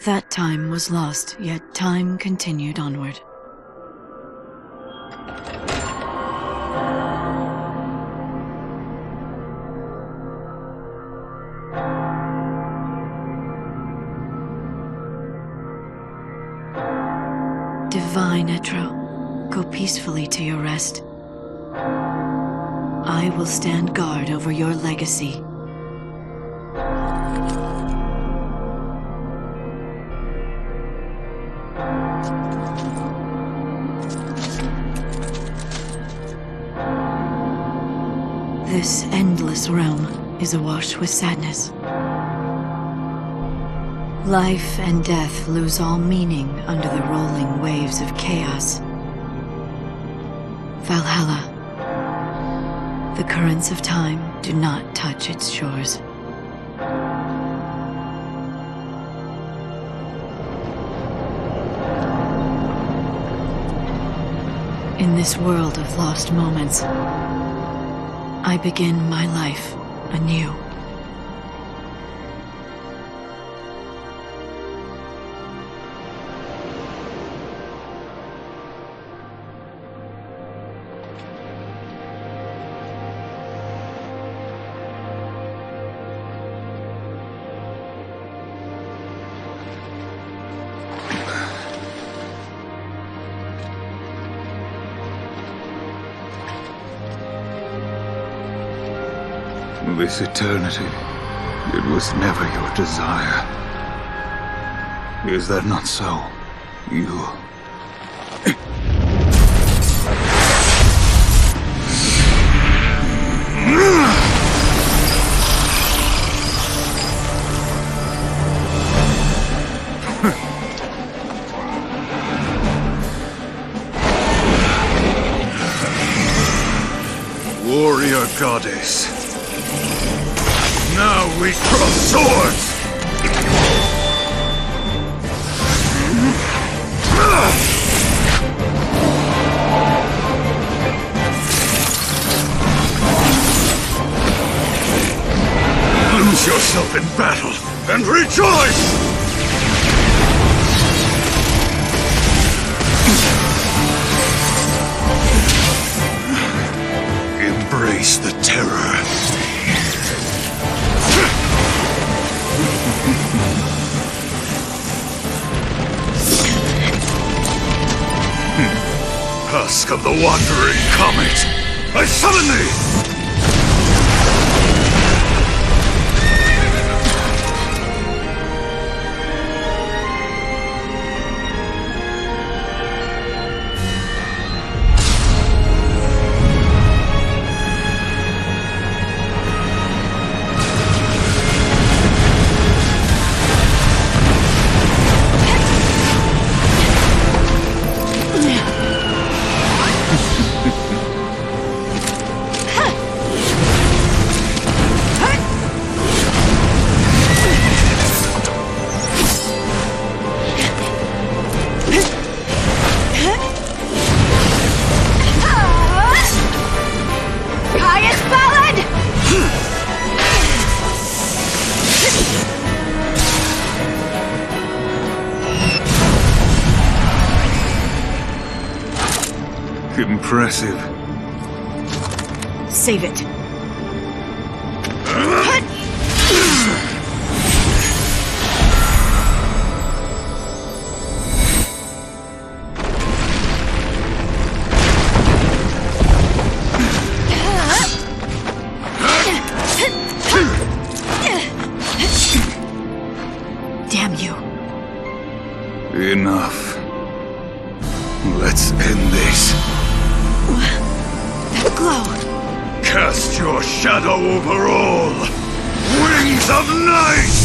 That time was lost, yet time continued onward. Divine Etro, go peacefully to your rest. I will stand guard over your legacy. This endless realm is awash with sadness. Life and death lose all meaning under the rolling waves of chaos. Valhalla. The currents of time do not touch its shores. In this world of lost moments, I begin my life anew. This eternity, it was never your desire. Is that not so? You... Warrior goddess. Now we cross swords! Lose yourself in battle and rejoice! Embrace the terror. Husk of the wandering comet, I summon thee! Impressive. Save it. Damn you. Enough. Let's end this. That glow! Cast your shadow over all! Wings of night!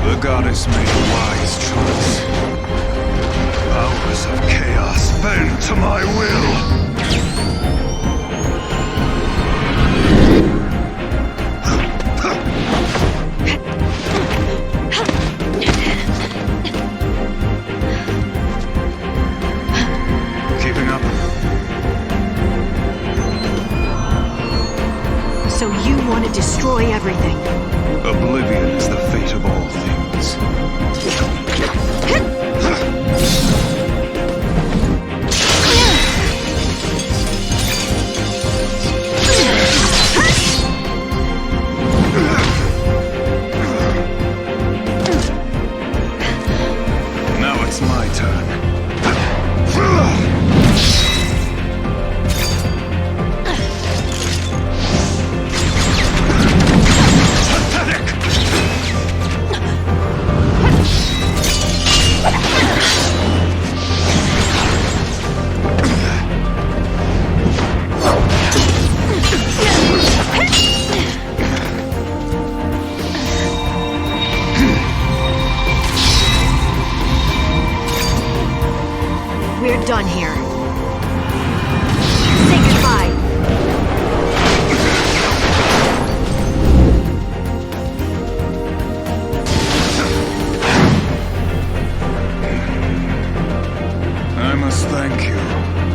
The goddess made a wise choice. Powers of chaos bend to my will. Keeping up? So you want to destroy everything? Oblivion is the fate of all things. Now it's my turn. We're done here. Say goodbye. I must thank you.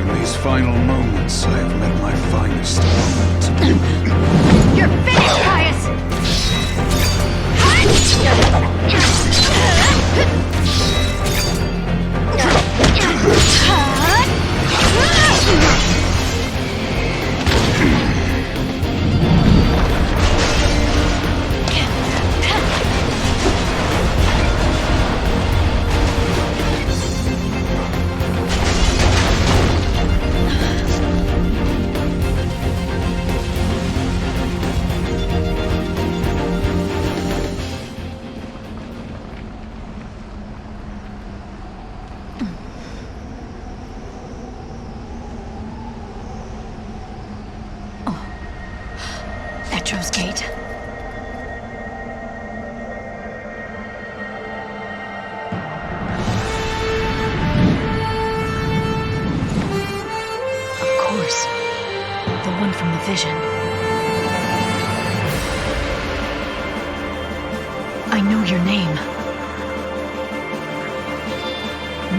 In these final moments, I have met my finest moment. You're finished, Pius! Gate. Of course. The one from the vision. I know your name.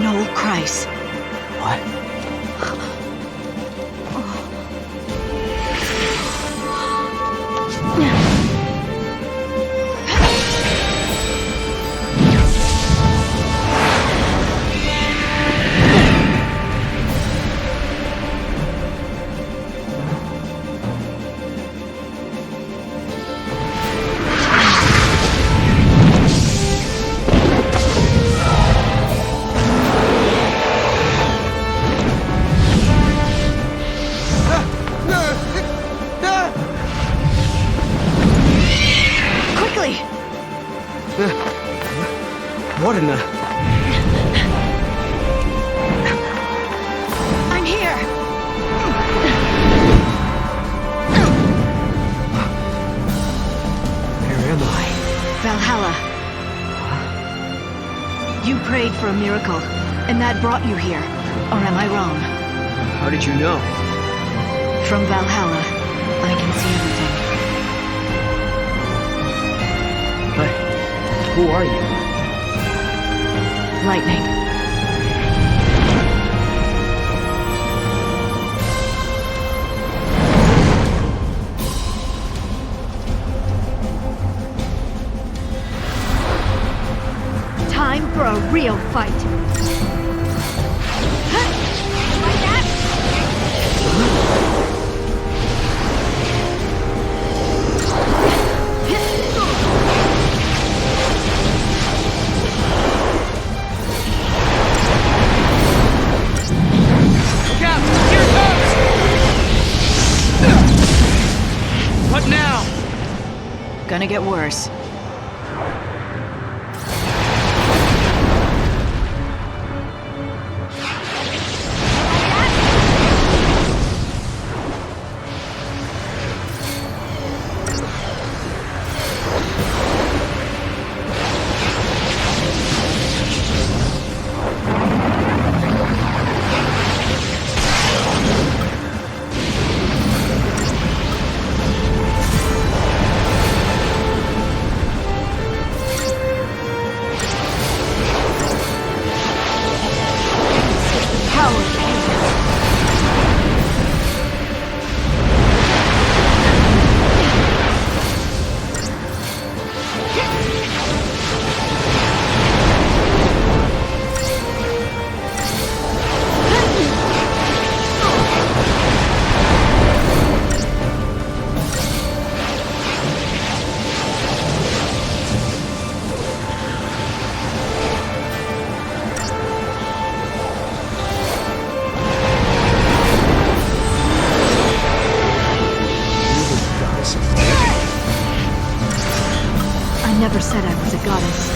Noel Kreis. What? What in the... I'm here! Where am I? Valhalla. You prayed for a miracle, and that brought you here. Or am I wrong? How did you know? From Valhalla, I can see everything. But who are you? Lightning. Time for a real fight. Like that? gonna get worse. Never said I was a goddess.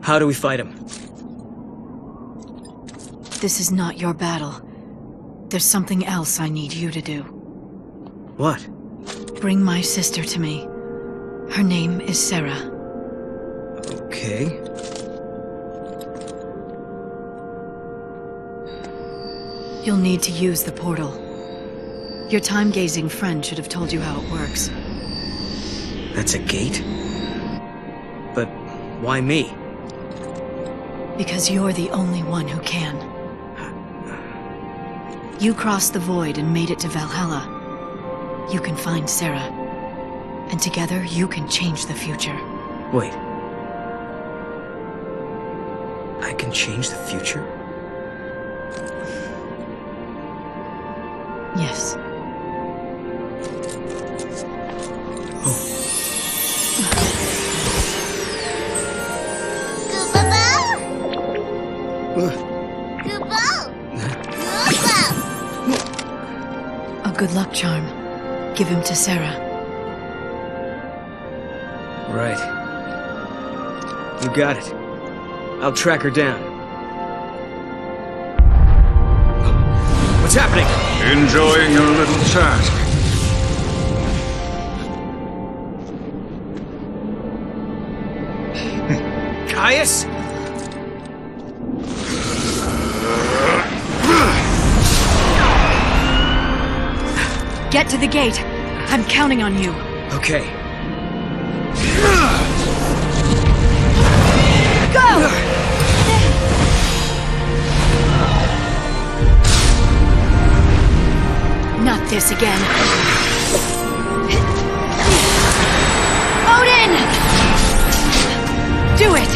How do we fight him? This is not your battle. There's something else I need you to do. What? Bring my sister to me. Her name is Sarah. Okay. You'll need to use the portal. Your time-gazing friend should have told you how it works. That's a gate? But why me? Because you're the only one who can. You crossed the void and made it to Valhalla. You can find Sarah. And together, you can change the future. Wait. I can change the future? Yes. A good luck charm. Give him to Sarah. Right. You got it. I'll track her down. What's happening? Enjoying your little chat? Caius? Get to the gate. I'm counting on you. Okay. Go! Not this again. Odin! Do it!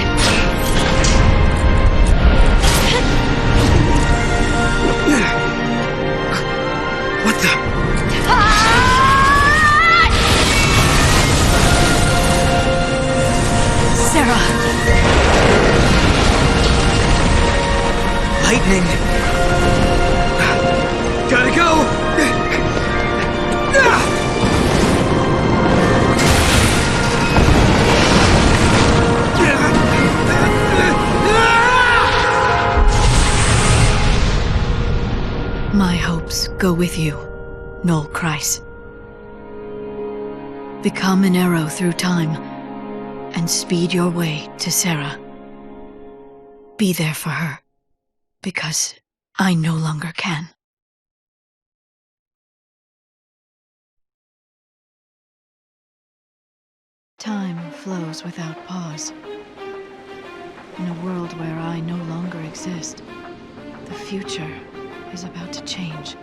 What the? Sarah! Lightning! Gotta go! My hopes go with you, Noel Kreis. Become an arrow through time, and speed your way to Sarah. Be there for her, because I no longer can. Time flows without pause. In a world where I no longer exist, the future is about to change.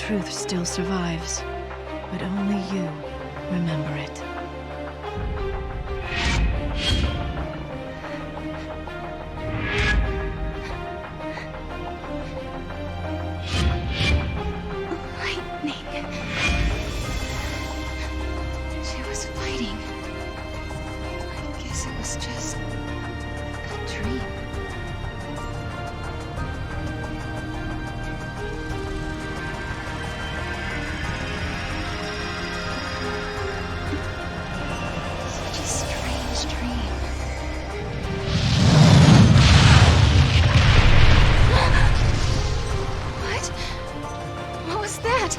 truth still survives, but only you remember it. Lightning. She was fighting. I guess it was just a dream. Such a strange dream. What? What was that?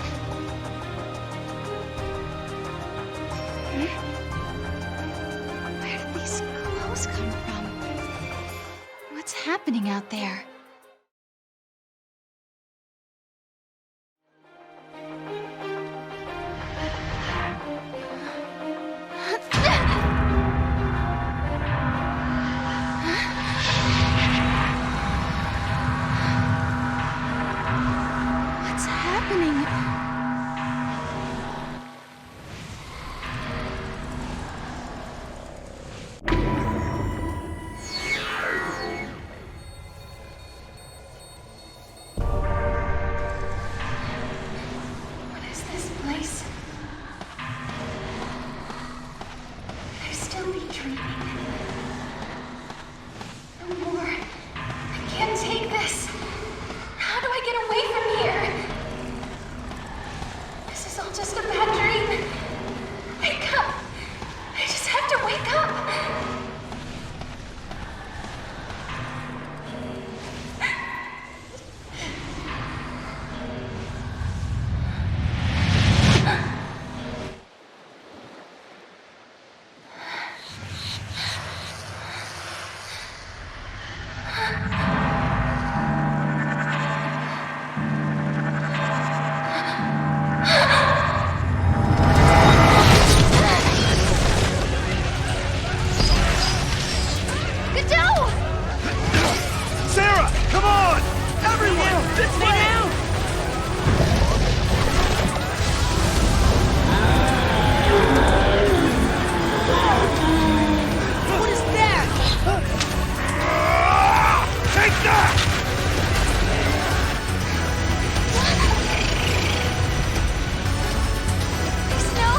Where did these clothes come from? What's happening out there? What's happening? What is this place? Could I still be dreaming? No more. I can't take this. How do I get away from here? This is all just a bad dream. Wake up! I just have to wake up! Godot! Sarah, come on! Everyone, this way! What is that? Take that! Snow!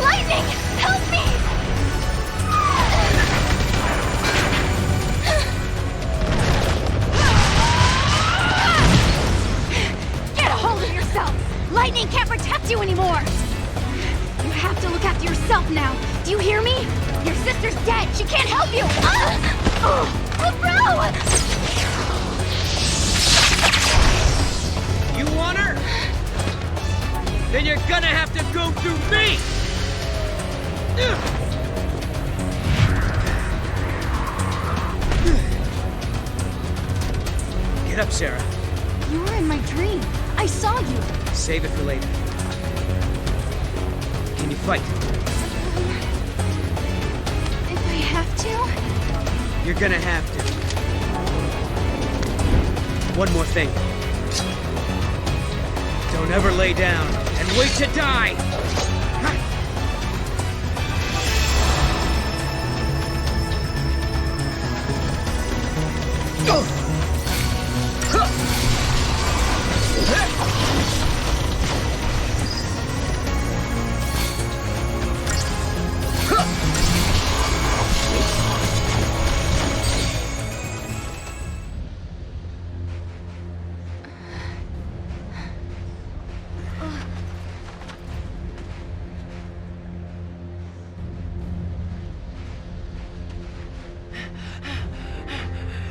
Lightning! Help me! Get a hold of yourself! Lightning can't protect you anymore! You have to look after yourself now. Do you hear me? Your sister's dead. She can't help you. Bro! You want her? Then you're gonna have to go through me! Get up, Sarah. You were in my dream. I saw you. Save it for later. Can you fight? If I have to? You're gonna have to. One more thing. Don't ever lay down and wait to die!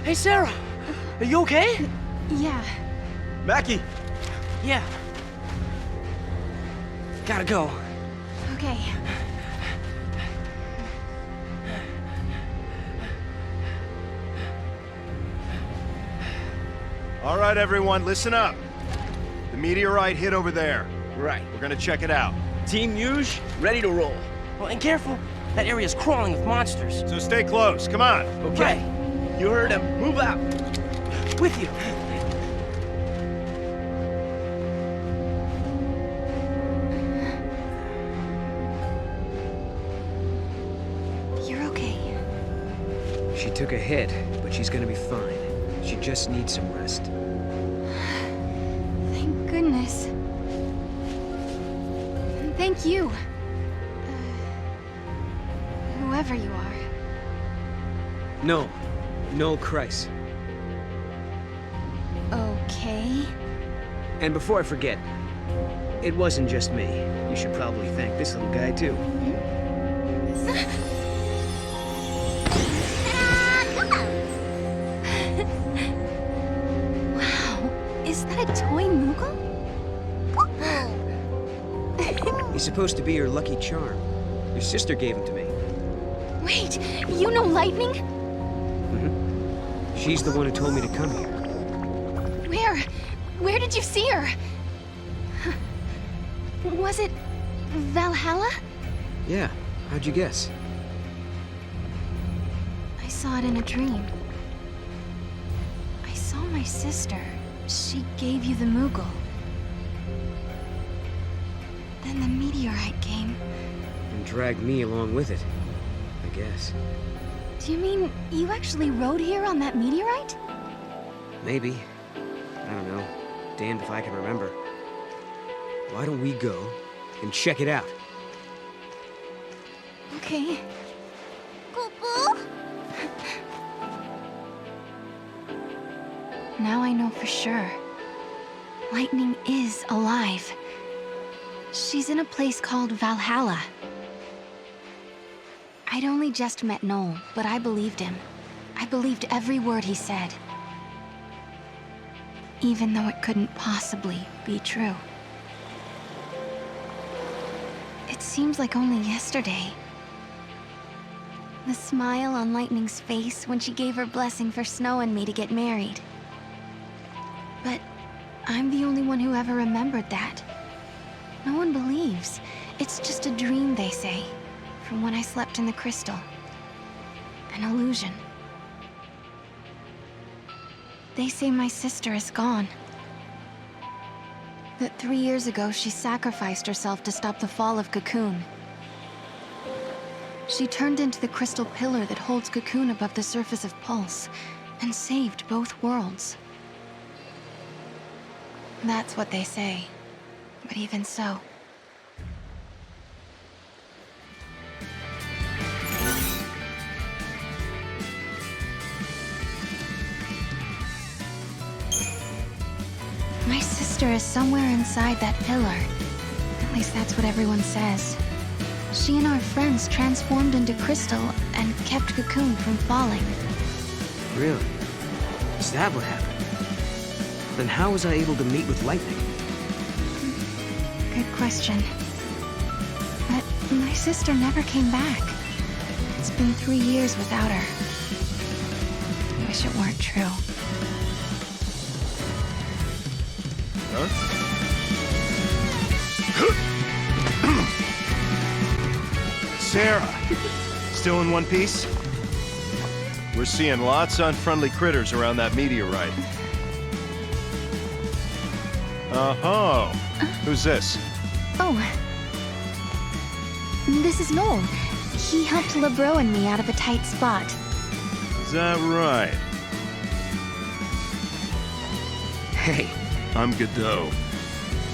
Hey, Sarah! Are you okay? Yeah. Mackie! Yeah. Gotta go. Okay. All right, everyone, listen up. The meteorite hit over there. Right. We're gonna check it out. Team Yuge, ready to roll. Well, and careful. That area's crawling with monsters. So stay close, come on. Okay. You heard him. Move out. With you. You're okay. She took a hit, but she's gonna be fine. She just needs some rest. Thank goodness. And thank you. Whoever you are. No, Christ. Okay. And before I forget, it wasn't just me. You should probably thank this little guy, too. Wow, is that a toy Moogle? He's supposed to be your lucky charm. Your sister gave him to me. Wait, you know Lightning? Mm-hmm. She's the one who told me to come here. Where did you see her? Was it Valhalla? Yeah, how'd you guess? I saw it in a dream. I saw my sister. She gave you the Moogle. Then the meteorite came. And dragged me along with it, I guess. Do you mean you actually rode here on that meteorite? Maybe. I don't know. Damned if I can remember. Why don't we go and check it out? Okay. Now I know for sure. Lightning is alive. She's in a place called Valhalla. I'd only just met Noel, but I believed him. I believed every word he said. Even though it couldn't possibly be true. It seems like only yesterday. The smile on Lightning's face when she gave her blessing for Snow and me to get married. But I'm the only one who ever remembered that. No one believes. It's just a dream, they say, from when I slept in the crystal. An illusion. They say my sister is gone. That 3 years ago, she sacrificed herself to stop the fall of Cocoon. She turned into the crystal pillar that holds Cocoon above the surface of Pulse, and saved both worlds. That's what they say. But even so... My sister is somewhere inside that pillar. At least that's what everyone says. She and our friends transformed into crystal and kept Cocoon from falling. Really? Is that what happened? Then how was I able to meet with Lightning? Good question. But my sister never came back. It's been 3 years without her. I wish it weren't true. Sarah, still in one piece? We're seeing lots of unfriendly critters around that meteorite. Oh, who's this? Oh. This is Noel. He helped LeBro and me out of a tight spot. Is that right? Hey. I'm Godot.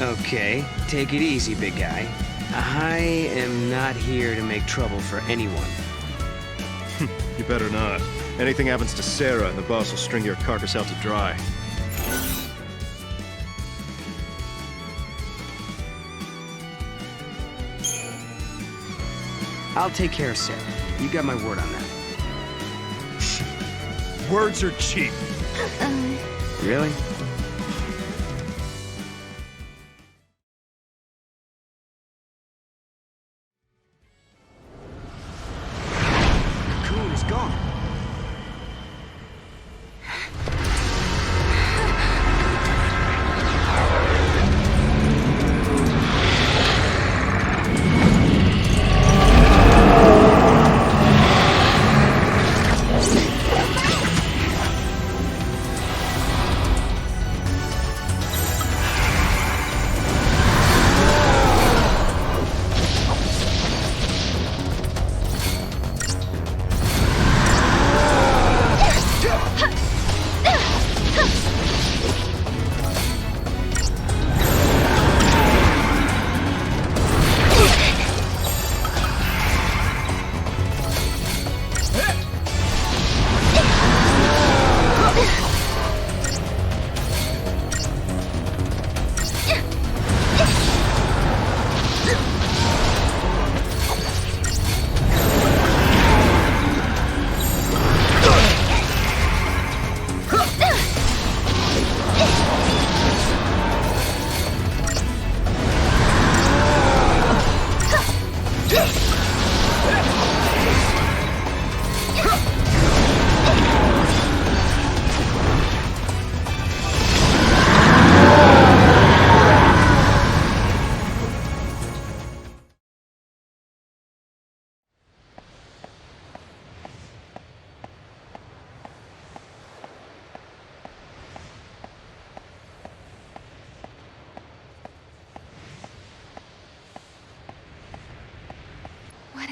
Okay, take it easy, big guy. I am not here to make trouble for anyone. You better not. Anything happens to Sarah and the boss will string your carcass out to dry. I'll take care of Sarah. You got my word on that. Words are cheap. Really? Cocoon is gone.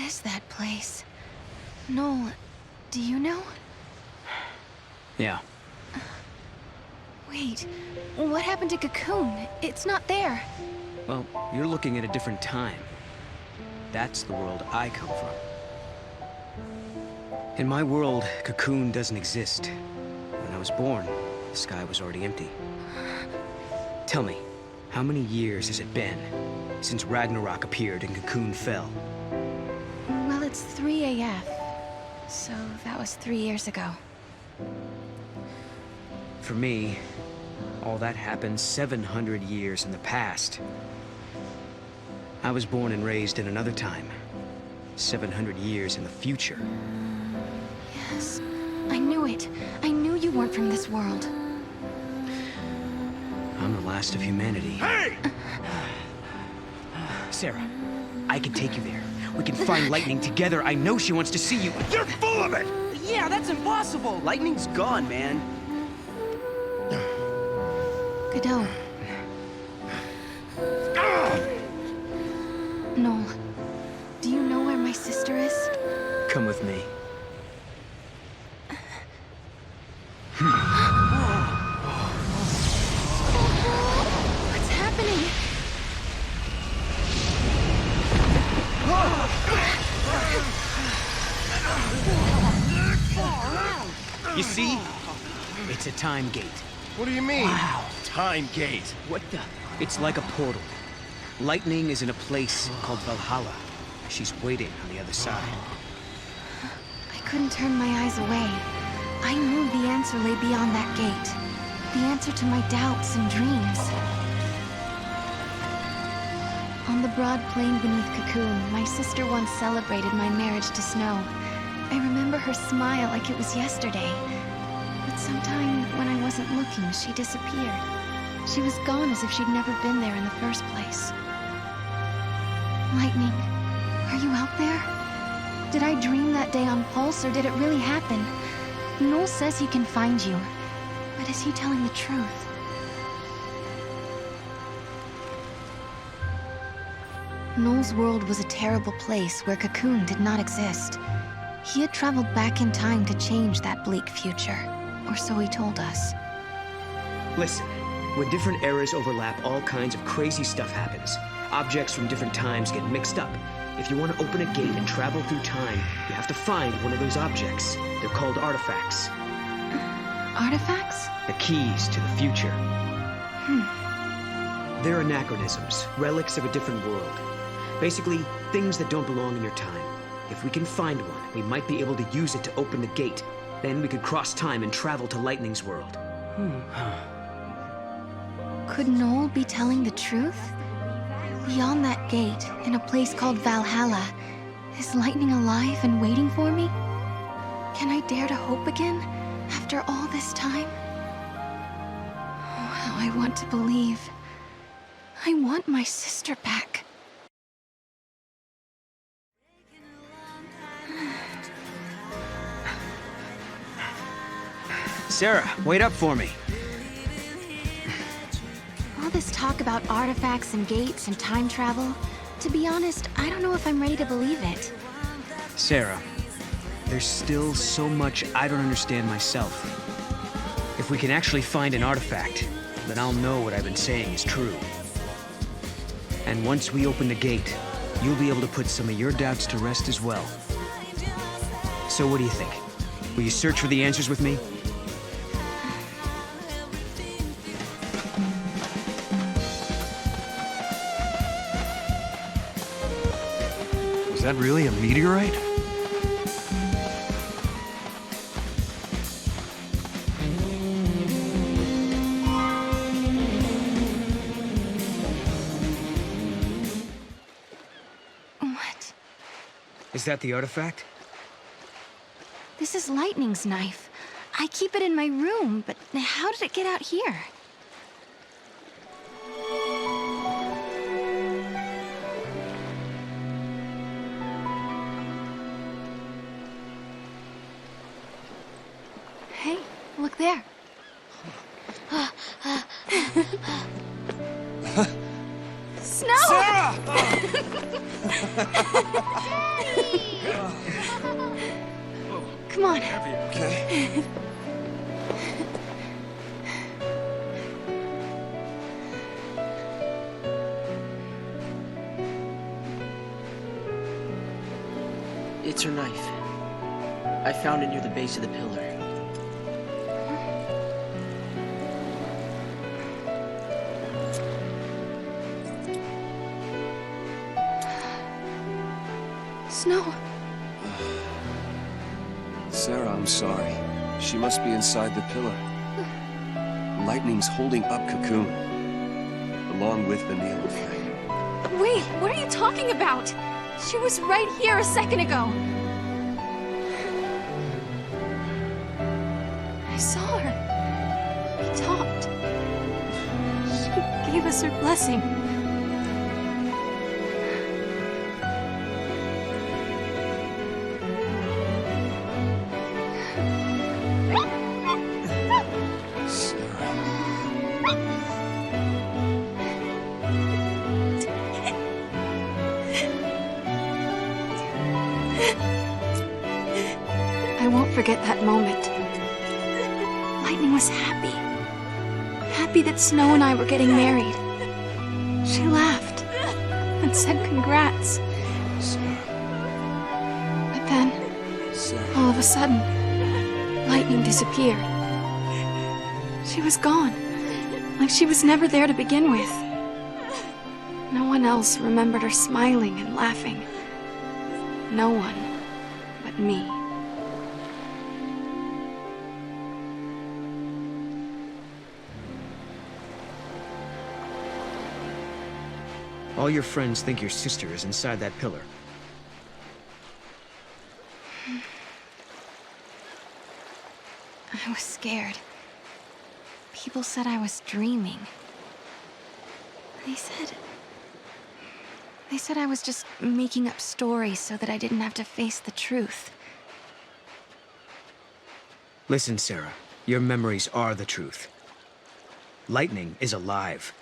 is that place? Noel, do you know? Yeah. Wait, what happened to Cocoon? It's not there. Well, you're looking at a different time. That's the world I come from. In my world, Cocoon doesn't exist. When I was born, the sky was already empty. Tell me, how many years has it been since Ragnarok appeared and Cocoon fell? Well, it's 3 AF, so that was 3 years ago. For me, all that happened 700 years in the past. I was born and raised in another time. 700 years in the future. Yes, I knew it. I knew you weren't from this world. I'm the last of humanity. Hey! Sarah, I can take you there. We can find Lightning together. I know she wants to see you. You're full of it! Yeah, that's impossible. Lightning's gone, man. Godot. Noel, do you know where my sister is? Come with me. What's happening? You see? It's a time gate. What do you mean? Wow. Time gate. What the? It's like a portal. Lightning is in a place called Valhalla. She's waiting on the other side. I couldn't turn my eyes away. I knew the answer lay beyond that gate. The answer to my doubts and dreams. On the broad plain beneath Cocoon, my sister once celebrated my marriage to Snow. I remember her smile like it was yesterday. But sometime when I wasn't looking, she disappeared. She was gone as if she'd never been there in the first place. Lightning, are you out there? Did I dream that day on Pulse, or did it really happen? Noel says he can find you, but is he telling the truth? Noel's world was a terrible place where Cocoon did not exist. He had traveled back in time to change that bleak future, or so he told us. Listen, when different eras overlap, all kinds of crazy stuff happens. Objects from different times get mixed up. If you want to open a gate and travel through time, you have to find one of those objects. They're called artifacts. Artifacts? The keys to the future. They're anachronisms, relics of a different world. Basically, things that don't belong in your time. If we can find one, we might be able to use it to open the gate. Then we could cross time and travel to Lightning's world. Could Noel be telling the truth? Beyond that gate, in a place called Valhalla, is Lightning alive and waiting for me? Can I dare to hope again, after all this time? Oh, how I want to believe. I want my sister back. Sarah, wait up for me. All this talk about artifacts and gates and time travel, to be honest, I don't know if I'm ready to believe it. Sarah, there's still so much I don't understand myself. If we can actually find an artifact, then I'll know what I've been saying is true. And once we open the gate, you'll be able to put some of your doubts to rest as well. So what do you think? Will you search for the answers with me? Is that really a meteorite? What? Is that the artifact? This is Lightning's knife. I keep it in my room, but how did it get out here? Hey, look there. Snow! Sarah! Come on. Okay. It's her knife. I found it near the base of the pillar. Snow. Sarah, I'm sorry. She must be inside the pillar. Lightning's holding up Cocoon, along with the Neil effect. Wait, what are you talking about? She was right here a second ago. I saw her. We talked. She gave us her blessing. I won't forget that moment. Lightning was happy. Happy that Snow and I were getting married. She laughed and said congrats. But then, all of a sudden, Lightning disappeared. She was gone, like she was never there to begin with. No one else remembered her smiling and laughing. No one but me. All your friends think your sister is inside that pillar. I was scared. People said I was dreaming. They said I was just making up stories so that I didn't have to face the truth. Listen, Sarah. Your memories are the truth. Lightning is alive.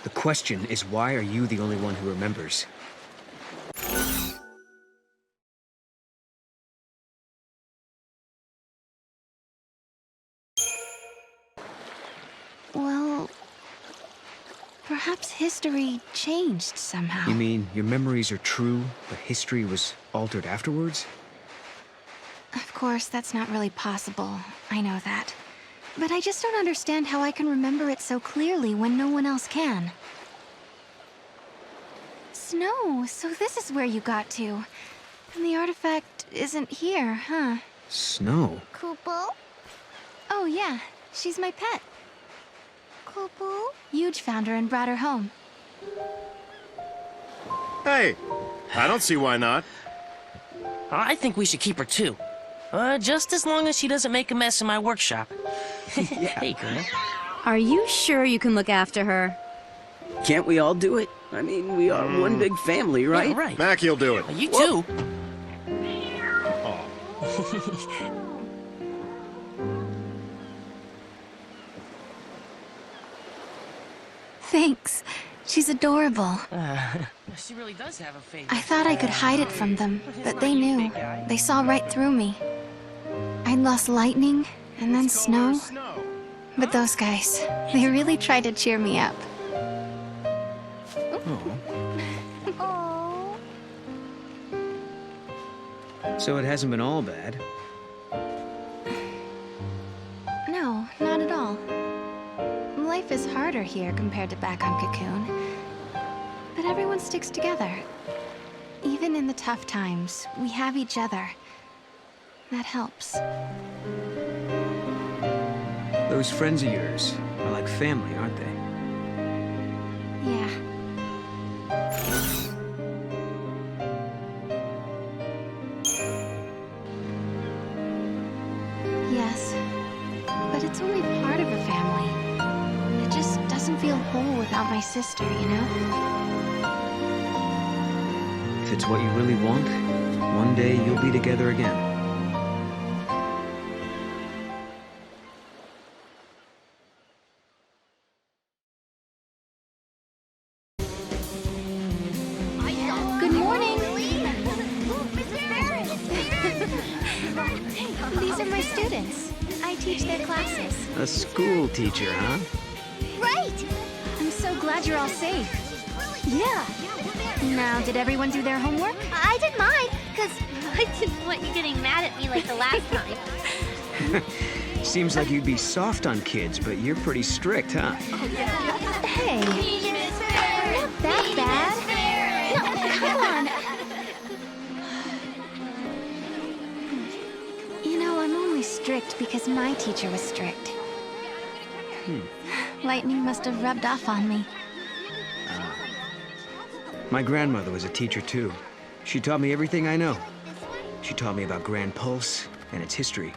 The question is, why are you the only one who remembers? Well, perhaps history changed somehow. You mean your memories are true, but history was altered afterwards? Of course, that's not really possible. I know that. But I just don't understand how I can remember it so clearly when no one else can. Snow, so this is where you got to. And the artifact isn't here, huh? Snow? Kupo? Oh yeah, she's my pet. Kupo? Yuge found her and brought her home. Hey, I don't see why not. I think we should keep her too. Just as long as she doesn't make a mess in my workshop. Hey, girl. Are you sure you can look after her? Can't we all do it? I mean, we are one big family, right? Yeah, right. Mackie'll do it. You too. Thanks. She's adorable. She really does have a favorite. I thought I could hide it from them, but they knew. They saw right through me. I'd lost Lightning, and then Snow. But those guys, they really tried to cheer me up. Oh. So it hasn't been all bad. No, not at all. Life is harder here compared to back on Cocoon. But everyone sticks together. Even in the tough times, we have each other. That helps. Those friends of yours are like family, aren't they? Yeah. Yes. But it's only part of a family. It just doesn't feel whole without my sister, you know? If it's what you really want, one day you'll be together again. my students. I teach their classes. A school teacher, huh? Right! I'm so glad you're all safe. Yeah. Now, did everyone do their homework? I did mine, because I didn't want you getting mad at me like the last time. Seems like you'd be soft on kids, but you're pretty strict, huh? Hey, not that bad. No, come on. You know, I'm only strict because my teacher was strict. Lightning must have rubbed off on me. My grandmother was a teacher, too. She taught me everything I know. She taught me about Grand Pulse and its history.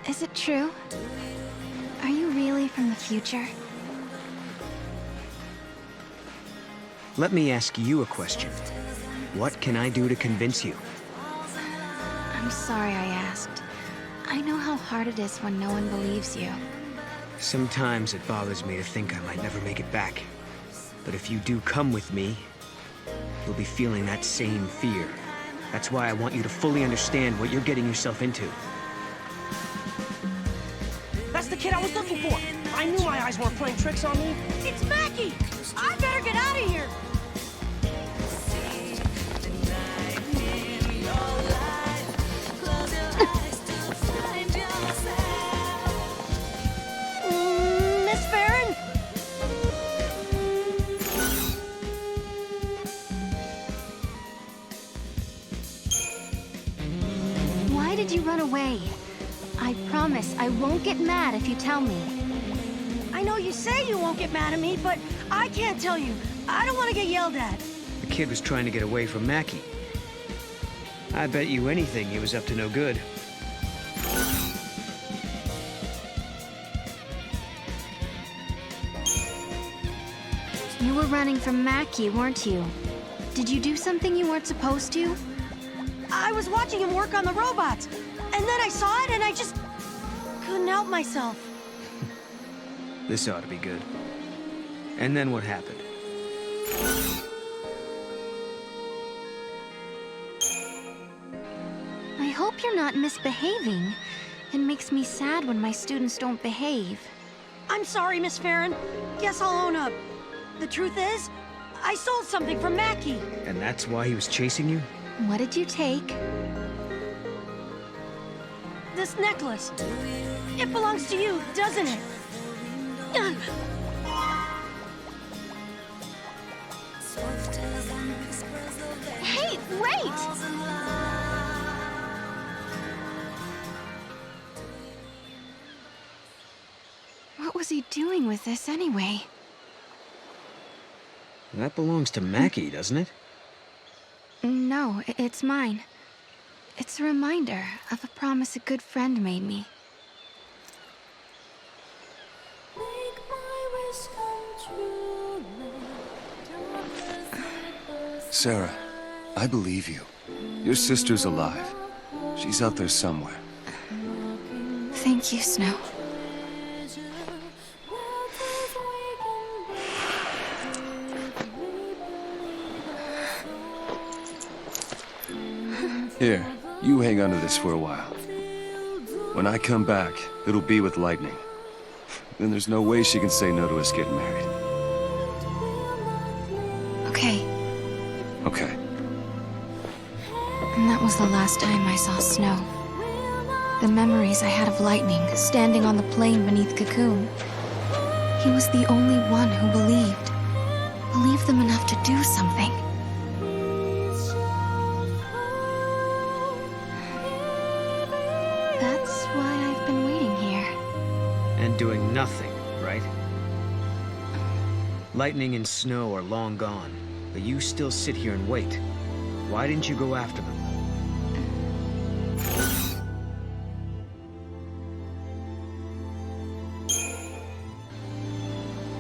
Is it true? Are you really from the future? Let me ask you a question. What can I do to convince you? I'm sorry I asked. I know how hard it is when no one believes you. Sometimes it bothers me to think I might never make it back. But if you do come with me, you'll be feeling that same fear. That's why I want you to fully understand what you're getting yourself into. That's the kid I was looking for. I knew my eyes weren't playing tricks on me. It's Mackie! I better get out of here! Miss Farron? Why did you run away? I promise I won't get mad if you tell me. I know you say you won't get mad at me, but I can't tell you. I don't want to get yelled at. The kid was trying to get away from Mackie. I bet you anything he was up to no good. You were running from Mackie, weren't you? Did you do something you weren't supposed to? I was watching him work on the robots, and then I saw it and I just couldn't help myself. This ought to be good. And then what happened? I hope you're not misbehaving. It makes me sad when my students don't behave. I'm sorry, Miss Farron. Guess I'll own up. The truth is, I stole something from Mackie. And that's why he was chasing you? What did you take? This necklace. It belongs to you, doesn't it? Hey, wait! What was he doing with this anyway? That belongs to Mackie, doesn't it? No, it's mine. It's a reminder of a promise a good friend made me. Sarah, I believe you. Your sister's alive. She's out there somewhere. Thank you, Snow. Here, you hang on to this for a while. When I come back, it'll be with Lightning. Then there's no way she can say no to us getting married. Okay. Okay. And that was the last time I saw Snow. The memories I had of Lightning standing on the plain beneath Cocoon. He was the only one who believed. Believed them enough to do something. That's why I've been waiting here. And doing nothing, right? Lightning and Snow are long gone, but you still sit here and wait. Why didn't you go after them?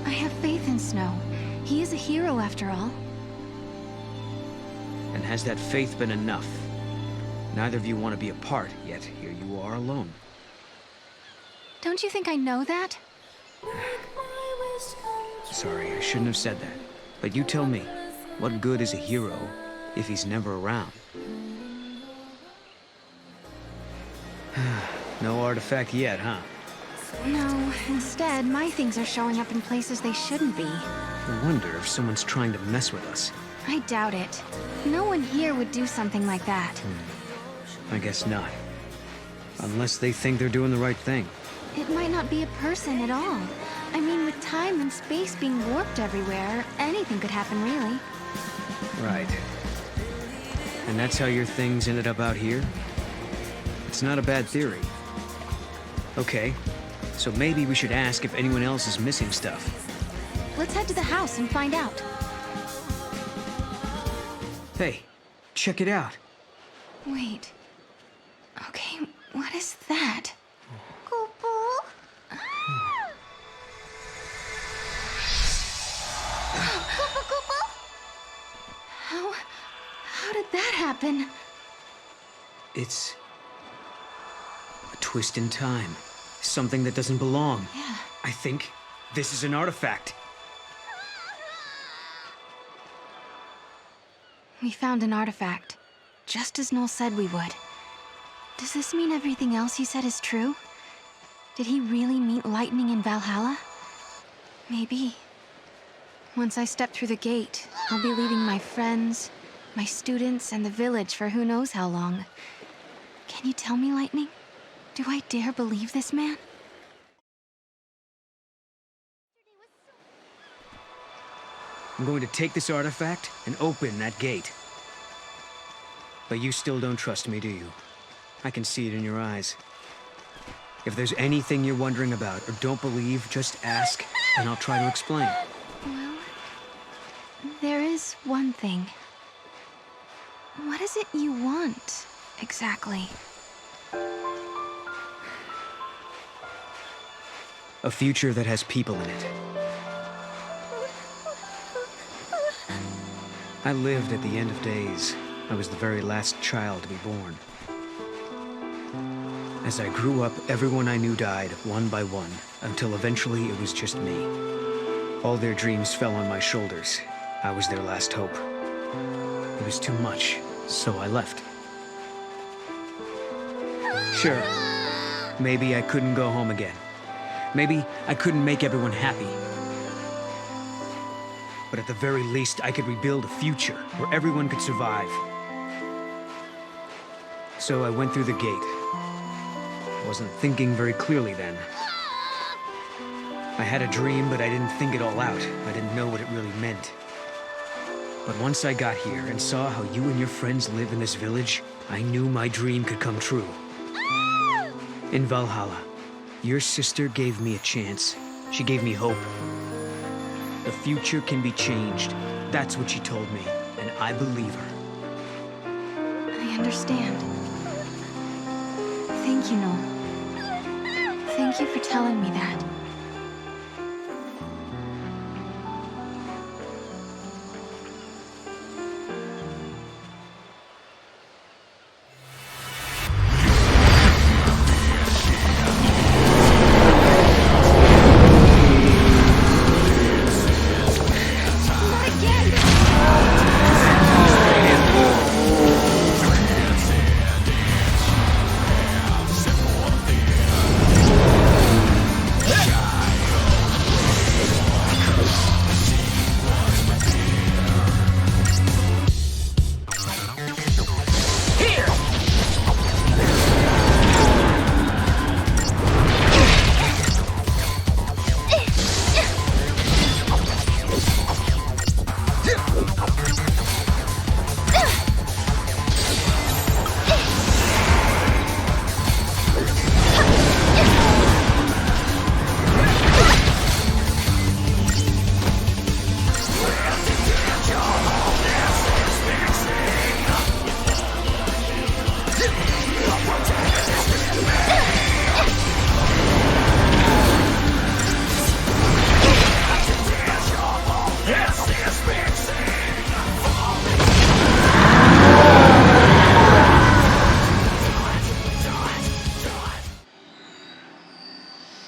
I have faith in Snow. He is a hero after all. And has that faith been enough? Neither of you want to be apart, yet here you are alone. Don't you think I know that? Sorry, I shouldn't have said that. But you tell me, What good is a hero if he's never around? No artifact yet, huh? No, instead, my things are showing up in places they shouldn't be. I wonder if someone's trying to mess with us. I doubt it. No one here would do something like that. I guess not. Unless they think they're doing the right thing. It might not be a person at all. I mean, with time and space being warped everywhere, anything could happen, really. Right. And that's how your things ended up out here? It's not a bad theory. Okay, so maybe we should ask if anyone else is missing stuff. Let's head to the house and find out. Hey, check it out. Wait. Okay, what is that? How did that happen? It's a twist in time. Something that doesn't belong. Yeah. I think this is an artifact. We found an artifact, just as Noel said we would. Does this mean everything else he said is true? Did he really meet lightning in Valhalla? Maybe. Once I step through the gate, I'll be leaving my friends, my students, and the village for who knows how long. Can you tell me, Lightning? Do I dare believe this man? I'm going to take this artifact and open that gate. But you still don't trust me, do you? I can see it in your eyes. If there's anything you're wondering about or don't believe, just ask, and I'll try to explain. Well, there is one thing. What is it you want, exactly? A future that has people in it. I lived at the end of days. I was the very last child to be born. As I grew up, everyone I knew died, one by one, until eventually it was just me. All their dreams fell on my shoulders. I was their last hope. It was too much, so I left. Sure, maybe I couldn't go home again. Maybe I couldn't make everyone happy. But at the very least, I could rebuild a future where everyone could survive. So I went through the gate. Wasn't thinking very clearly then. I had a dream, but I didn't think it all out. I didn't know what it really meant. But once I got here and saw how you and your friends live in this village, I knew my dream could come true. In Valhalla, your sister gave me a chance. She gave me hope. The future can be changed. That's what she told me, and I believe her. I understand. Thank you, Noel. Thank you for telling me that.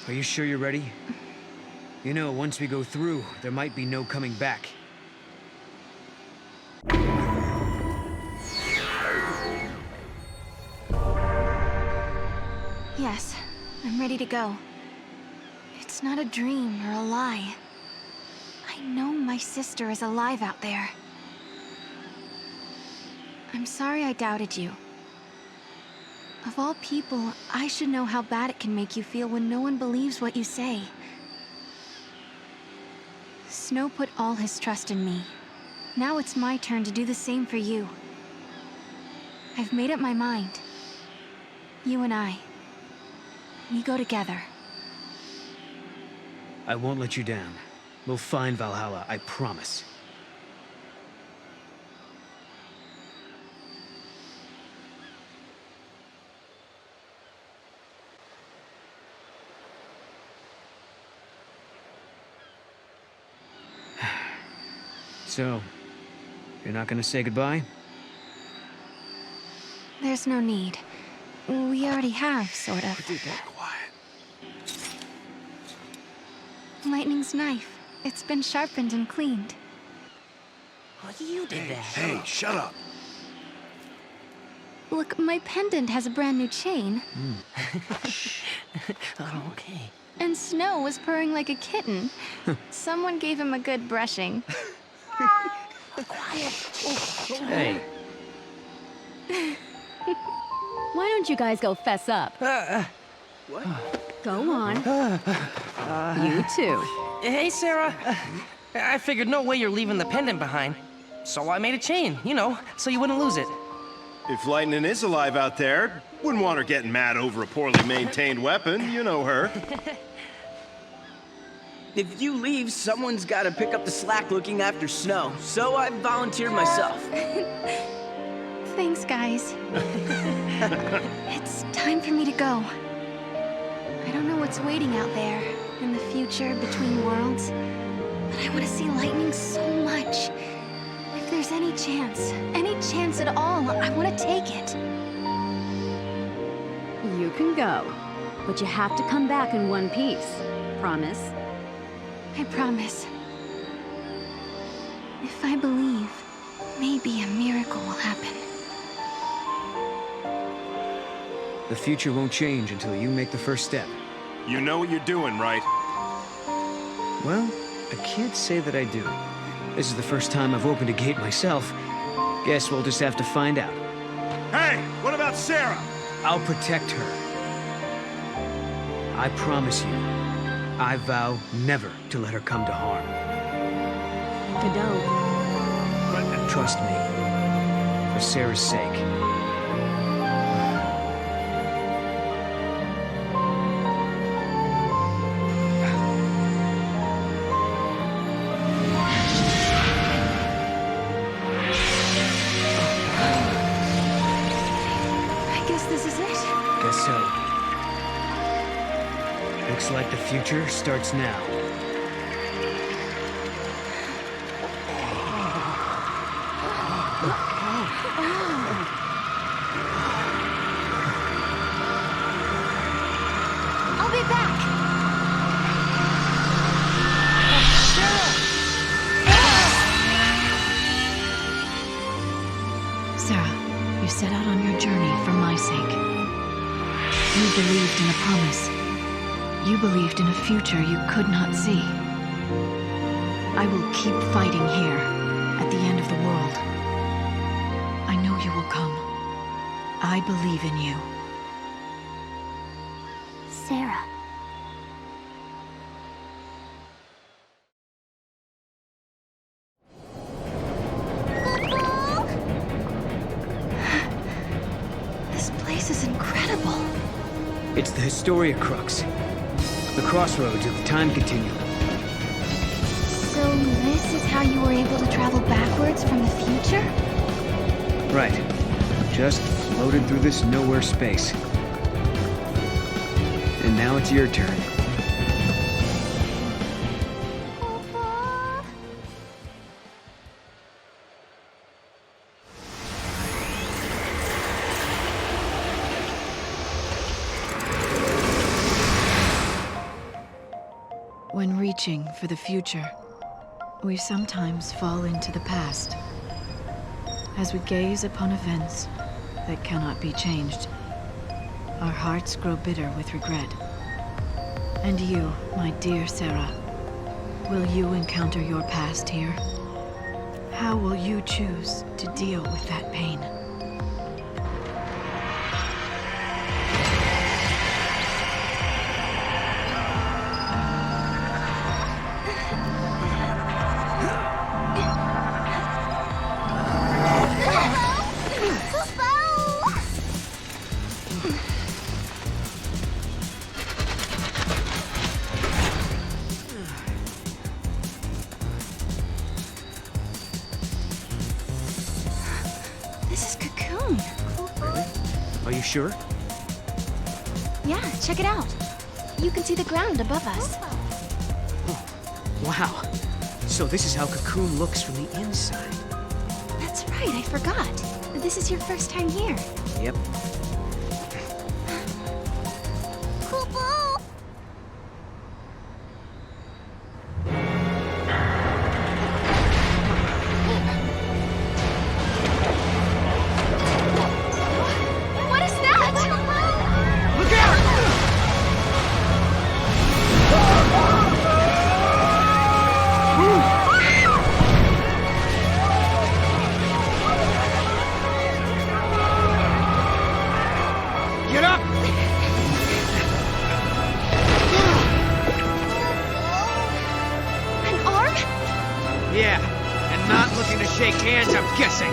Are you sure you're ready? You know, once we go through, there might be no coming back. Yes, I'm ready to go. It's not a dream or a lie. I know my sister is alive out there. I'm sorry I doubted you. Of all people, I should know how bad it can make you feel when no one believes what you say. Snow put all his trust in me. Now it's my turn to do the same for you. I've made up my mind. You and I. We go together. I won't let you down. We'll find Valhalla, I promise. So, you're not gonna say goodbye? There's no need. We already have, sort of. Pretty quiet. Lightning's knife. It's been sharpened and cleaned. Oh, you did that. Hey, shut up. Look, my pendant has a brand new chain. Oh, okay. And Snow was purring like a kitten. Someone gave him a good brushing. Quiet. Hey. Why don't you guys go fess up? What? Go on. You too. Hey, Sarah. I figured no way you're leaving the pendant behind. So I made a chain, you know, so you wouldn't lose it. If Lightning is alive out there, wouldn't want her getting mad over a poorly maintained weapon. You know her. If you leave, someone's got to pick up the slack looking after Snow. So I volunteered myself. Thanks, guys. It's time for me to go. I don't know what's waiting out there in the future between worlds, but I want to see Lightning so much. If there's any chance at all, I want to take it. You can go, but you have to come back in one piece. Promise? I promise. If I believe, maybe a miracle will happen. The future won't change until you make the first step. You know what you're doing, right? Well, I can't say that I do. This is the first time I've opened a gate myself. Guess we'll just have to find out. Hey, what about Sarah? I'll protect her. I promise you. I vow never to let her come to harm. Don't. But trust me, for Sarah's sake. Looks like the future starts now. I'll be back! Sarah, you set out on your journey for my sake. You believed in a promise. You believed in a future you could not see. I will keep fighting here, at the end of the world. I know you will come. I believe in you. Sarah. This place is incredible. It's the Historia Crux. The crossroads of the time continuum. So this is how you were able to travel backwards from the future? Right. Just floated through this nowhere space. And now it's your turn. When reaching for the future, we sometimes fall into the past, as we gaze upon events that cannot be changed. our hearts grow bitter with regret. And you, my dear Sarah, will you encounter your past here? How will you choose to deal with that pain? This is Cocoon. Are you sure? Yeah, check it out. You can see the ground above us. Wow. So this is how Cocoon looks from the inside. That's right, I forgot. This is your first time here. Yep. What is that? Look out! Get up! An arm? Yeah, and not looking to shake hands, I'm guessing.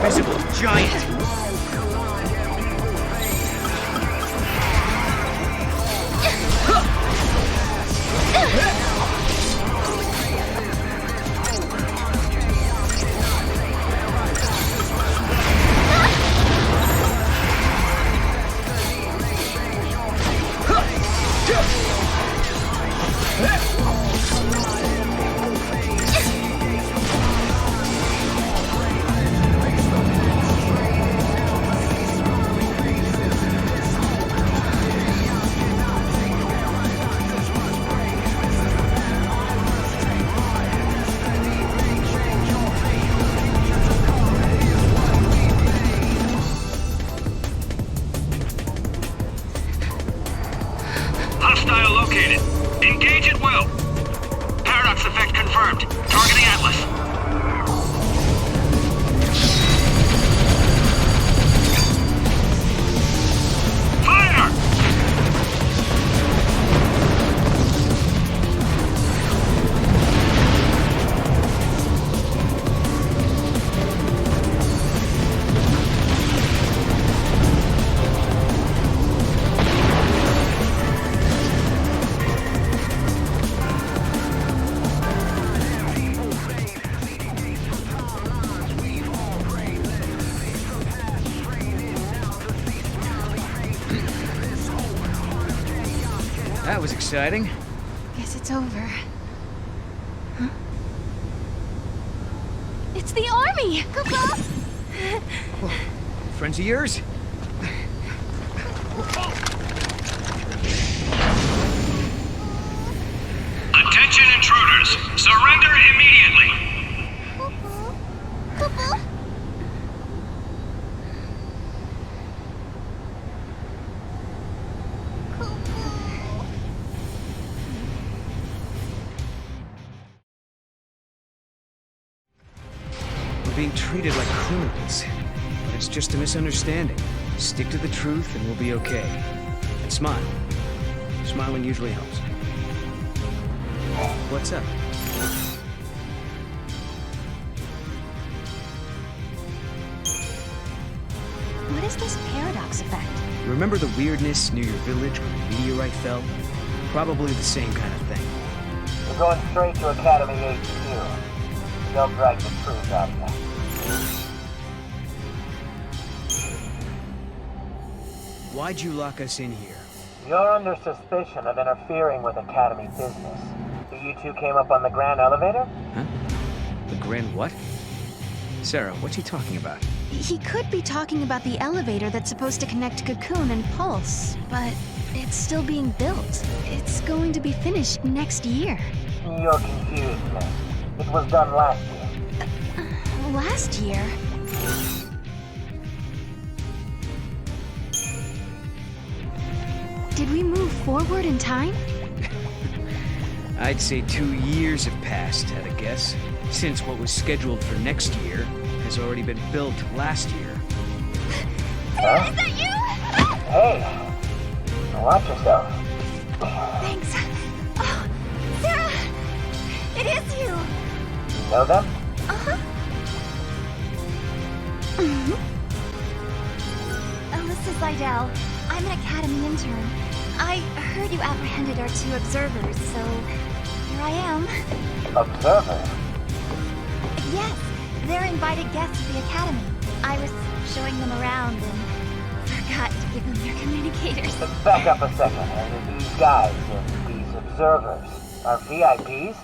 Visible giant. was exciting. Guess it's over. Huh? It's the army! Papa! Friends of yours? Attention intruders! Surrender immediately! Papa? We're being treated like criminals. But it's just a misunderstanding. Stick to the truth and we'll be okay. And smile. Smiling usually helps. What's up? What is this paradox effect? Remember the weirdness near your village when the meteorite fell? Probably the same kind of thing. We're going straight to Academy HQ. They'll drag the truth out of you. Why'd you lock us in here? You're under suspicion of interfering with Academy business. You two came up on the Grand Elevator? Huh? The Grand what? Sarah, what's he talking about? He could be talking about the elevator that's supposed to connect Cocoon and Pulse, but it's still being built. It's going to be finished next year. You're confused, miss. It was done last year. Last year? Did we move forward in time? I'd say 2 years have passed, at a guess, since what was scheduled for next year has already been built last year. Huh? Is that you? Hey! Watch yourself. Thanks. Oh, Sarah! It is you! You know them? Uh-huh. Alyssa Zidell. I'm an Academy intern. I heard you apprehended our 2 observers, so here I am. Observer? Yes, they're invited guests of the Academy. I was showing them around and forgot to give them their communicators. Back up a second. These guys, these observers, are VIPs?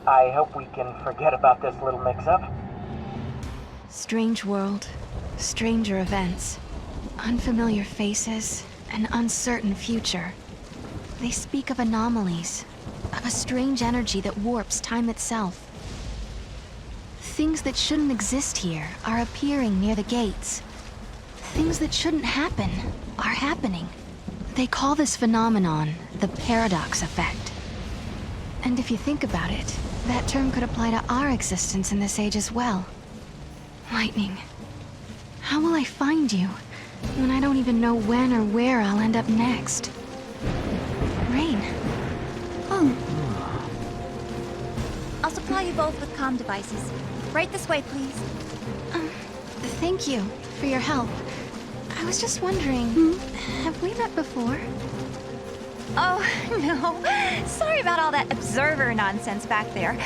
I hope we can forget about this little mix-up. Strange world, stranger events, unfamiliar faces, an uncertain future. They speak of anomalies, of a strange energy that warps time itself. Things that shouldn't exist here are appearing near the gates. Things that shouldn't happen are happening. They call this phenomenon the paradox effect. And if you think about it, that term could apply to our existence in this age as well. Lightning, how will I find you when I don't even know when or where I'll end up next? Rain. Oh. I'll supply you both with comm devices. Right this way, please. Thank you for your help. I was just wondering, have we met before? Oh, no. Sorry about all that observer nonsense back there.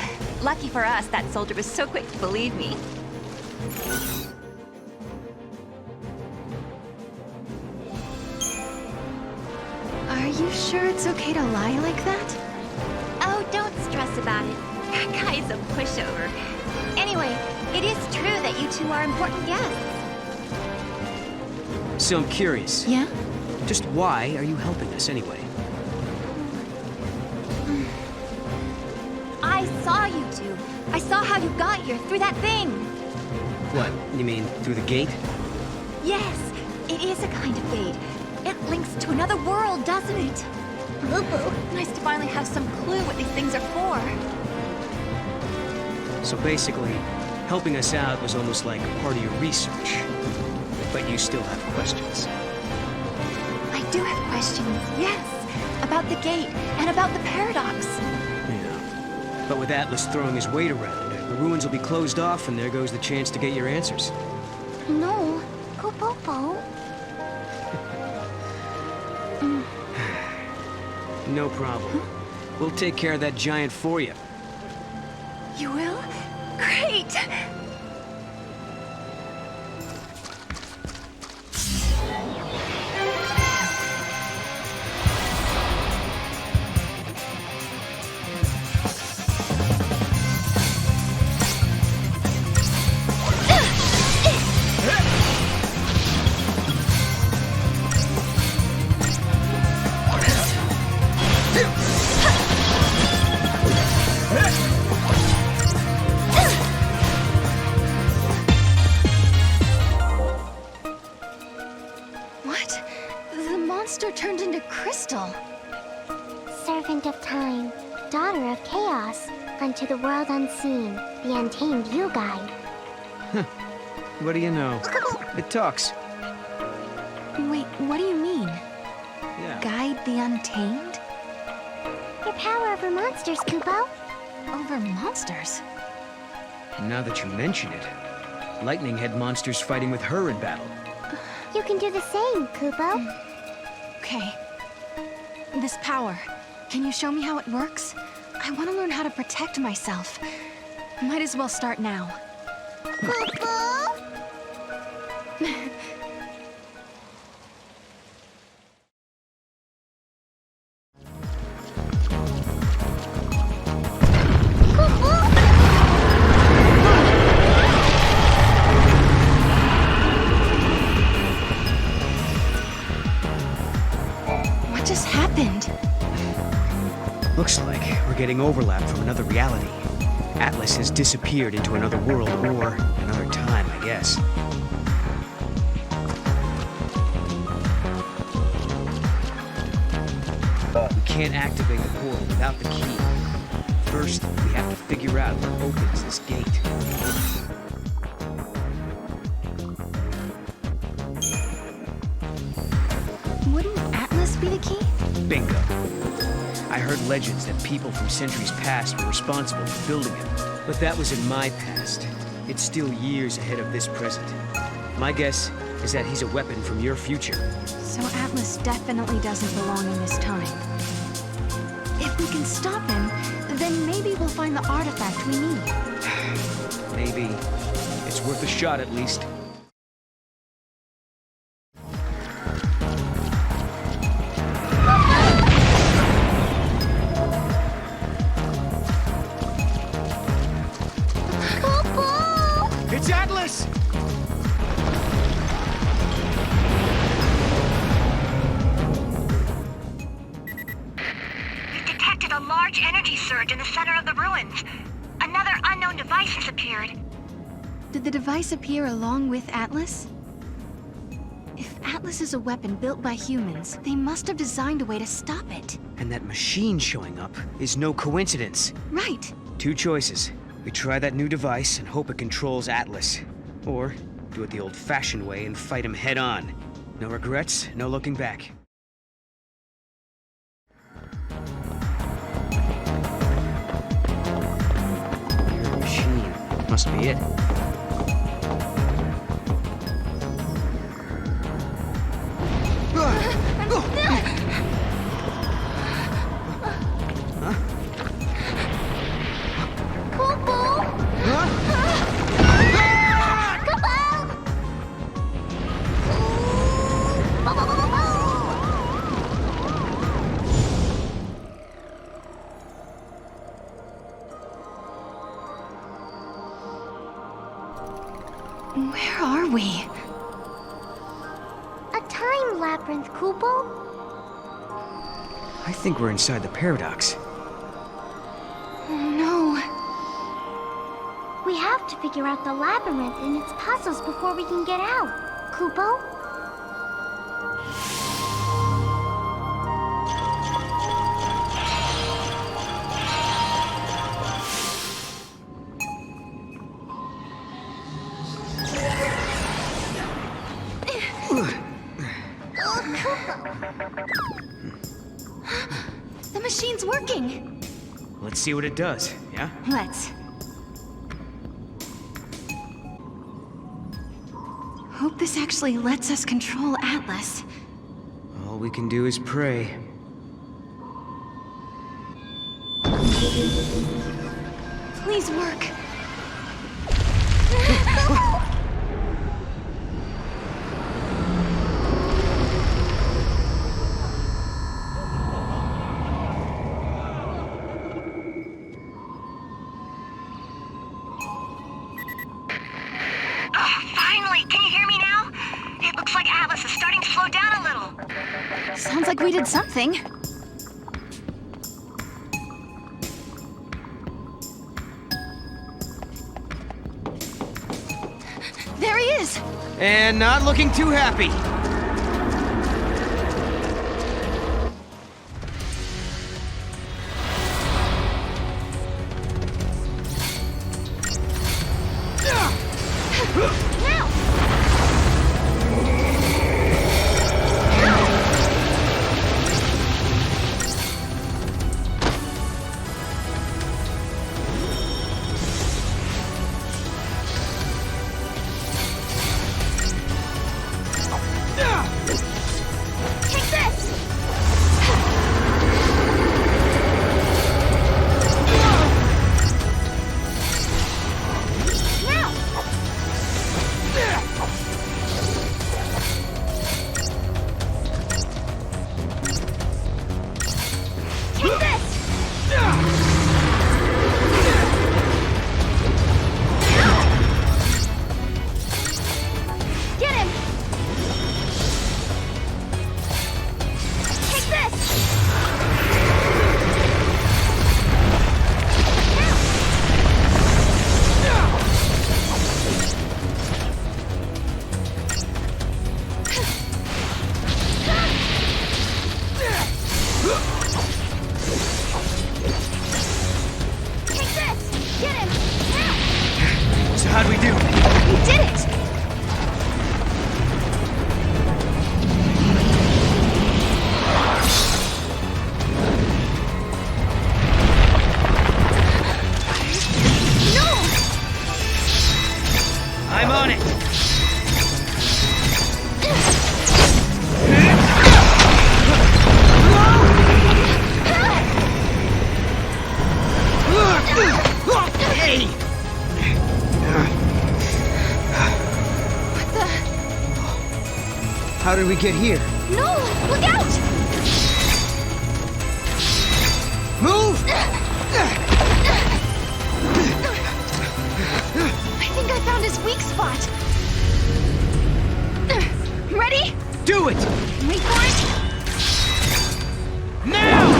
Lucky for us, that soldier was so quick to believe me. Are you sure it's okay to lie like that? Oh, don't stress about it. That guy's a pushover. Anyway, it is true that you two are important guests. So I'm curious. Yeah? Just why are you helping us anyway? I saw you two. I saw how you got here through that thing. What, you mean through the gate? Yes, it is a kind of gate. It links to another world, doesn't it? Ooh, nice to finally have some clue what these things are for. So basically, helping us out was almost like part of your research. But you still have questions. I do have questions, yes. About the gate and about the paradox. Yeah. But with Atlas throwing his weight around, the ruins will be closed off and there goes the chance to get your answers. No. Go Popo. No problem. We'll take care of that giant for you. You will? Great! servant of time, daughter of chaos, unto the world unseen, the untamed you guide. What do you know? It talks. Wait, what do you mean? Yeah. Guide the untamed? Your power over monsters, Kupo. Over monsters? Now that you mention it, Lightning had monsters fighting with her in battle. You can do the same, Kupo. Okay. This power, can you show me how it works? I want to learn how to protect myself. Might as well start now. Kupo? What just happened? Looks like we're getting overlap from another reality. Atlas has disappeared into another world or another time, I guess. We can't activate the portal without the key. First, we have to figure out what opens this gate. Wouldn't Atlas be the key? Bingo. I heard legends that people from centuries past were responsible for building it. But that was in my past. It's still years ahead of this present. My guess is that he's a weapon from your future. So Atlas definitely doesn't belong in this time. If we can stop him, then maybe we'll find the artifact we need. Maybe. It's worth a shot at least. It's Atlas! We've detected a large energy surge in the center of the ruins. Another unknown device has appeared. Did the device appear along with Atlas? If Atlas is a weapon built by humans, they must have designed a way to stop it. And that machine showing up is no coincidence. Right. Two choices. We try that new device and hope it controls Atlas. Or do it the old-fashioned way and fight him head-on. No regrets, no looking back. Your machine. Must be it. Where are we? A time labyrinth, Kupo. I think we're inside the paradox. Oh no. We have to figure out the labyrinth and its puzzles before we can get out. Kupo? The machine's working. Let's see what it does, yeah? Let's. Hope this actually lets us control Atlas. All we can do is pray. Please work. Finally! Can you hear me now? It looks like Atlas is starting to slow down a little. Sounds like we did something. There he is! And not looking too happy. did we get here? No! Look out! Move! I think I found his weak spot. Ready? Do it! Wait for it. Now!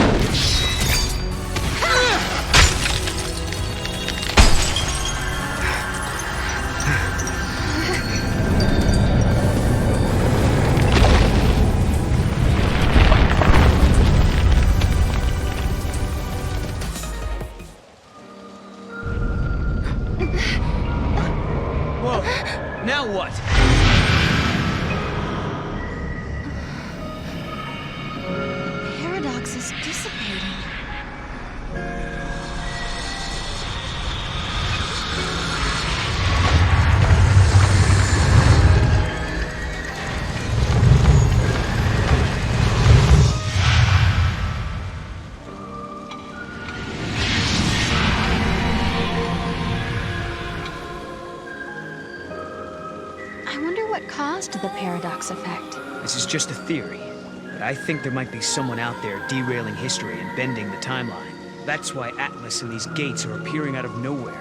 Whoa, now what? Paradox is dissipating. I wonder what caused the paradox effect. This is just a theory, but I think there might be someone out there derailing history and bending the timeline. That's why Atlas and these gates are appearing out of nowhere.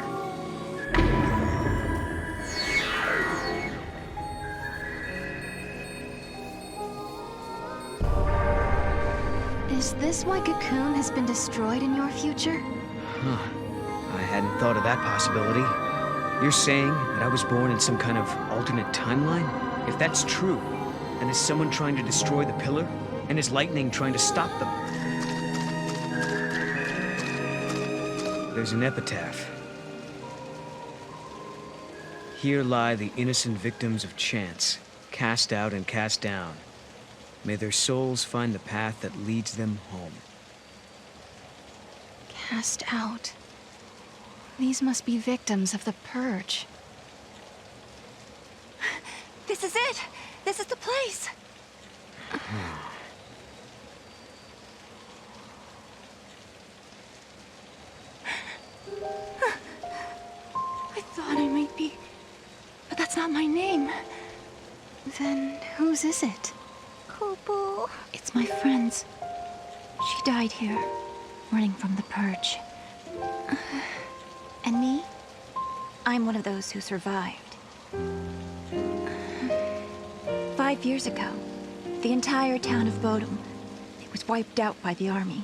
Is this why Cocoon has been destroyed in your future? Huh. I hadn't thought of that possibility. You're saying that I was born in some kind of alternate timeline? If that's true, then is someone trying to destroy the pillar? And is lightning trying to stop them? There's an epitaph. Here lie the innocent victims of chance, cast out and cast down. May their souls find the path that leads them home. Cast out. These must be victims of the purge. This is it! This is the place! I thought I might be... But that's not my name. Then whose is it? Kupu. It's my friend's. She died here, running from the purge. And me? I'm one of those who survived. 5 years ago, the entire town of Bodum, it was wiped out by the army.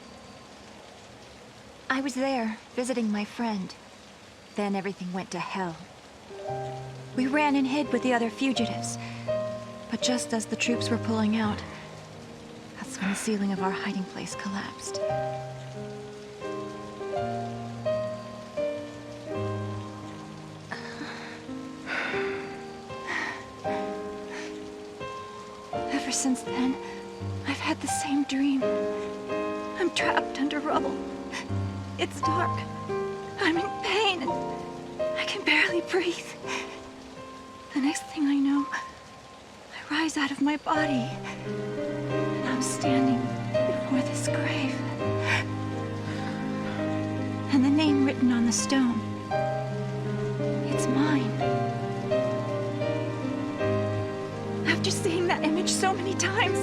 I was there, visiting my friend. Then everything went to hell. We ran and hid with the other fugitives. But just as the troops were pulling out, that's when the ceiling of our hiding place collapsed. Ever since then, I've had the same dream. I'm trapped under rubble. It's dark. I'm in pain and I can barely breathe. The next thing I know, I rise out of my body and I'm standing before this grave. And the name written on the stone, it's mine. After seeing that image so many times,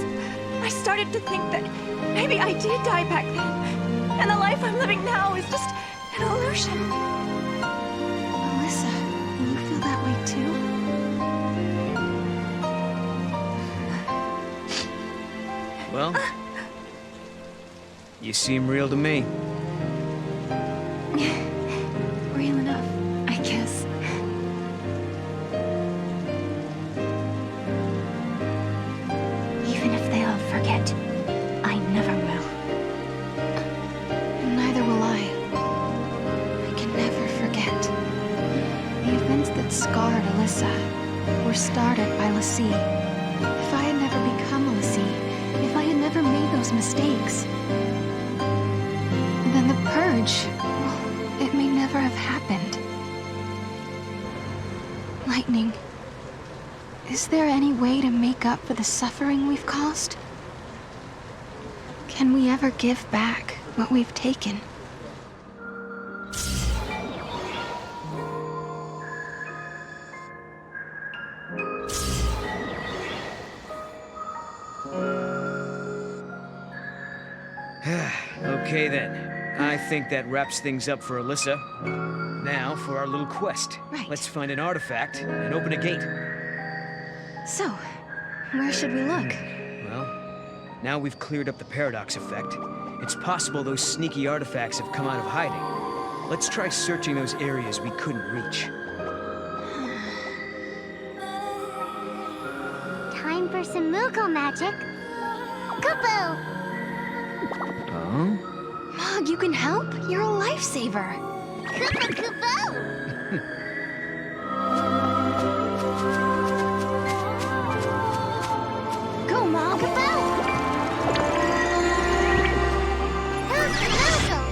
I started to think that maybe I did die back then, and the life I'm living now is just an illusion. Alyssa, you feel that way too? Well, you seem real to me. Real enough, I guess. Even if they all forget, I never will. Neither will I. I can never forget. The events that scarred Alyssa were started by Lassie. If I had never become a Lassie, if I had never made those mistakes, then the purge, well, it may never have happened. Lightning, is there any way to make up for the suffering we've caused? Can we ever give back what we've taken? I think that wraps things up for Alyssa. Now for our little quest. Right. Let's find an artifact and open a gate. So, where should we look? Well, now we've cleared up the paradox effect. It's possible those sneaky artifacts have come out of hiding. Let's try searching those areas we couldn't reach. Time for some Moogle magic. Kupo! Oh? Mog, you can help? You're a lifesaver. Kupo Kupo! Go, Mog. Kupo! Who's the Moogle?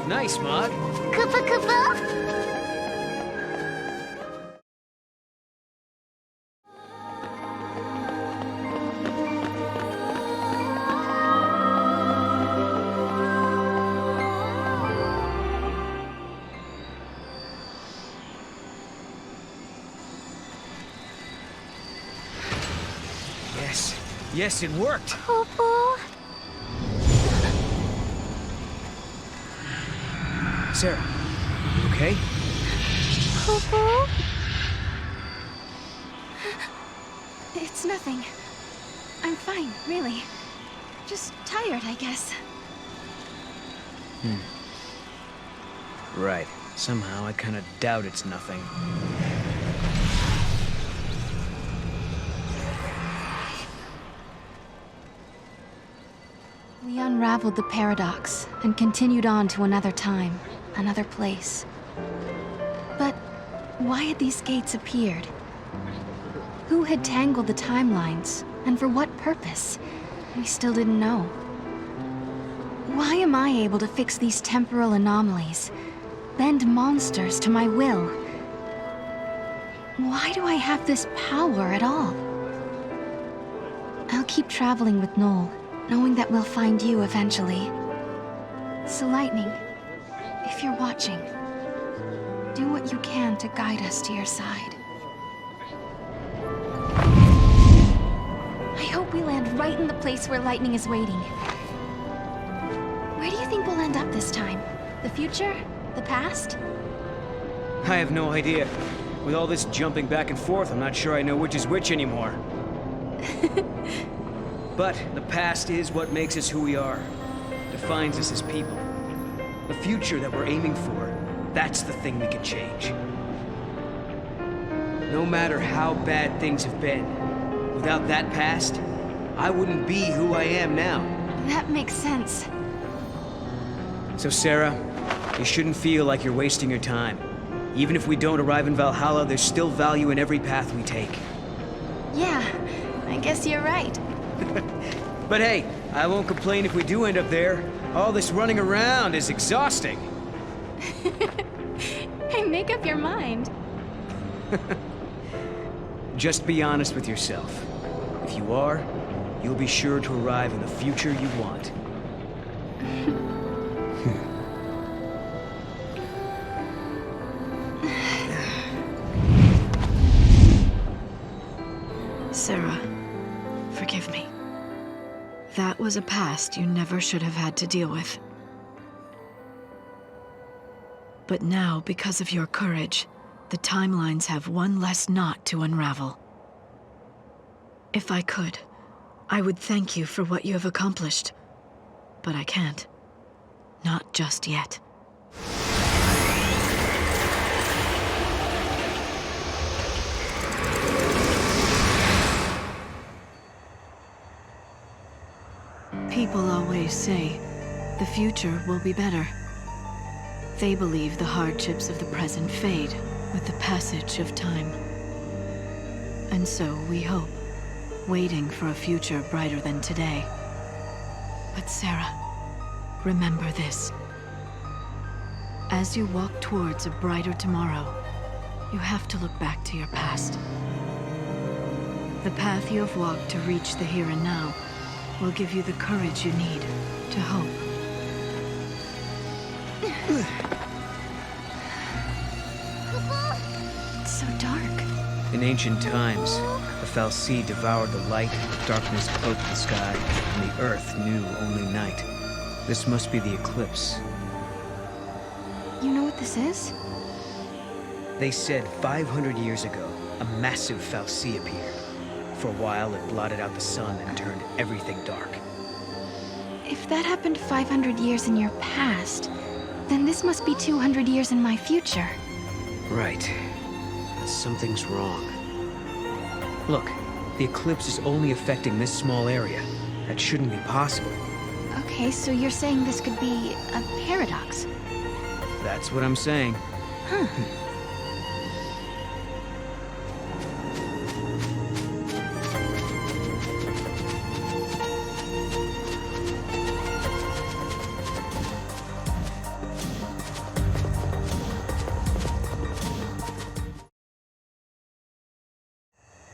Nice, Mog. Kupo Kupo? Yes, it worked. Kupo? Sarah, you okay? Kupo? It's nothing. I'm fine, really. Just tired, I guess. Right. Somehow I kind of doubt it's nothing. We unraveled the paradox and continued on to another time, another place. But why had these gates appeared? Who had tangled the timelines, and for what purpose? We still didn't know. Why am I able to fix these temporal anomalies, bend monsters to my will? Why do I have this power at all? I'll keep traveling with Noel, knowing that we'll find you eventually. So Lightning, if you're watching, do what you can to guide us to your side. I hope we land right in the place where Lightning is waiting. Where do you think we'll end up this time? The future? The past? I have no idea. With all this jumping back and forth, I'm not sure I know which is which anymore. But the past is what makes us who we are. Defines us as people. The future that we're aiming for, that's the thing we can change. No matter how bad things have been, without that past, I wouldn't be who I am now. That makes sense. So Sarah, you shouldn't feel like you're wasting your time. Even if we don't arrive in Valhalla, there's still value in every path we take. Yeah, I guess you're right. But hey, I won't complain if we do end up there. All this running around is exhausting. Hey, make up your mind. Just be honest with yourself. If you are, you'll be sure to arrive in the future you want. Sarah, forgive me. That was a past you never should have had to deal with. But now, because of your courage, the timelines have one less knot to unravel. If I could, I would thank you for what you have accomplished. But I can't. Not just yet. People always say, the future will be better. They believe the hardships of the present fade with the passage of time. And so we hope, waiting for a future brighter than today. But Sarah, remember this. As you walk towards a brighter tomorrow, you have to look back to your past. The path you have walked to reach the here and now will give you the courage you need to hope. It's so dark. In ancient times, the fal'Cie devoured the light, darkness cloaked the sky, and the earth knew only night. This must be the eclipse. You know what this is? They said 500 years ago, a massive fal'Cie appeared. For a while, it blotted out the sun and turned everything dark. If that happened 500 years in your past, then this must be 200 years in my future. Right. But something's wrong. Look, the eclipse is only affecting this small area. That shouldn't be possible. Okay, so you're saying this could be a paradox? That's what I'm saying. Huh.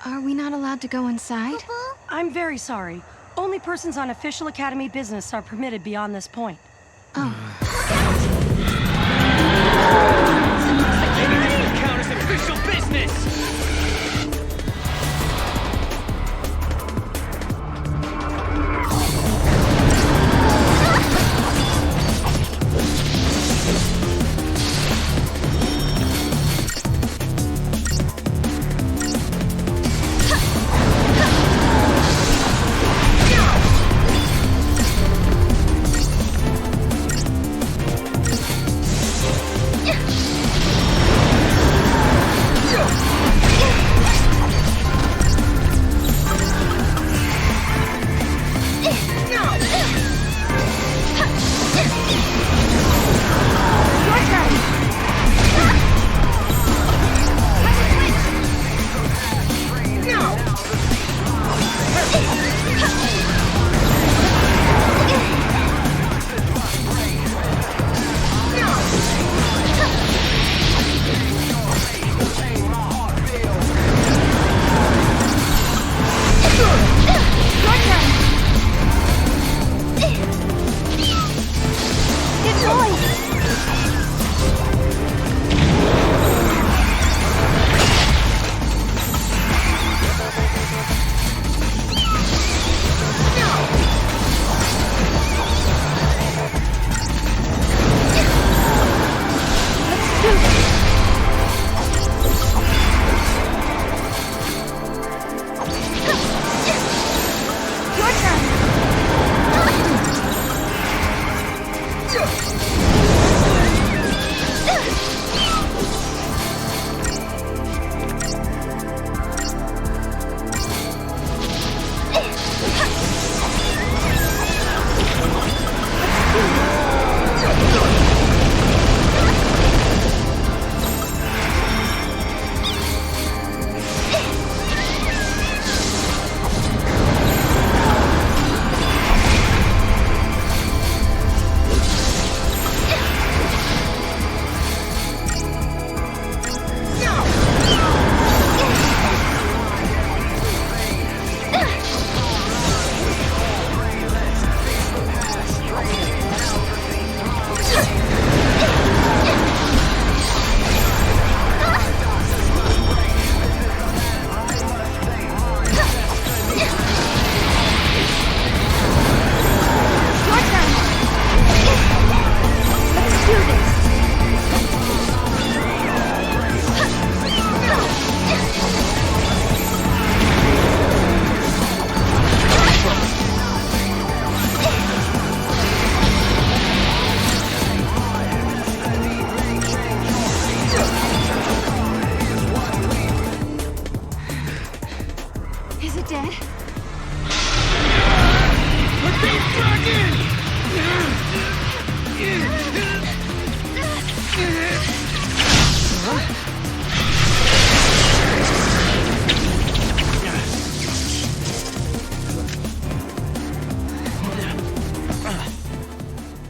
Are we not allowed to go inside? I'm very sorry. Only persons on official Academy business are permitted beyond this point. Oh. Maybe this will count as official business!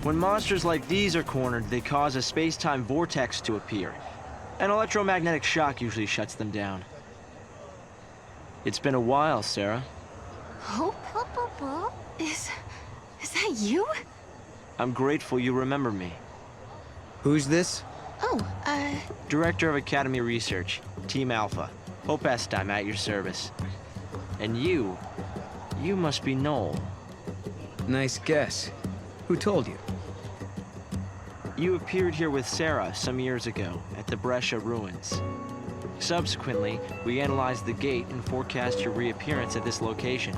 When monsters like these are cornered, they cause a space-time vortex to appear. An electromagnetic shock usually shuts them down. It's been a while, Sarah. Hope? Is that you? I'm grateful you remember me. Who's this? Oh, Director of Academy Research, Team Alpha. Hope I'm at your service. And you must be Noel. Nice guess. Who told you? You appeared here with Sarah some years ago at the Brescia ruins. Subsequently, we analyzed the gate and forecast your reappearance at this location.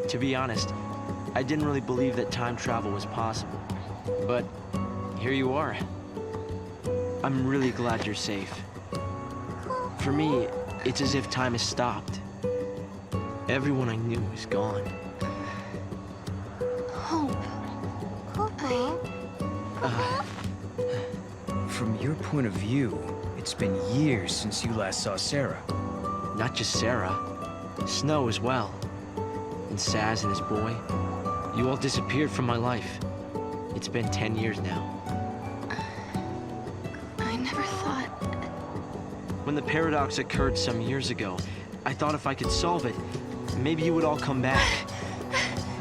To be honest, I didn't really believe that time travel was possible. But here you are. I'm really glad you're safe. For me, it's as if time has stopped. Everyone I knew is gone. Hope. From your point of view, it's been years since you last saw Sarah. Not just Sarah, Snow as well. And Saz and his boy. You all disappeared from my life. It's been 10 years now. I never thought... When the paradox occurred some years ago, I thought if I could solve it, maybe you would all come back.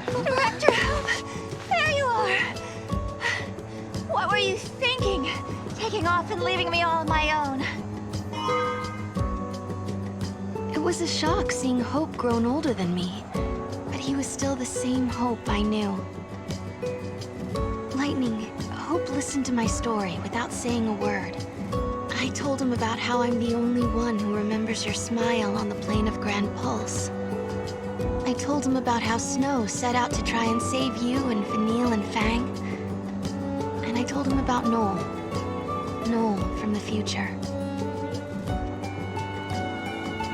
Director, there you are! What were you thinking? Taking off and leaving me all on my own. It was a shock seeing Hope grown older than me. But he was still the same Hope I knew. Lightning, Hope listened to my story without saying a word. I told him about how I'm the only one who remembers your smile on the plane of Grand Pulse. I told him about how Snow set out to try and save you and Vanille and Fang. And I told him about Noel. Noel from the future.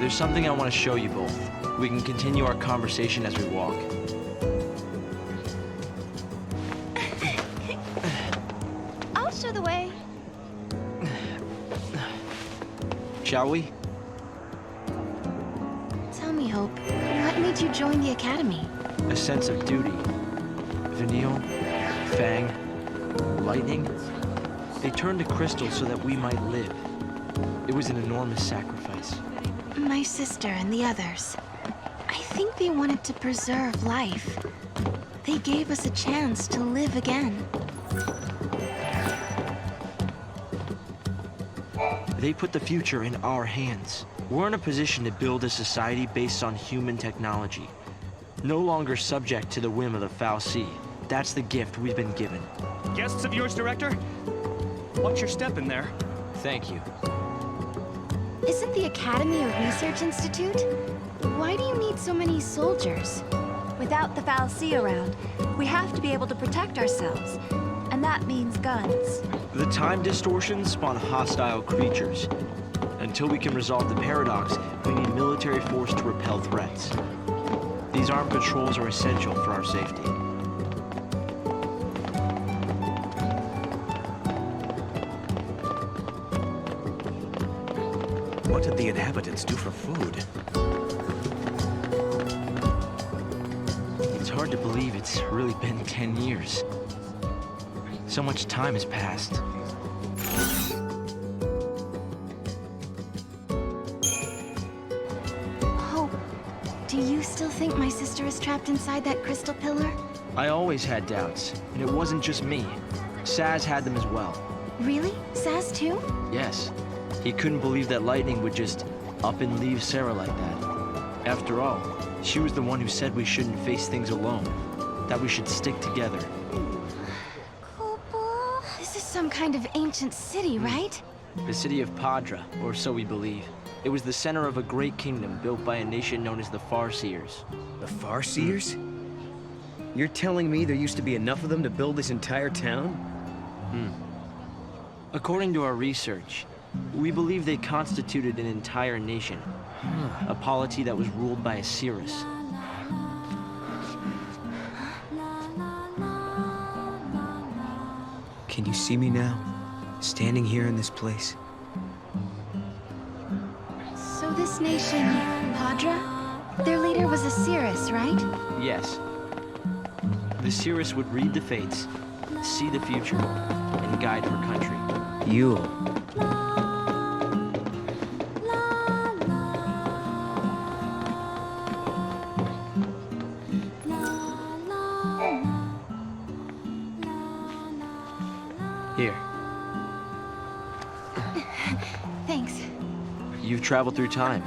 There's something I want to show you both. We can continue our conversation as we walk. I'll show the way. Shall we? Tell me, Hope, what made you join the Academy? A sense of duty. Vanille, Fang, Lightning, they turned to Crystal so that we might live. It was an enormous sacrifice. My sister and the others. I think they wanted to preserve life. They gave us a chance to live again. They put the future in our hands. We're in a position to build a society based on human technology. No longer subject to the whim of the foul sea. That's the gift we've been given. Guests of yours, Director? Watch your step in there. Thank you. Isn't the Academy a research institute? Why do you need so many soldiers? Without the foul sea around, we have to be able to protect ourselves. And that means guns. The time distortions spawn hostile creatures. Until we can resolve the paradox, we need military force to repel threats. These armed patrols are essential for our safety. What did the inhabitants do for food? It's hard to believe it's really been 10 years. So much time has passed. Hope, do you still think my sister is trapped inside that crystal pillar? I always had doubts, and it wasn't just me. Saz had them as well. Really? Saz too? Yes. He couldn't believe that Lightning would just up and leave Sarah like that. After all, she was the one who said we shouldn't face things alone, that we should stick together. This is some kind of ancient city, right? The city of Padra, or so we believe. It was the center of a great kingdom built by a nation known as the Farseers. The Farseers? You're telling me there used to be enough of them to build this entire town? According to our research, we believe they constituted an entire nation. A polity that was ruled by a Cirrus. Can you see me now? Standing here in this place? So this nation, Padra? Their leader was a Cirrus, right? Yes. The Cirrus would read the fates, see the future, and guide our country. Yule. Here. Thanks. You've traveled through time.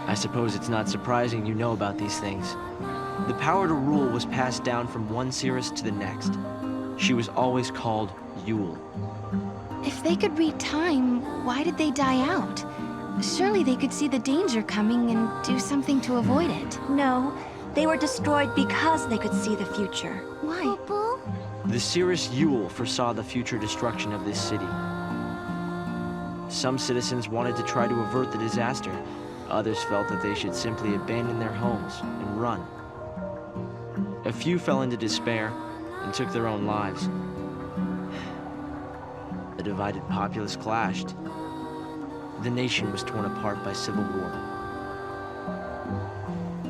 I suppose it's not surprising you know about these things. The power to rule was passed down from one Cirrus to the next. She was always called Yule. If they could read time, why did they die out? Surely they could see the danger coming and do something to avoid it. No, they were destroyed because they could see the future. Why? The Cirrus Yule foresaw the future destruction of this city. Some citizens wanted to try to avert the disaster. Others felt that they should simply abandon their homes and run. A few fell into despair and took their own lives. The divided populace clashed. The nation was torn apart by civil war.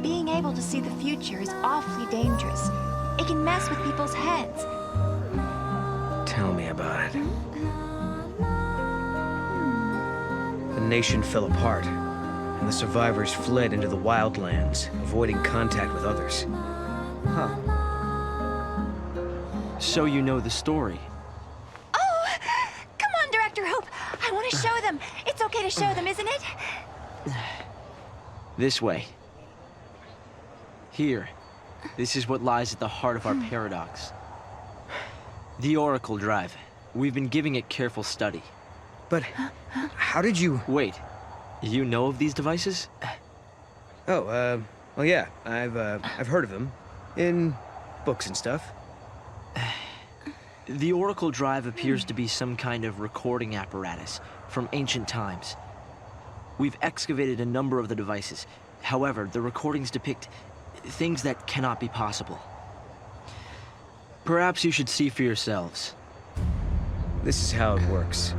Being able to see the future is awfully dangerous. It can mess with people's heads. Tell me about it. The nation fell apart, and the survivors fled into the wildlands, avoiding contact with others. Huh. So you know the story. Oh! Come on, Director Hope! I want to show them! It's okay to show them, isn't it? This way. Here. This is what lies at the heart of our paradox. The Oracle Drive. We've been giving it careful study. But how did you... Wait. You know of these devices? Oh, well, yeah. I've heard of them. In books and stuff. The Oracle Drive appears to be some kind of recording apparatus from ancient times. We've excavated a number of the devices. However, the recordings depict things that cannot be possible. Perhaps you should see for yourselves. This is how it works.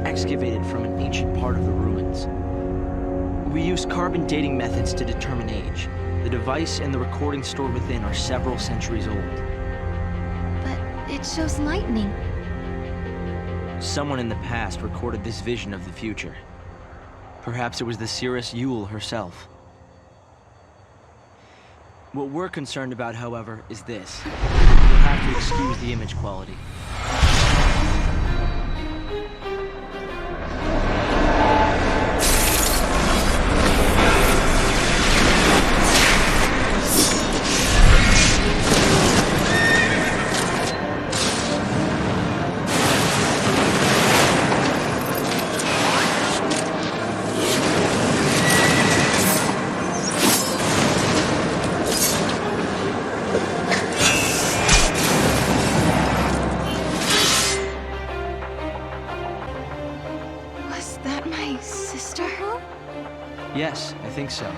Excavated from an ancient part of the ruins. We use carbon dating methods to determine age. The device and the recording stored within are several centuries old. But it shows lightning. Someone in the past recorded this vision of the future. Perhaps it was the Cirrus Yule herself. What we're concerned about, however, is this. You'll have to excuse the image quality. Yes, I think so.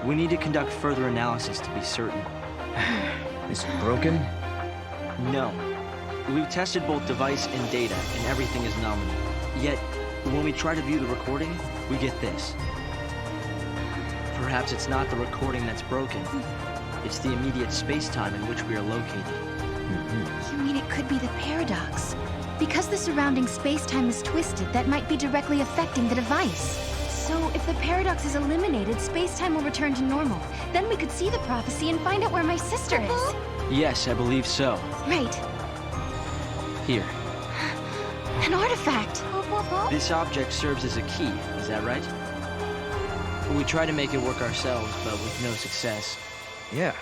We need to conduct further analysis to be certain. Is it broken? No. We've tested both device and data, and everything is nominal. Yet, when we try to view the recording, we get this. Perhaps it's not the recording that's broken. It's the immediate space-time in which we are located. You mean it could be the paradox? Because the surrounding space-time is twisted, that might be directly affecting the device. So, if the paradox is eliminated, space-time will return to normal. Then we could see the prophecy and find out where my sister is. Yes, I believe so. Right. Here. An artifact! This object serves as a key, is that right? We try to make it work ourselves, but with no success. Yeah,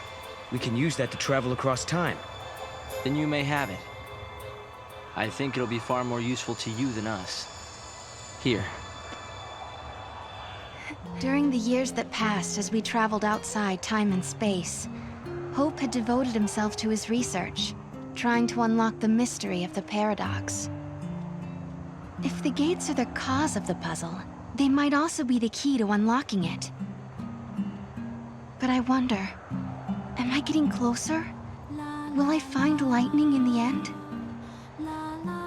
we can use that to travel across time. Then you may have it. I think it'll be far more useful to you than us. Here. During the years that passed as we traveled outside time and space, Hope had devoted himself to his research, trying to unlock the mystery of the paradox. If the gates are the cause of the puzzle, they might also be the key to unlocking it. But I wonder, am I getting closer? Will I find lightning in the end?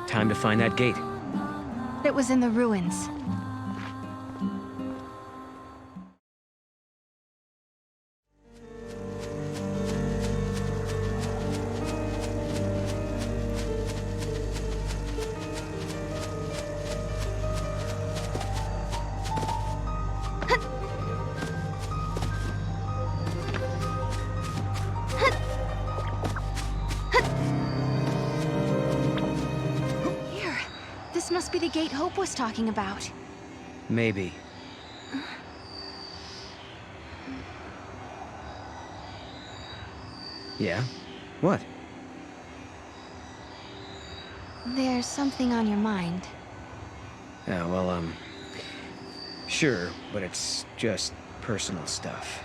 Time to find that gate. It was in the ruins. This must be the gate Hope was talking about. Maybe. Yeah? What? There's something on your mind. Yeah, well, sure, but it's just personal stuff.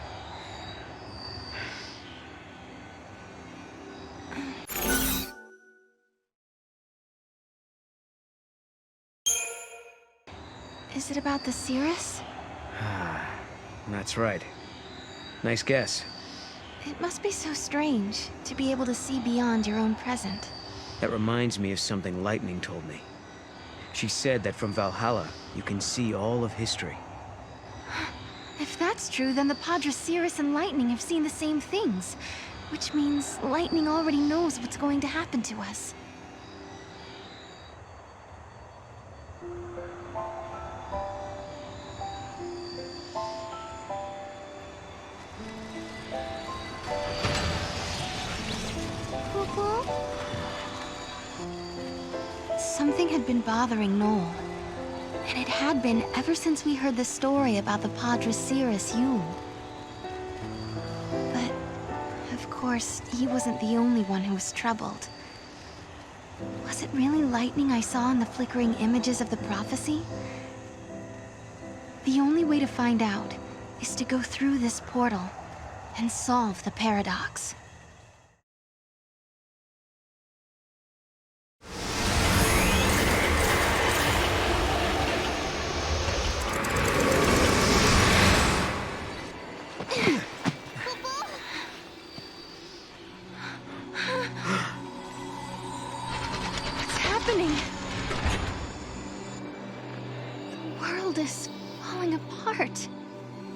Is it about the Cirrus? That's right. Nice guess. It must be so strange to be able to see beyond your own present. That reminds me of something Lightning told me. She said that from Valhalla, you can see all of history. If that's true, then the Padre Cirrus and Lightning have seen the same things. Which means Lightning already knows what's going to happen to us. Something had been bothering Noel. And it had been ever since we heard the story about the Padre Cirrus Yule. But, of course, he wasn't the only one who was troubled. Was it really lightning I saw in the flickering images of the prophecy? The only way to find out is to go through this portal and solve the paradox.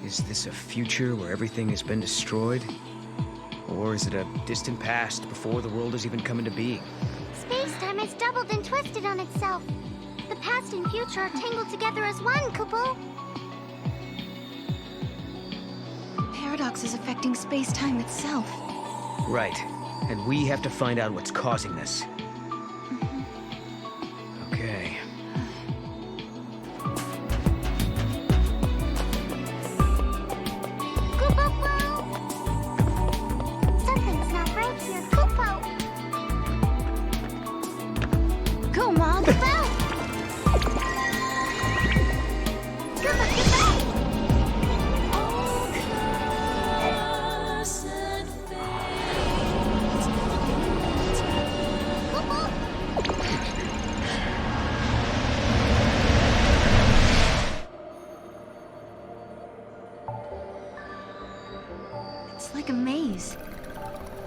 Is this a future where everything has been destroyed? Or is it a distant past before the world has even come into being? Space-time has doubled and twisted on itself. The past and future are tangled together as one, Kupo. The paradox is affecting space-time itself. Right. And we have to find out what's causing this. Okay.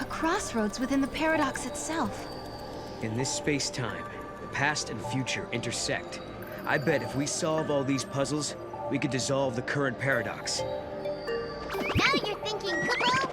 Crossroads within the paradox itself. In this space-time, the past and future intersect. I bet if we solve all these puzzles, we could dissolve the current paradox. Now you're thinking, Kupo!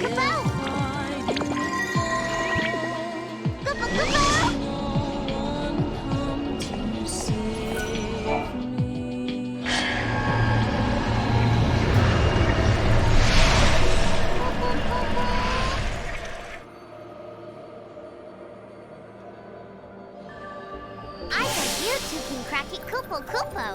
I bet you two can crack it Kupo Kupo.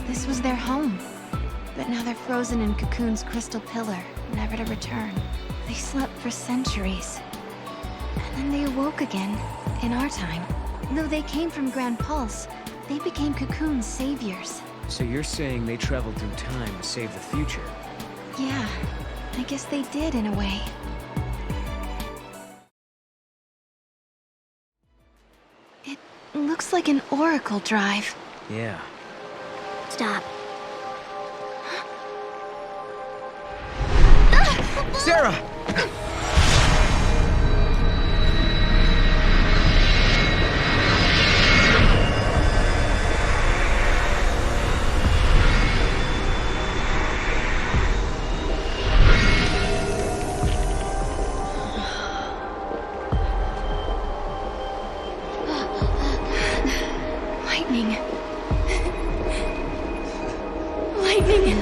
This was their home. But now they're frozen in Cocoon's crystal pillar, never to return. They slept for centuries. And then they awoke again, in our time. Though they came from Grand Pulse, they became Cocoon's saviors. So you're saying they traveled through time to save the future? Yeah, I guess they did in a way. It looks like an oracle drive. Yeah. Stop. Sarah! Lightning. Lightning.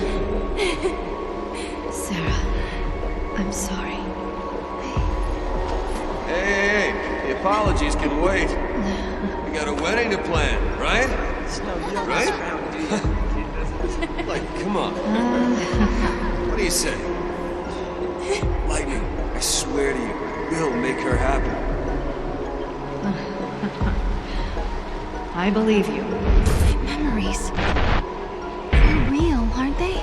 Sarah, I'm sorry. Hey, the apologies can wait. We got a wedding to plan, right? Right? Like, come on. What do you say? Lightning, I swear to you, we'll make her happy. I believe you. My memories. They're real, aren't they?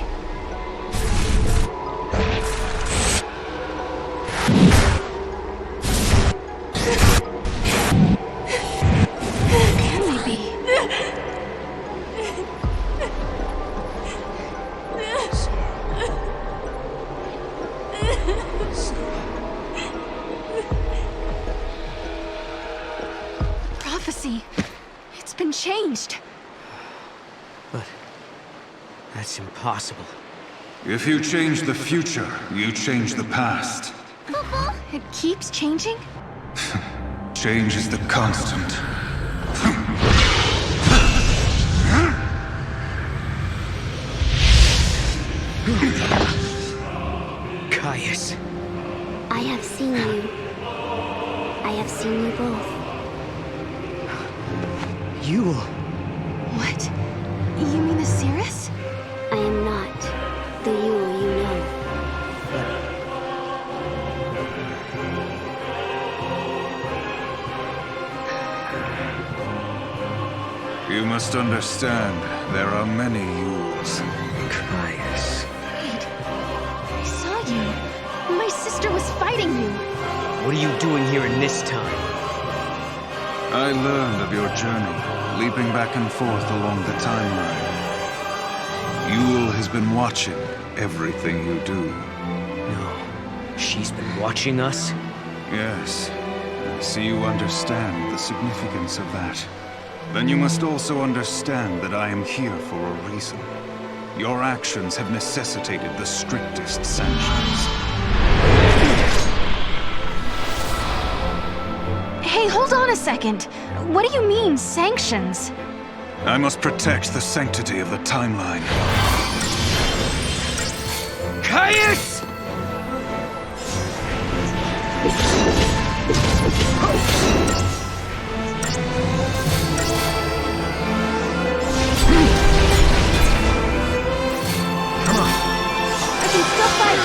changed. But that's impossible. If you change the future, you change the past. It keeps changing? Change is the constant. Caius. I have seen you. I have seen you both. Yule. What? You mean the Cirrus? I am not the Yule you know. You must understand, there are many Yules. Caius. Wait. I saw you. My sister was fighting you. What are you doing here in this time? I learned of your journey, leaping back and forth along the timeline. Yule has been watching everything you do. No. She's been watching us? Yes. I see you understand the significance of that. Then you must also understand that I am here for a reason. Your actions have necessitated the strictest sanctions. Hey, hold on a second. What do you mean, sanctions? I must protect the sanctity of the timeline. Caius! I can still fight!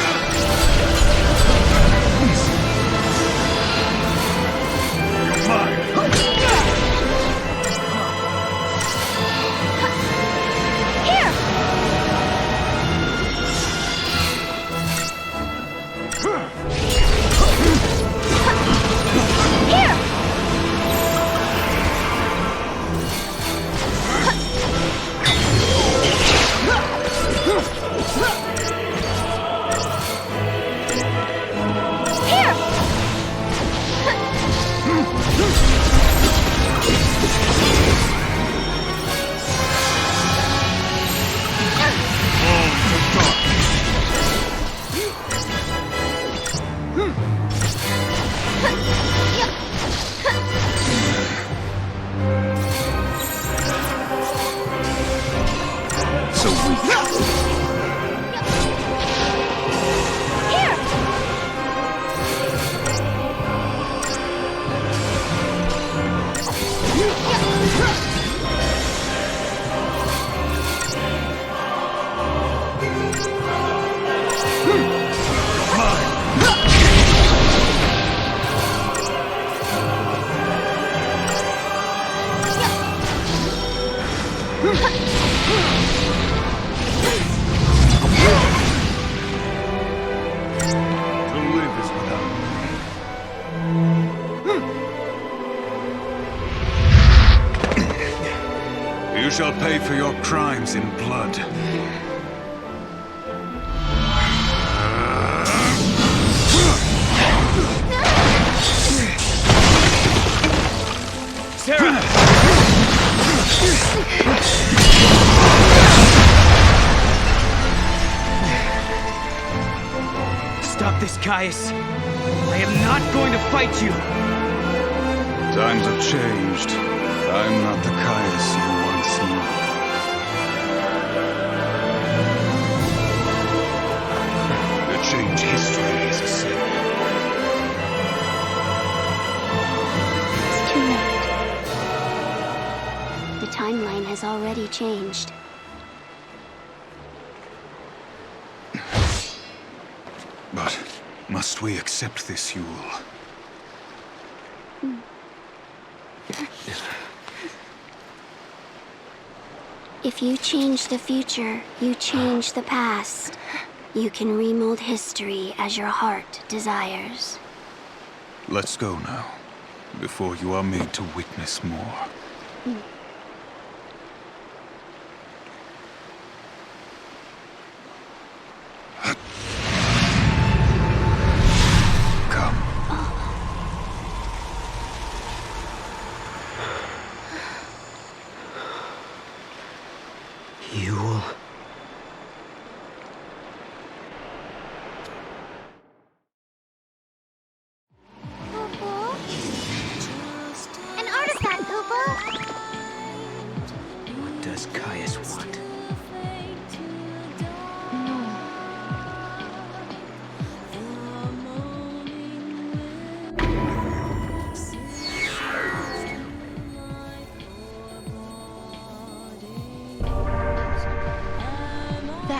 You shall pay for your crimes in blood. Sarah! Stop this, Caius. I am not going to fight you. Times have changed. I'm not the Caius you once knew. To change history is a sin. It's too late. The timeline has already changed. But must we accept this, Yule? If you change the future, you change the past. You can remold history as your heart desires. Let's go now, before you are made to witness more.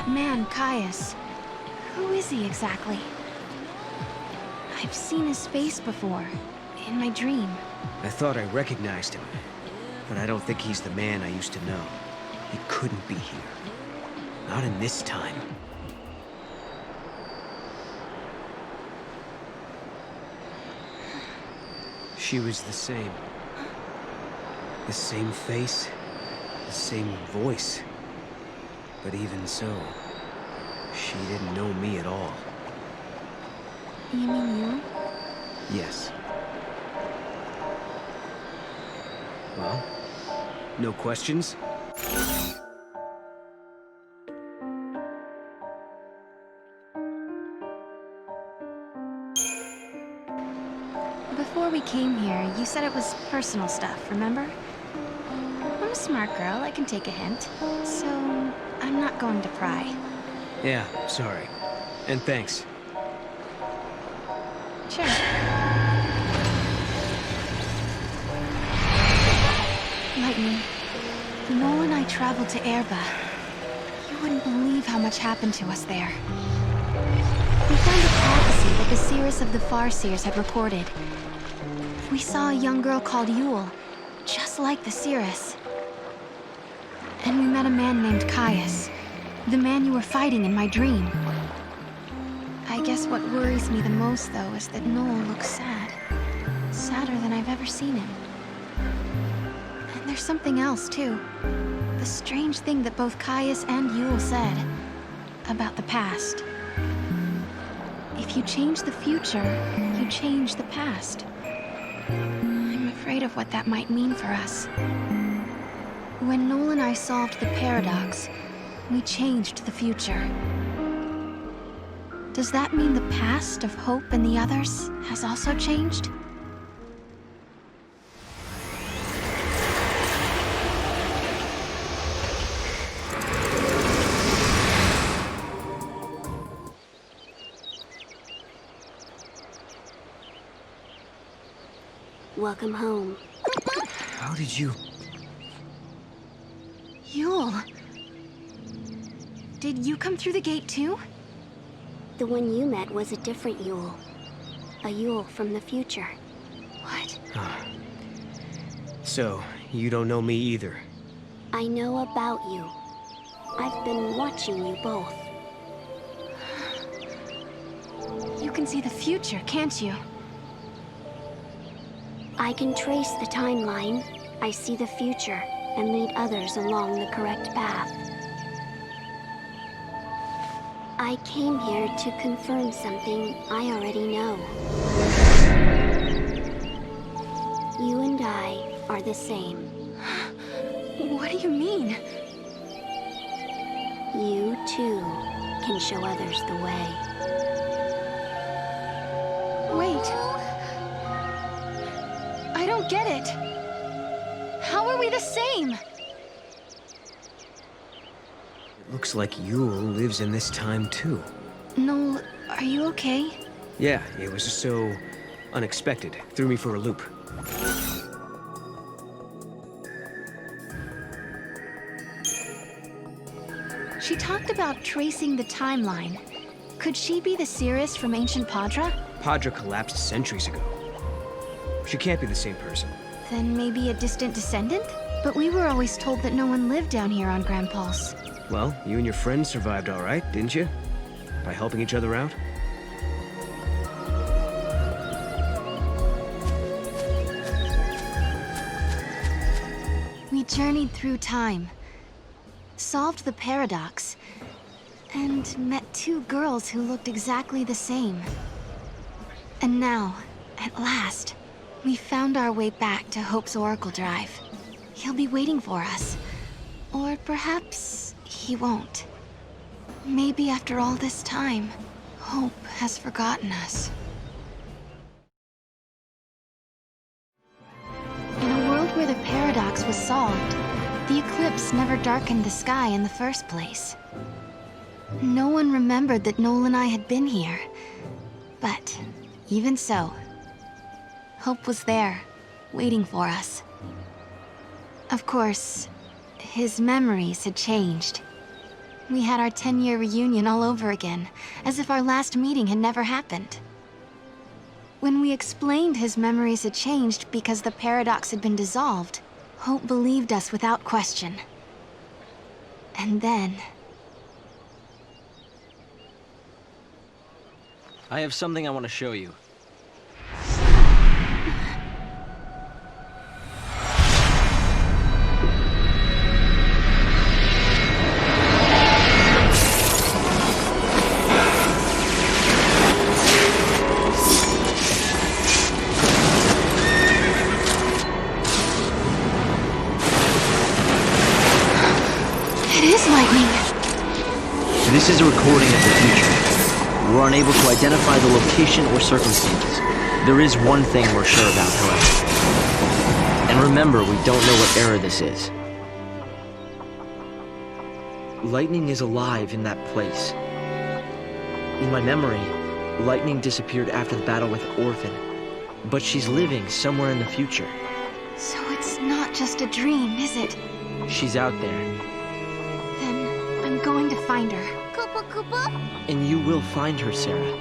That man, Caius. Who is he exactly? I've seen his face before, in my dream. I thought I recognized him, but I don't think he's the man I used to know. He couldn't be here. Not in this time. She was the same. The same face, the same voice. But even so, she didn't know me at all. You mean you? Yes. Well, no questions? Before we came here, you said it was personal stuff, remember? I'm a smart girl, I can take a hint. So, I'm not going to pry. Yeah, sorry. And thanks. Sure. Lightning, Noel and I traveled to Erba. You wouldn't believe how much happened to us there. We found a prophecy that the seers of the Farseers had recorded. We saw a young girl called Yule, just like the seeress. And we met a man named Caius, the man you were fighting in my dream. I guess what worries me the most, though, is that Noel looks sad. Sadder than I've ever seen him. And there's something else, too. The strange thing that both Caius and Yule said about the past. If you change the future, you change the past. I'm afraid of what that might mean for us. When Noel and I solved the paradox, we changed the future. Does that mean the past of Hope and the others has also changed? Welcome home. How did you... Yule! Did you come through the gate too? The one you met was a different Yule. A Yule from the future. What? So, you don't know me either? I know about you. I've been watching you both. You can see the future, can't you? I can trace the timeline. I see the future and lead others along the correct path. I came here to confirm something I already know. You and I are the same. What do you mean? You, too, can show others the way. Wait. I don't get it. How are we the same? It looks like Yule lives in this time, too. Noel, are you okay? Yeah, it was just so unexpected. Threw me for a loop. She talked about tracing the timeline. Could she be the Cirrus from ancient Padra? Padra collapsed centuries ago. She can't be the same person. Then maybe a distant descendant? But we were always told that no one lived down here on Grand Pulse. Well, you and your friends survived all right, didn't you? By helping each other out? We journeyed through time, solved the paradox, and met two girls who looked exactly the same. And now, at last, we found our way back to Hope's Oracle Drive. He'll be waiting for us. Or perhaps he won't. Maybe after all this time, Hope has forgotten us. In a world where the paradox was solved, the eclipse never darkened the sky in the first place. No one remembered that Noel and I had been here. But even so, Hope was there, waiting for us. Of course, his memories had changed. We had our 10-year reunion all over again, as if our last meeting had never happened. When we explained his memories had changed because the paradox had been dissolved, Hope believed us without question. And then... I have something I want to show you. This is a recording of the future. We're unable to identify the location or circumstances. There is one thing we're sure about, however. And remember, we don't know what era this is. Lightning is alive in that place. In my memory, Lightning disappeared after the battle with Orphan, but she's living somewhere in the future. So it's not just a dream, is it? She's out there. Then I'm going to find her. And you will find her, Sarah.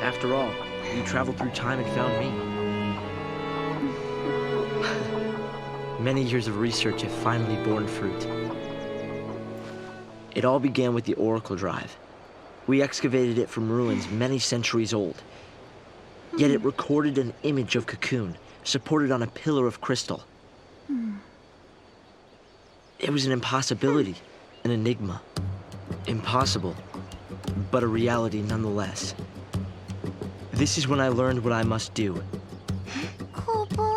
After all, you traveled through time and found me. Many years of research have finally borne fruit. It all began with the Oracle Drive. We excavated it from ruins many centuries old. Yet it recorded an image of Cocoon, supported on a pillar of crystal. It was an impossibility, an enigma. Impossible, but a reality nonetheless. This is when I learned what I must do.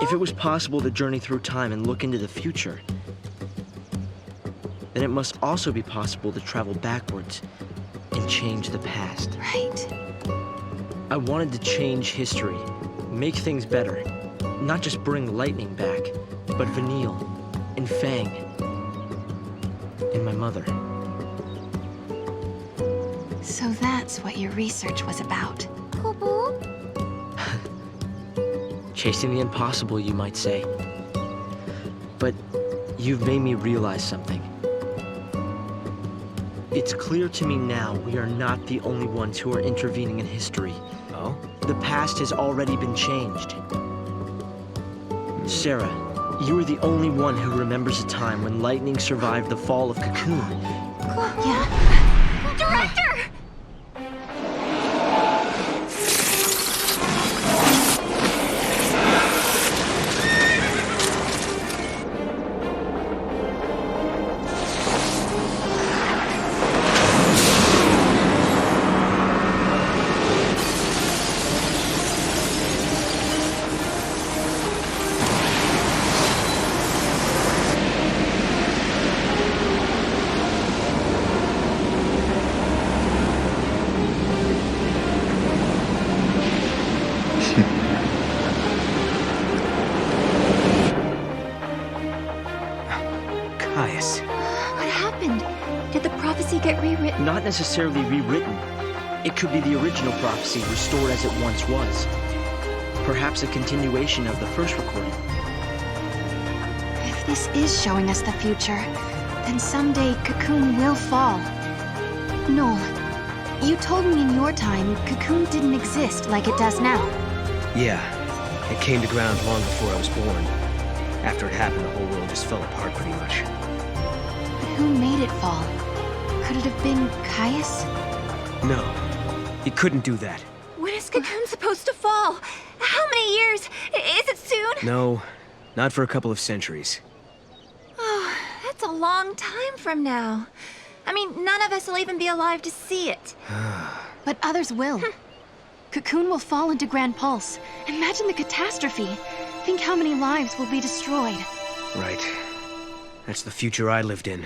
If it was possible to journey through time and look into the future, then it must also be possible to travel backwards and change the past. Right. I wanted to change history, make things better, not just bring Lightning back, but Vanille, and Fang, and my mother. So that's what your research was about. Chasing the impossible, you might say. But you've made me realize something. It's clear to me now we are not the only ones who are intervening in history. Oh? The past has already been changed. Sarah, you are the only one who remembers a time when Lightning survived the fall of Cocoon. Yeah. Director! Not necessarily rewritten. It could be the original prophecy restored as it once was. Perhaps a continuation of the first recording. If this is showing us the future, then someday Cocoon will fall. Noel, you told me in your time Cocoon didn't exist like it does now. Yeah, it came to ground long before I was born. After it happened, the whole world just fell apart pretty much. But who made it fall? Could it have been Caius? No, he couldn't do that. When is Cocoon supposed to fall? How many years? Is it soon? No, not for a couple of centuries. Oh, that's a long time from now. I mean, none of us will even be alive to see it. But others will. Cocoon will fall into Grand Pulse. Imagine the catastrophe. Think how many lives will be destroyed. Right. That's the future I lived in.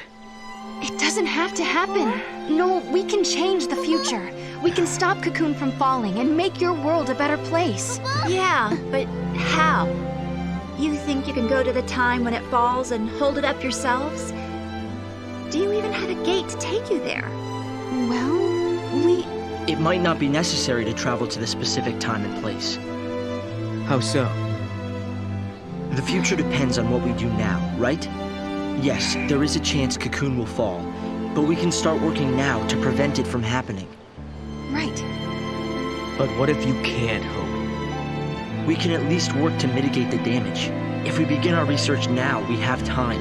It doesn't have to happen. No, we can change the future. We can stop Cocoon from falling and make your world a better place. Yeah, but how? You think you can go to the time when it falls and hold it up yourselves? Do you even have a gate to take you there? Well, It might not be necessary to travel to the specific time and place. How so? The future depends on what we do now, right? Yes, there is a chance Cocoon will fall, But we can start working now to prevent it from happening. Right. But what if you can't, Hope? We can at least work to mitigate the damage. If we begin our research now, we have time.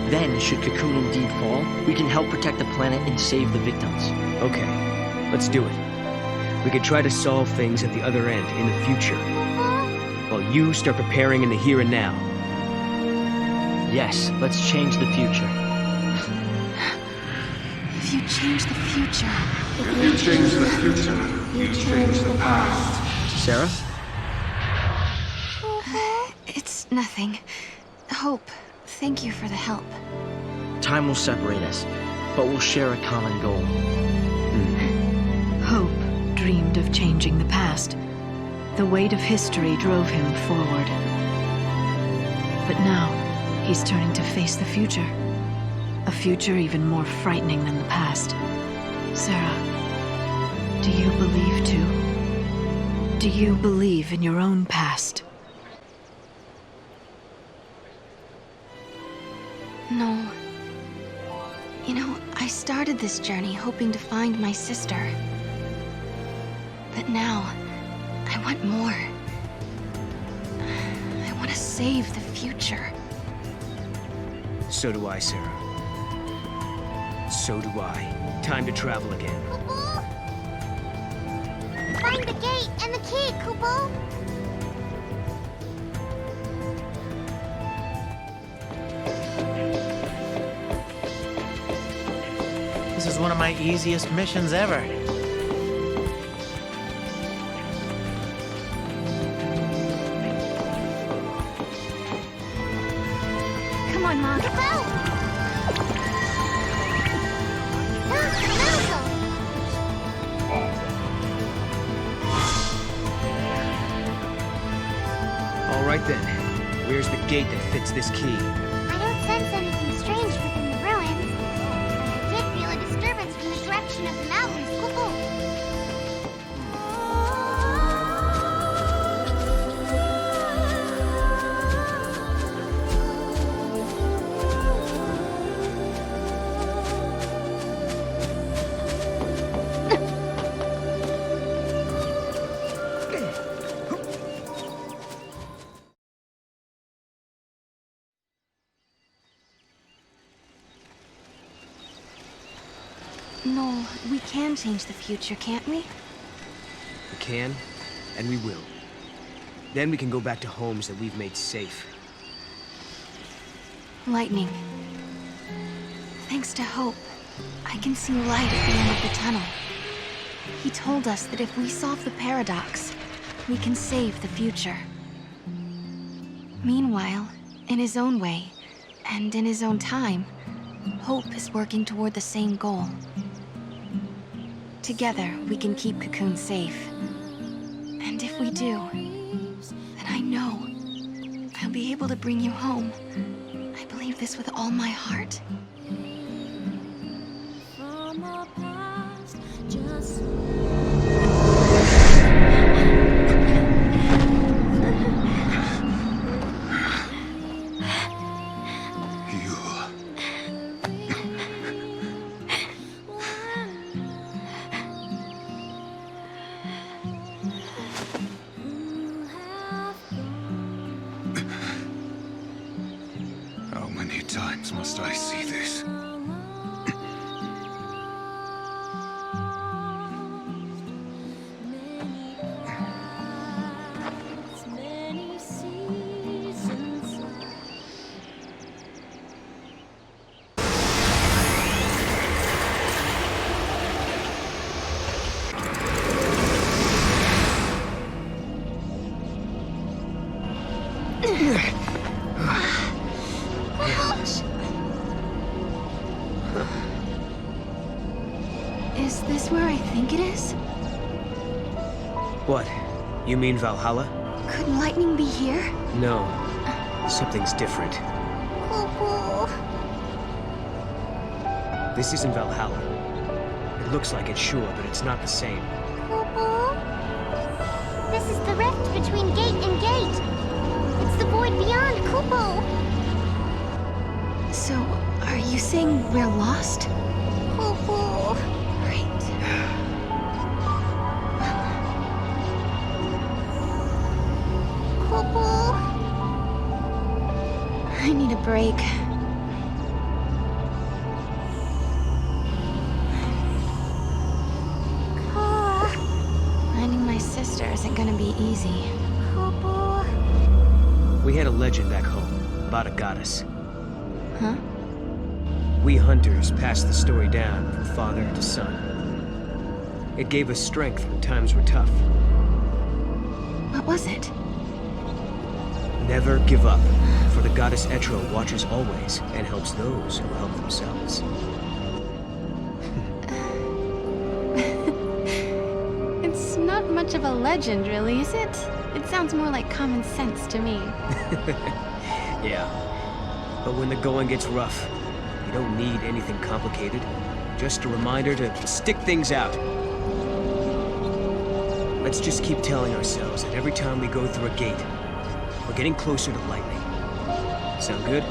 Then, should Cocoon indeed fall, we can help protect the planet and save the victims. Okay, let's do it. We could try to solve things at the other end, in the future. While you start preparing in the here and now. Yes, let's change the future. If you change the future... If you change the future, you change the past. Sarah? It's nothing. Hope, thank you for the help. Time will separate us, but we'll share a common goal. Hope dreamed of changing the past. The weight of history drove him forward. But now, he's turning to face the future. A future even more frightening than the past. Sarah, do you believe too? Do you believe in your own past? No. You know, I started this journey hoping to find my sister. But now, I want more. I want to save the future. So do I, Sarah. So do I. Time to travel again. Find the gate and the key, Kupo! This is one of my easiest missions ever. Come on, Mom. All right then. Where's the gate that fits this key? I don't sense anything strange within the ruins, but I did feel a disturbance from the direction of the mountains. Kupo! No, we can change the future, can't we? We can, and we will. Then we can go back to homes that we've made safe. Lightning. Thanks to Hope, I can see light at the end of the tunnel. He told us that if we solve the paradox, we can save the future. Meanwhile, in his own way, and in his own time, Hope is working toward the same goal. Together, we can keep Cocoon safe. And if we do, then I know I'll be able to bring you home. I believe this with all my heart. From our past, just... How many times must I see this? Is this where I think it is? What? You mean Valhalla? Could Lightning be here? No. Something's different. This isn't Valhalla. It looks like it, sure, but it's not the same. This is the rift between gate and gate. It's the void beyond, Kupo. So, are you saying we're lost? break. Finding my sister isn't gonna be easy. We had a legend back home about a goddess. Huh? We hunters passed the story down from father to son. It gave us strength when times were tough. What was it? Never give up, for the goddess Etro watches always and helps those who help themselves. It's not much of a legend, really, is it? It sounds more like common sense to me. Yeah. But when the going gets rough, you don't need anything complicated. Just a reminder to stick things out. Let's just keep telling ourselves that every time we go through a gate, we're getting closer to lightning. Sound good?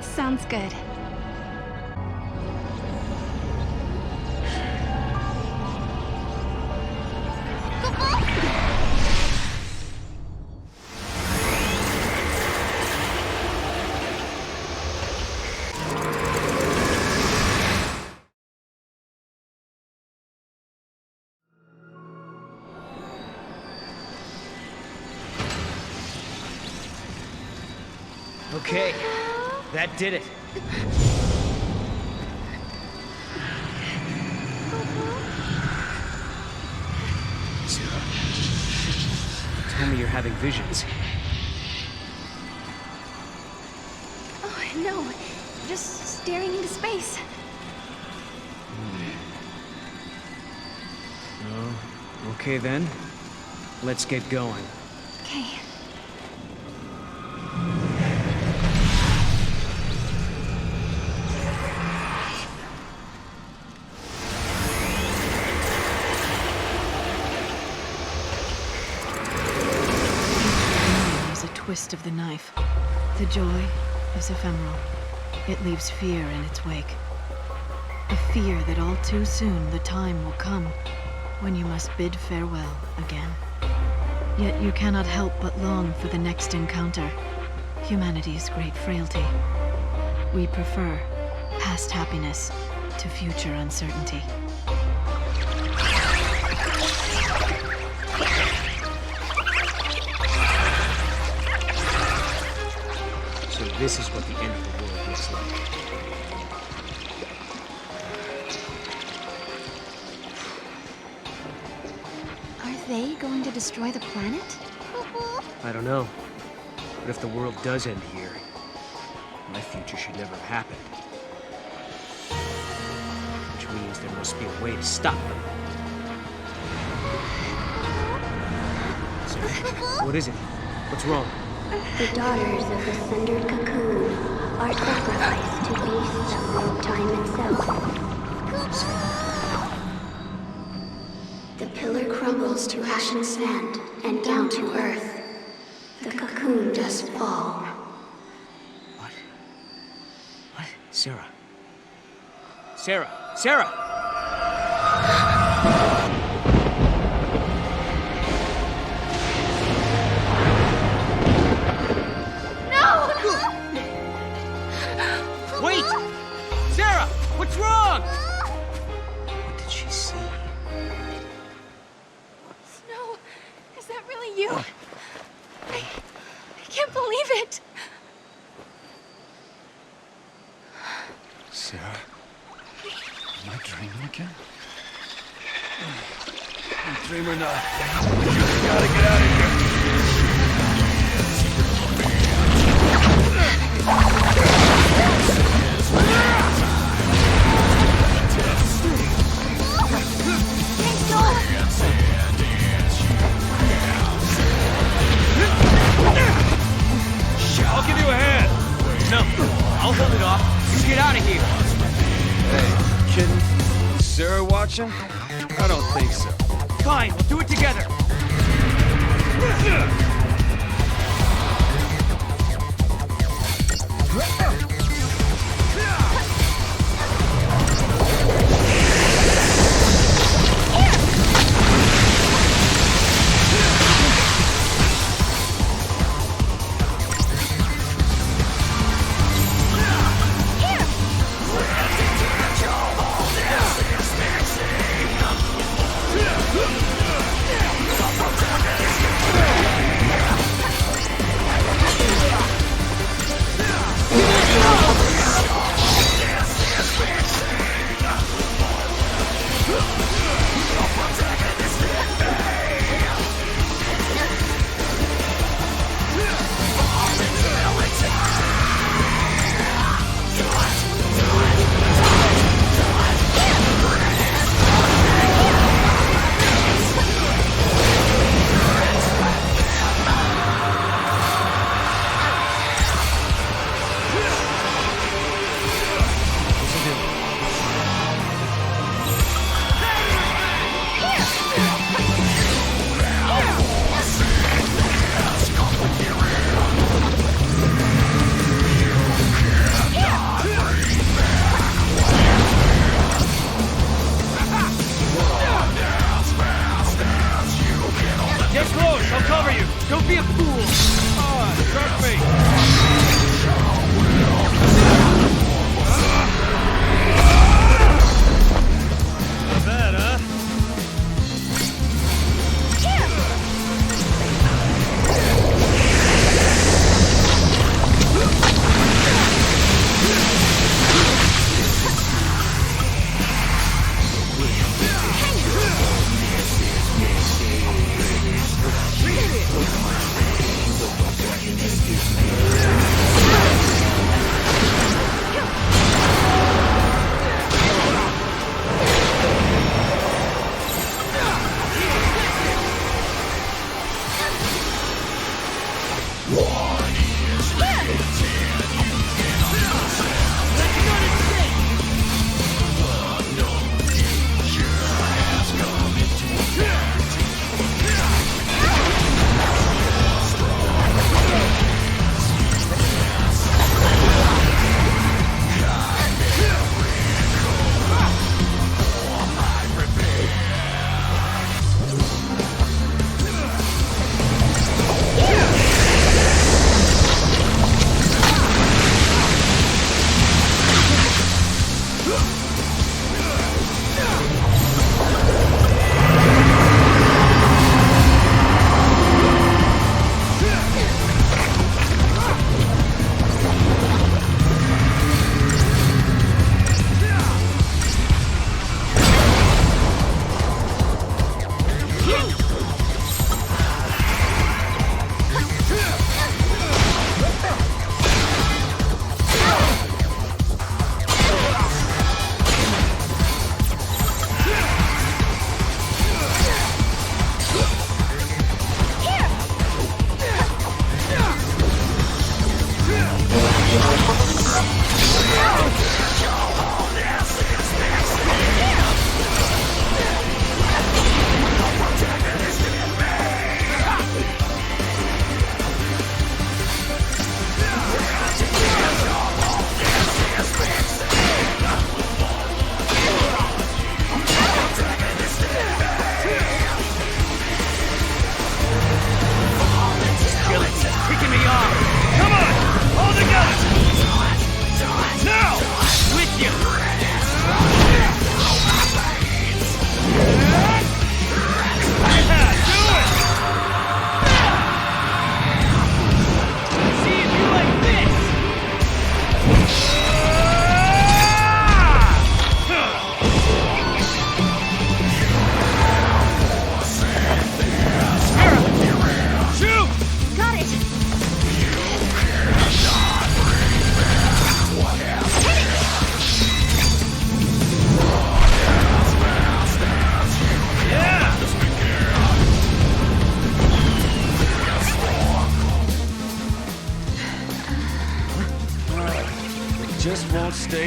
Sounds good. Okay, that did it. Sarah, tell me you're having visions. Oh, no. Just staring into space. Oh, okay then. Let's get going. Okay. Twist of the knife. The joy is ephemeral. It leaves fear in its wake. A fear that all too soon the time will come when you must bid farewell again. Yet you cannot help but long for the next encounter. Humanity's great frailty. We prefer past happiness to future uncertainty. So this is what the end of the world looks like. Are they going to destroy the planet? I don't know. But if the world does end here, my future should never have happened. Which means there must be a way to stop them. So, what is it? What's wrong? The daughters of the sundered cocoon are sacrificed to beasts that roam time itself. The pillar crumbles to ash and sand and down to earth. The cocoon does fall. What? What? Sarah. Sarah! Sarah! Wait! Sarah! What's wrong? What did she see? Snow, is that really you? I can't believe it. Sarah? Am I dreaming again? Dream or not, we gotta get out of here. I'll give you a hand. No, I'll hold it off. You get out of here. Hey, kidding? Is Sarah watching? I don't think so. Fine, we'll do it together.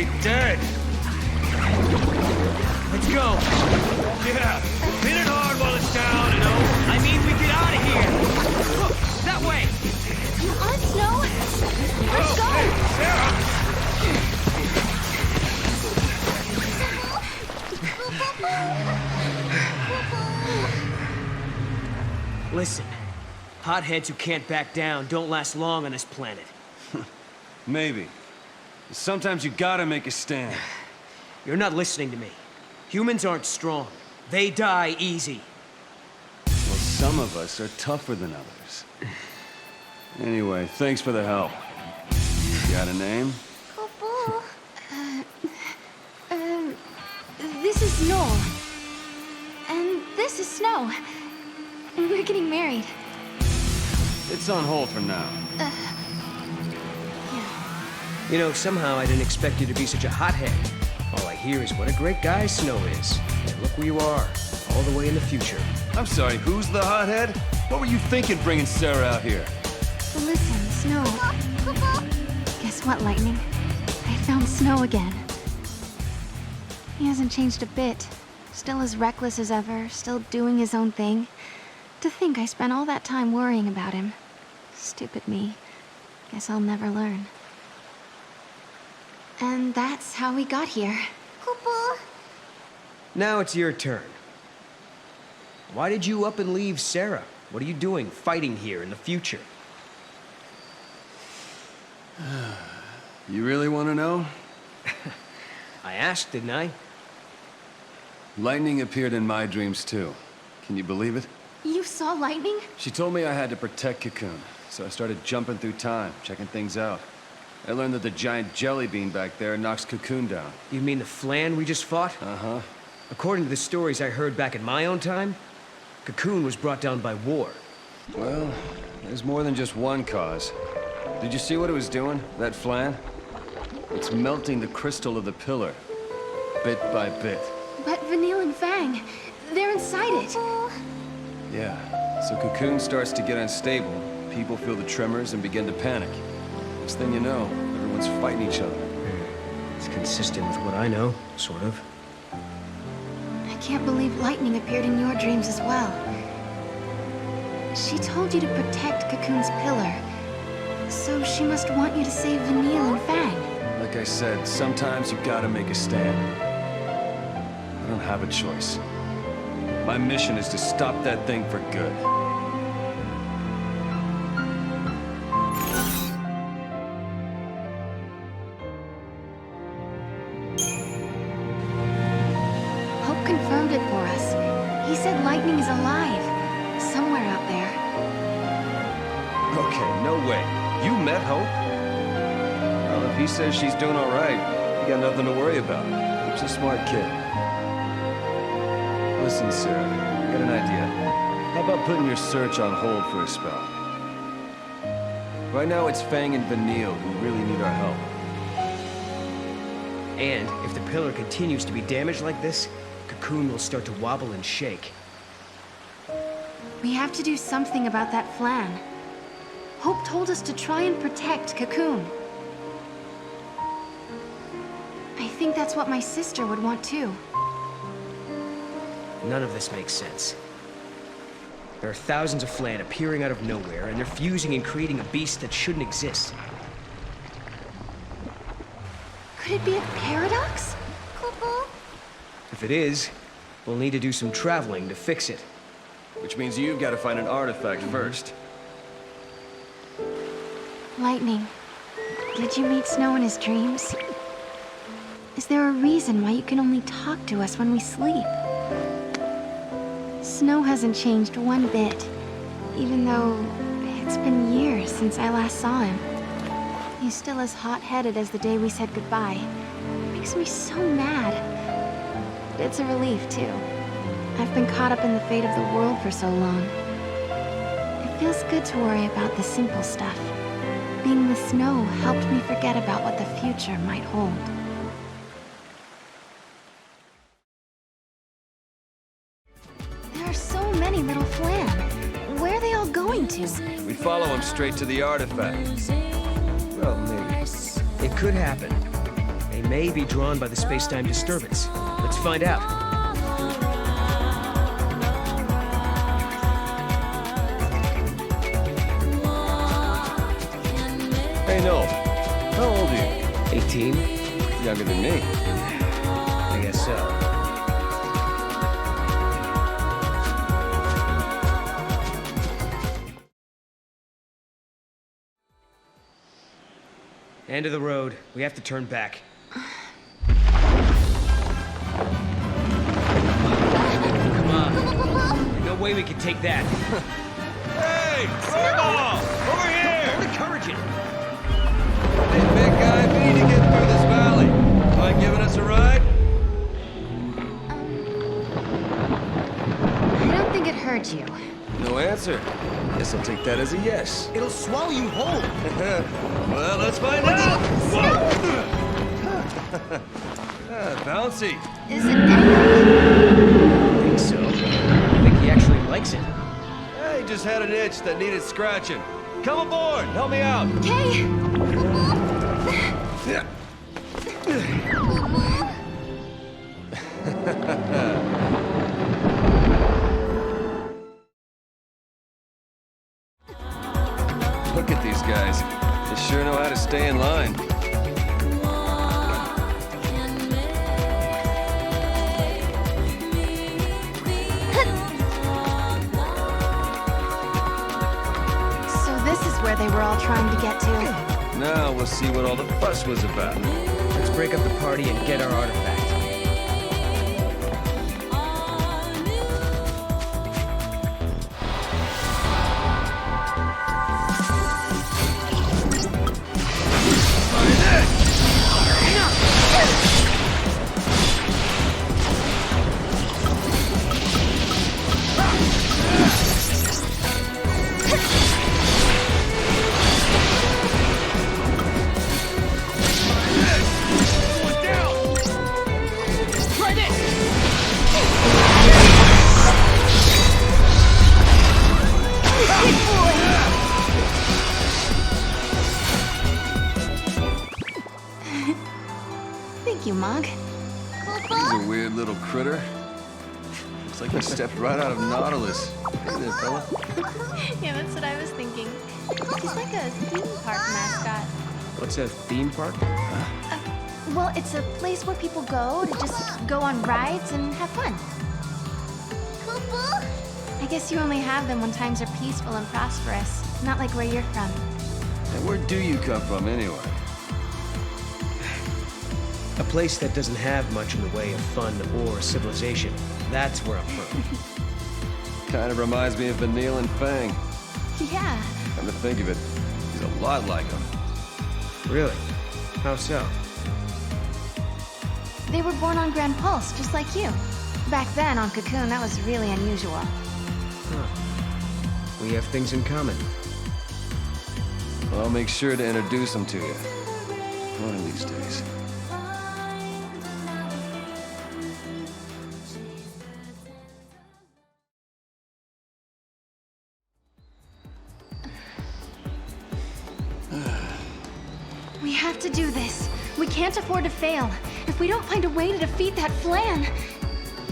ain't dead. Let's go. Yeah, hit it hard while it's down, you know? I mean, we get out of here. Look, that way. On Snow. Let's go. Hey, Sarah. Listen, hotheads who can't back down don't last long on this planet. Maybe. Sometimes you gotta make a stand. You're not listening to me. Humans aren't strong. They die easy. Well, some of us are tougher than others. Anyway, thanks for the help. Got a name? This is Noel. And this is Snow. We're getting married. It's on hold for now. You know, somehow I didn't expect you to be such a hothead. All I hear is what a great guy Snow is. And look where you are, all the way in the future. I'm sorry, who's the hothead? What were you thinking bringing Sarah out here? Listen, Snow. Guess what, Lightning? I found Snow again. He hasn't changed a bit. Still as reckless as ever, still doing his own thing. To think I spent all that time worrying about him. Stupid me. Guess I'll never learn. And that's how we got here. Now it's your turn. Why did you up and leave Sarah? What are you doing fighting here in the future? You really want to know? I asked, didn't I? Lightning appeared in my dreams too. Can you believe it? You saw Lightning? She told me I had to protect Cocoon, so I started jumping through time, checking things out. I learned that the giant jelly bean back there knocks Cocoon down. You mean the Flan we just fought? Uh-huh. According to the stories I heard back in my own time, Cocoon was brought down by war. Well, there's more than just one cause. Did you see what it was doing, that Flan? It's melting the crystal of the pillar, bit by bit. But Vanille and Fang, they're inside it. Yeah, so Cocoon starts to get unstable, people feel the tremors and begin to panic. Next thing you know, everyone's fighting each other. It's consistent with what I know, sort of. I can't believe Lightning appeared in your dreams as well. She told you to protect Cocoon's pillar, so she must want you to save Vanille and Fang. Like I said, sometimes you gotta make a stand. I don't have a choice. My mission is to stop that thing for good. Hope confirmed it for us. He said Lightning is alive, somewhere out there. Okay, no way. You met Hope? Well, if he says she's doing all right, you got nothing to worry about. He's a smart kid. Listen, Sarah, I got an idea. How about putting your search on hold for a spell? Right now, it's Fang and Vanille who really need our help. And if the pillar continues to be damaged like this, Cocoon will start to wobble and shake. We have to do something about that Flan. Hope told us to try and protect Cocoon. I think that's what my sister would want too. None of this makes sense. There are thousands of Flan appearing out of nowhere, and they're fusing and creating a beast that shouldn't exist. Could it be a paradox? If it is, we'll need to do some traveling to fix it. Which means you've got to find an artifact first. Lightning, did you meet Snow in his dreams? Is there a reason why you can only talk to us when we sleep? Snow hasn't changed one bit, even though it's been years since I last saw him. He's still as hot-headed as the day we said goodbye. It makes me so mad. But it's a relief, too. I've been caught up in the fate of the world for so long. It feels good to worry about the simple stuff. Being the snow helped me forget about what the future might hold. There are so many little Flan. Where are they all going to? We follow them straight to the artifact. Well, maybe. It could happen. They may be drawn by the space-time disturbance. Let's find out. Hey, Noel. How old are you? 18. Younger than me. I guess so. End of the road. We have to turn back. Come on. No way we can take that. Hey! Snowball! Over here! Don't encourage it! Hey, big guy, we need to get through this valley. Mind giving us a ride? I don't think it hurt you. No answer. Guess I'll take that as a yes. It'll swallow you whole. Well, let's find out. Bouncy. Is it anything? I think so. I think he actually likes it. Hey, just had an itch that needed scratching. Come aboard. Help me out. Okay. Look at these guys. They sure know how to stay in line. So this is where they were all trying to get to. Now we'll see what all the fuss was about. Let's break up the party and get our artifact. Thank you, Mog. He's a weird little critter. Looks like he stepped right out of Nautilus. Isn't it, fella? Yeah, that's what I was thinking. He's like a theme park mascot. What's a theme park? Well, it's a place where people go to just go on rides and have fun. I guess you only have them when times are peaceful and prosperous, not like where you're from. And where do you come from, anyway? A place that doesn't have much in the way of fun or civilization. That's where I'm from. Kind of reminds me of Vanille and Fang. Yeah. Come to think of it, he's a lot like him. Really? How so? They were born on Grand Pulse, just like you. Back then, on Cocoon, that was really unusual. Huh. We have things in common. Well, I'll make sure to introduce him to you. One of these days. We have to do this. We can't afford to fail. If we don't find a way to defeat that Flan...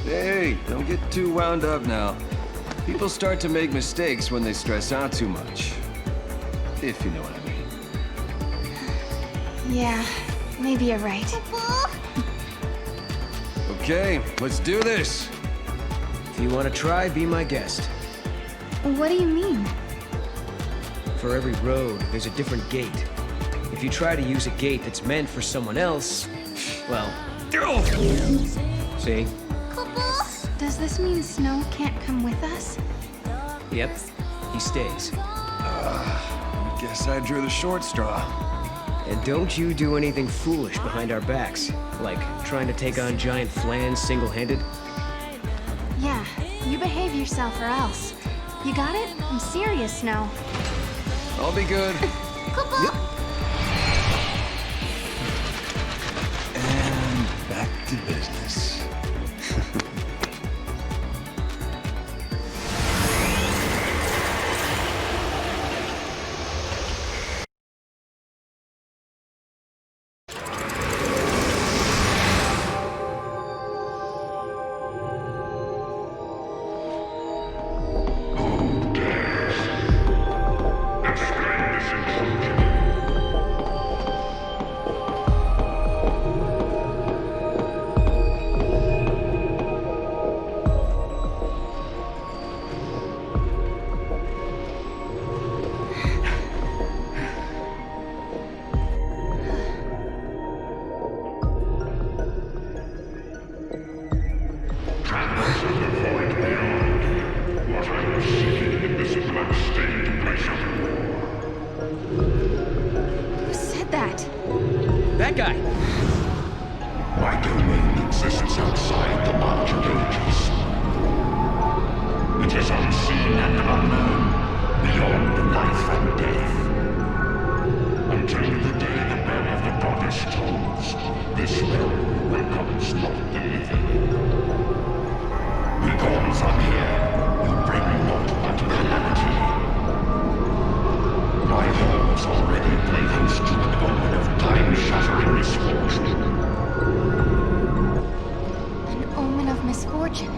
Hey, don't get too wound up now. People start to make mistakes when they stress out too much. If you know what I mean. Yeah, maybe you're right. Okay, let's do this. If you want to try, be my guest. What do you mean? For every road, there's a different gate. If you try to use a gate that's meant for someone else, well... See? Does this mean Snow can't come with us? Yep, he stays. Guess I drew the short straw. And don't you do anything foolish behind our backs, like trying to take on giant Flans single-handed. Yeah, you behave yourself or else. You got it? I'm serious, Snow. I'll be good. Yep. And back to business. that guy? My domain exists outside the march of ages. It is unseen and unknown, beyond life and death. Until the day the bell of the goddess tolls, this realm welcomes not the living. Begone from here, you bring not but calamity. My halls already play host to an omen of time-shattering misfortune. An omen of misfortune?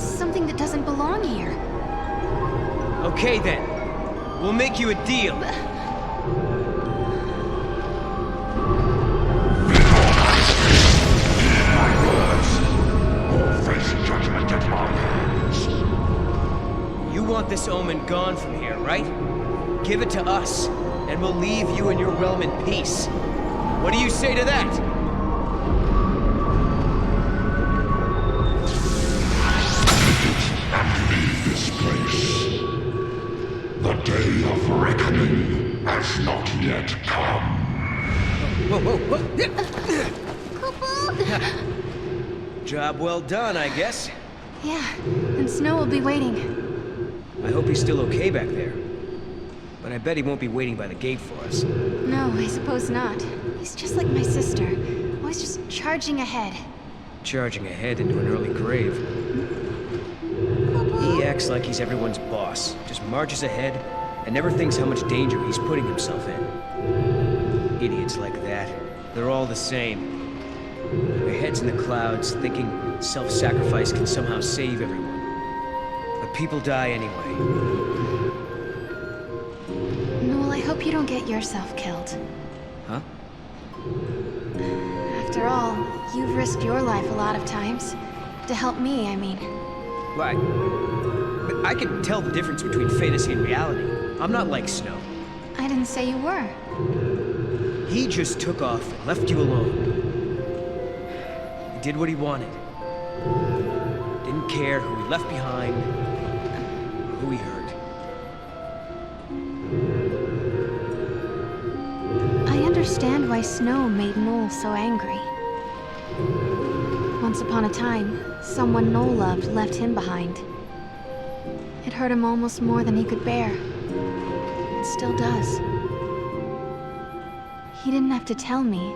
Something that doesn't belong here. Okay then. We'll make you a deal. You want this omen gone from here, right? Give it to us, and we'll leave you and your realm in peace. What do you say to that? And leave this place. The day of reckoning has not yet come. Job well done, I guess. Yeah, and Snow will be waiting. I hope he's still okay back there. But I bet he won't be waiting by the gate for us. No, I suppose not. He's just like my sister, always just charging ahead. Charging ahead into an early grave. He acts like he's everyone's boss, just marches ahead, and never thinks how much danger he's putting himself in. Idiots like that, they're all the same. Their heads in the clouds, thinking self-sacrifice can somehow save everyone. But people die anyway. Noel, I hope you don't get yourself killed. Huh? After all, you've risked your life a lot of times. To help me, I mean. Why? But I can tell the difference between fantasy and reality. I'm not like Snow. I didn't say you were. He just took off and left you alone. He did what he wanted. Didn't care who he left behind, or who he hurt. I understand why Snow made Noel so angry. Once upon a time, someone Noel loved left him behind. It hurt him almost more than he could bear. It still does. He didn't have to tell me.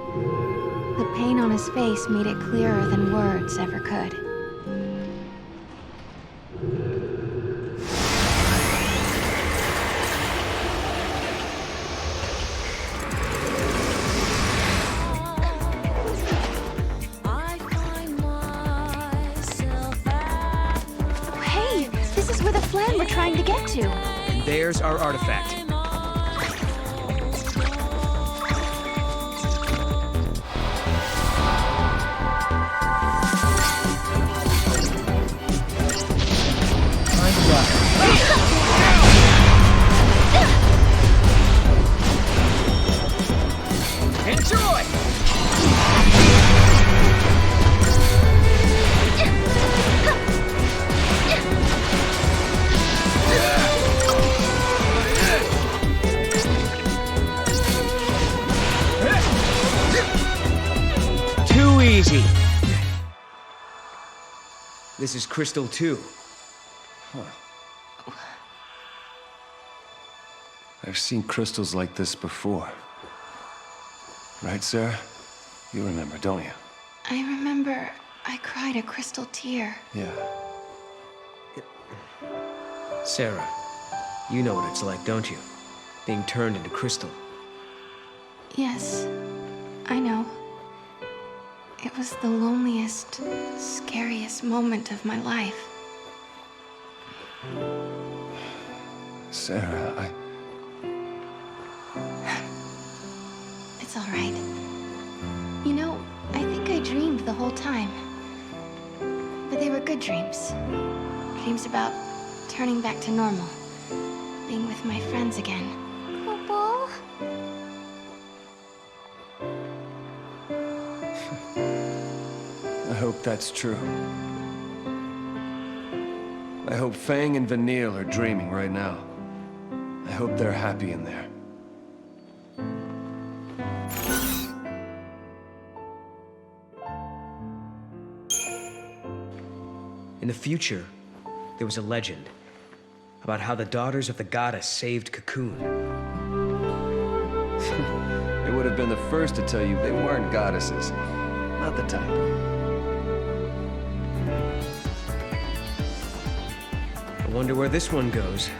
The pain on his face made it clearer than words ever could. Hey, this is where the flan we're trying to get to. And there's our artifact. Enjoy! Too easy. This is Crystal 2. Huh. I've seen crystals like this before. Right, Sarah? You remember, don't you? I remember I cried a crystal tear. Yeah. Sarah, you know what it's like, don't you? Being turned into crystal. Yes, I know. It was the loneliest, scariest moment of my life. Sarah, It's all right. You know, I think I dreamed the whole time. But they were good dreams. Dreams about turning back to normal. Being with my friends again. Popo? I hope that's true. I hope Fang and Vanille are dreaming right now. I hope they're happy in there. In the future, there was a legend about how the daughters of the goddess saved Cocoon. They would have been the first to tell you they weren't goddesses. Not the type. I wonder where this one goes.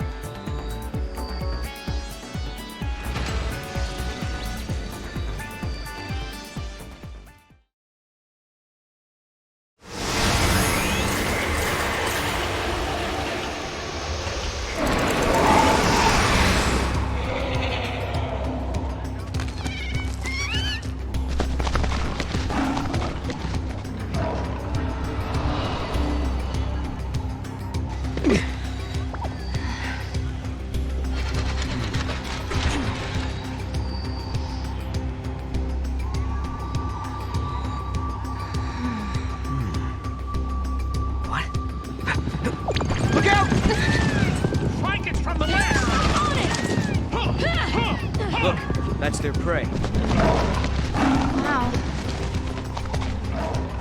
That's their prey. Wow.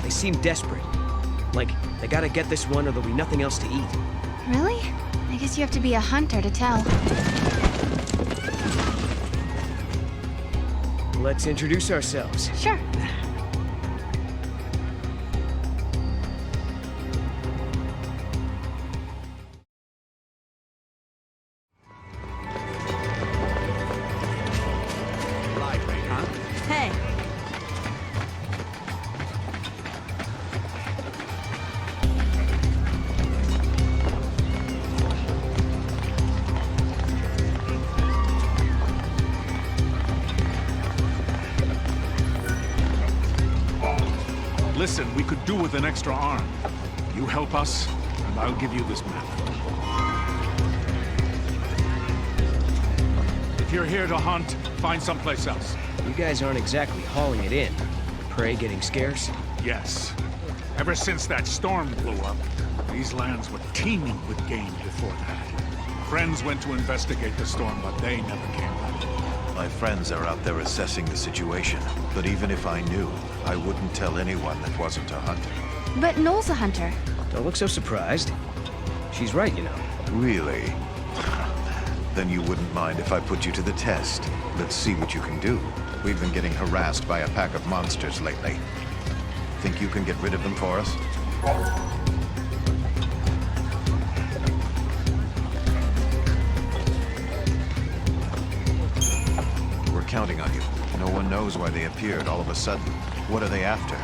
They seem desperate. Like, they gotta get this one or there'll be nothing else to eat. Really? I guess you have to be a hunter to tell. Let's introduce ourselves. Sure. Hey. Listen, we could do with an extra arm. You help us, and I'll give you this map. If you're here to hunt, find someplace else. You guys aren't exactly hauling it in. Prey getting scarce? Yes. Ever since that storm blew up, these lands were teeming with game before that. Friends went to investigate the storm, but they never came back. My friends are out there assessing the situation, but even if I knew, I wouldn't tell anyone that wasn't a hunter. But Noel's a hunter. Don't look so surprised. She's right, you know. Really? Then you wouldn't mind if I put you to the test. Let's see what you can do. We've been getting harassed by a pack of monsters lately. Think you can get rid of them for us? We're counting on you. No one knows why they appeared all of a sudden. What are they after?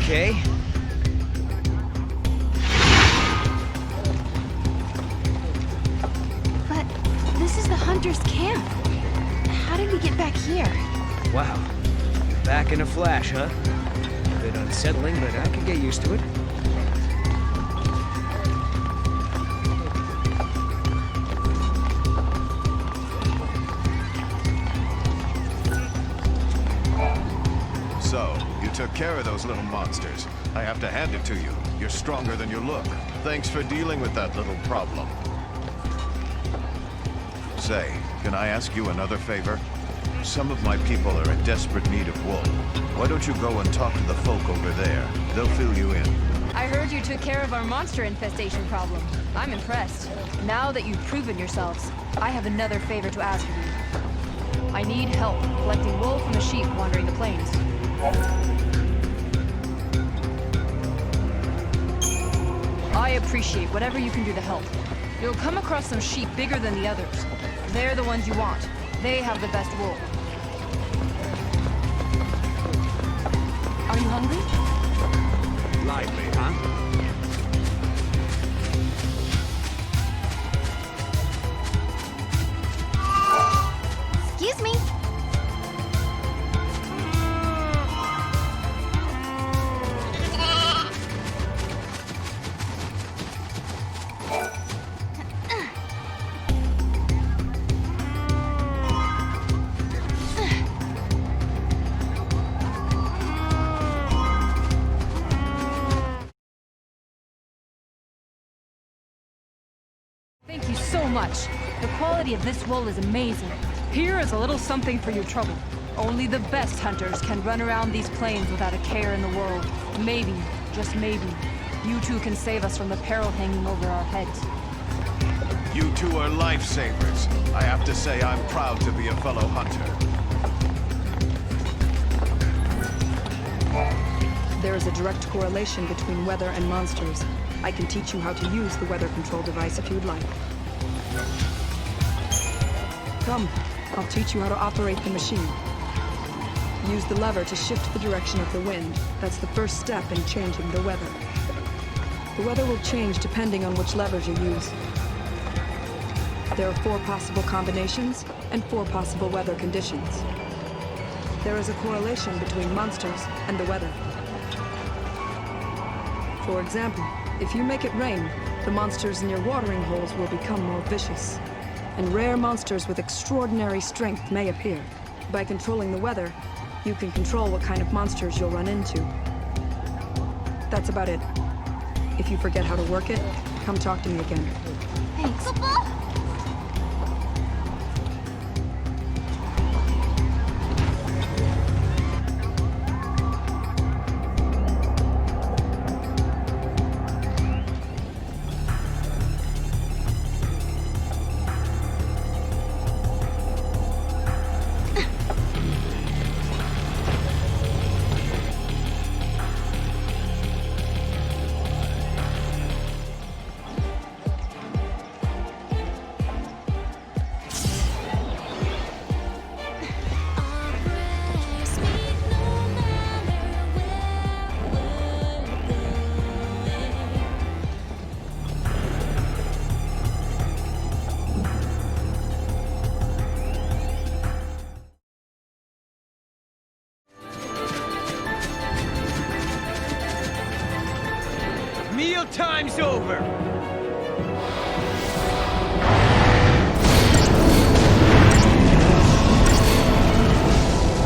Okay. But this is the hunter's camp. How did we get back here? Wow. Back in a flash, huh? A bit unsettling, but I can get used to it. So, you took care of those little monsters. I have to hand it to you. You're stronger than you look. Thanks for dealing with that little problem. Say, can I ask you another favor? Some of my people are in desperate need of wool. Why don't you go and talk to the folk over there? They'll fill you in. I heard you took care of our monster infestation problem. I'm impressed. Now that you've proven yourselves, I have another favor to ask of you. I need help collecting wool from the sheep wandering the plains. I appreciate whatever you can do to help. You'll come across some sheep bigger than the others. They're the ones you want. They have the best wool. Are you hungry? Lively, huh? Excuse me. Thank you so much. The quality of this wool is amazing. Here is a little something for your trouble. Only the best hunters can run around these plains without a care in the world. Maybe, just maybe, you two can save us from the peril hanging over our heads. You two are lifesavers. I have to say I'm proud to be a fellow hunter. There is a direct correlation between weather and monsters. I can teach you how to use the weather control device if you'd like. Come, I'll teach you how to operate the machine. Use the lever to shift the direction of the wind. That's the first step in changing the weather. The weather will change depending on which levers you use. There are 4 possible combinations and 4 possible weather conditions. There is a correlation between monsters and the weather. For example, if you make it rain, the monsters in your watering holes will become more vicious. And rare monsters with extraordinary strength may appear. By controlling the weather, you can control what kind of monsters you'll run into. That's about it. If you forget how to work it, come talk to me again. Thanks. Mealtime's over!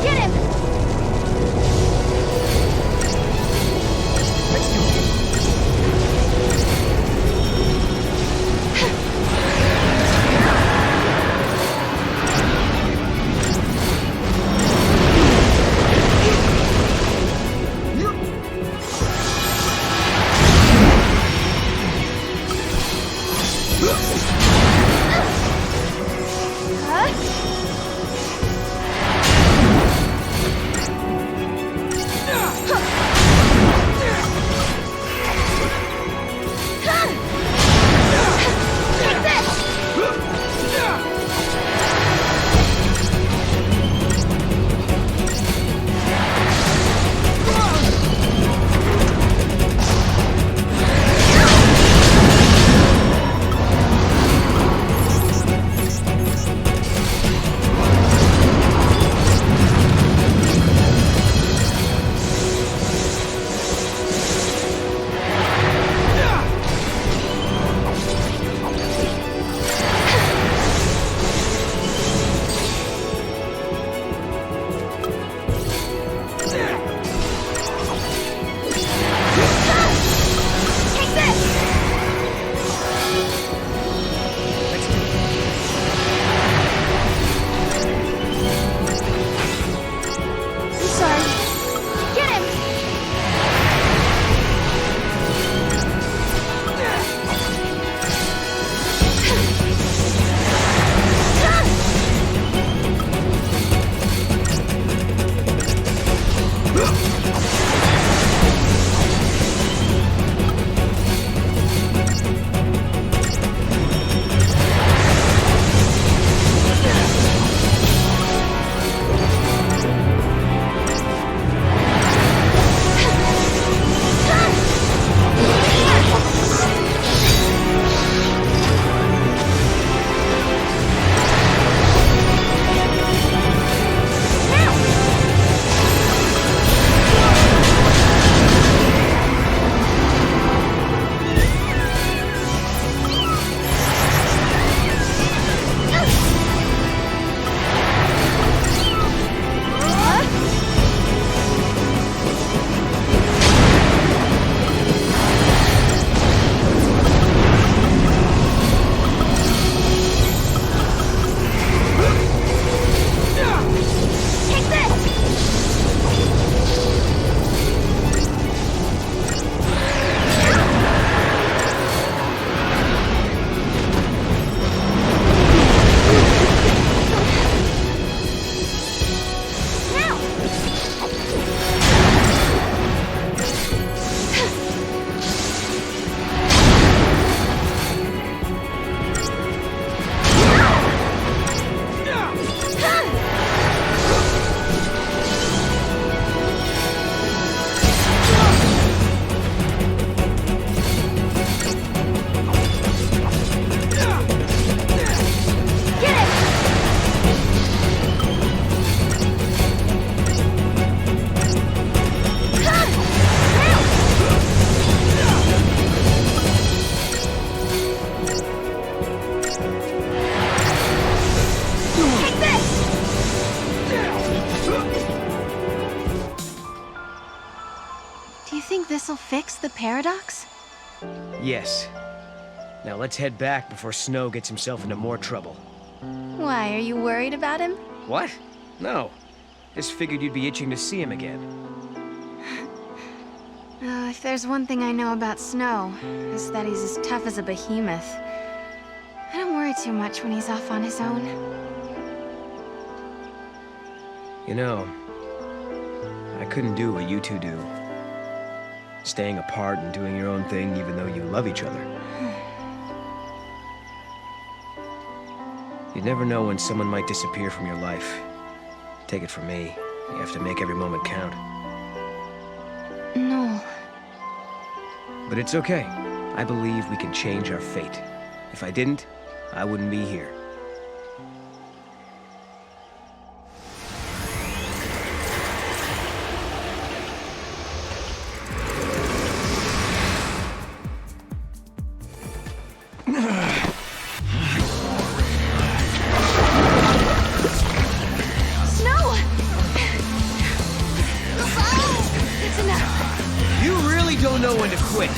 Get him! Let's do it. think this'll fix the paradox? Yes. Now let's head back before Snow gets himself into more trouble. Why, are you worried about him? What? No. Just figured you'd be itching to see him again. If there's one thing I know about Snow, it's that he's as tough as a behemoth. I don't worry too much when he's off on his own. You know, I couldn't do what you two do. Staying apart and doing your own thing even though you love each other. You never know when someone might disappear from your life. Take it from me, you have to make every moment count. No. But it's okay. I believe we can change our fate. If I didn't, I wouldn't be here. Don't know when to quit.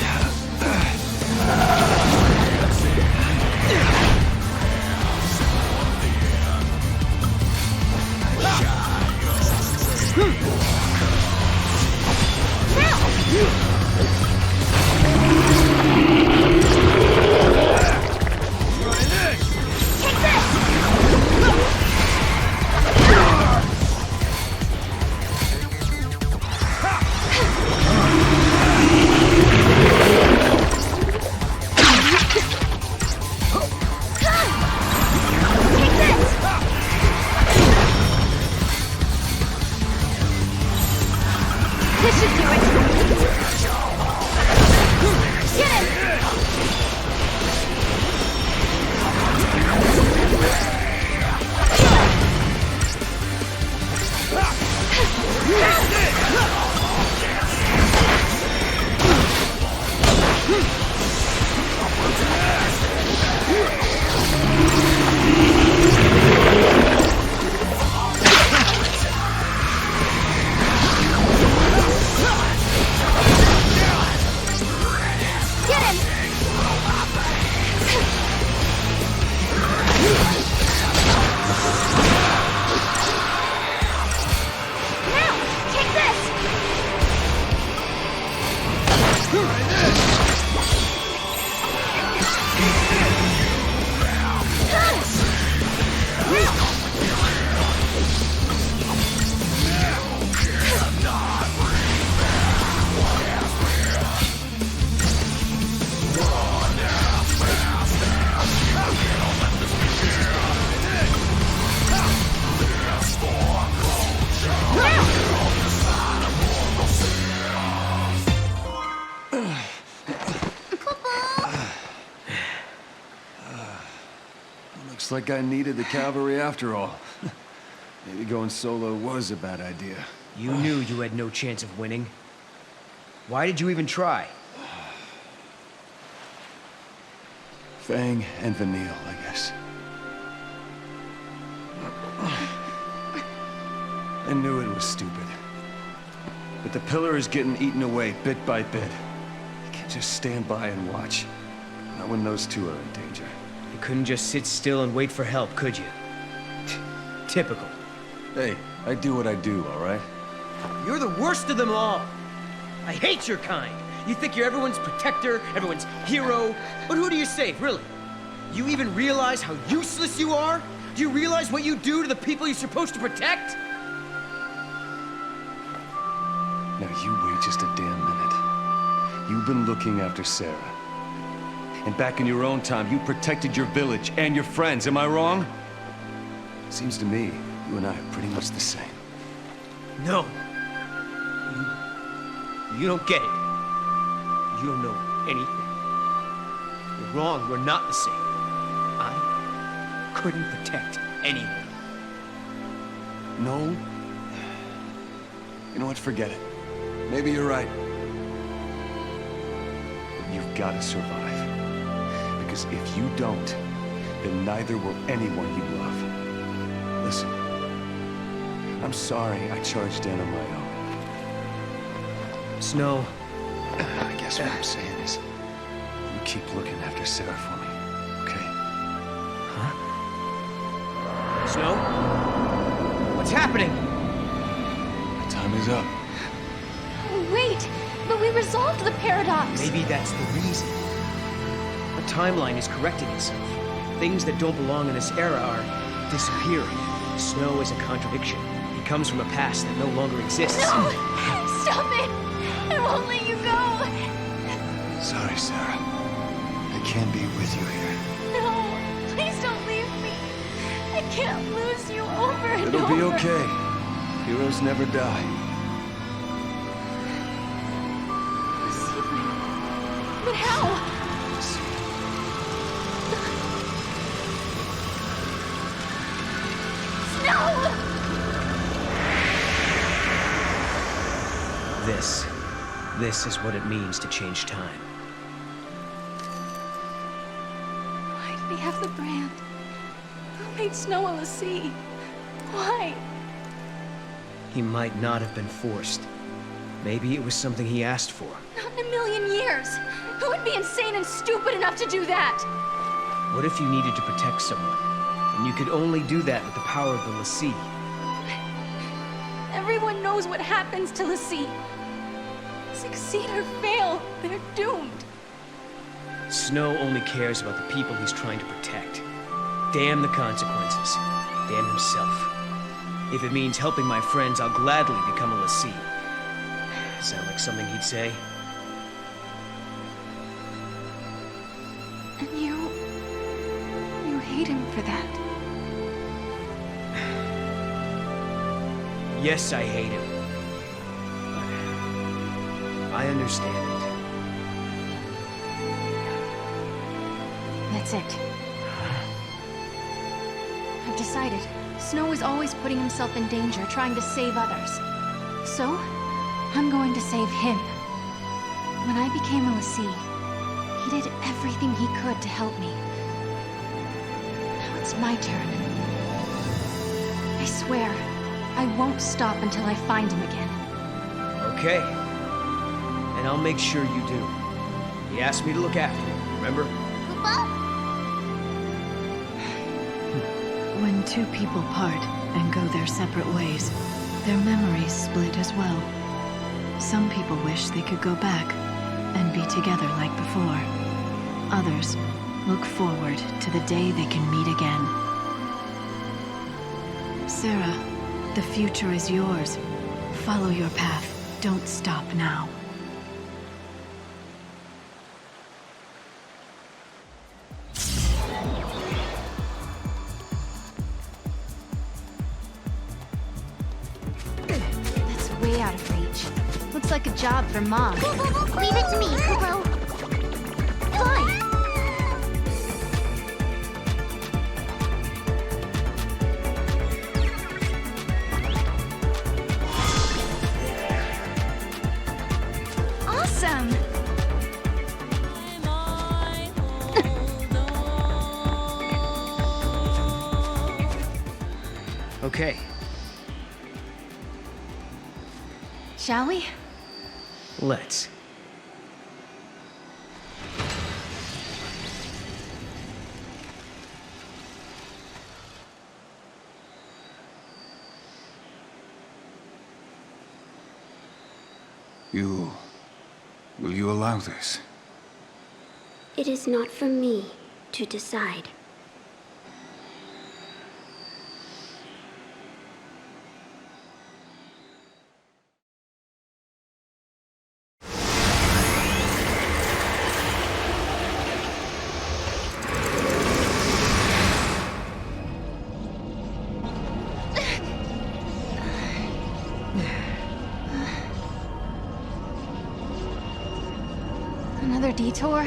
Looks like I needed the cavalry after all. Maybe going solo was a bad idea. You knew you had no chance of winning. Why did you even try? Fang and Vanille, I guess. I knew it was stupid. But the pillar is getting eaten away bit by bit. You can't just stand by and watch. Not when those two are in danger. You couldn't just sit still and wait for help, could you? Typical. Hey, I do what I do, all right? You're the worst of them all. I hate your kind. You think you're everyone's protector, everyone's hero, but who do you save, really? You even realize how useless you are? Do you realize what you do to the people you're supposed to protect? Now you wait just a damn minute. You've been looking after Sarah. And back in your own time, you protected your village and your friends, am I wrong? Seems to me, you and I are pretty much the same. No. You don't get it. You don't know anything. You're wrong, we're not the same. I couldn't protect anyone. No? You know what, forget it. Maybe you're right. But you've got to survive. Because if you don't, then neither will anyone you love. Listen, I'm sorry I charged in on my own. Snow, I guess what I'm saying is, you keep looking after Sarah for me, okay? Huh? Snow? What's happening? My time is up. Wait, but we resolved the paradox. Maybe that's the reason. The timeline is correcting itself. Things that don't belong in this era are disappearing. Snow is a contradiction. He comes from a past that no longer exists. No! Stop it! I won't let you go! Sorry, Sarah. I can't be with you here. No! Please don't leave me! I can't lose you over and It'll over! be okay. Heroes never die. But how? No! This is what it means to change time. Why did he have the brand? Who made Snow a l'Cie? Why? He might not have been forced. Maybe it was something he asked for. Not in a million years! Who would be insane and stupid enough to do that? What if you needed to protect someone, and you could only do that with the power of the l'Cie? Everyone knows what happens to l'Cie. Succeed or fail, they're doomed. Snow only cares about the people he's trying to protect. Damn the consequences. Damn himself. If it means helping my friends, I'll gladly become a l'Cie. Sound like something he'd say? And you hate him for that. Yes, I hate him. But I understand it. That's it. I've decided. Snow is always putting himself in danger, trying to save others. So, I'm going to save him. When I became a l'Cie, he did everything he could to help me. Now it's my turn. I swear, I won't stop until I find him again. Okay. And I'll make sure you do. He asked me to look after you, remember? When two people part and go their separate ways, their memories split as well. Some people wish they could go back and be together like before. Others look forward to the day they can meet again. Sarah, the future is yours. Follow your path. Don't stop now. That's way out of reach. Looks like a job for Mom. Leave it to me, Kupo. Fine. Awesome! Okay. Shall we? Let's. Will you allow this? It is not for me to decide. Another detour?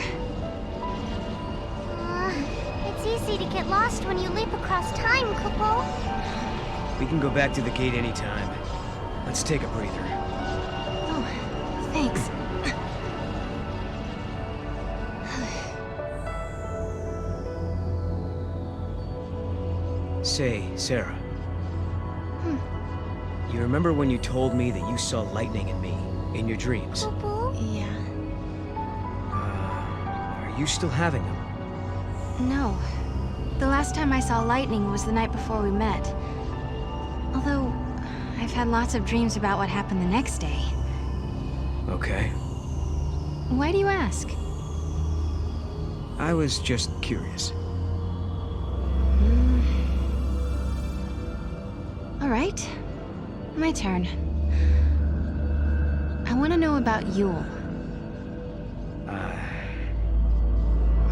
It's easy to get lost when you leap across time, Kupo. We can go back to the gate anytime. Let's take a breather. Oh, thanks. Say, Sarah. You remember when you told me that you saw lightning in me, in your dreams? Yeah. you still having them? No. The last time I saw lightning was the night before we met. Although, I've had lots of dreams about what happened the next day. Okay. Why do you ask? I was just curious. All right. My turn. I want to know about Yule.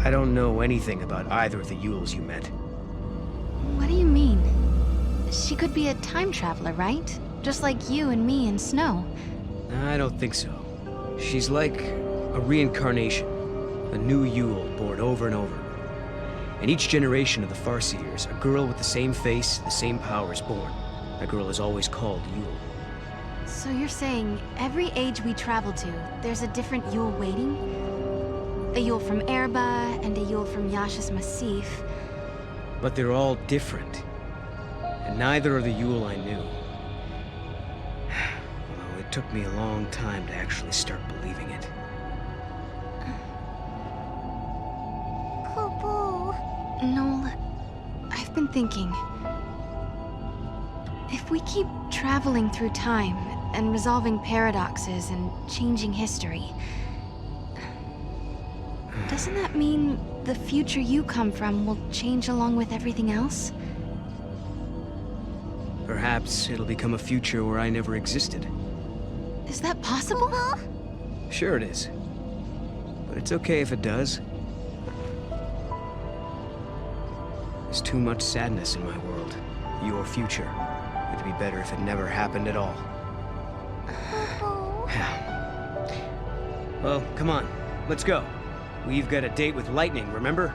I don't know anything about either of the Yules you met. What do you mean? She could be a time traveler, right? Just like you and me and Snow. I don't think so. She's like a reincarnation. A new Yule born over and over. In each generation of the Farseers, a girl with the same face, the same power is born. That girl is always called Yule. So you're saying every age we travel to, there's a different Yule waiting? A Yule from Erba and a Yule from Yasha's Massif. But they're all different. And neither are the Yule I knew. Although it took me a long time to actually start believing it. Noel, I've been thinking. If we keep traveling through time and resolving paradoxes and changing history, doesn't that mean the future you come from will change along with everything else? Perhaps it'll become a future where I never existed. Is that possible? Sure it is. But it's okay if it does. There's too much sadness in my world. Your future. It'd be better if it never happened at all. Well, come on. Let's go. We've got a date with Lightning, remember?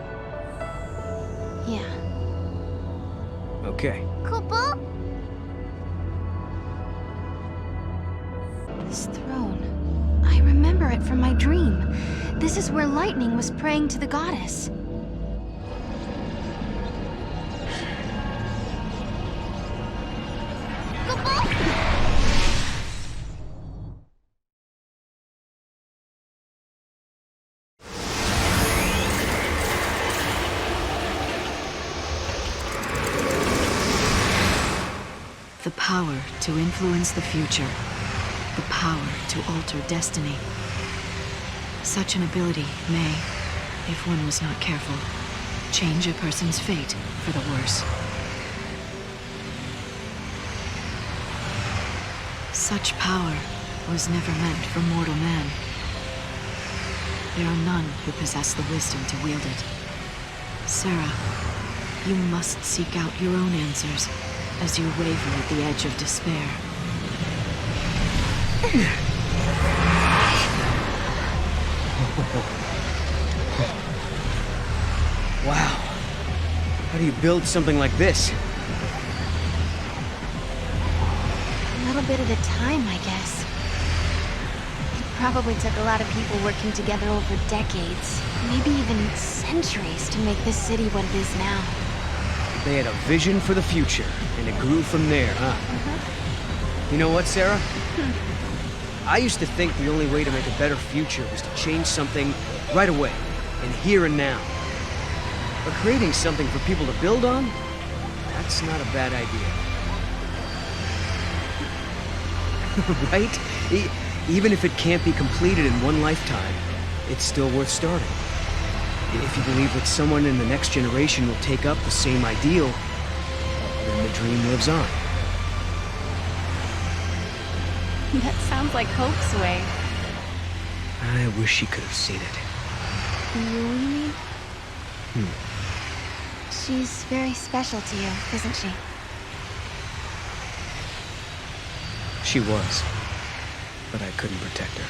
Yeah. Okay. This throne. I remember it from my dream. This is where Lightning was praying to the goddess. The power to influence the future. The power to alter destiny. Such an ability may, if one was not careful, change a person's fate for the worse. Such power was never meant for mortal man. There are none who possess the wisdom to wield it. Sarah, you must seek out your own answers as you waver at the edge of despair. Wow. How do you build something like this? A little bit at a time, I guess. It probably took a lot of people working together over decades, maybe even centuries, to make this city what it is now. They had a vision for the future, and it grew from there, huh? You know what, Sarah? I used to think the only way to make a better future was to change something right away, and here and now. But creating something for people to build on? That's not a bad idea. Right? Even if it can't be completed in one lifetime, it's still worth starting. If you believe that someone in the next generation will take up the same ideal, then the dream lives on. That sounds like Hope's way. I wish she could have seen it. You mean? She's very special to you, isn't she? She was, but I couldn't protect her.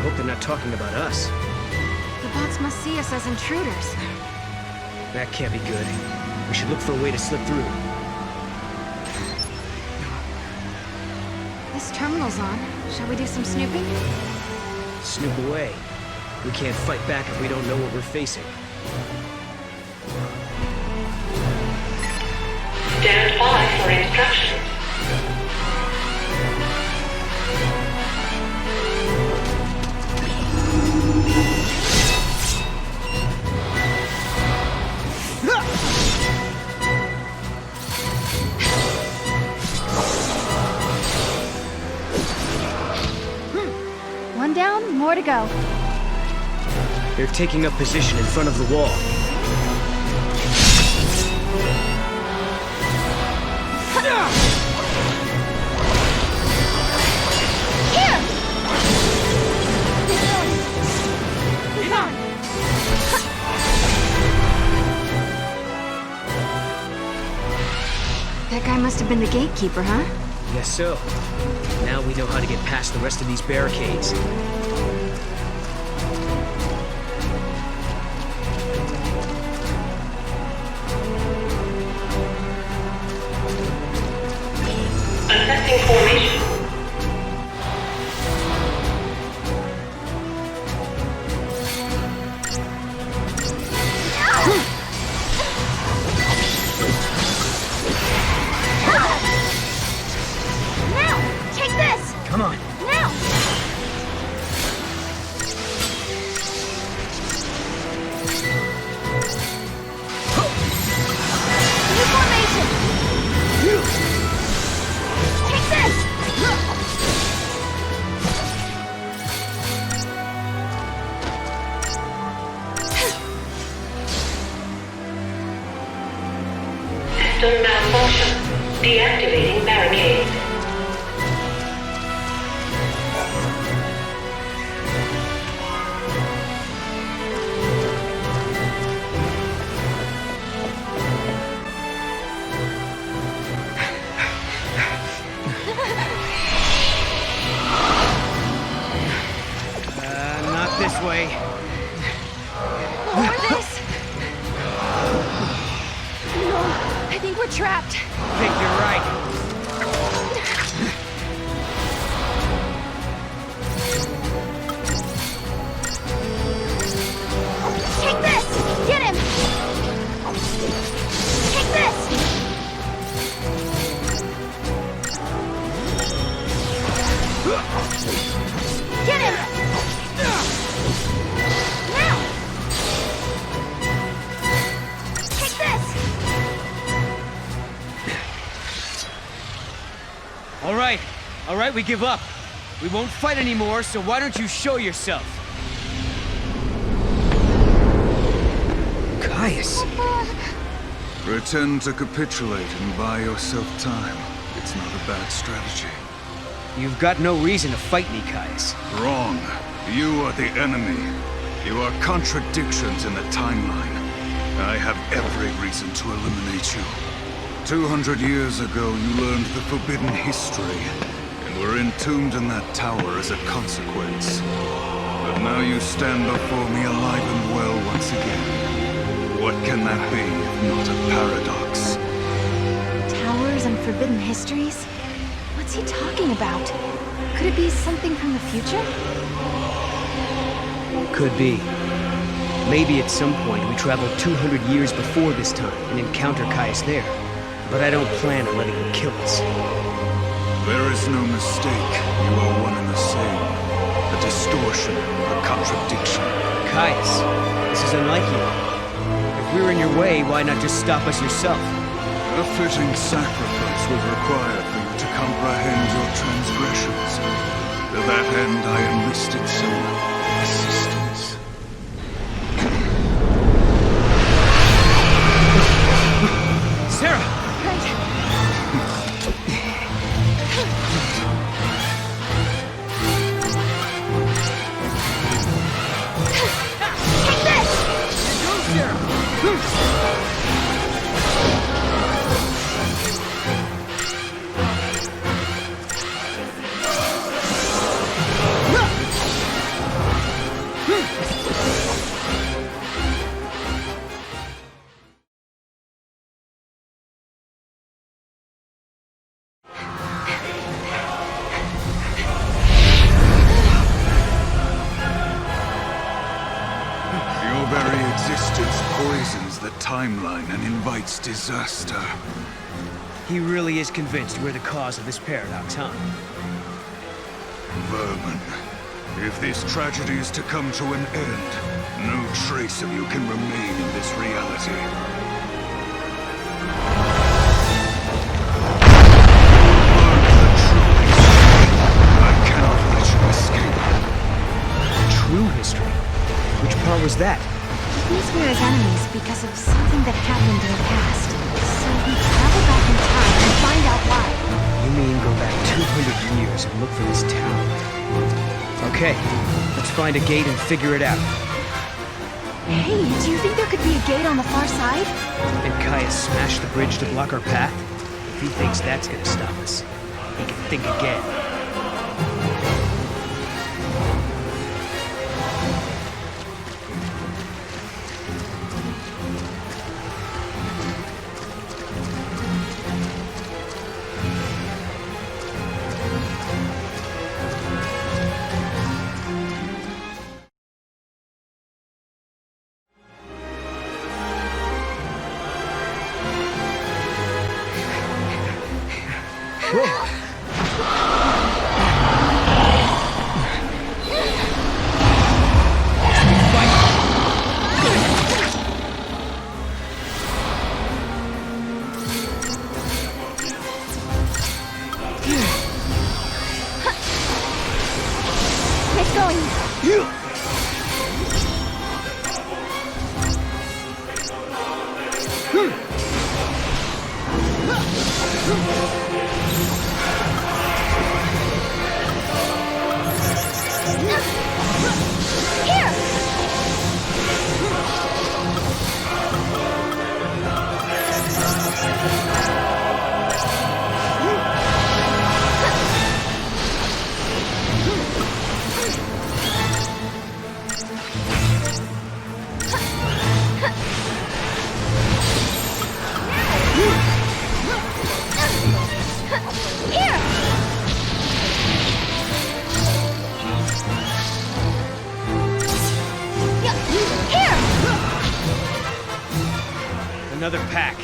hope they're not talking about us. The bots must see us as intruders. That can't be good. We should look for a way to slip through. This terminal's on. Shall we do some snooping? Snoop away. We can't fight back if we don't know what we're facing. Stand by for instructions. One down, more to go. They're taking up position in front of the wall. That guy must have been the gatekeeper, huh? Guess so. Now we know how to get past the rest of these barricades. Assessing formation. Come on. Now! New formation! Take this! System malfunction. Deactivating barricade. Not this way. Over this! No, I think we're trapped. I think you're right. Take this! Get him! Take this! Get him! Now! Take this! All right, we give up. We won't fight anymore, so why don't you show yourself? Caius. Pretend to capitulate and buy yourself time. It's not a bad strategy. You've got no reason to fight me, Caius. Wrong. You are the enemy. You are contradictions in the timeline. I have every reason to eliminate you. 200 years ago, you learned the forbidden history, and were entombed in that tower as a consequence. But now you stand before me alive and well once again. What can that be if not a paradox? Towers and forbidden histories? What's he talking about? Could it be something from the future? Could be. Maybe at some point we travel 200 years before this time and encounter Caius there. But I don't plan on letting him kill us. There is no mistake. You are one and the same. A distortion, a contradiction. Caius, this is unlike you. If we're in your way, why not just stop us yourself? A fitting sacrifice will require for you to comprehend your transgressions. To that end, I enlisted some assistance. Sarah! the timeline and invites disaster. He really is convinced we're the cause of this paradox, huh? Vermin, if this tragedy is to come to an end, no trace of you can remain in this reality. True history? Which part was that? These were his enemies because of something that happened in the past. So we travel back in time and find out why. You mean go back 200 years and look for this town? Okay, let's find a gate and figure it out. Hey, do you think there could be a gate on the far side? And Caius smashed the bridge to block our path? If he thinks that's gonna stop us, he can think again. Another pack.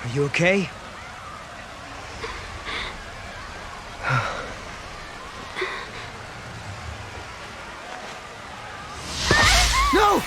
Are you okay? No!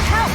help!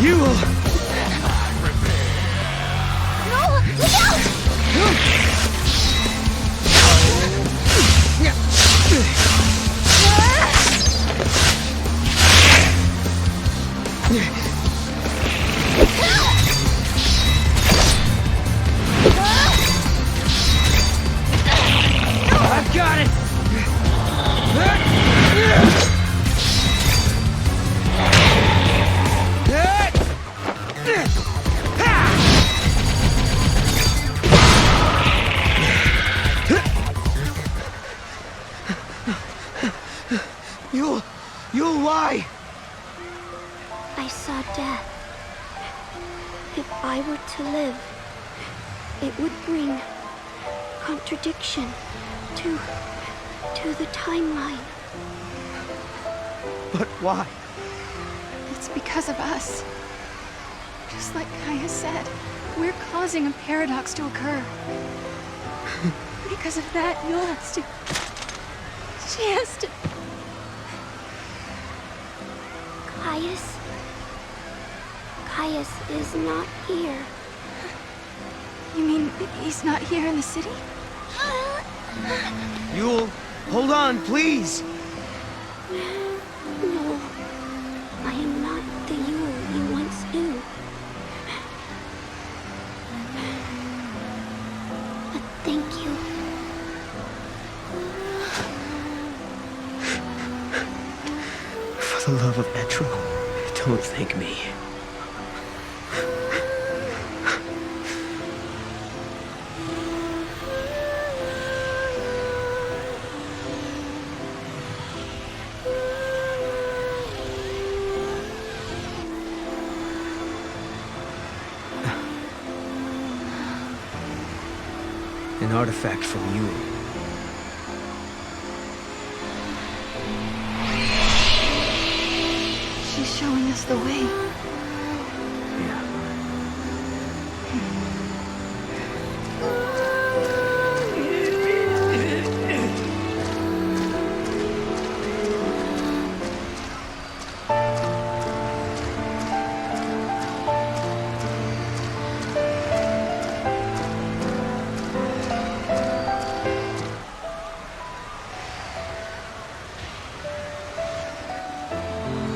You will... No! Look out! I've got it! You'll why? I saw death. If I were to live, it would bring contradiction to the timeline. But why? It's because of us. Just like Kaya said, we're causing a paradox to occur. Because of that, Yul has to... She has to... Caius is not here. You mean he's not here in the city? Yul, hold on, please! No, I am not the Yul you once knew. But thank you. For the love of Etro, don't thank me. An artifact from you. She's showing us the way.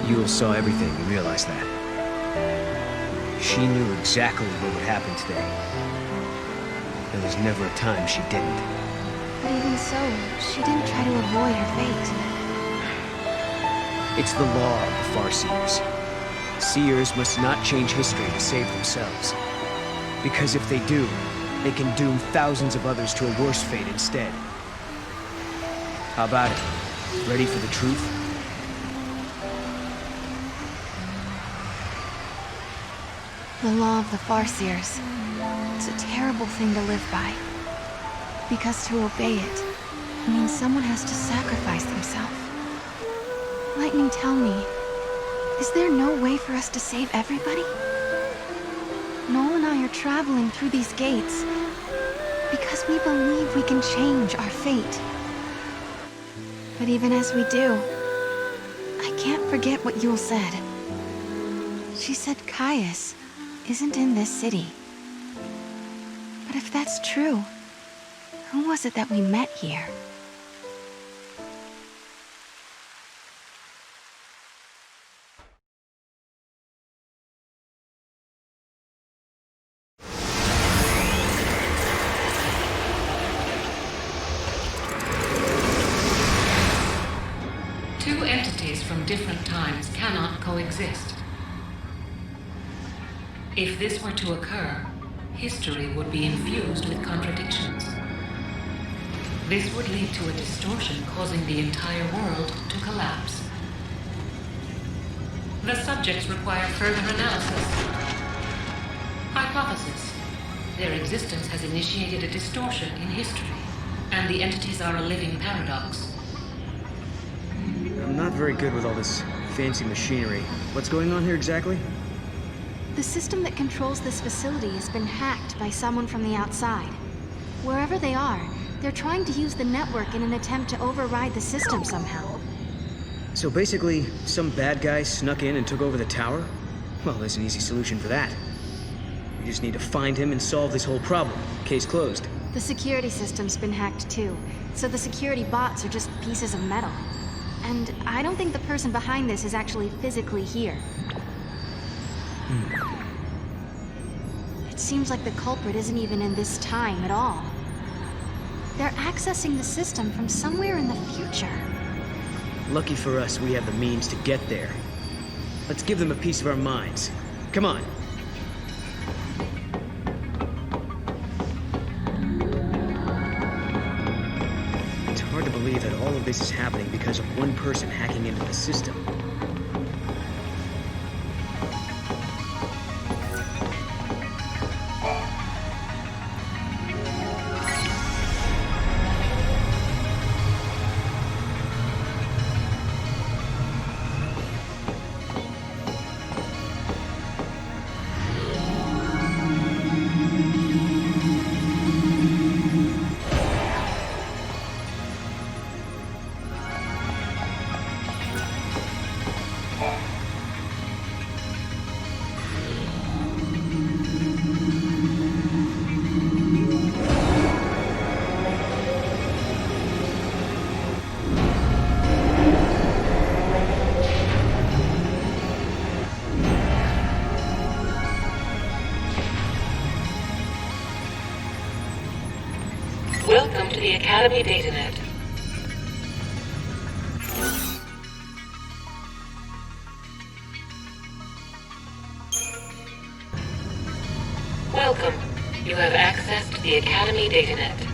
Yul saw everything, you realize that? She knew exactly what would happen today. There was never a time she didn't. But even so, she didn't try to avoid her fate. It's the law of the Farseers. Seers must not change history to save themselves. Because if they do, they can doom thousands of others to a worse fate instead. How about it? Ready for the truth? The law of the Farseers. It's a terrible thing to live by. Because to obey it means someone has to sacrifice themselves. Lightning, tell me, is there no way for us to save everybody? Noel and I are traveling through these gates because we believe we can change our fate. But even as we do, I can't forget what Yul said. She said Caius isn't in this city. But if that's true, who was it that we met here? different times cannot coexist. If this were to occur, history would be infused with contradictions. This would lead to a distortion causing the entire world to collapse. The subjects require further analysis. Hypothesis. Their existence has initiated a distortion in history, and the entities are a living paradox. I'm not very good with all this fancy machinery. What's going on here exactly? The system that controls this facility has been hacked by someone from the outside. Wherever they are, they're trying to use the network in an attempt to override the system somehow. So basically, some bad guy snuck in and took over the tower? Well, there's an easy solution for that. We just need to find him and solve this whole problem. Case closed. The security system's been hacked too, so the security bots are just pieces of metal. And I don't think the person behind this is actually physically here. It seems like the culprit isn't even in this time at all. They're accessing the system from somewhere in the future. Lucky for us, we have the means to get there. Let's give them a piece of our minds. Come on. It's hard to believe that all of this is happening because of one person hacking into the system. Welcome to the Academy DataNet. Welcome. You have access to the Academy DataNet.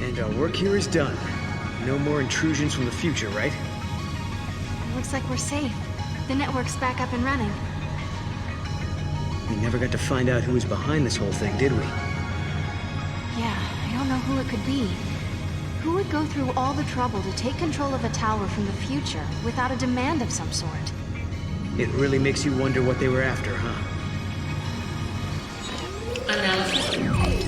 And our work here is done. No more intrusions from the future, right? Looks like we're safe. The network's back up and running. We never got to find out who was behind this whole thing, did we? Yeah, I don't know who it could be. Who would go through all the trouble to take control of a tower from the future without a demand of some sort? It really makes you wonder what they were after, huh? Analysis complete.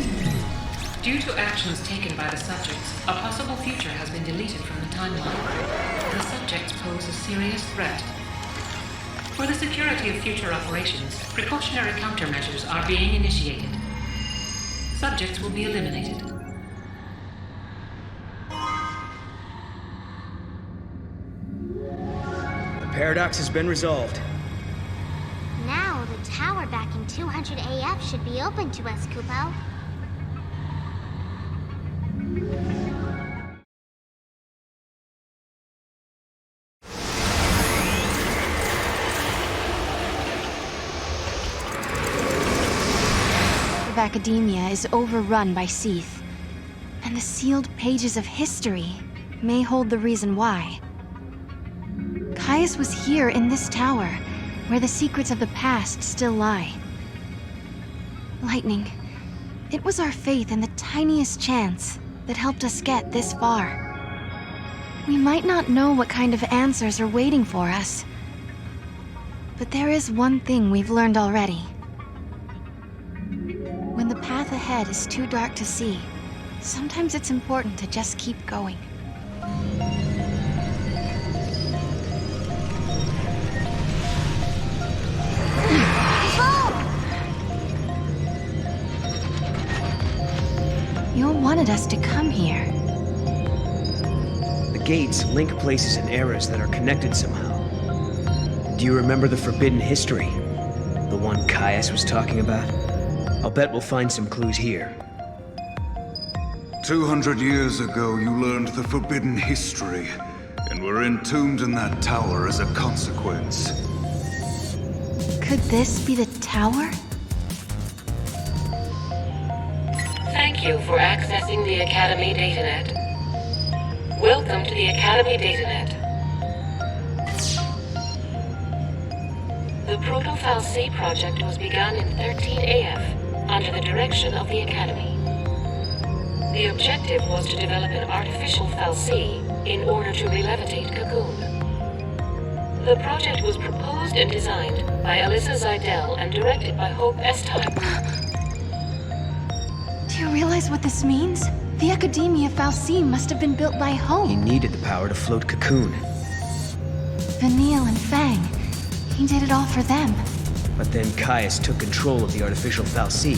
Due to actions taken by the subjects, a possible future has been deleted from the timeline. The subjects pose a serious threat. For the security of future operations, precautionary countermeasures are being initiated. Subjects will be eliminated. The paradox has been resolved. Now, the tower back in 200 AF should be open to us, Kupo. Academia is overrun by Seath, and the sealed pages of history may hold the reason why. Caius was here in this tower, where the secrets of the past still lie. Lightning, it was our faith in the tiniest chance that helped us get this far. We might not know what kind of answers are waiting for us, but there is one thing we've learned already. When the path ahead is too dark to see, sometimes it's important to just keep going. You wanted us to come here. The gates link places and eras that are connected somehow. Do you remember the forbidden history? The one Caius was talking about? I'll bet we'll find some clues here. 200 years ago, you learned the forbidden history, and were entombed in that tower as a consequence. Could this be the tower? Thank you for accessing the Academy DataNet. Welcome to the Academy DataNet. The Proto-Fal'C project was begun in 13 AF under the direction of the Academy. The objective was to develop an artificial Fal'C in order to re-levitate Cocoon. The project was proposed and designed by Alyssa Zidell and directed by Hope S-Type. Do you realize what this means? The Academia Fal'C must have been built by Hope. He needed the power to float Cocoon. Vanille and Fang. He did it all for them. But then Caius took control of the artificial Fal'C.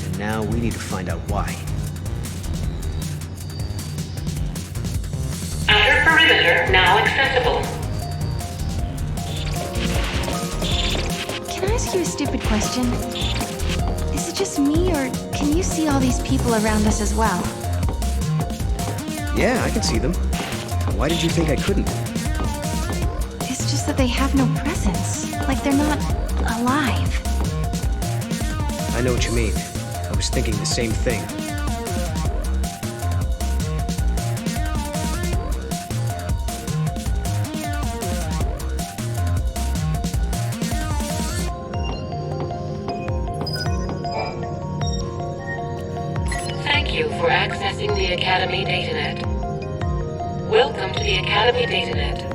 And now we need to find out why. Outer perimeter now accessible. Can I ask you a stupid question? Is it just me, or can you see all these people around us as well? Yeah, I can see them. Why did you think I couldn't? It's just that they have no presence. Like they're not alive. I know what you mean. I was thinking the same thing. Thank you for accessing the Academy DataNet. Welcome to the Academy DataNet.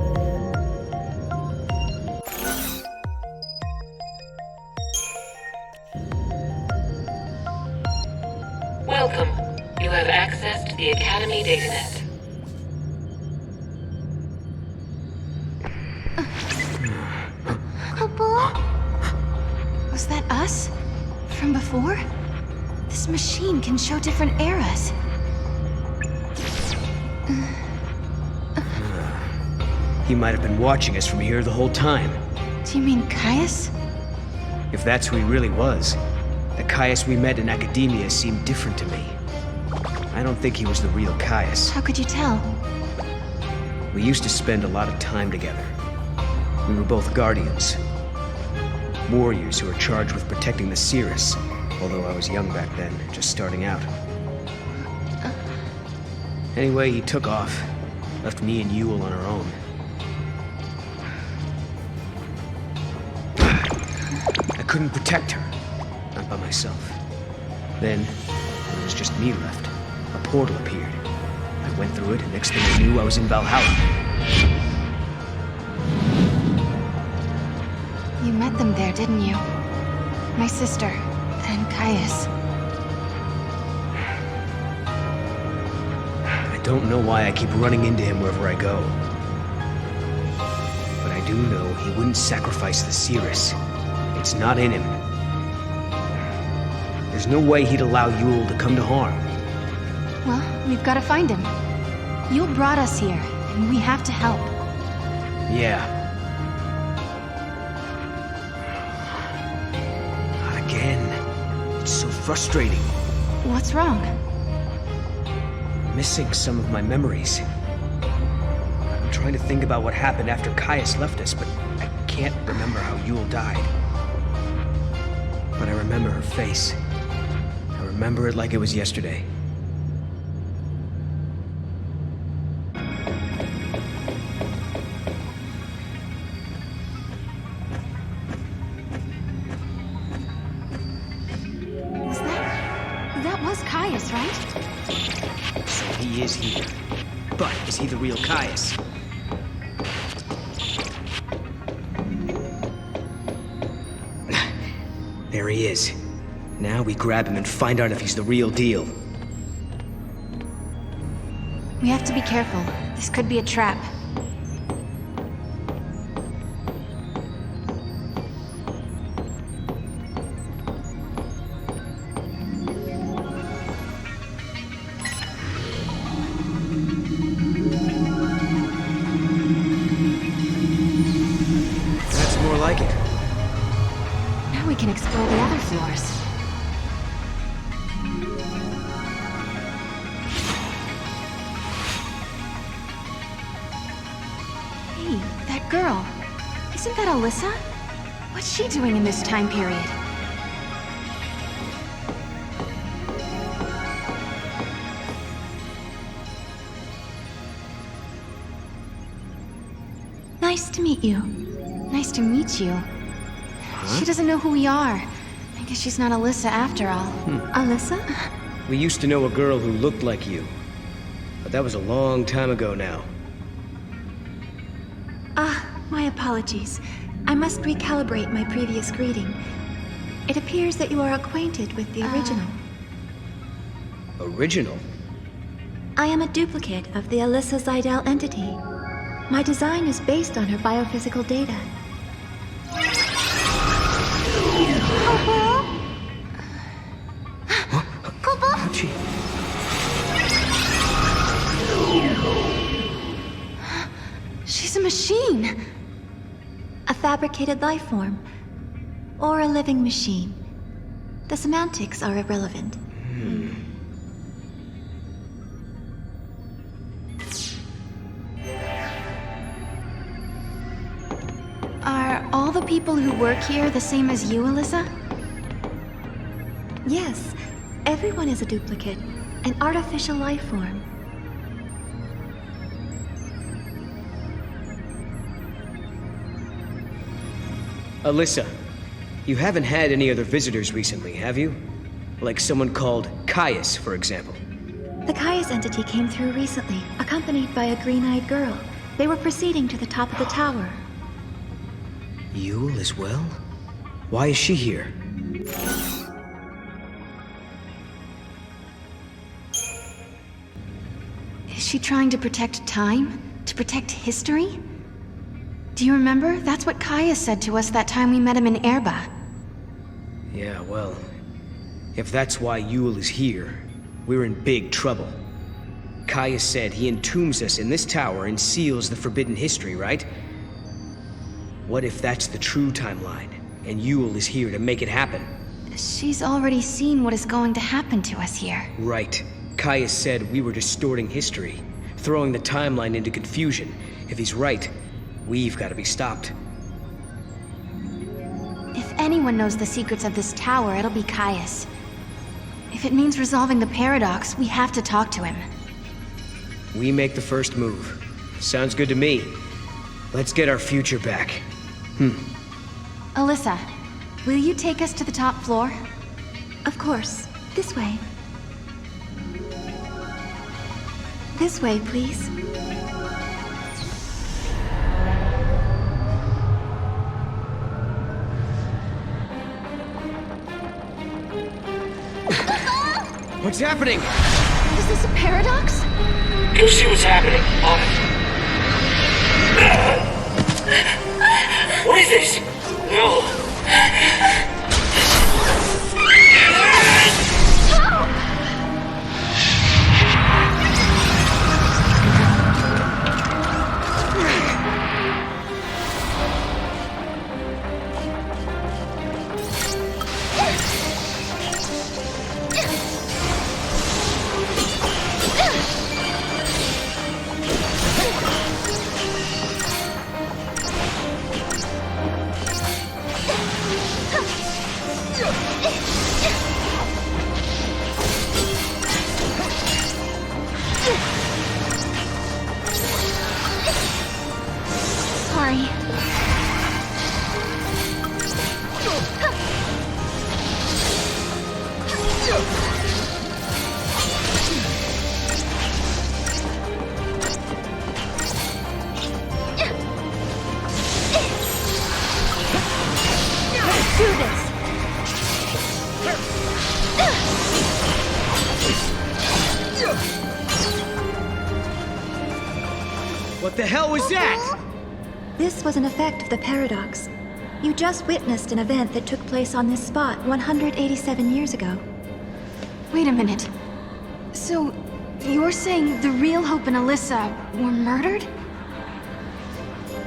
Welcome. You have accessed the Academy DataNet. Was that us? From before? This machine can show different eras. He might have been watching us from here the whole time. Do you mean Caius? If that's who he really was, the Caius we met in Academia seemed different to me. I don't think he was the real Caius. How could you tell? We used to spend a lot of time together. We were both guardians. Warriors who were charged with protecting the Cirrus, although I was young back then, just starting out. Anyway, he took off, left me and Yule on our own. I couldn't protect her, not by myself. Then, when it was just me left, a portal appeared. I went through it, and next thing I knew, I was in Valhalla. You met them there, didn't you? My sister, and Caius. I don't know why I keep running into him wherever I go. But I do know he wouldn't sacrifice the Cirrus. It's not in him. There's no way he'd allow Yule to come to harm. Well, we've got to find him. Yule brought us here, and we have to help. Yeah. Not again. It's so frustrating. What's wrong? I'm missing some of my memories. I'm trying to think about what happened after Caius left us, but I can't remember how Yule died. But I remember her face. I remember it like it was yesterday. That was Caius, right? So he is here. But is he the real Caius? There he is. Now we grab him and find out if he's the real deal. We have to be careful. This could be a trap. girl. Isn't that Alyssa? What's she doing in this time period? Nice to meet you. Nice to meet you. She doesn't know who we are. I guess she's not Alyssa after all. Alyssa? We used to know a girl who looked like you. But that was a long time ago now. Ah, my apologies. I must recalibrate my previous greeting. It appears that you are acquainted with the original. Original? I am a duplicate of the Alyssa Zidell entity. My design is based on her biophysical data. How'd She's a machine! A fabricated life form. Or a living machine. The semantics are irrelevant. Are all the people who work here the same as you, Alyssa? Yes, everyone is a duplicate. An artificial life form. Alyssa, you haven't had any other visitors recently, have you? Like someone called Caius, for example. The Caius entity came through recently, accompanied by a green-eyed girl. They were proceeding to the top of the tower. Yule as well? Why is she here? Is she trying to protect time? To protect history? Do you remember? That's what Caius said to us that time we met him in Erba. Yeah, well, if that's why Yule is here, we're in big trouble. Caius said he entombs us in this tower and seals the forbidden history, right? What if that's the true timeline, and Yule is here to make it happen? She's already seen what is going to happen to us here. Right. Caius said we were distorting history, throwing the timeline into confusion. If he's right, we've got to be stopped. If anyone knows the secrets of this tower, it'll be Caius. If it means resolving the paradox, we have to talk to him. We make the first move. Sounds good to me. Let's get our future back. Alyssa, will you take us to the top floor? Of course. This way. This way, please. What's happening? Is this a paradox? Go see what's happening. What is this? No. Sorry. Let's do this! What the hell was that? This was an effect of the paradox. You just witnessed an event that took place on this spot 187 years ago. Wait a minute. So, you're saying the real Hope and Alyssa were murdered?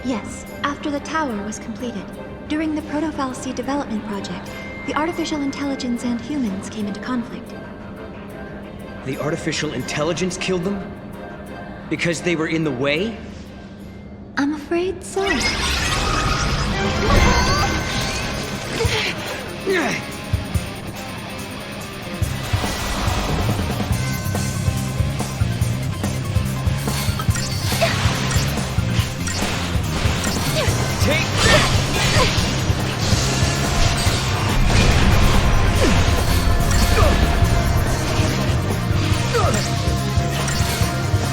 Yes, after the tower was completed. During the proto-fallacy development project, the artificial intelligence and humans came into conflict. The artificial intelligence killed them? Because they were in the way? I'm afraid so.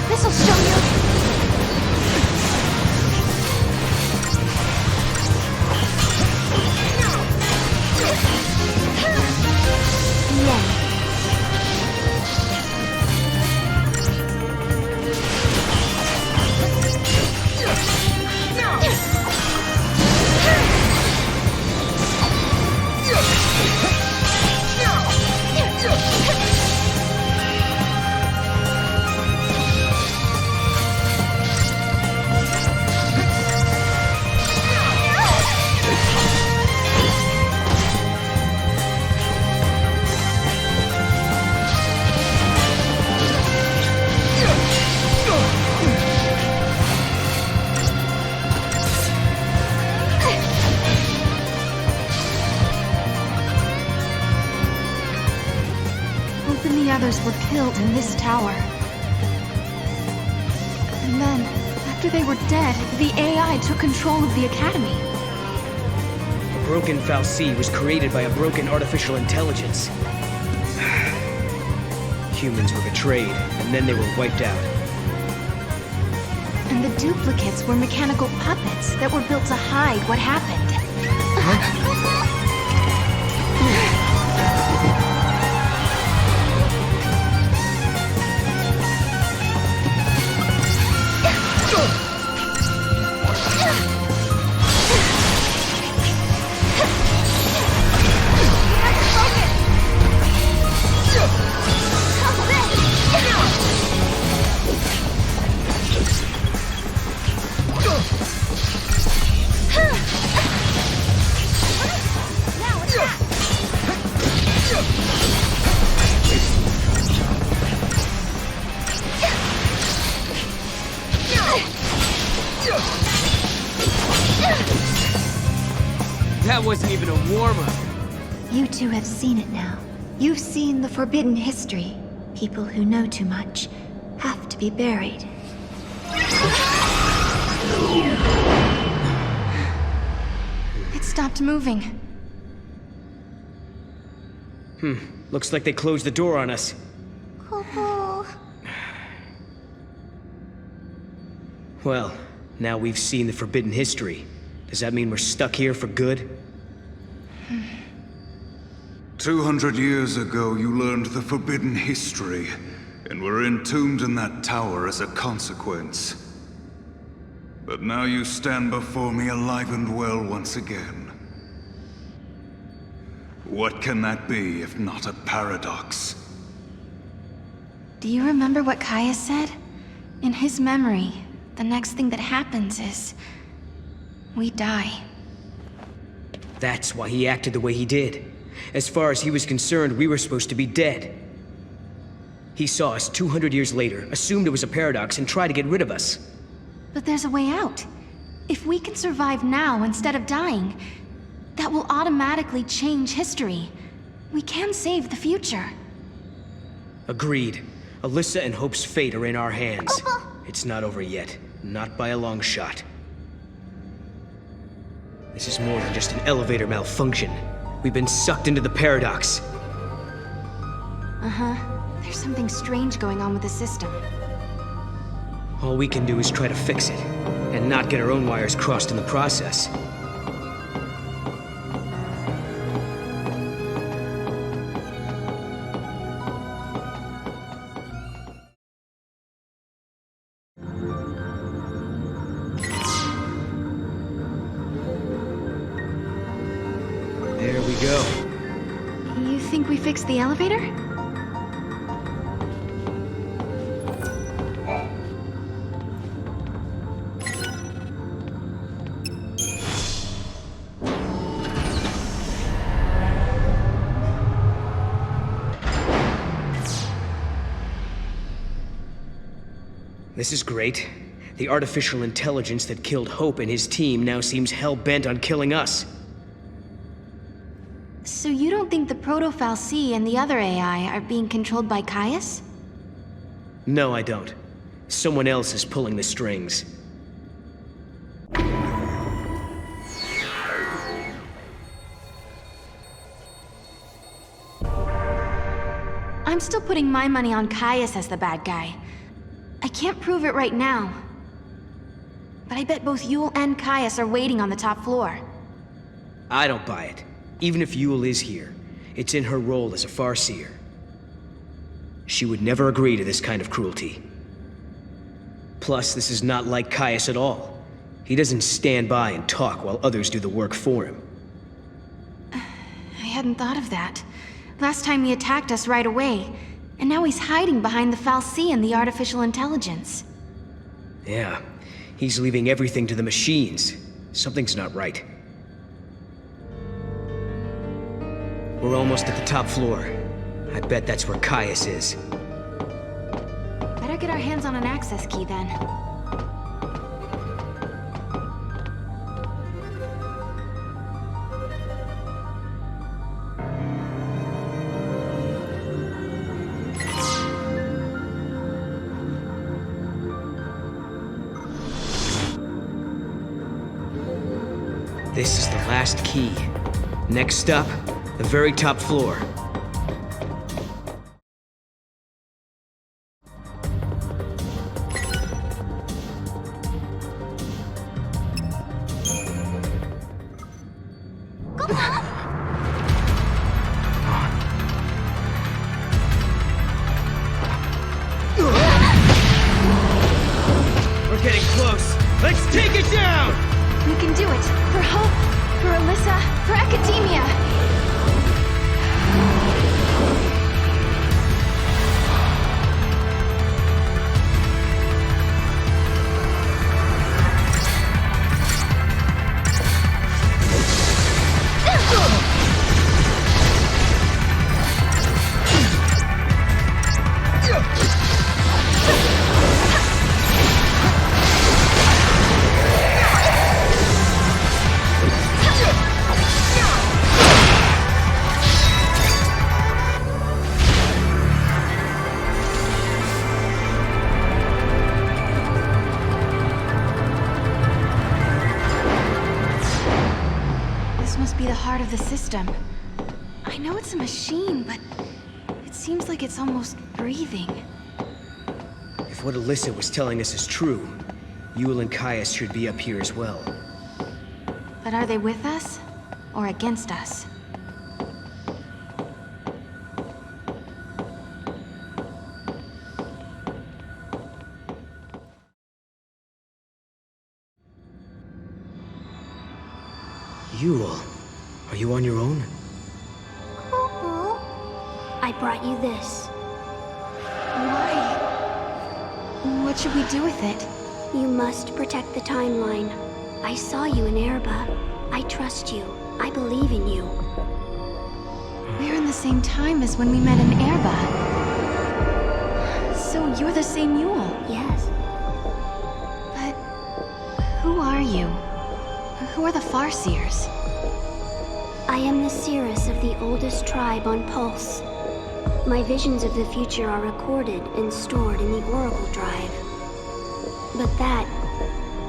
This'll show you. The others were killed in this tower. And then, after they were dead, the AI took control of the Academy. The broken Fal'Cie was created by a broken artificial intelligence. Humans were betrayed, and then they were wiped out. And the duplicates were mechanical puppets that were built to hide what happened. That wasn't even a warm-up. You two have seen it now. You've seen the forbidden history. People who know too much have to be buried. It stopped moving. Looks like they closed the door on us. Well, now we've seen the forbidden history. Does that mean we're stuck here for good? 200 years ago, you learned the forbidden history, and were entombed in that tower as a consequence. But now you stand before me alive and well once again. What can that be if not a paradox? Do you remember what Kaya said? In his memory, the next thing that happens is... we die. That's why he acted the way he did. As far as he was concerned, we were supposed to be dead. He saw us 200 years later, assumed it was a paradox, and tried to get rid of us. But there's a way out. If we can survive now instead of dying, that will automatically change history. We can save the future. Agreed. Alyssa and Hope's fate are in our hands. It's not over yet. Not by a long shot. This is more than just an elevator malfunction. We've been sucked into the paradox. There's something strange going on with the system. All we can do is try to fix it, and not get our own wires crossed in the process. There we go. You think we fixed the elevator? This is great. The artificial intelligence that killed Hope and his team now seems hell-bent on killing us. So you don't think the Proto-Fal'Cie and the other AI are being controlled by Caius? No, I don't. Someone else is pulling the strings. I'm still putting my money on Caius as the bad guy. I can't prove it right now. But I bet both Yule and Caius are waiting on the top floor. I don't buy it. Even if Yule is here, it's in her role as a Farseer. She would never agree to this kind of cruelty. Plus, this is not like Caius at all. He doesn't stand by and talk while others do the work for him. I hadn't thought of that. Last time he attacked us right away, and now he's hiding behind the Fal'Cie and the artificial intelligence. Yeah, he's leaving everything to the machines. Something's not right. We're almost at the top floor. I bet that's where Caius is. Better get our hands on an access key then. This is the last key. Next up, the very top floor. We're getting close. Let's take it down! We can do it! For Hope! For Alyssa! For Academia! Part of the system. I know it's a machine, but it seems like it's almost breathing. If what Alyssa was telling us is true, Yule and Caius should be up here as well. But are they with us? Or against us? Yule, are you on your own? I brought you this. Why? What should we do with it? You must protect the timeline. I saw you in Erba. I trust you. I believe in you. We're in the same time as when we met in Erba. So you're the same Yule? Yes. But who are you? Who are the Farseers? I am the Cirrus of the oldest tribe on Pulse. My visions of the future are recorded and stored in the Oracle Drive. But that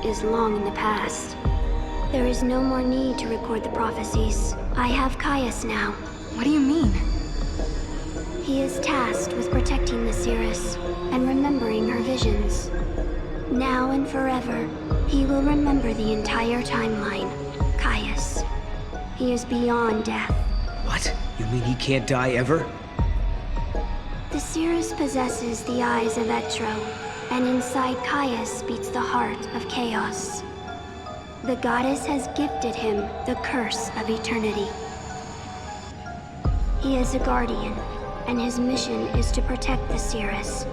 is long in the past. There is no more need to record the prophecies. I have Caius now. What do you mean? He is tasked with protecting the Cirrus and remembering her visions. Now and forever, he will remember the entire timeline. Caius. He is beyond death. What? You mean he can't die ever? The Cirrus possesses the eyes of Etro, and inside Caius beats the heart of chaos. The goddess has gifted him the curse of eternity. He is a guardian, and his mission is to protect the Cirrus.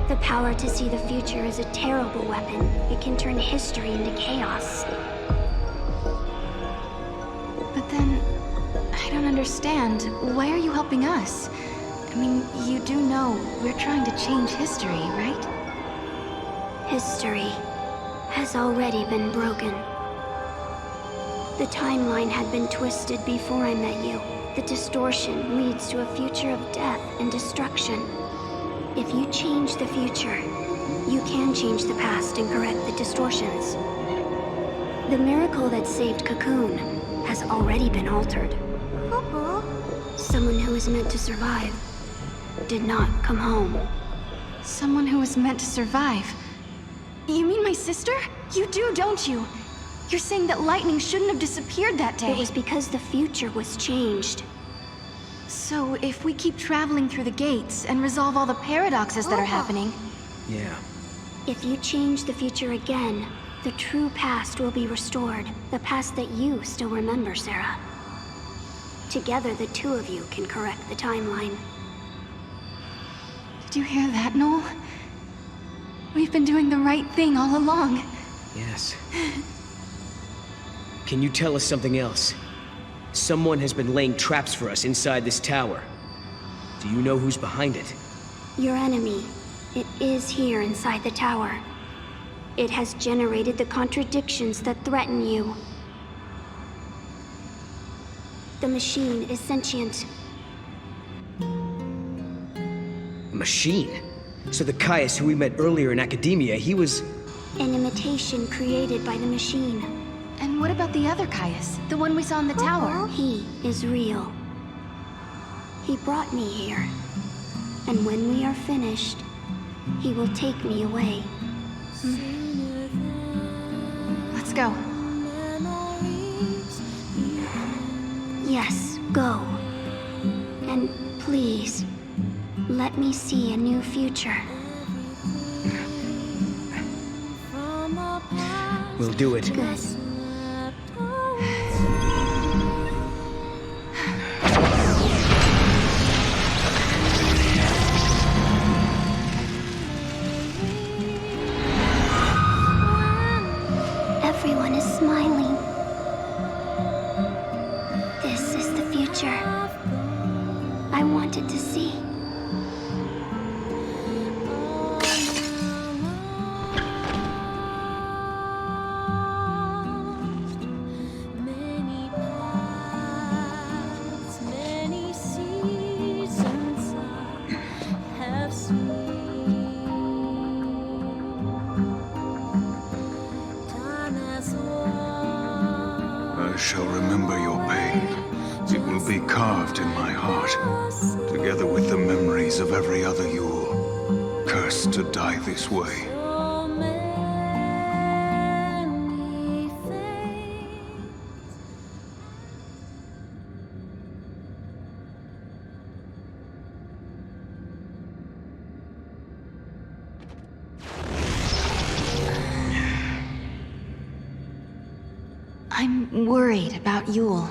The power to see the future is a terrible weapon. It can turn history into chaos. But then, I don't understand. Why are you helping us? I mean, you do know we're trying to change history, right? History has already been broken. The timeline had been twisted before I met you. The distortion leads to a future of death and destruction. If you change the future, you can change the past and correct the distortions. The miracle that saved Cocoon has already been altered. Someone who was meant to survive did not come home. Someone who was meant to survive? You mean my sister? You do, don't you? You're saying that lightning shouldn't have disappeared that day. It was because the future was changed. So if we keep traveling through the gates and resolve all the paradoxes that are happening... Yeah. If you change the future again, the true past will be restored. The past that you still remember, Sarah. Together, the two of you can correct the timeline. Did you hear that, Noel? We've been doing the right thing all along. Yes. Can you tell us something else? Someone has been laying traps for us inside this tower. Do you know who's behind it? Your enemy. It is here inside the tower. It has generated the contradictions that threaten you. The machine is sentient. A machine? So the Caius who we met earlier in academia, he was... An imitation created by the machine. And what about the other Caius? The one we saw in the tower? He is real. He brought me here. And when we are finished, he will take me away. Let's go. Yes, go. And please, let me see a new future. We'll do it. Good. Everyone is smiling. This is the future I wanted to see. I shall remember your pain. It will be carved in my heart, together with the memories of every other Yule, cursed to die this way. I'm worried about Yule.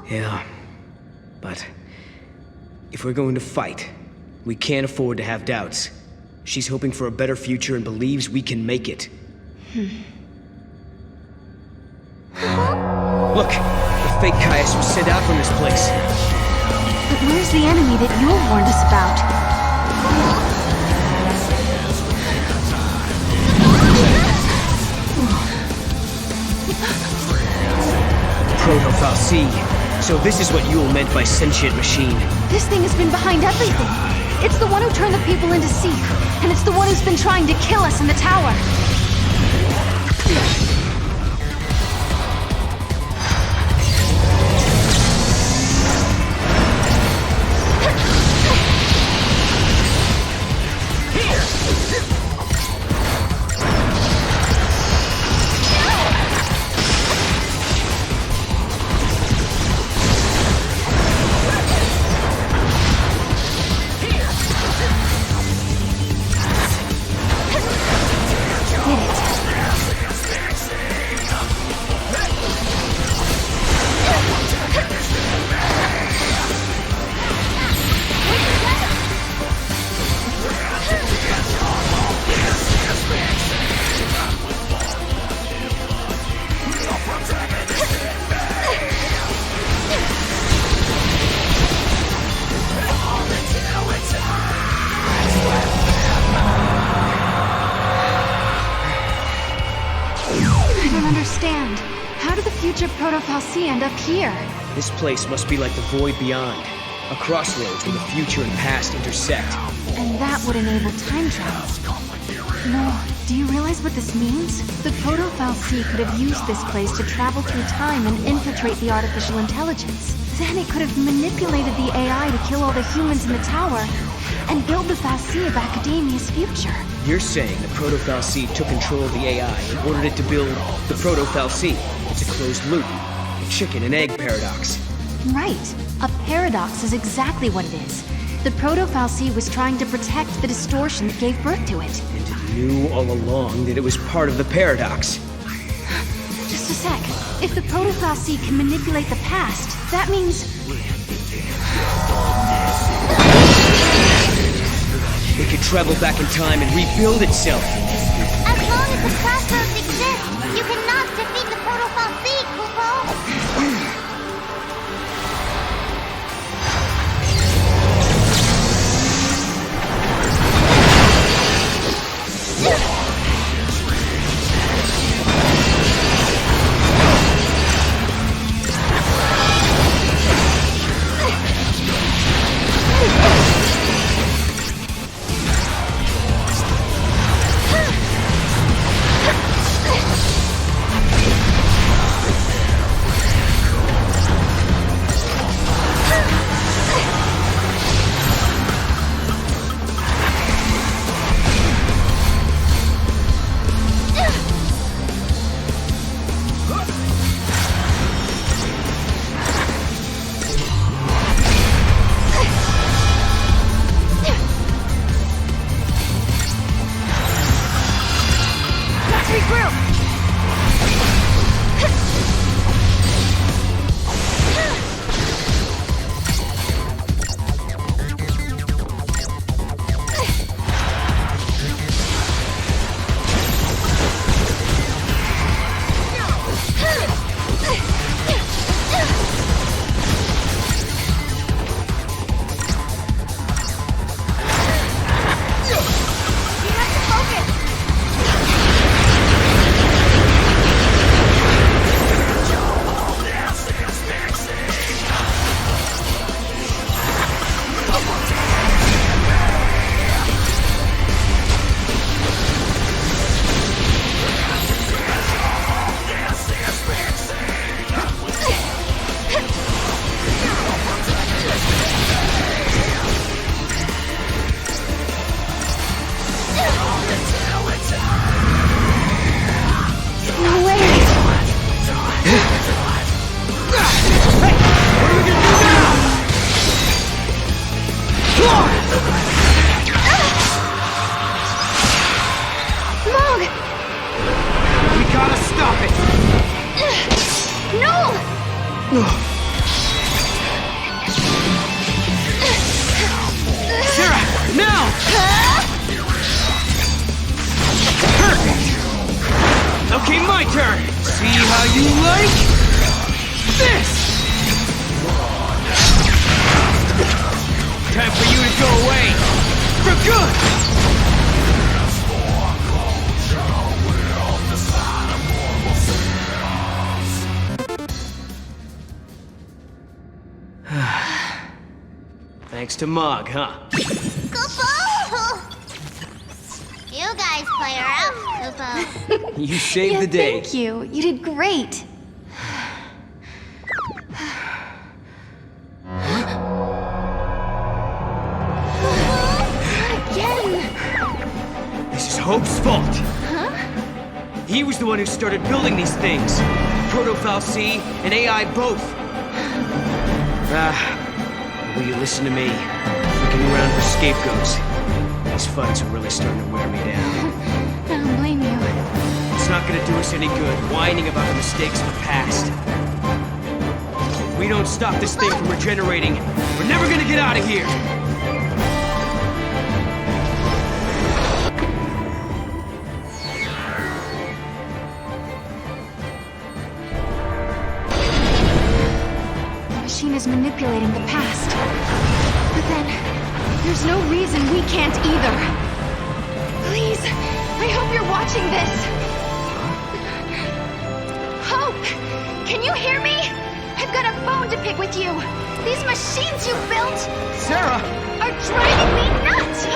Yeah. But... if we're going to fight, we can't afford to have doubts. She's hoping for a better future and believes we can make it. Look! The fake Caius was sent out from this place. But where's the enemy that Yule warned us about? Proto-Falsi. So this is what Yule meant by sentient machine. This thing has been behind everything. It's the one who turned the people into Seek, and it's the one who's been trying to kill us in the tower. understand. How did the future Proto-Fal'Cie end up here? This place must be like the void beyond. A crossroads where the future and past intersect. And that would enable time travel. No, do you realize what this means? The Proto-Fal'Cie could have used this place to travel through time and infiltrate the artificial intelligence. Then it could have manipulated the AI to kill all the humans in the tower and build the Fal'Cie of Academia's future. You're saying the Proto-Fal'Cie took control of the AI and ordered it to build the Proto-Fal'Cie. It's a closed loop. A chicken and egg paradox. Right. A paradox is exactly what it is. The Proto-Fal'Cie was trying to protect the distortion that gave birth to it. And it knew all along that it was part of the paradox. Just a sec. If the Proto-Fal'Cie can manipulate the past, that means... It could travel back in time and rebuild itself. As long as the crossroads exist, you cannot defeat the Proto-Fal'Cie, Kupo! Thanks to Mog, huh? Kupo! You guys play her out, Kupo. You saved the day. Thank you. You did great. This is Hope's fault. Huh? He was the one who started building these things. Proto-Fal'Cie and AI both. Will you listen to me? Looking around for scapegoats. These fights are really starting to wear me down. I don't blame you. It's not gonna do us any good whining about the mistakes of the past. If we don't stop this thing from regenerating, we're never gonna get out of here! The machine is manipulating the past. But then, there's no reason we can't either. Please, I hope you're watching this. it with you. These machines you built Sarah! are driving me nuts!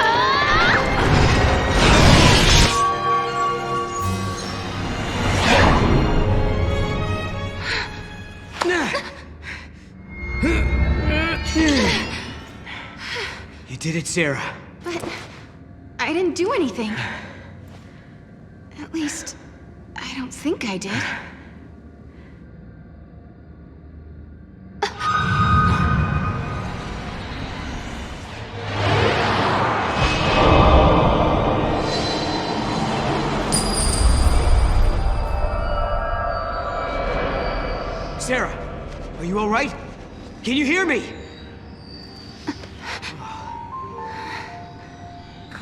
You did it, Sarah. But I didn't do anything. At least, I don't think I did. Sarah, are you all right? Can you hear me?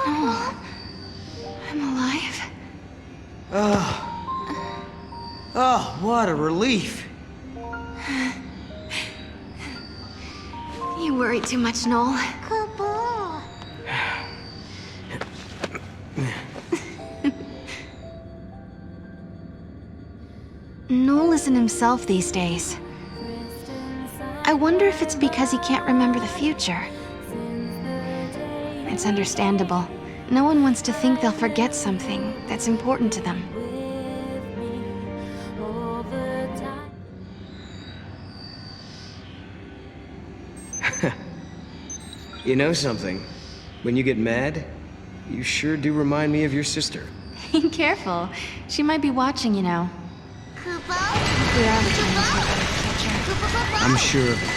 Oh, I'm alive. Oh, what a relief. You worry too much, Noel. Noel isn't himself these days. I wonder if it's because he can't remember the future. It's understandable. No one wants to think they'll forget something that's important to them. You know something? When you get mad, you sure do remind me of your sister. Careful. She might be watching, you know. We are returning to a better future. I'm sure of it.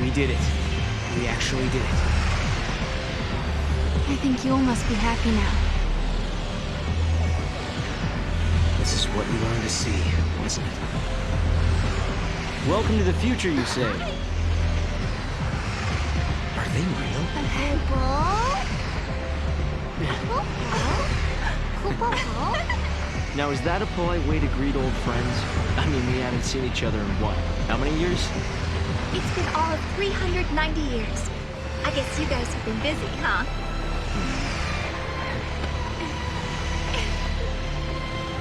We did it. We actually did it. I think Yule must be happy now. This is what you wanted to see, wasn't it? Welcome to the future, you say? Are they real? Now, is that a polite way to greet old friends? I mean, we haven't seen each other in what? How many years? It's been all of 390 years. I guess you guys have been busy, huh?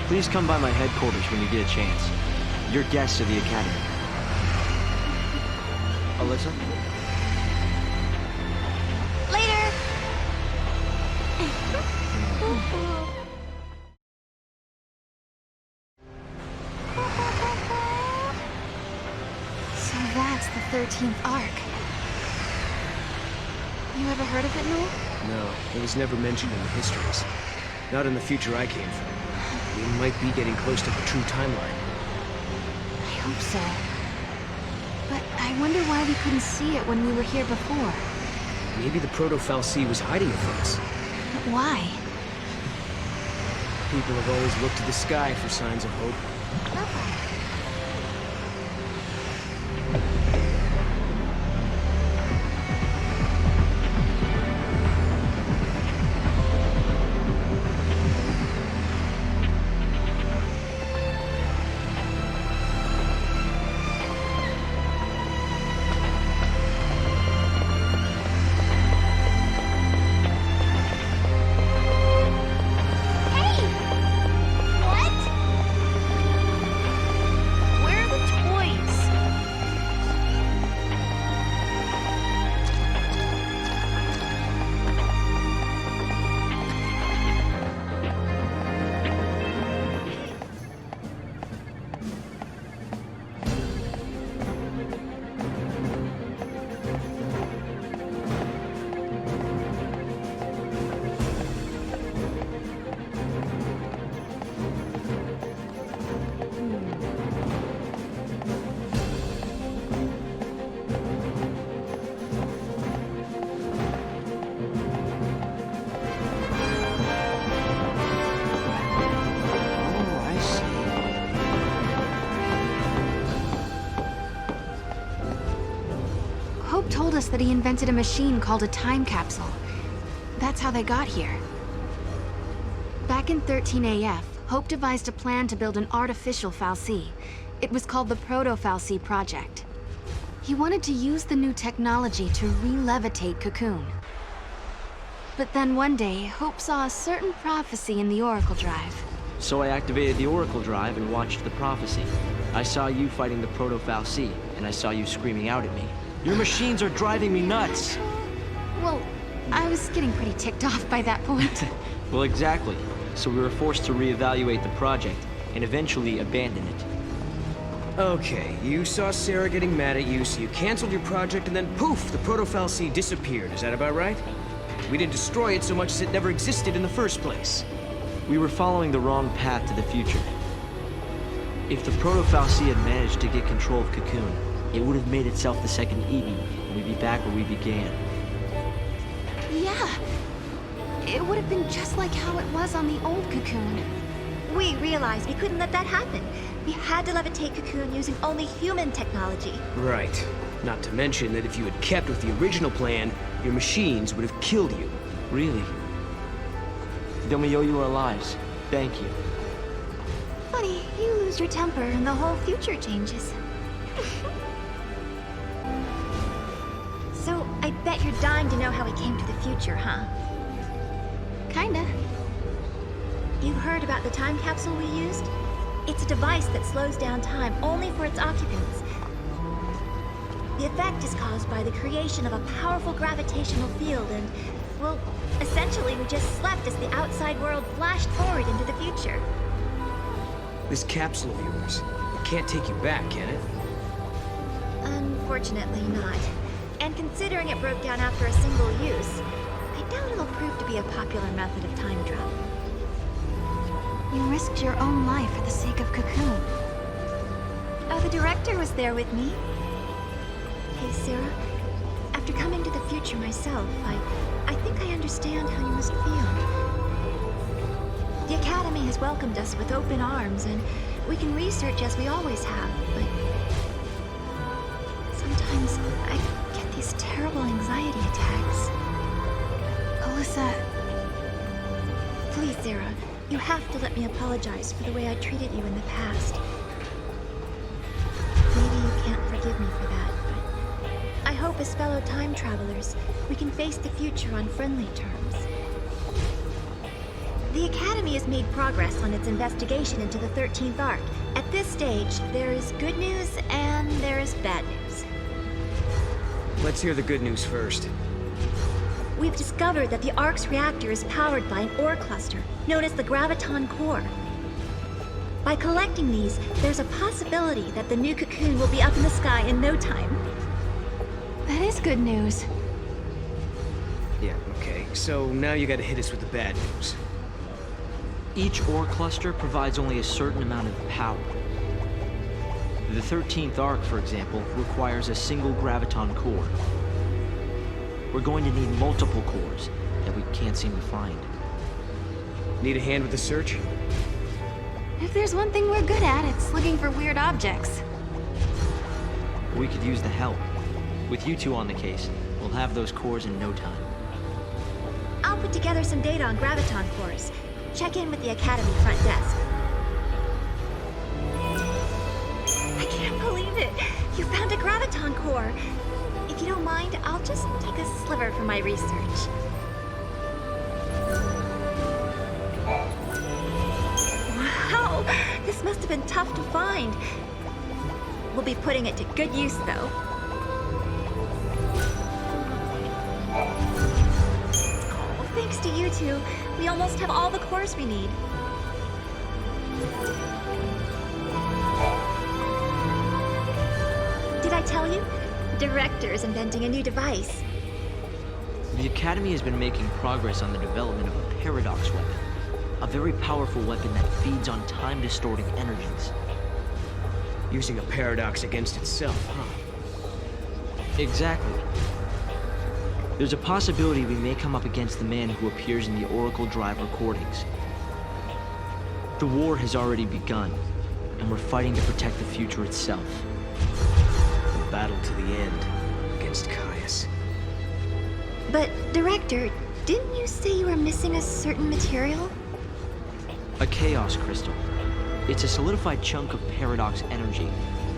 Please come by my headquarters when you get a chance. You're guests of the Academy. Alyssa? Later! So that's the 13th arc. You ever heard of it, Noel? No, it was never mentioned in the histories. Not in the future I came from. We might be getting close to the true timeline. I hope so. But I wonder why we couldn't see it when we were here before. Maybe the Proto-Fal'Cie was hiding it from us. But why? People have always looked to the sky for signs of hope. us that he invented a machine called a time capsule. That's how they got here. Back in 13 AF, Hope devised a plan to build an artificial fal'Cie. It was called the Proto-fal'Cie Project. He wanted to use the new technology to re-levitate Cocoon. But then one day, Hope saw a certain prophecy in the Oracle Drive. So I activated the Oracle Drive and watched the prophecy. I saw you fighting the Proto-fal'Cie, and I saw you screaming out at me. Your machines are driving me nuts! Well, I was getting pretty ticked off by that point. Well, exactly. So we were forced to reevaluate the project, and eventually abandon it. Okay, you saw Sarah getting mad at you, so you canceled your project, and then poof, the Proto-fal'Cie disappeared. Is that about right? We didn't destroy it so much as it never existed in the first place. We were following the wrong path to the future. If the Proto-fal'Cie had managed to get control of Cocoon, it would have made itself the second Eden, and we'd be back where we began. Yeah. It would have been just like how it was on the old Cocoon. We realized we couldn't let that happen. We had to levitate Cocoon using only human technology. Right. Not to mention that if you had kept with the original plan, your machines would have killed you. Really? Then we owe you our lives. Thank you. Funny, you lose your temper and the whole future changes. So, I bet you're dying to know how we came to the future, huh? Kinda. You heard about the time capsule we used? It's a device that slows down time only for its occupants. The effect is caused by the creation of a powerful gravitational field and, well, essentially we just slept as the outside world flashed forward into the future. This capsule of yours, it can't take you back, can it? Unfortunately not. And considering it broke down after a single use, I doubt it'll prove to be a popular method of time travel. You risked your own life for the sake of Cocoon. Oh, the director was there with me. Hey, Sarah. After coming to the future myself, I think I understand how you must feel. The Academy has welcomed us with open arms, and we can research as we always have, but sometimes I get these terrible anxiety attacks. Alyssa... Please, Sarah, you have to let me apologize for the way I treated you in the past. Maybe you can't forgive me for that, but I hope as fellow time travelers, we can face the future on friendly terms. The Academy has made progress on its investigation into the 13th Arc. At this stage, there is good news and there is bad news. Let's hear the good news first. We've discovered that the Arc's reactor is powered by an ore cluster, known as the Graviton Core. By collecting these, there's a possibility that the new Cocoon will be up in the sky in no time. That is good news. Yeah, okay. So now you gotta hit us with the bad news. Each ore cluster provides only a certain amount of power. The 13th Arc, for example, requires a single Graviton core. We're going to need multiple cores that we can't seem to find. Need a hand with the search? If there's one thing we're good at, it's looking for weird objects. We could use the help. With you two on the case, we'll have those cores in no time. I'll put together some data on Graviton cores. Check in with the Academy front desk. I can't believe it! You found a Graviton core! If you don't mind, I'll just take a sliver for my research. Wow! This must have been tough to find. We'll be putting it to good use, though. Oh, thanks to you two, we almost have all the cores we need. Did I tell you? The director is inventing a new device. The Academy has been making progress on the development of a paradox weapon. A very powerful weapon that feeds on time-distorting energies. Using a paradox against itself, huh? Exactly. There's a possibility we may come up against the man who appears in the Oracle Drive recordings. The war has already begun, and we're fighting to protect the future itself. The battle to the end against Kaya. this. But, Director, didn't you say you were missing a certain material? A chaos crystal. It's a solidified chunk of paradox energy,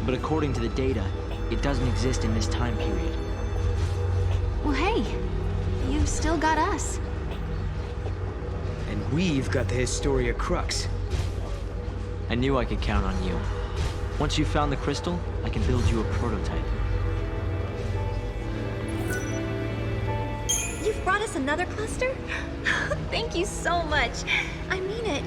but according to the data, it doesn't exist in this time period. Well, hey, you've still got us. And we've got the Historia Crux. I knew I could count on you. Once you've found the crystal, I can build you a prototype. You've brought us another cluster? Thank you so much. I mean it.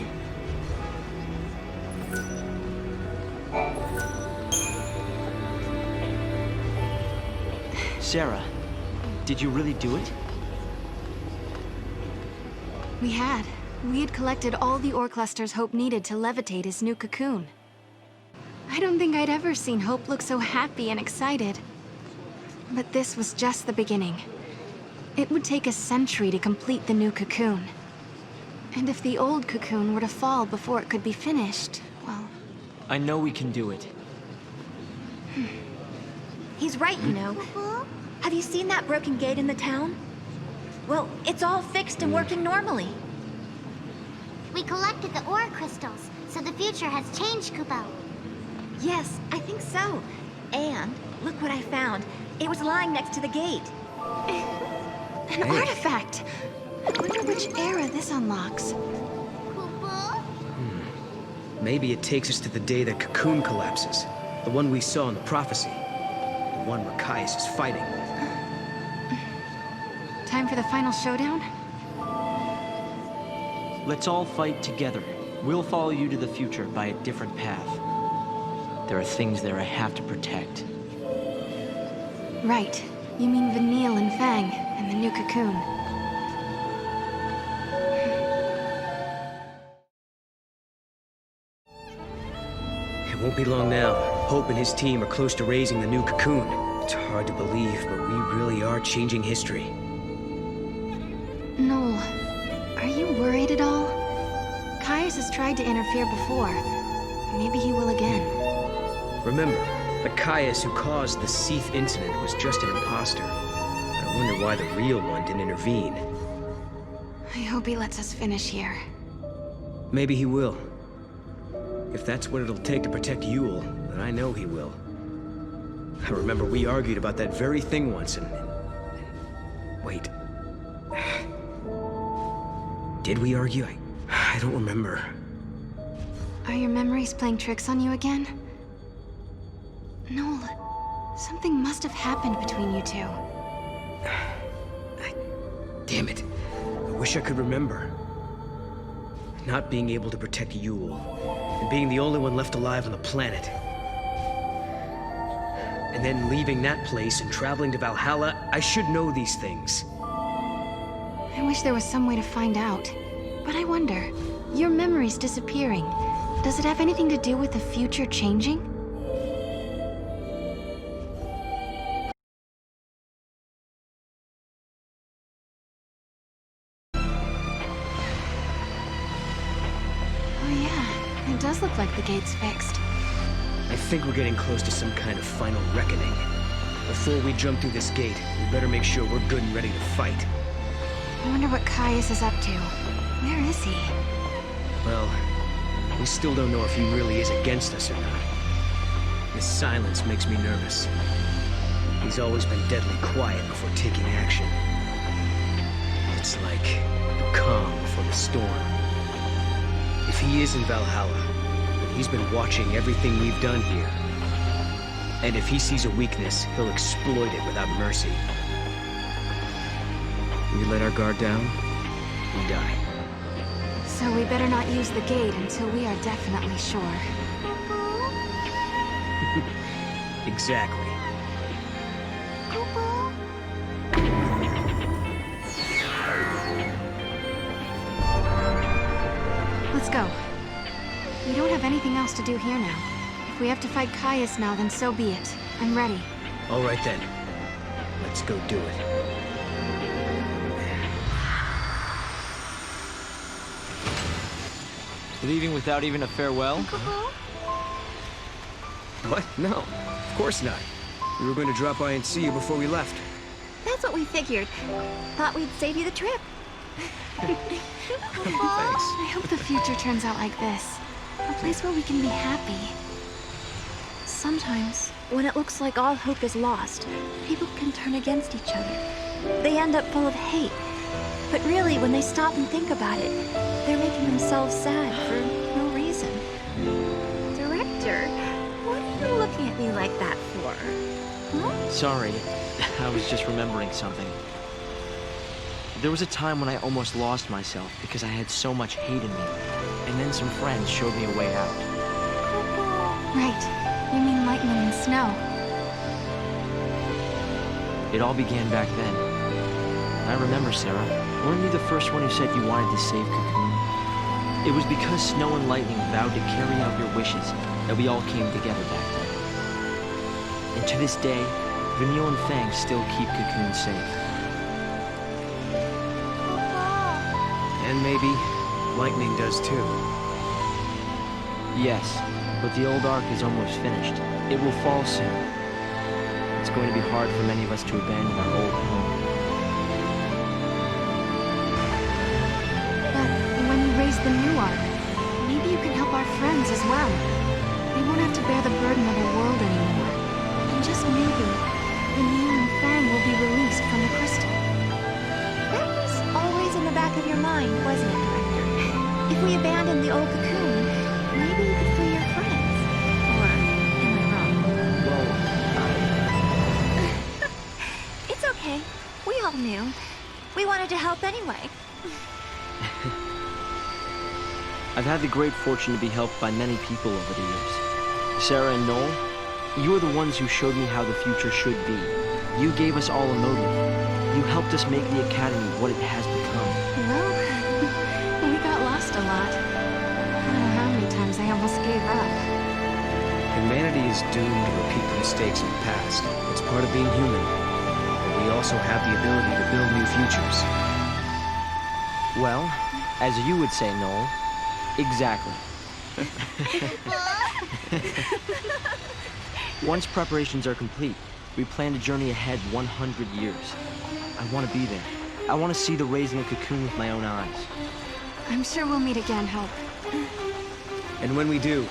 Sarah, did you really do it? We had. We had collected all the ore clusters Hope needed to levitate his new cocoon. I don't think I'd ever seen Hope look so happy and excited. But this was just the beginning. It would take a century to complete the new cocoon. And if the old cocoon were to fall before it could be finished, well... I know we can do it. He's right, you know. Have you seen that broken gate in the town? Well, it's all fixed and working normally. We collected the ore crystals, so the future has changed, Kupo. Yes, I think so. And look what I found. It was lying next to the gate. An artifact! I wonder which era this unlocks. Maybe it takes us to the day the cocoon collapses. The one we saw in the prophecy. The one where Caius is fighting. Time for the final showdown? Let's all fight together. We'll follow you to the future by a different path. There are things there I have to protect. Right. You mean Vanille and Fang, and the new cocoon. It won't be long now. Hope and his team are close to raising the new cocoon. It's hard to believe, but we really are changing history. Noel, are you worried at all? Caius has tried to interfere before. Maybe he will again. Remember, the Caius who caused the Seath incident was just an imposter. I wonder why the real one didn't intervene. I hope he lets us finish here. Maybe he will. If that's what it'll take to protect Yule, then I know he will. I remember we argued about that very thing once and... Wait. Did we argue? I don't remember. Are your memories playing tricks on you again? Noel, something must have happened between you two. Damn it. I wish I could remember. Not being able to protect Yule, and being the only one left alive on the planet. And then leaving that place and traveling to Valhalla, I should know these things. I wish there was some way to find out. But I wonder, your memories disappearing, does it have anything to do with the future changing? It does look like the gate's fixed. I think we're getting close to some kind of final reckoning. Before we jump through this gate, we better make sure we're good and ready to fight. I wonder what Caius is up to. Where is he? Well, we still don't know if he really is against us or not. His silence makes me nervous. He's always been deadly quiet before taking action. It's like the calm before the storm. If he is in Valhalla, then he's been watching everything we've done here. And if he sees a weakness, he'll exploit it without mercy. We let our guard down, we die. So we better not use the gate until we are definitely sure. Exactly. Let's go. We don't have anything else to do here now. If we have to fight Caius now, then so be it. I'm ready. All right then. Let's go do it. Leaving without even a farewell? What? No, of course not. We were going to drop by and see you before we left. That's what we figured. Thought we'd save you the trip. Thanks. I hope the future turns out like this. A place where we can be happy. Sometimes, when it looks like all hope is lost, people can turn against each other. They end up full of hate. But really, when they stop and think about it, they're making themselves sad for no reason. Director, what are you looking at me like that for? Huh? Sorry, I was just remembering something. There was a time when I almost lost myself because I had so much hate in me. And then some friends showed me a way out. Right. You mean lightning and snow. It all began back then. I remember, Sarah. Weren't you the first one who said you wanted to save Cocoon? It was because Snow and Lightning vowed to carry out your wishes that we all came together back then. And to this day, Vanille and Fang still keep Cocoon safe. And maybe Lightning does too. Yes, but the old arc is almost finished. It will fall soon. It's going to be hard for many of us to abandon our old home. But when you raise the new arc, maybe you can help our friends as well. They won't have to bear the burden of a world anymore. And just maybe, Vanille and Fang will be released from the crystal. That was always in the back of your mind, wasn't it, Director? If we abandon the old cocoon, maybe you could free your friends. Or am I wrong? Well, It's okay. We all knew. We wanted to help anyway. I've had the great fortune to be helped by many people over the years. Sarah and Noel, you are the ones who showed me how the future should be. You gave us all a motive. You helped us make the Academy what it has become. Well, we got lost a lot. I don't know how many times I almost gave up. Humanity is doomed to repeat the mistakes of the past. It's part of being human. But we also have the ability to build new futures. Well, as you would say, Noel, exactly. Once preparations are complete, we plan to journey ahead 100 years. I want to be there. I want to see the raising of Cocoon with my own eyes. I'm sure we'll meet again, Hope. And when we do,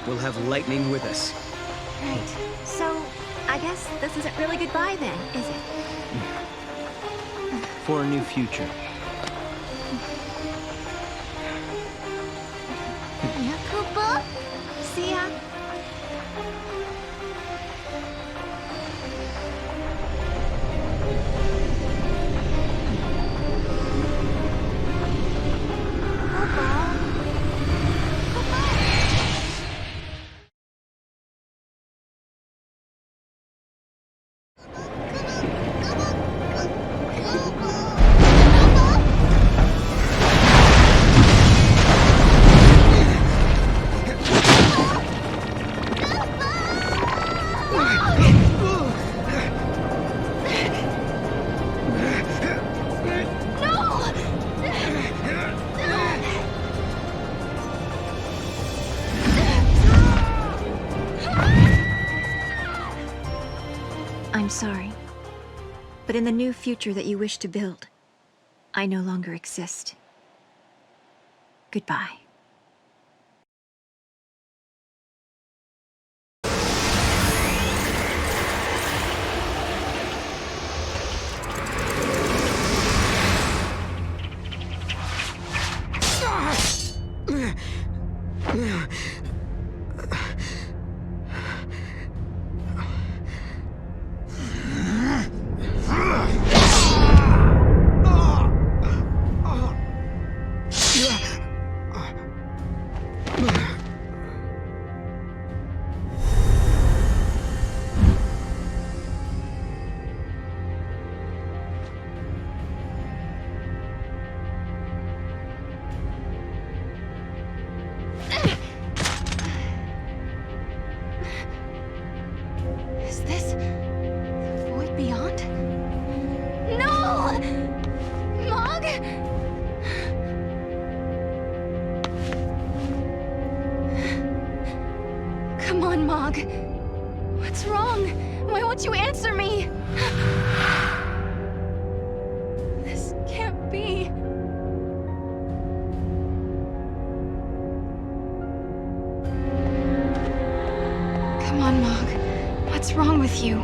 we'll have Lightning with us. Right. So, I guess this isn't really goodbye then, is it? For a new future. Yeah, Koopa? See ya. I'm sorry, but in the new future that you wish to build, I no longer exist. Goodbye. Is this the void beyond? No! Mog? Come on, Mog. What's wrong? Why won't you answer me? wrong with you?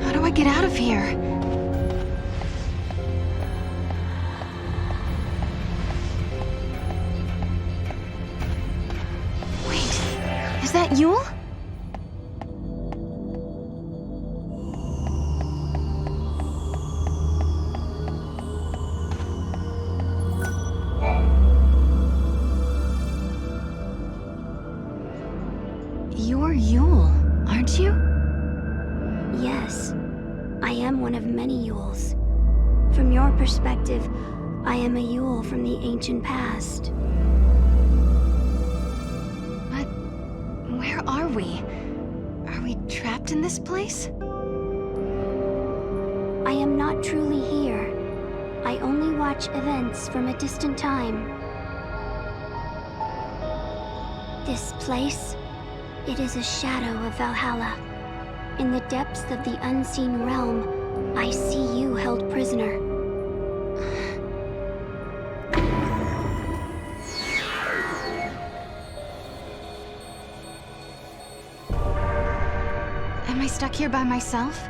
How do I get out of here? Wait, is that Yule? You're Yule, aren't you? Yes, I am one of many Yules. From your perspective, I am a Yule from the ancient past. But where are we? Are we trapped in this place? I am not truly here. I only watch events from a distant time. This place, it is a shadow of Valhalla. In the depths of the unseen realm, I see you held prisoner. Am I stuck here by myself?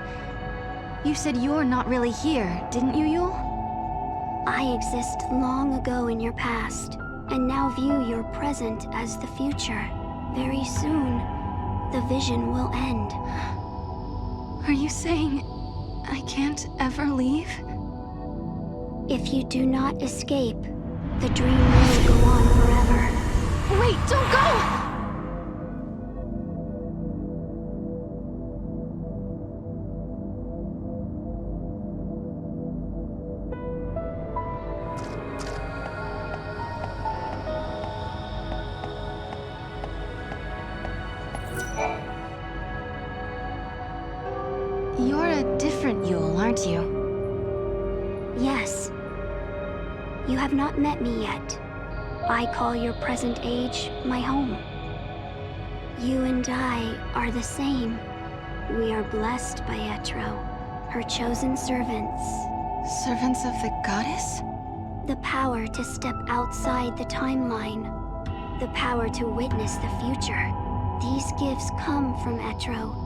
You said you're not really here, didn't you, Yule? I exist long ago in your past, and now view your present as the future. Very soon, the vision will end. Are you saying I can't ever leave? If you do not escape, the dream will go on forever. Wait, don't go! You're a different Yule, aren't you? Yes. You have not met me yet. I call your present age my home. You and I are the same. We are blessed by Etro, her chosen servants. Servants of the goddess? The power to step outside the timeline. The power to witness the future. These gifts come from Etro.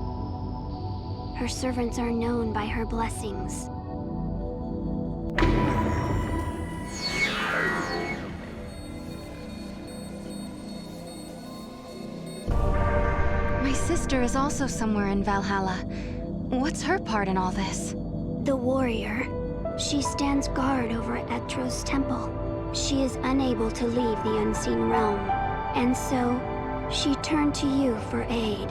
Her servants are known by her blessings. My sister is also somewhere in Valhalla. What's her part in all this? The warrior. She stands guard over Etro's temple. She is unable to leave the unseen realm, and so she turned to you for aid.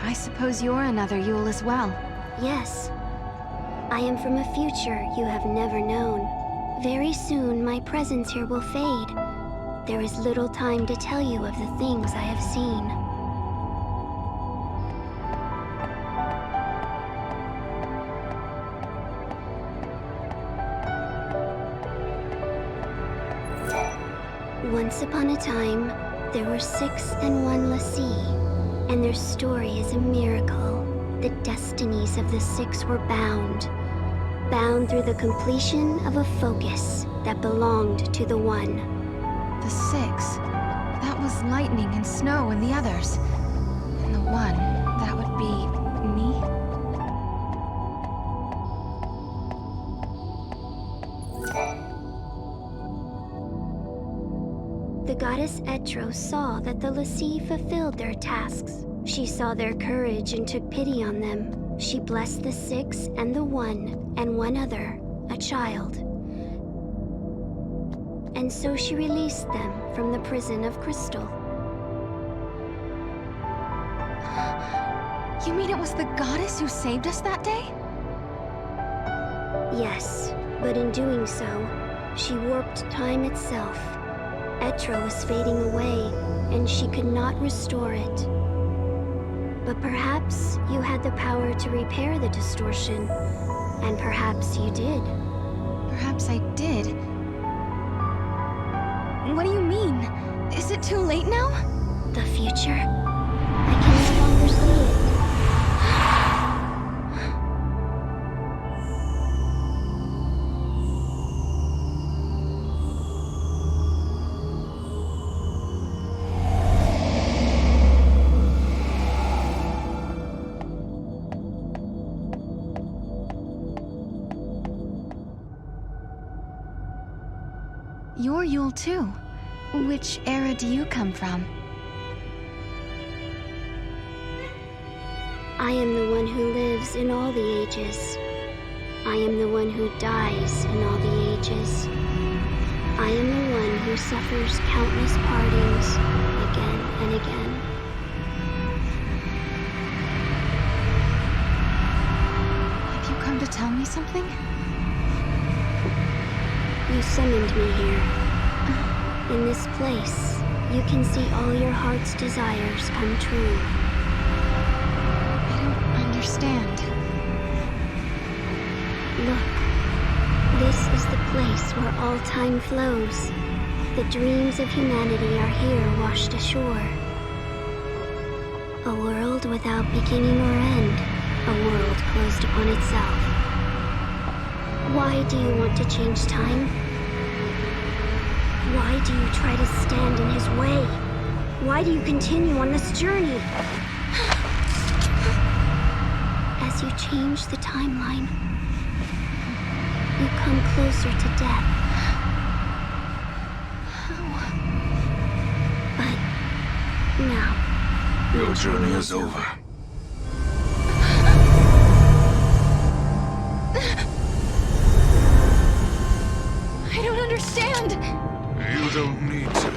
I suppose you're another Yule as well. Yes. I am from a future you have never known. Very soon, my presence here will fade. There is little time to tell you of the things I have seen. Once upon a time, there were 6 and 1 Lassie, and their story is a miracle. The destinies of the 6 were bound through the completion of a focus that belonged to the 1. The 6? That was lightning and snow and the others. And the 1, that would be me? The goddess Etro saw that the Lassie fulfilled their tasks. She saw their courage and took pity on them. She blessed the 6 and the 1 and one other, a child. And so she released them from the prison of crystal. You mean it was the goddess who saved us that day? Yes, but in doing so, she warped time itself. Etro was fading away, and she could not restore it. But perhaps you had the power to repair the distortion, and perhaps you did. Perhaps I did. What do you mean? Is it too late now? The future? You're Yule too. Which era do you come from? I am the one who lives in all the ages. I am the one who dies in all the ages. I am the one who suffers countless partings again and again. Have you come to tell me something? You summoned me here. In this place, you can see all your heart's desires come true. I don't understand. Look, this is the place where all time flows. The dreams of humanity are here washed ashore. A world without beginning or end. A world closed upon itself. Why do you want to change time? Why do you try to stand in his way? Why do you continue on this journey? As you change the timeline, you come closer to death. But now, your journey is over. I don't understand. You don't need to.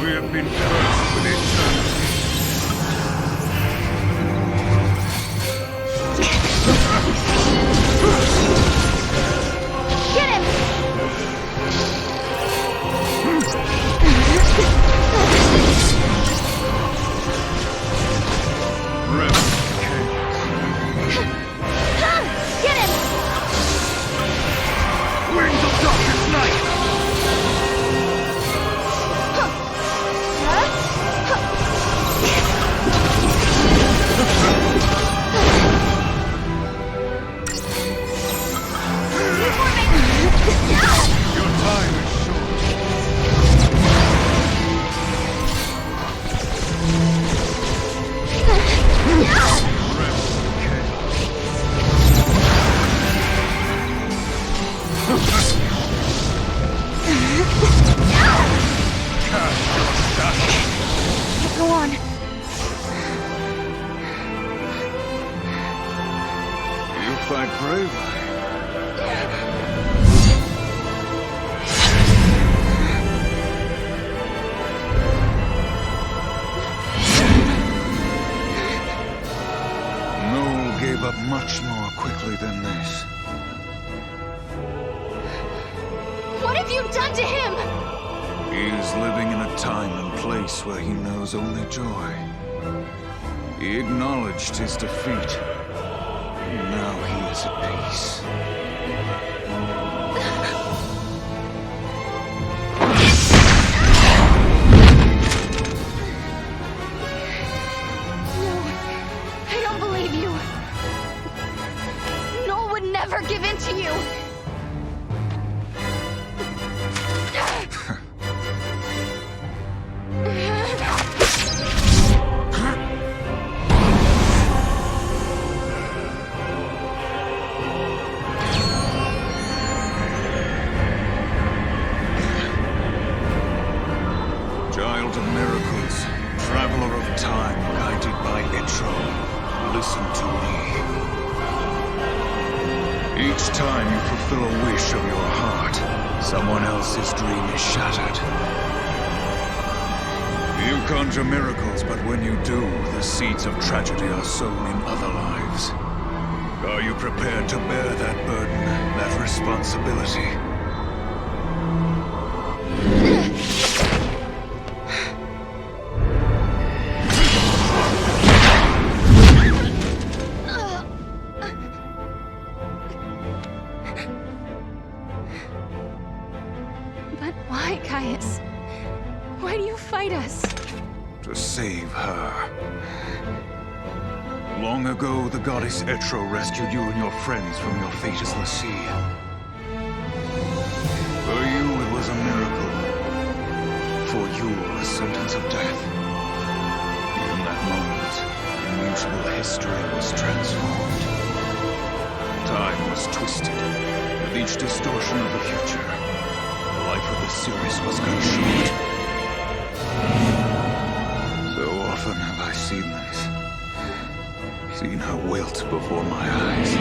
We have been cursed with eternity. Get him! Get him! Wings of darkness night! Your time is Go on. You fight bravely. Noel gave up much more quickly than this. What have you done to him? He is living in a time and place where he knows only joy. He acknowledged his defeat. Now he is at peace. No, I don't believe you. Noel would never give in to you. Child of miracles, traveler of time, guided by Etro, listen to me. Each time you fulfill a wish of your heart, someone else's dream is shattered. You conjure miracles, but when you do, the seeds of tragedy are sown in other lives. Are you prepared to bear that burden, that responsibility? But why, Caius? Why do you fight us? To save her. Long ago, the goddess Etro rescued you and your friends from your fate as the sea. For you, it was a miracle. For you, a sentence of death. In that moment, you actual history was transformed. Time was twisted. With each distortion of the future, the life of the series was cut short. So often have I seen this. Seen her wilt before my eyes.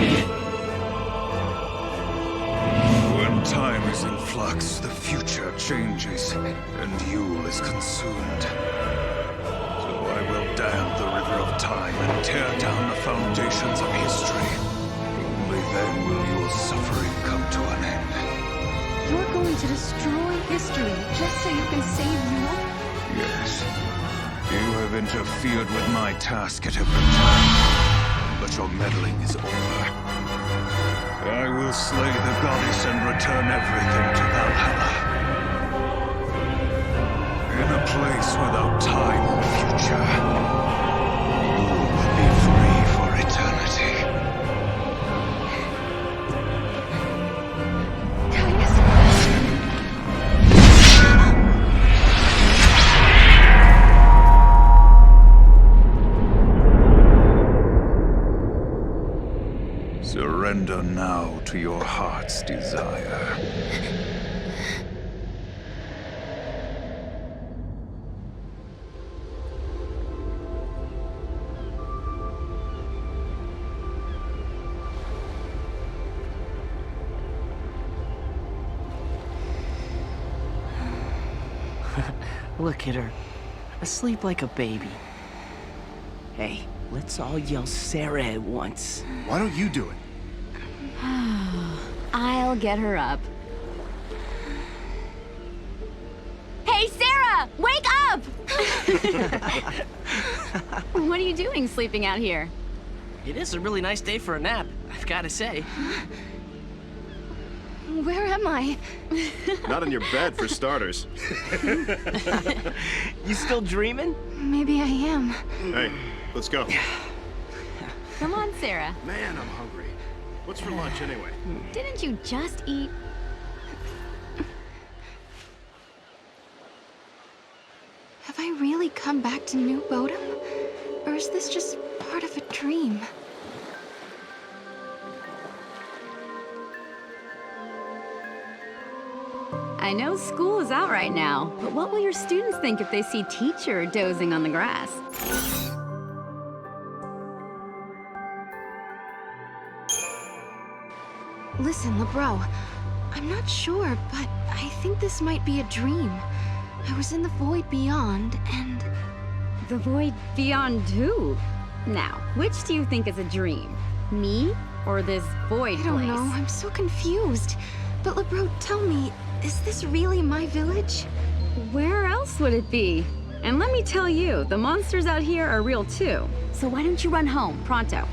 When time is in flux, the future changes, and Yule is consumed. So I will dam the river of time and tear down the foundations of history. Only then will your suffering come to an end. You're going to destroy history just so you can save Yule? Yes. You have interfered with my task at every turn, but your meddling is over. I will slay the goddess and return everything to Valhalla. In a place without time or future, you will be free for eternity. Surrender now to your heart's desire. Look at her, asleep like a baby. Hey, let's all yell Sarah at once. Why don't you do it? I'll get her up. Hey, Sarah! Wake up! What are you doing sleeping out here? It is a really nice day for a nap, I've got to say. Where am I? Not in your bed, for starters. You still dreaming? Maybe I am. Hey, let's go. Come on, Sarah. Man, I'm hungry. What's for lunch, anyway? Didn't you just eat? Have I really come back to New Bodom? Or is this just part of a dream? I know school is out right now, but what will your students think if they see teacher dozing on the grass? Listen, LeBro, I'm not sure, but I think this might be a dream. I was in the void beyond, and... The void beyond who? Now, which do you think is a dream? Me or this void place? I don't know, I'm so confused. But LeBro, tell me, is this really my village? Where else would it be? And let me tell you, the monsters out here are real too. So why don't you run home, pronto?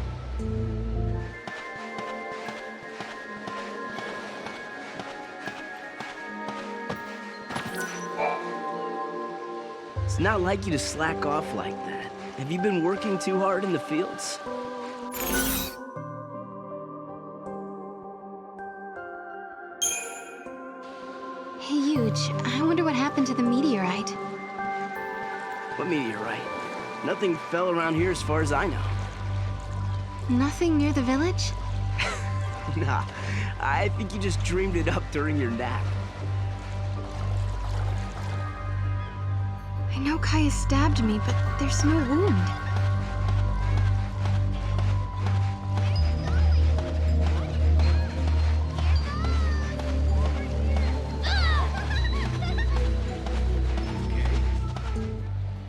It's not like you to slack off like that. Have you been working too hard in the fields? Hey, Huge, I wonder what happened to the meteorite. What meteorite? Nothing fell around here as far as I know. Nothing near the village? Nah, I think you just dreamed it up during your nap. I know Kaya stabbed me, but there's no wound.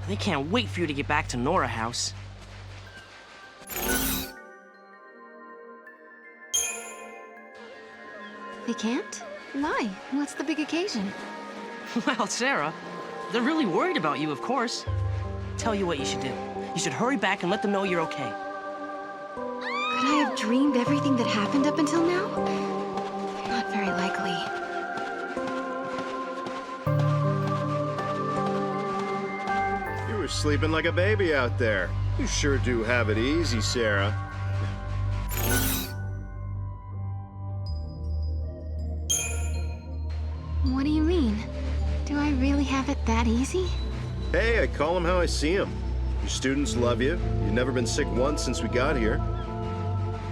They can't wait for you to get back to Nora House. They can't? Why? What's the big occasion? Well, Sarah, they're really worried about you, of course. Tell you what you should do. You should hurry back and let them know you're okay. Could I have dreamed everything that happened up until now? Not very likely. You were sleeping like a baby out there. You sure do have it easy, Sarah. What do you mean? Do I really have it that easy? Hey, I call him how I see him. Your students love you. You've never been sick once since we got here.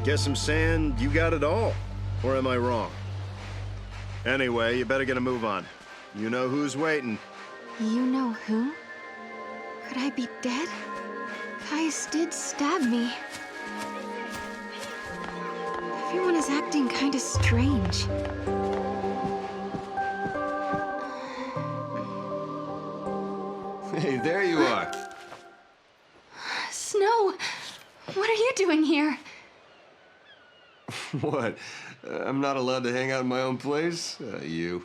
Guess I'm saying you got it all. Or am I wrong? Anyway, you better get a move on. You know who's waiting. You know who? Could I be dead? Caius did stab me. Everyone is acting kind of strange. Hey, there you are. Snow! What are you doing here? What? I'm not allowed to hang out in my own place? You.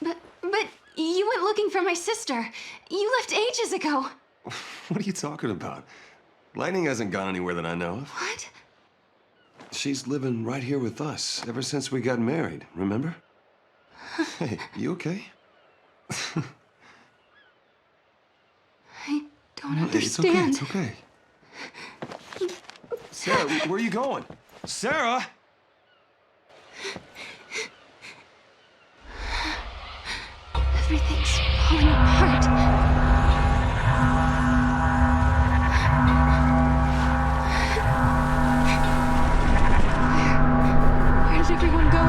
But you went looking for my sister. You left ages ago. What are you talking about? Lightning hasn't gone anywhere that I know of. What? She's living right here with us ever since we got married, remember? Hey, you okay? I don't understand. It's okay. Sarah, where are you going? Sarah! Everything's falling apart. Where did everyone go?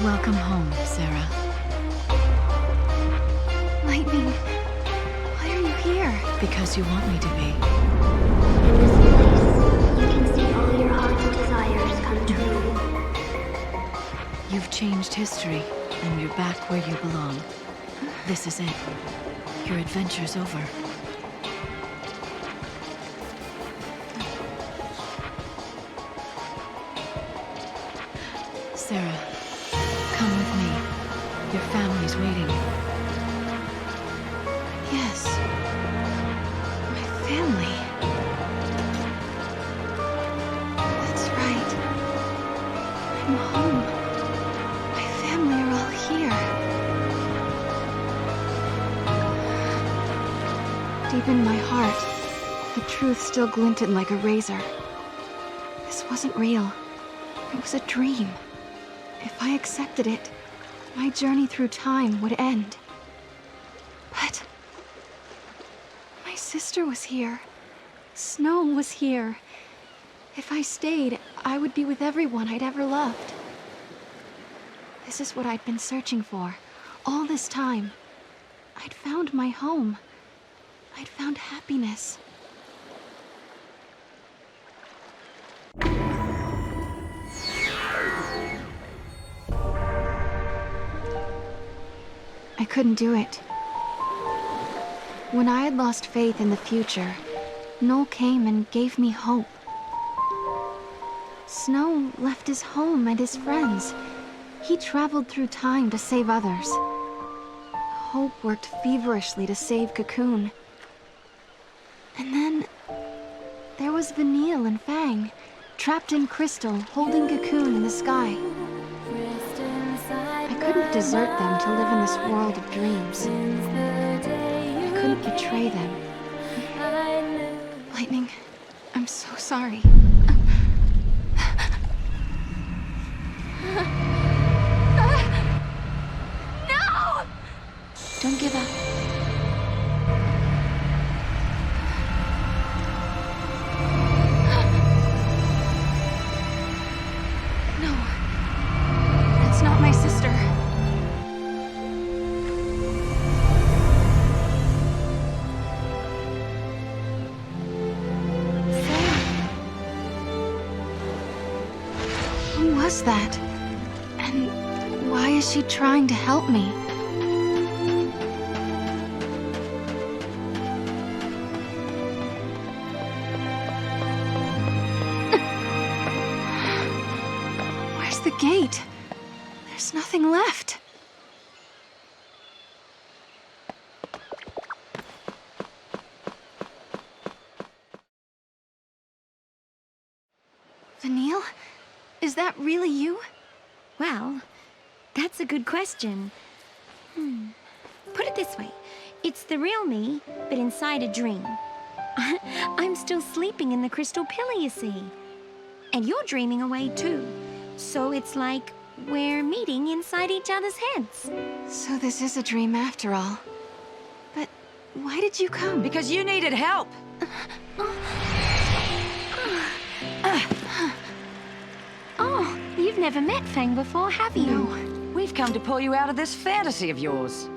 Welcome home, Sarah. Lightning, why are you here? Because you want me to be. In this place, you can see all your heart's desires come true. You've changed history, and you're back where you belong. This is it. Your adventure's over. Sarah, come with me. Your family's waiting. Yes. My family. That's right. I'm home. My family are all here. Deep in my heart, the truth still glinted like a razor. This wasn't real. It was a dream. If I accepted it, my journey through time would end. But my sister was here. Snow was here. If I stayed, I would be with everyone I'd ever loved. This is what I'd been searching for all this time. I'd found my home. I'd found happiness. I couldn't do it. When I had lost faith in the future, Noel came and gave me hope. Snow left his home and his friends. He traveled through time to save others. Hope worked feverishly to save Cocoon. And then there was Vanille and Fang, trapped in crystal, holding Cocoon in the sky. I couldn't desert them to live in this world of dreams. I couldn't betray them. Lightning, I'm so sorry. No! Don't give up. No. That's not my sister. Who was that? And why is she trying to help me? Where's the gate? There's There's nothing left. Vanille? Is that really you? Well, that's a good question. Put it this way. It's the real me, but inside a dream. I'm still sleeping in the crystal pillar, you see. And you're dreaming away too. So it's like we're meeting inside each other's heads. So this is a dream after all. But why did you come? Because you needed help. Oh, you've never met Fang before, have you? No. We've come to pull you out of this fantasy of yours.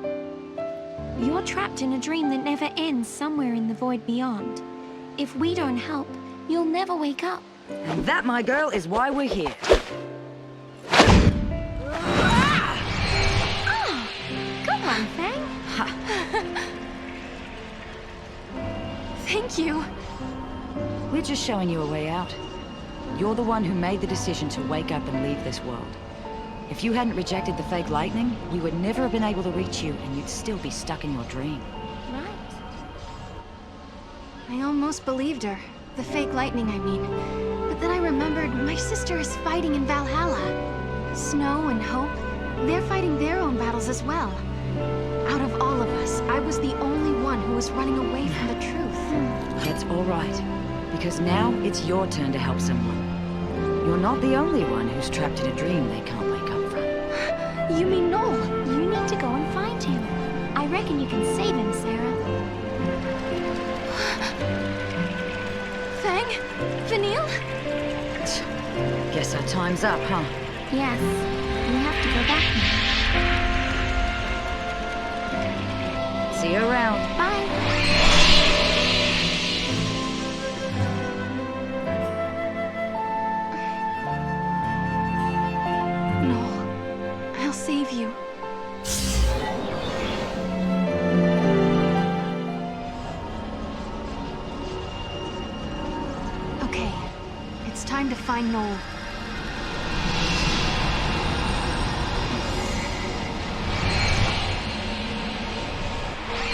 You're trapped in a dream that never ends somewhere in the void beyond. If we don't help, you'll never wake up. And that, my girl, is why we're here. Good one, Fang. Thank you. We're just showing you a way out. You're the one who made the decision to wake up and leave this world. If you hadn't rejected the fake lightning, we would never have been able to reach you, and you'd still be stuck in your dream. Right. I almost believed her. The fake lightning, I mean. But then I remembered my sister is fighting in Valhalla. Snow and Hope, they're fighting their own battles as well. Out of all of us, I was the only one who was running away from the truth. That's all right, because now it's your turn to help someone. You're not the only one who's trapped in a dream they can't wake up from. You mean Noel? You need to go and find him. I reckon you can save him, Sarah. Fang? Vanille? Guess our time's up, huh? Yes. We have to go back now. See you around. Bye. I'll save you. Okay, it's time to find Noel.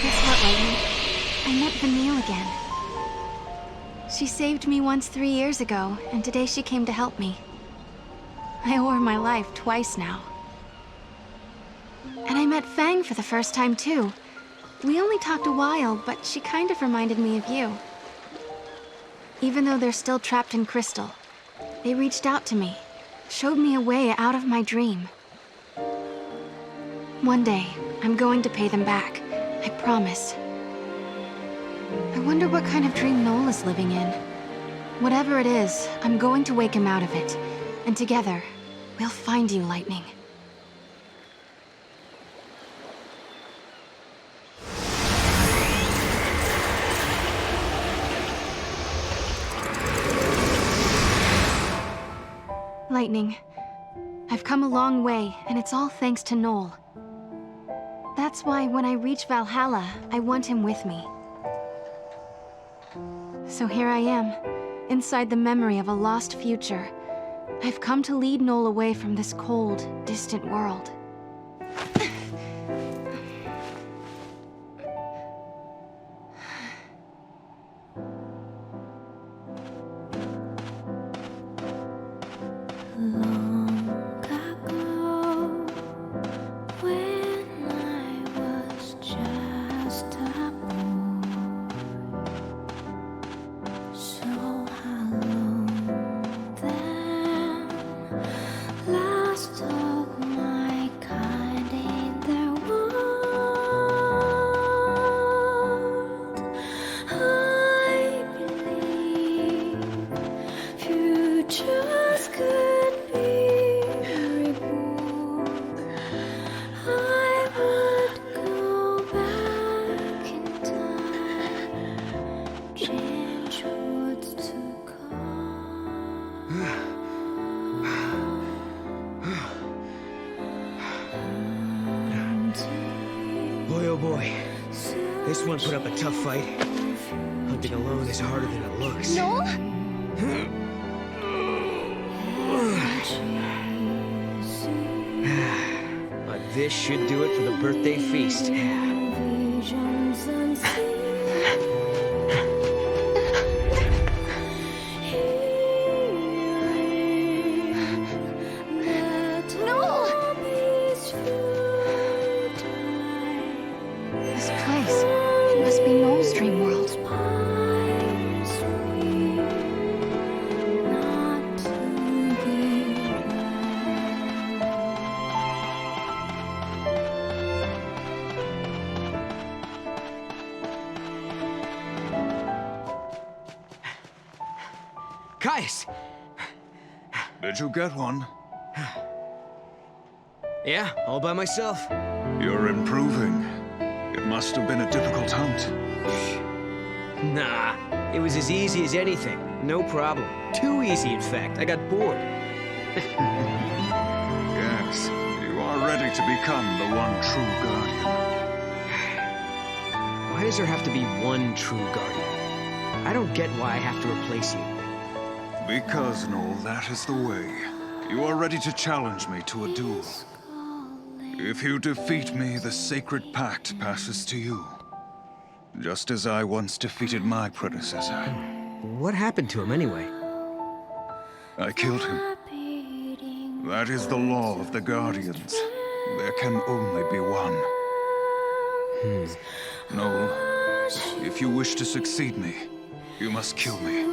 Guess what, Lightning? I met Vanille again. She saved me once 3 years ago, and today she came to help me. I owe her my life twice now. And I met Fang for the first time, too. We only talked a while, but she kind of reminded me of you. Even though they're still trapped in crystal, they reached out to me, showed me a way out of my dream. One day, I'm going to pay them back. I promise. I wonder what kind of dream Noel is living in. Whatever it is, I'm going to wake him out of it. And together, we'll find you, Lightning. Lightning, I've come a long way, and it's all thanks to Noel. That's why when I reach Valhalla, I want him with me. So here I am, inside the memory of a lost future. I've come to lead Noel away from this cold, distant world. Boy, oh boy. This one put up a tough fight. Hunting alone is harder than it looks. Noel? This should do it for the birthday feast. This place, it must be Noel's dream world. Caius! Did you get one? Yeah, all by myself. You're improving. It must have been a difficult hunt. Nah, it was as easy as anything. No problem. Too easy, in fact. I got bored. Yes, you are ready to become the one true guardian. Why does there have to be one true guardian? I don't get why I have to replace you. Because, Noel, that is the way. You are ready to challenge me to a duel. If you defeat me, the sacred pact passes to you. Just as I once defeated my predecessor. What happened to him, anyway? I killed him. That is the law of the Guardians. There can only be one. Noel, if you wish to succeed me, you must kill me.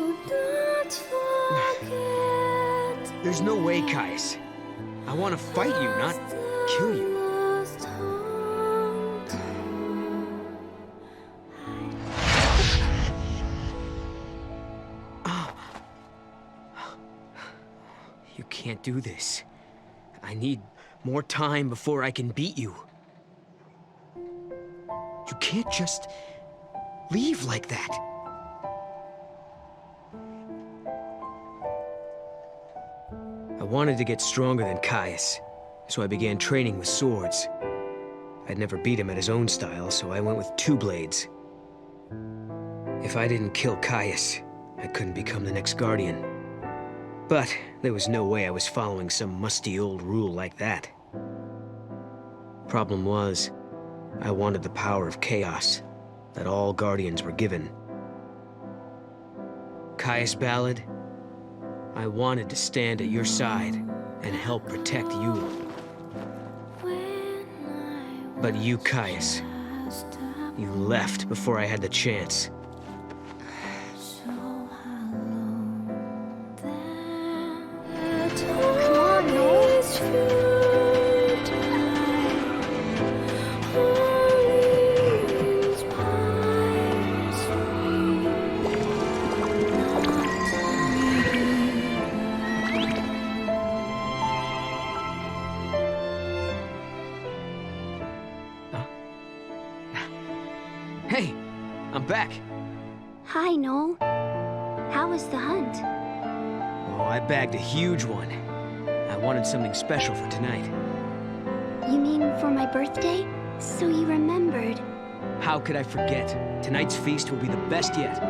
There's no way, Caius. I want to fight you, not kill you. You can't do this. I need more time before I can beat you. You can't just leave like that. I wanted to get stronger than Caius, so I began training with swords. I'd never beat him at his own style, so I went with 2 blades. If I didn't kill Caius, I couldn't become the next Guardian. But there was no way I was following some musty old rule like that. Problem was, I wanted the power of chaos that all Guardians were given. Caius Ballad, I wanted to stand at your side and help protect you. But you, Caius, you left before I had the chance. Hey, I'm back. Hi, Noel. How was the hunt? Oh, I bagged a huge one. I wanted something special for tonight. You mean for my birthday? So you remembered. How could I forget? Tonight's feast will be the best yet.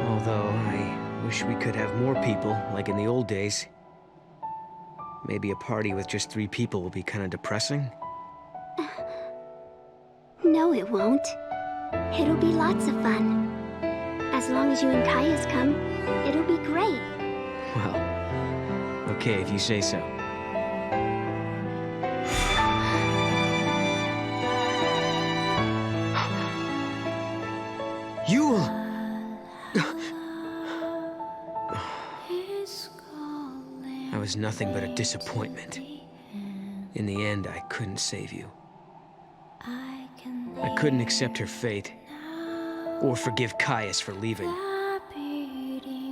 Although, I wish we could have more people, like in the old days. Maybe a party with just 3 people will be kind of depressing. No, it won't. It'll be lots of fun. As long as you and Caius come, it'll be great. Well, okay if you say so. You'll... I was nothing but a disappointment. In the end, I couldn't save you. I couldn't accept her fate, or forgive Caius for leaving.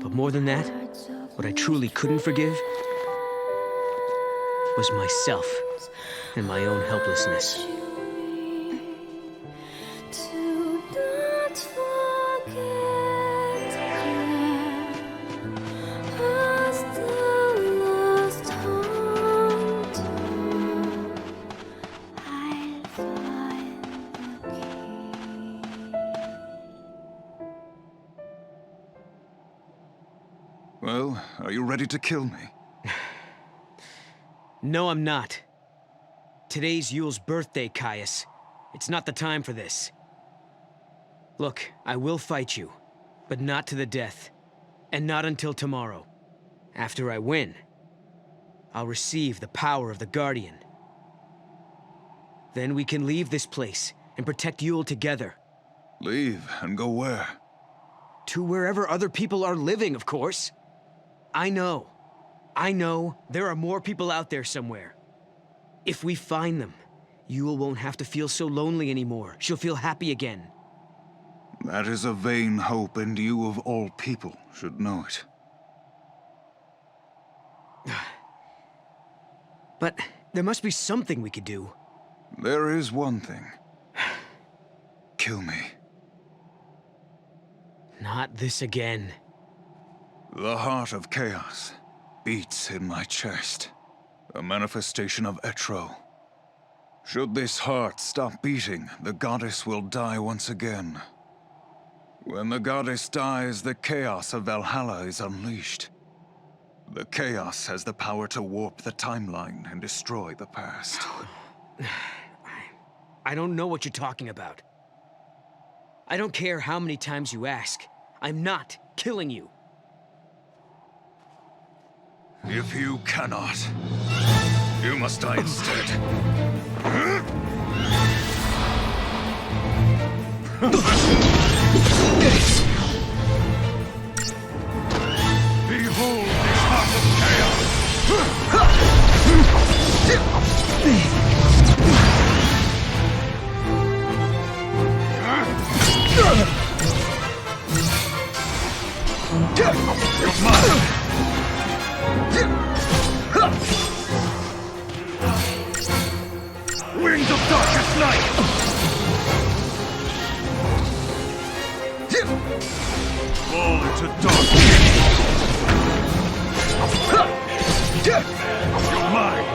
But more than that, what I truly couldn't forgive was myself and my own helplessness. Well, are you ready to kill me? No, I'm not. Today's Yule's birthday, Caius. It's not the time for this. Look, I will fight you, but not to the death. And not until tomorrow. After I win, I'll receive the power of the Guardian. Then we can leave this place and protect Yule together. Leave and go where? To wherever other people are living, of course. I know there are more people out there somewhere. If we find them, Yule won't have to feel so lonely anymore. She'll feel happy again. That is a vain hope, and you of all people should know it. But there must be something we could do. There is one thing. Kill me. Not this again. The heart of chaos beats in my chest. A manifestation of Etro. Should this heart stop beating, the goddess will die once again. When the goddess dies, the chaos of Valhalla is unleashed. The chaos has the power to warp the timeline and destroy the past. I don't know what you're talking about. I don't care how many times you ask. I'm not killing you. If you cannot, you must die instead. Behold the heart of chaos! You're mine! Wings of darkest night! Fall into darkness! You're mine!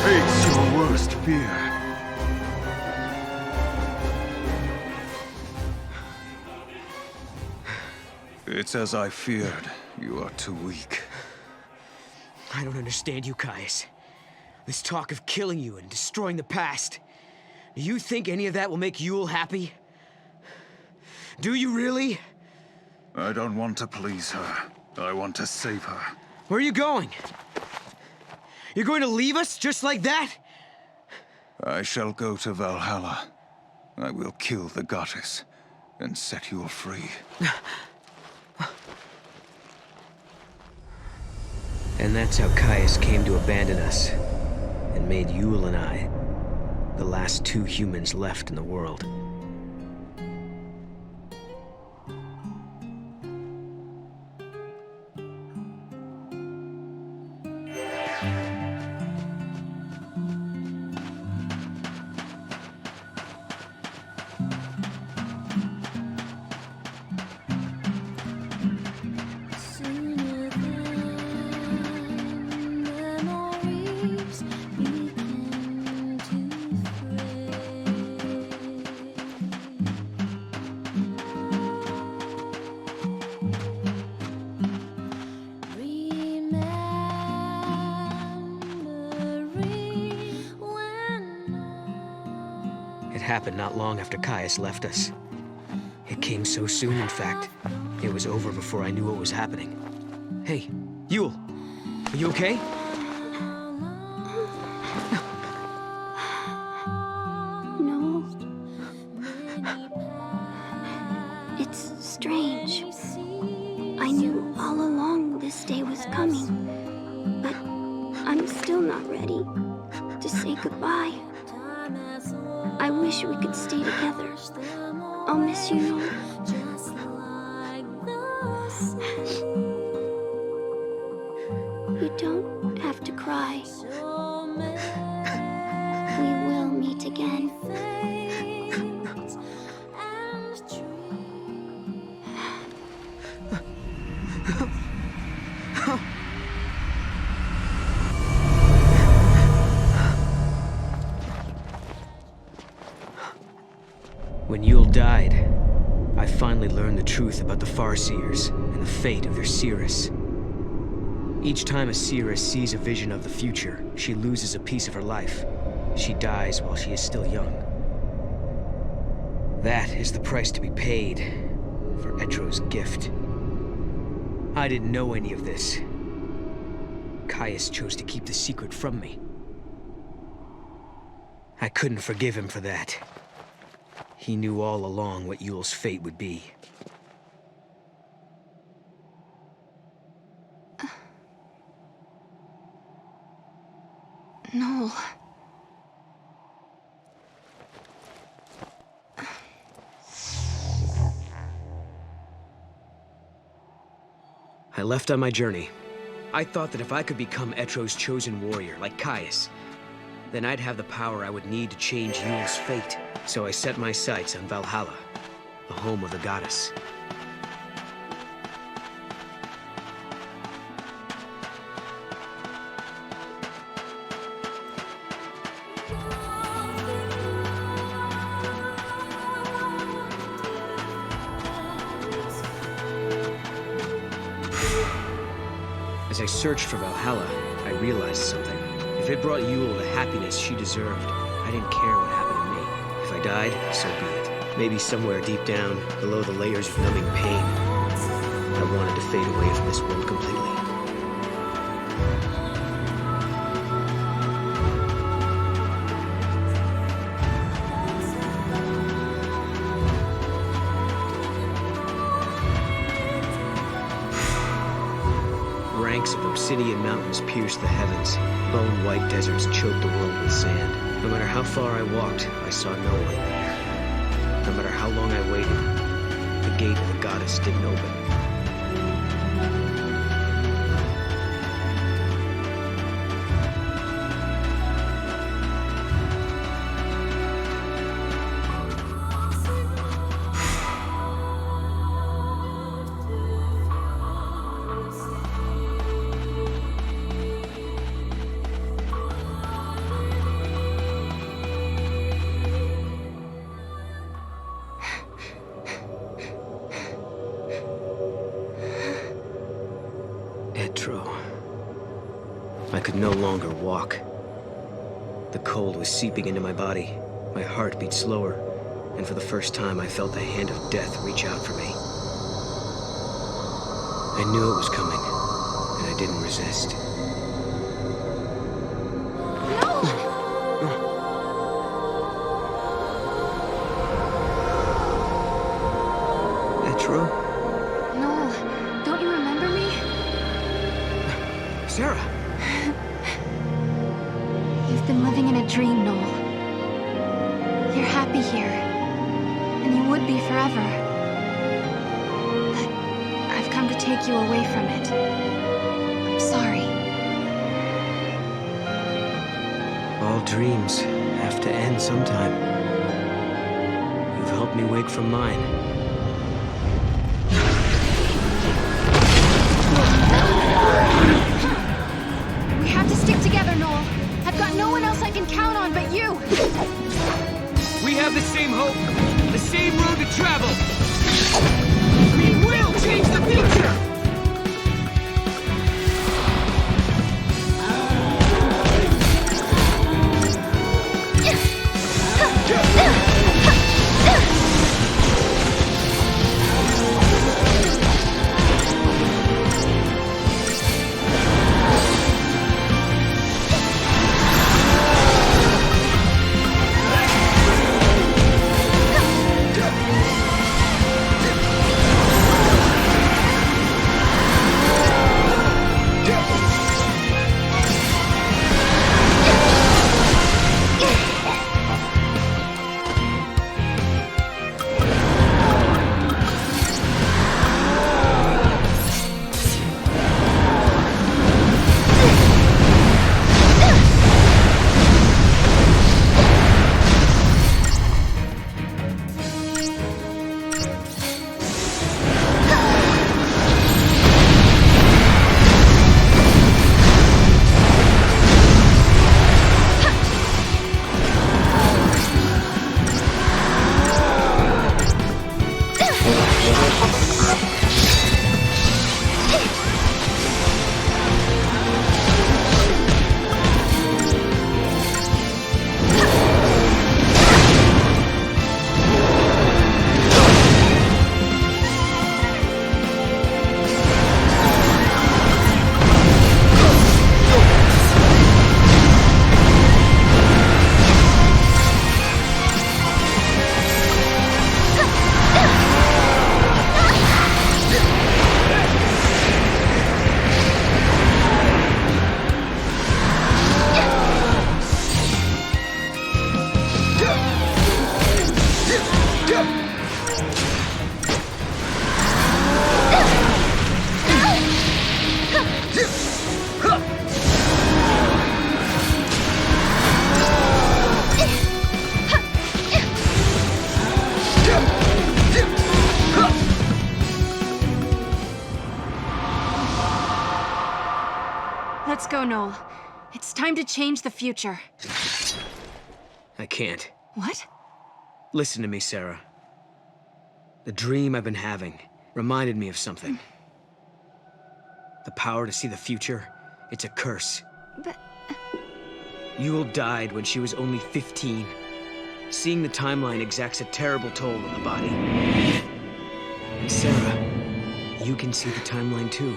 Face your worst fear. It's as I feared. You are too weak. I don't understand you, Caius. This talk of killing you and destroying the past. Do you think any of that will make Yule happy? Do you really? I don't want to please her. I want to save her. Where are you going? You're going to leave us just like that? I shall go to Valhalla. I will kill the goddess and set Yule free. And that's how Caius came to abandon us, and made Yule and I the last two humans left in the world. It happened not long after Caius left us. It came so soon, in fact. It was over before I knew what was happening. Hey, Yule, are you okay? No. It's strange. I knew all along this day was coming, but I'm still not ready to say goodbye. I wish we could stay together. I'll miss you, Noel. You don't have to cry. We will meet again. When Yule died, I finally learned the truth about the Farseers and the fate of their seeress. Each time a seeress sees a vision of the future, she loses a piece of her life. She dies while she is still young. That is the price to be paid for Etro's gift. I didn't know any of this. Caius chose to keep the secret from me. I couldn't forgive him for that. He knew all along what Yule's fate would be. Noel. I left on my journey. I thought that if I could become Etro's chosen warrior, like Caius, then I'd have the power I would need to change Yule's fate. So I set my sights on Valhalla, the home of the goddess. As I searched for Valhalla, I realized something. If it brought Yule the happiness she deserved, I didn't care what happened to me. If I died, so be it. Maybe somewhere deep down, below the layers of numbing pain, I wanted to fade away from this world completely. Ranks of obsidian mountains pierced the heavens. Bone-white deserts choked the world with sand. No matter how far I walked, I saw no one there. No matter how long I waited, the gate of the goddess didn't open. I could no longer walk. The cold was seeping into my body. My heart beat slower, and for the first time I felt the hand of death reach out for me. I knew it was coming, and I didn't resist. Etro? Noel, don't you remember me? Sarah! You've been living in a dream, Noel. You're happy here, and you would be forever. But I've come to take you away from it. I'm sorry. All dreams have to end sometime. You've helped me wake from mine. We have to stick together, Noel. I've got no one else I can count on but you. We have the same hope, the same road to travel. We will change the future! go, Noel. It's time to change the future. I can't. What? Listen to me, Sarah. The dream I've been having reminded me of something. The power to see the future, it's a curse. But... Yule died when she was only 15. Seeing the timeline exacts a terrible toll on the body. And Sarah, you can see the timeline too.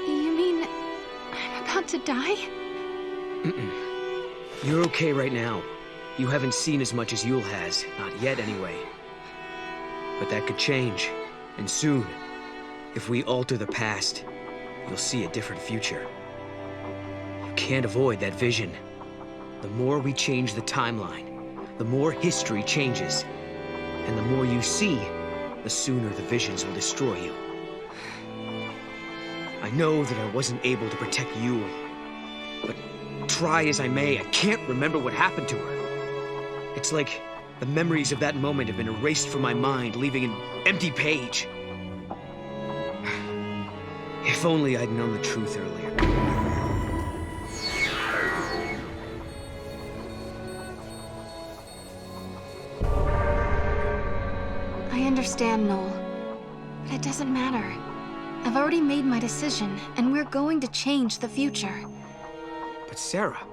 You mean I'm about to die? Mm-mm. You're okay right now. You haven't seen as much as Yule has. Not yet, anyway. But that could change. And soon. If we alter the past, you'll see a different future. You can't avoid that vision. The more we change the timeline, the more history changes. And the more you see, the sooner the visions will destroy you. I know that I wasn't able to protect Yule, but try as I may, I can't remember what happened to her. It's like the memories of that moment have been erased from my mind, leaving an empty page. If only I'd known the truth earlier. I understand, Noel. But it doesn't matter. I've already made my decision, and we're going to change the future. But Sarah...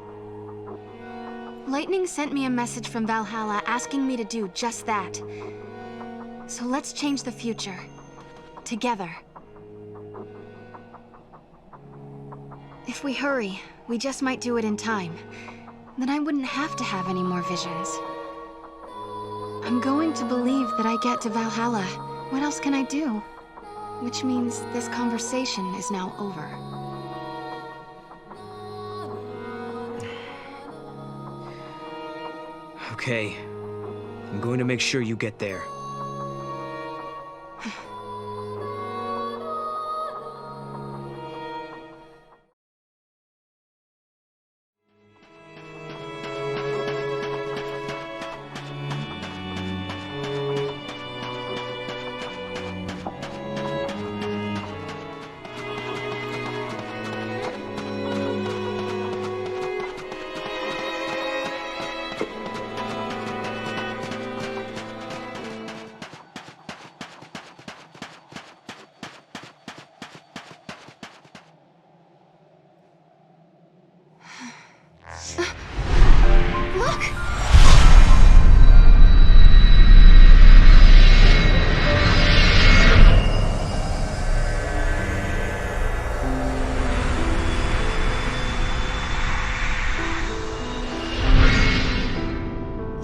Lightning sent me a message from Valhalla asking me to do just that. So let's change the future. Together. If we hurry, we just might do it in time. Then I wouldn't have to have any more visions. I'm going to believe that I get to Valhalla. What else can I do? Which means this conversation is now over. Okay. I'm going to make sure you get there. Look!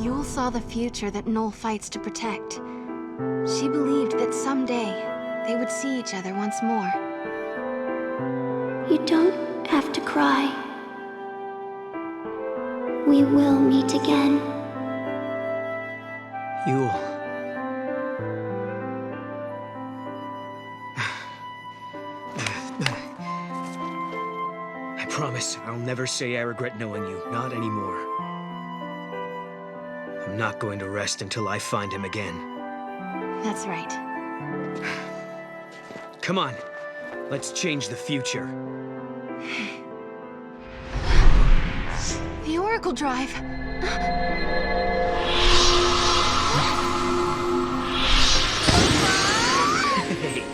Yule saw the future that Noel fights to protect. She believed that someday they would see each other once more. You don't have to cry. We will meet again. Yule. I promise I'll never say I regret knowing you. Not anymore. I'm not going to rest until I find him again. That's right. Come on. Let's change the future. The Oracle Drive.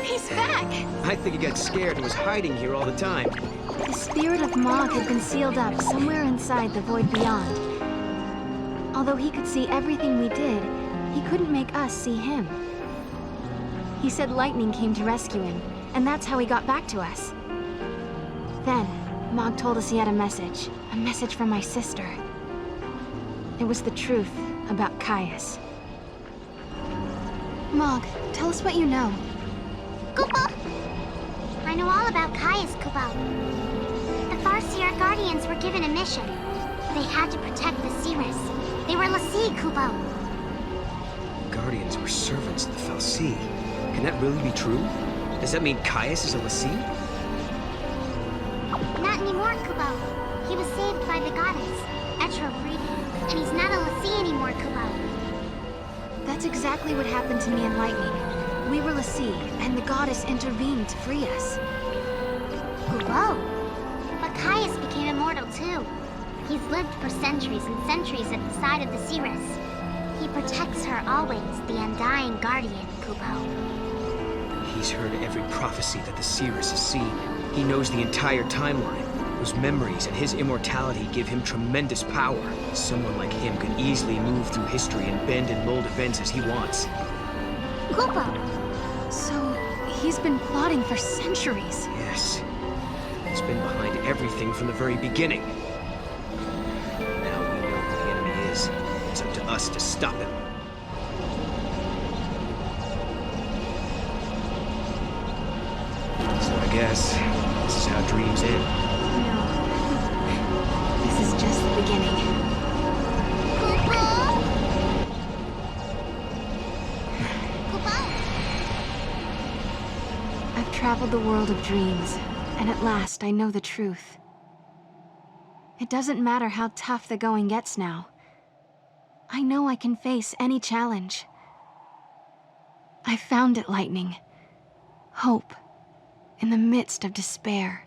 He's back! I think he got scared and was hiding here all the time. The spirit of Mog had been sealed up somewhere inside the void beyond. Although he could see everything we did, he couldn't make us see him. He said lightning came to rescue him, and that's how he got back to us. Then, Mog told us he had a message from my sister. It was the truth about Caius. Mog, tell us what you know. Koopa! I know all about Caius, Koopa. The Farseer Guardians were given a mission. They had to protect the Cirrus. They were Lassie, Koopa. Guardians were servants of the Fal'Cie. Can that really be true? Does that mean Caius is a Lassie? Not anymore, Koopa. He was saved by the goddess, Etrogrid, and he's not a Lassie anymore, Koopa. That's exactly what happened to me and Lightning. We were Lassie, and the goddess intervened to free us. Whoa! too. He's lived for centuries and centuries at the side of the Cirrus. He protects her always, the undying guardian, Kupo. He's heard every prophecy that the Cirrus has seen. He knows the entire timeline. Those memories and his immortality give him tremendous power. Someone like him could easily move through history and bend and mold events as he wants. Kupo! So, he's been plotting for centuries. Yes. He's been behind everything from the very beginning. Now we know who the enemy is. It's up to us to stop him. So I guess this is how dreams end. No. This is just the beginning. Kupo! Kupo! I've traveled the world of dreams, and at last I know the truth. It doesn't matter how tough the going gets now. I know I can face any challenge. I found it, Lightning. Hope. In the midst of despair.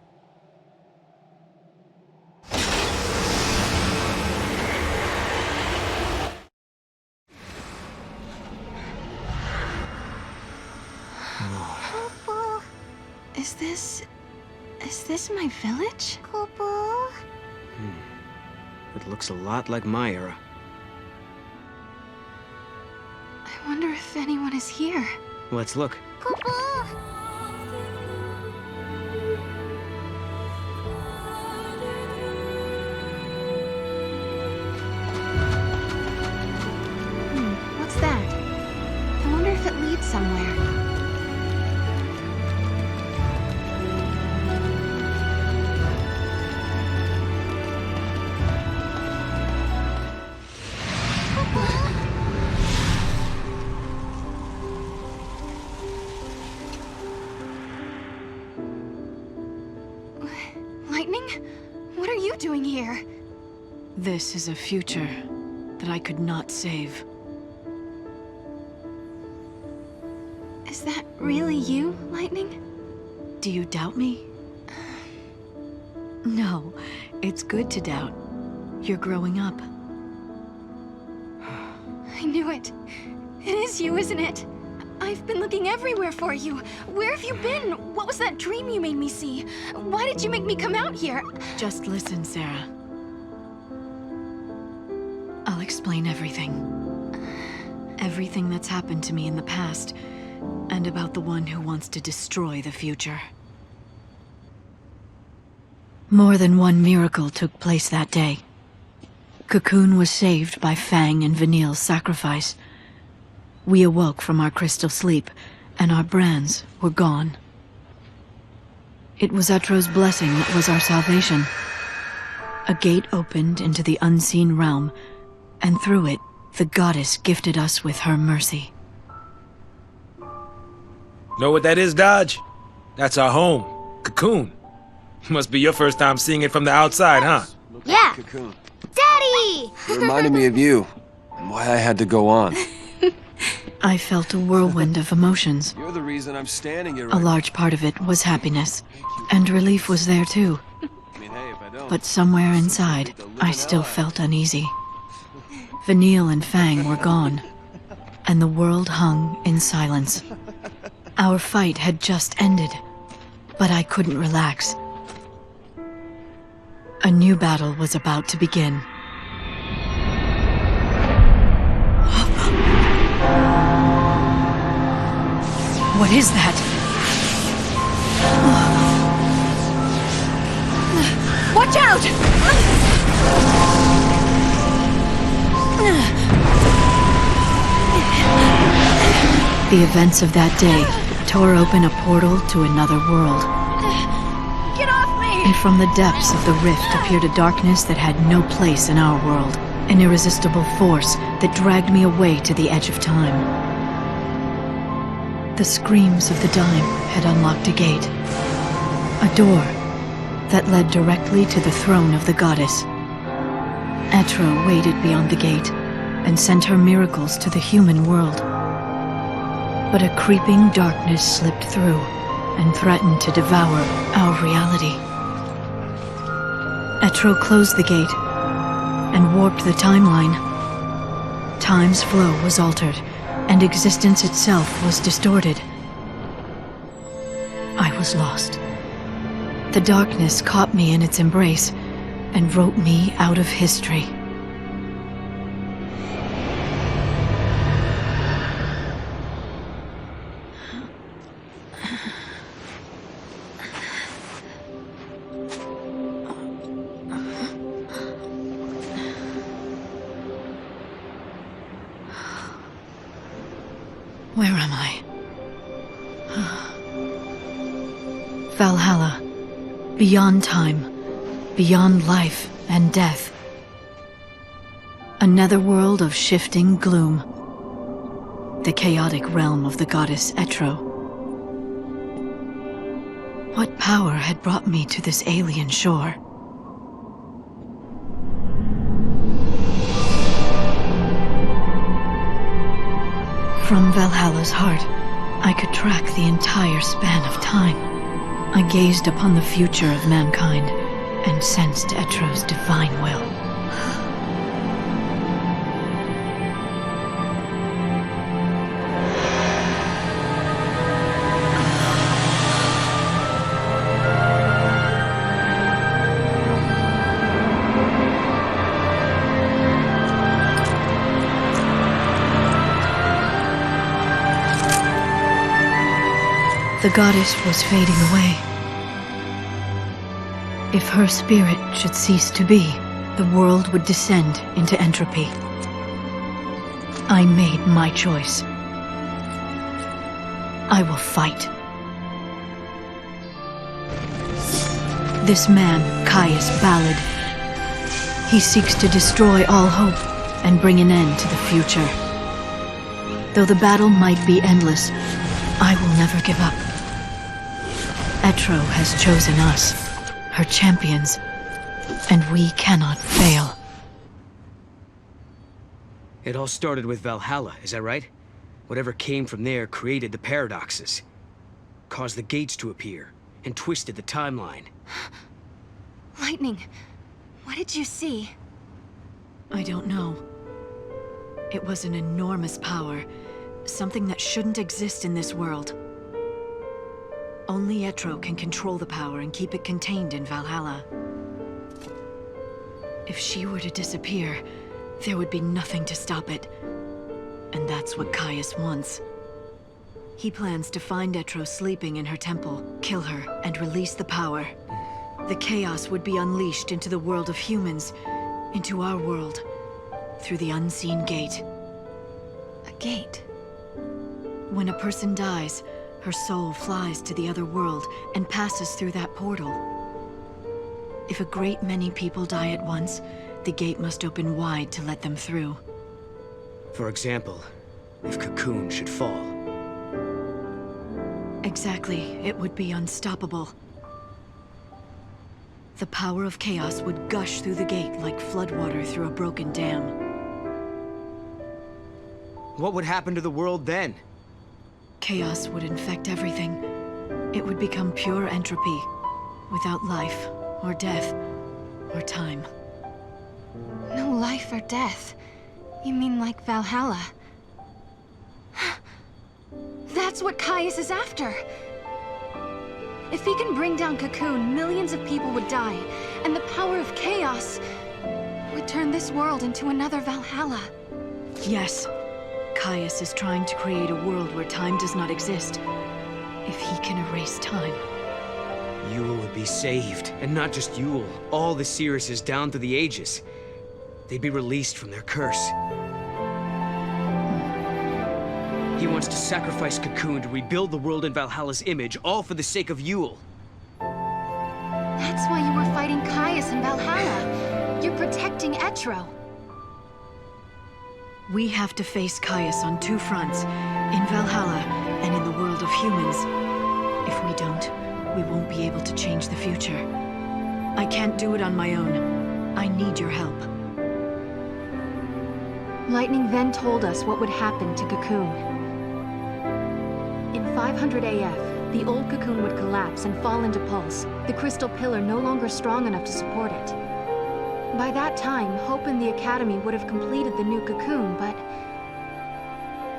Kupo! Is this my village? Kupo! It looks a lot like my era. I wonder if anyone is here. Let's look. Kupo! What's that? I wonder if it leads somewhere. Lightning? What are you doing here? This is a future that I could not save. Is that really you, Lightning? Do you doubt me? No, it's good to doubt. You're growing up. I knew it. It is you, isn't it? I've been looking everywhere for you. Where have you been? What was that dream you made me see? Why did you make me come out here? Just listen, Sarah. I'll explain everything. Everything that's happened to me in the past, and about the one who wants to destroy the future. More than one miracle took place that day. Cocoon was saved by Fang and Vanille's sacrifice. We awoke from our crystal sleep, and our brands were gone. It was Etro's blessing that was our salvation. A gate opened into the unseen realm, and through it, the goddess gifted us with her mercy. Know what that is, Dodge? That's our home, Cocoon. Must be your first time seeing it from the outside, huh? Yeah. Cocoon. Daddy! It reminded me of you, and why I had to go on. I felt a whirlwind of emotions. You're the reason I'm standing here. A large part of it was happiness, and relief was there too. But somewhere inside, I still felt uneasy. Vanille and Fang were gone, and the world hung in silence. Our fight had just ended, but I couldn't relax. A new battle was about to begin. What is that? Watch out! The events of that day tore open a portal to another world. Get off me! And from the depths of the rift appeared a darkness that had no place in our world. An irresistible force that dragged me away to the edge of time. The screams of the dying had unlocked a gate. A door that led directly to the throne of the goddess. Etro waited beyond the gate and sent her miracles to the human world. But a creeping darkness slipped through and threatened to devour our reality. Etro closed the gate and warped the timeline. Time's flow was altered, and existence itself was distorted. I was lost. The darkness caught me in its embrace and wrote me out of history. Where am I? Valhalla. Beyond time. Beyond life and death. A netherworld of shifting gloom. The chaotic realm of the goddess Etro. What power had brought me to this alien shore? From Valhalla's heart, I could track the entire span of time. I gazed upon the future of mankind and sensed Etro's divine will. The goddess was fading away. If her spirit should cease to be, the world would descend into entropy. I made my choice. I will fight. This man, Caius Ballad, he seeks to destroy all hope and bring an end to the future. Though the battle might be endless, I will never give up. Etro has chosen us, her champions, and we cannot fail. It all started with Valhalla, is that right? Whatever came from there created the paradoxes, caused the gates to appear, and twisted the timeline. Lightning, what did you see? I don't know. It was an enormous power, something that shouldn't exist in this world. Only Etro can control the power and keep it contained in Valhalla. If she were to disappear, there would be nothing to stop it. And that's what Caius wants. He plans to find Etro sleeping in her temple, kill her, and release the power. The chaos would be unleashed into the world of humans, into our world, through the unseen gate. A gate? When a person dies, her soul flies to the other world and passes through that portal. If a great many people die at once, the gate must open wide to let them through. For example, if Cocoon should fall. Exactly, it would be unstoppable. The power of chaos would gush through the gate like floodwater through a broken dam. What would happen to the world then? Chaos would infect everything. It would become pure entropy, without life, or death, or time. No life or death? You mean like Valhalla? That's what Caius is after! If he can bring down Cocoon, millions of people would die, and the power of chaos would turn this world into another Valhalla. Yes. Caius is trying to create a world where time does not exist. If he can erase time. Yule would be saved, and not just Yule. All the Siriuses down through the ages. They'd be released from their curse. He wants to sacrifice Cocoon to rebuild the world in Valhalla's image, all for the sake of Yule. That's why you were fighting Caius in Valhalla. You're protecting Etro. We have to face Caius on two fronts, in Valhalla and in the world of humans. If we don't, we won't be able to change the future. I can't do it on my own. I need your help. Lightning then told us what would happen to Cocoon. In 500 AF, the old Cocoon would collapse and fall into pulse, the crystal pillar no longer strong enough to support it. By that time, Hope and the Academy would have completed the new cocoon, but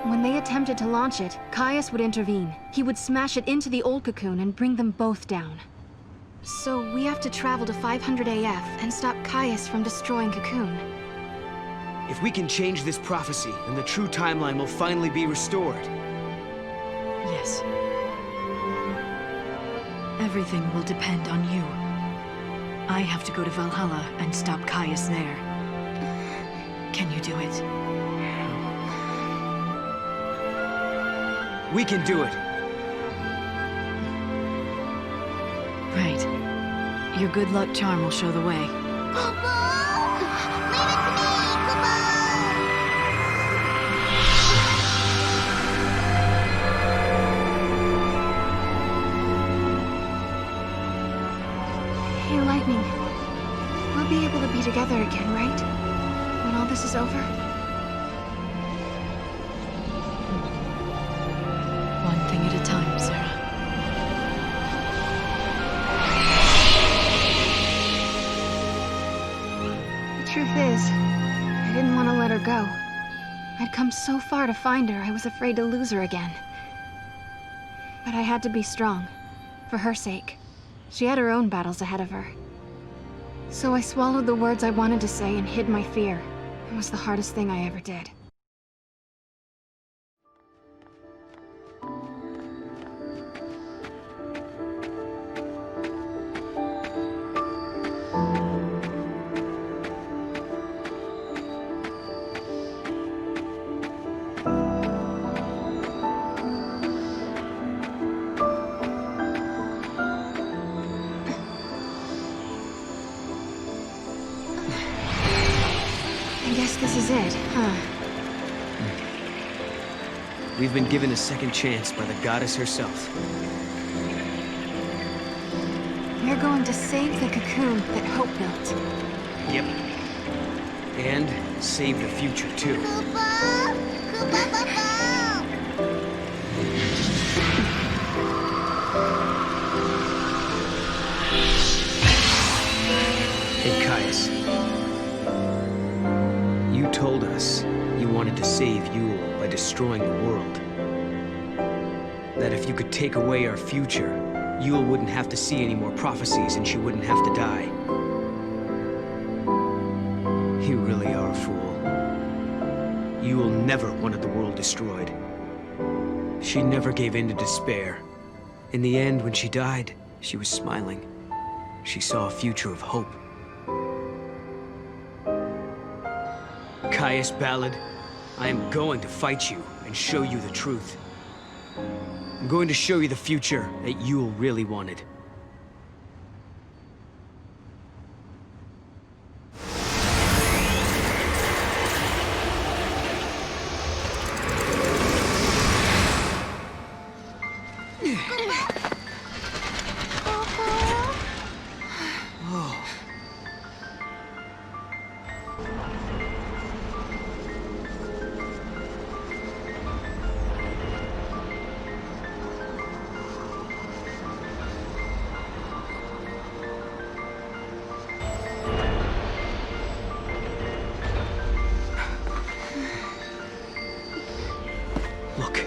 when they attempted to launch it, Caius would intervene. He would smash it into the old cocoon and bring them both down. So we have to travel to 500 AF and stop Caius from destroying Cocoon. If we can change this prophecy, then the true timeline will finally be restored. Yes. Everything will depend on you. I have to go to Valhalla and stop Caius there. Can you do it? We can do it. Right. Your good luck charm will show the way. Hey, Lightning. We'll be able to be together again, right? When all this is over? One thing at a time, Sarah. The truth is, I didn't want to let her go. I'd come so far to find her, I was afraid to lose her again. But I had to be strong, for her sake. She had her own battles ahead of her. So I swallowed the words I wanted to say and hid my fear. It was the hardest thing I ever did. I guess this is it, huh? We've been given a second chance by the goddess herself. We're going to save the cocoon that Hope built. Yep. And save the future, too. Hey, Caius. You told us you wanted to save Yule by destroying the world. That if you could take away our future, Yule wouldn't have to see any more prophecies and she wouldn't have to die. You really are a fool. Yule never wanted the world destroyed. She never gave in to despair. In the end, when she died, she was smiling. She saw a future of hope. Caius Ballad, I am going to fight you and show you the truth. I'm going to show you the future that Yule really wanted. Look,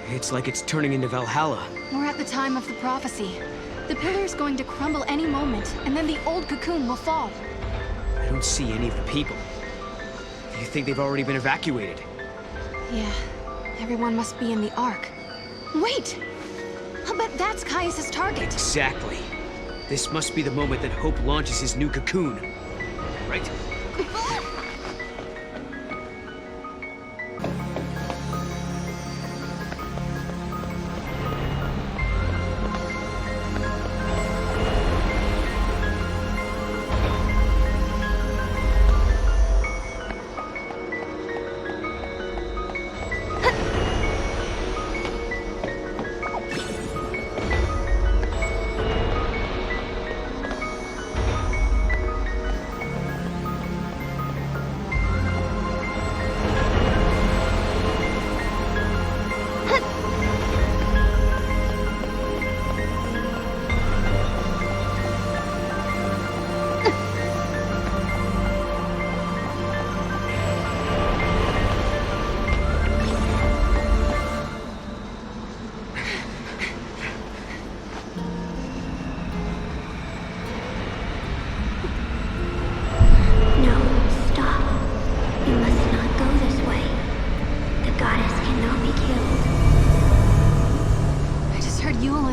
it's like it's turning into Valhalla. We're at the time of the prophecy. The pillar's going to crumble any moment, and then the old cocoon will fall. I don't see any of the people. Do you think they've already been evacuated? Yeah, everyone must be in the Ark. Wait! I'll bet that's Caius's target. Exactly. This must be the moment that Hope launches his new cocoon. Right?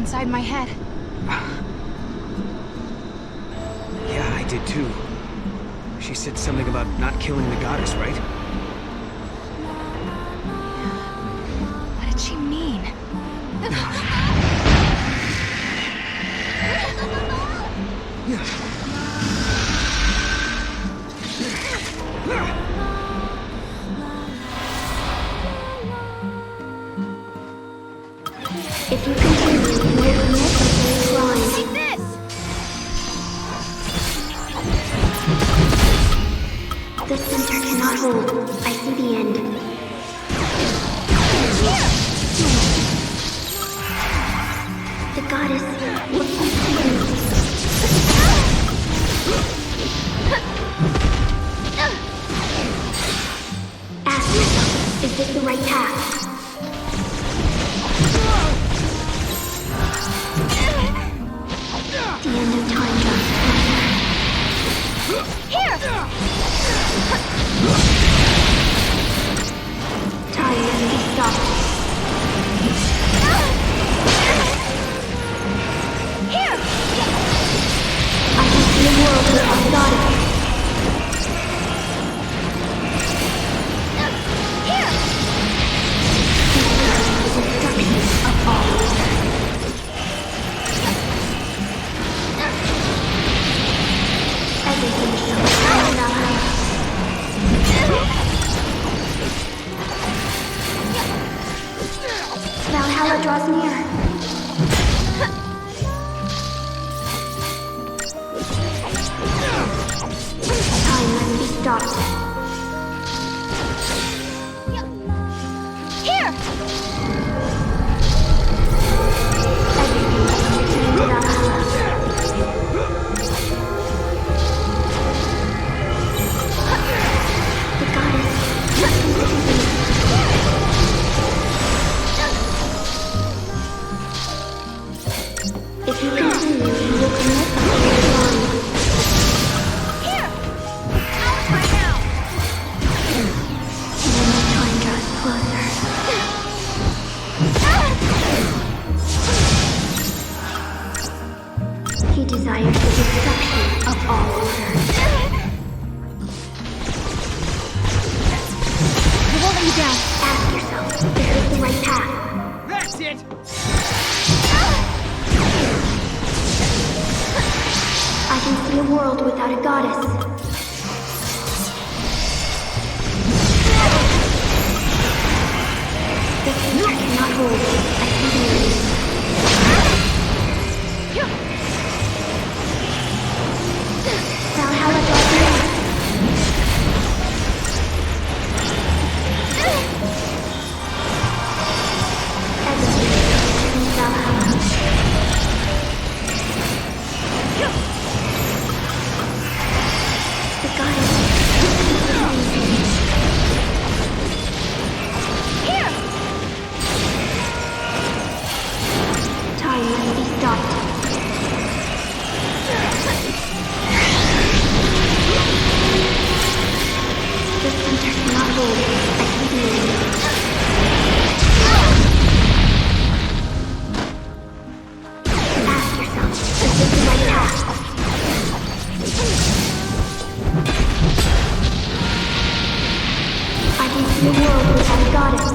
inside my head. Yeah, I did too. She said something about not killing the goddess, right? What did she mean? If you continue, you will commit a crime. Take this! The center cannot hold. I see the end. The goddess will keep you. Ask yourself, is this the right path? The end of time draws Here! time must be stopped. Here! I can see a world without a goddess. Here! The destruction of all. Everything shall be Valhalla. Valhalla draws near. Time must be stopped. Here! Everything shall return to Valhalla. The goddess must continue. If you continue, you will commit a great crime. Here! Out right now! When the time draws closer. He desires the destruction of all order. I won't let you down. Ask yourself, is this the right path? That's it! I can see a world without a goddess. The future cannot hold. I see the end. Valhalla draws near. Everything shall return to Valhalla. The goddess Here! time must be stopped. The center cannot hold. I see the end. Ask yourself, is this the right path? I can see a world without a goddess.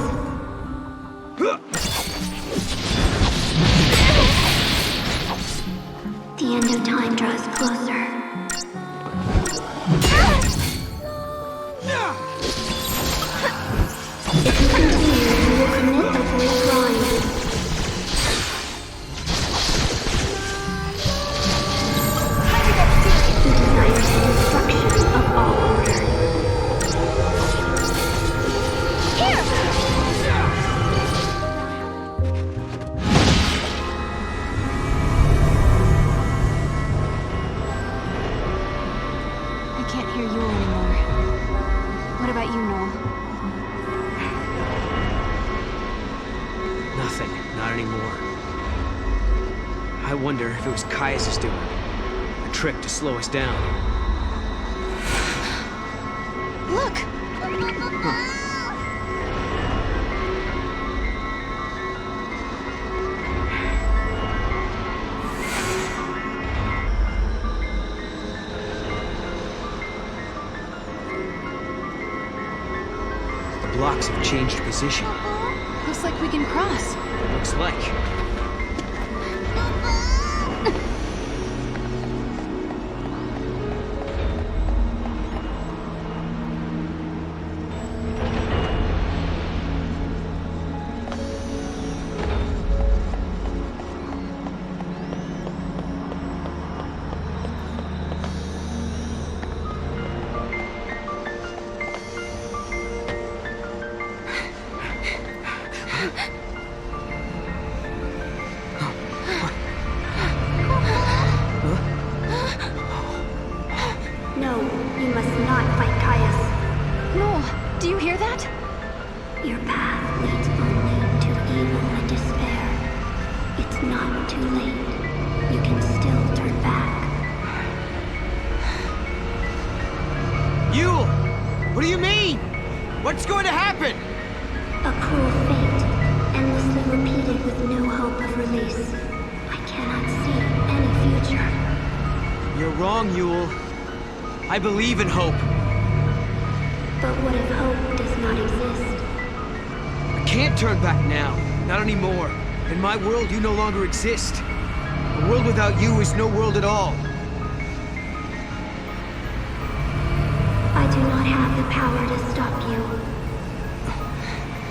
The end of time draws closer. If you continue, you will commit a great crime. He desires the destruction of all order. Here! I can't hear you anymore. What about you, Noel? Nothing. Not anymore. I wonder if it was Caius' doing. A trick to slow us down. Look! blocks have changed position. Looks like we can cross. Looks like. No, you must not fight Caius. No, do you hear that? Your path leads only to evil and despair. It's not too late. You can still turn back. Yule! What do you mean? What's going to happen? A cruel fate, endlessly repeated with no hope of release. I cannot see any future. You're wrong, Yule. I believe in hope. But what if hope does not exist? I can't turn back now. Not anymore. In my world, you no longer exist. A world without you is no world at all. I do not have the power to stop you.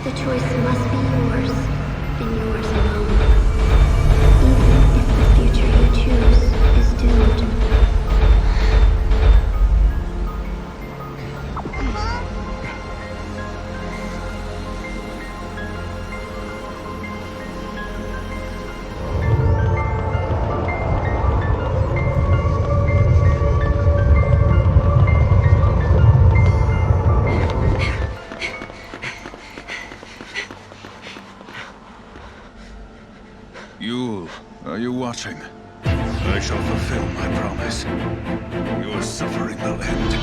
The choice must be yours, and yours alone. Even if the future you choose is doomed. Yule, are you watching? I shall fulfill my promise. Your suffering will end.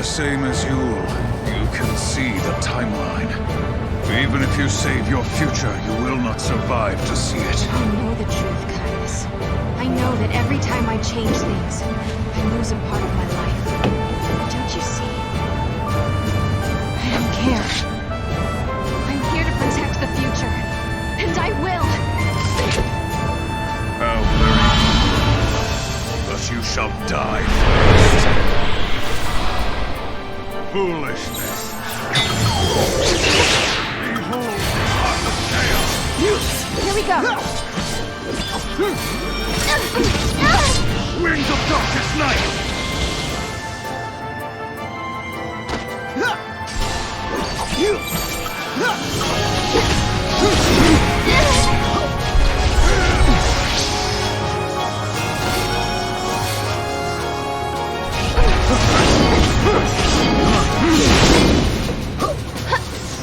Same as Yule, you can see the timeline. Even if you save your future, you will not survive to see it. I know the truth, Caius. I know that every time I change things, I lose a part of my life. Don't you see? I don't care. I'm here to protect the future, and I will. How very. But you shall die first. Foolishness. Behold the heart of chaos. Here we go. Wings of darkest night.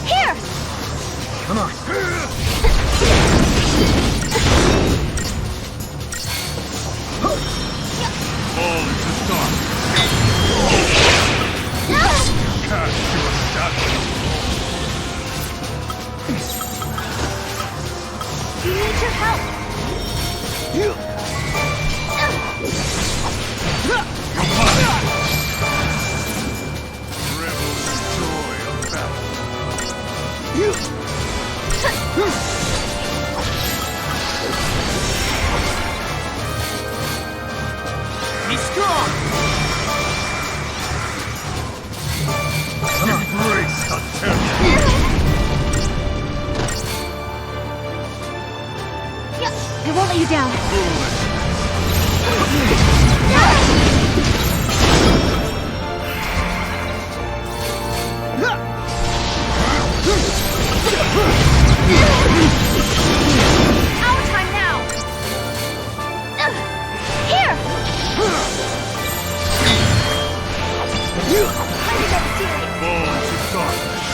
Here! Come on. Fall into dark. Cast your shadow. We need your help. Revel in the joy of battle. Be strong! Come on. Embrace the terror. I won't let you down. Our time now. Here. Time to get serious. Fall into darkness.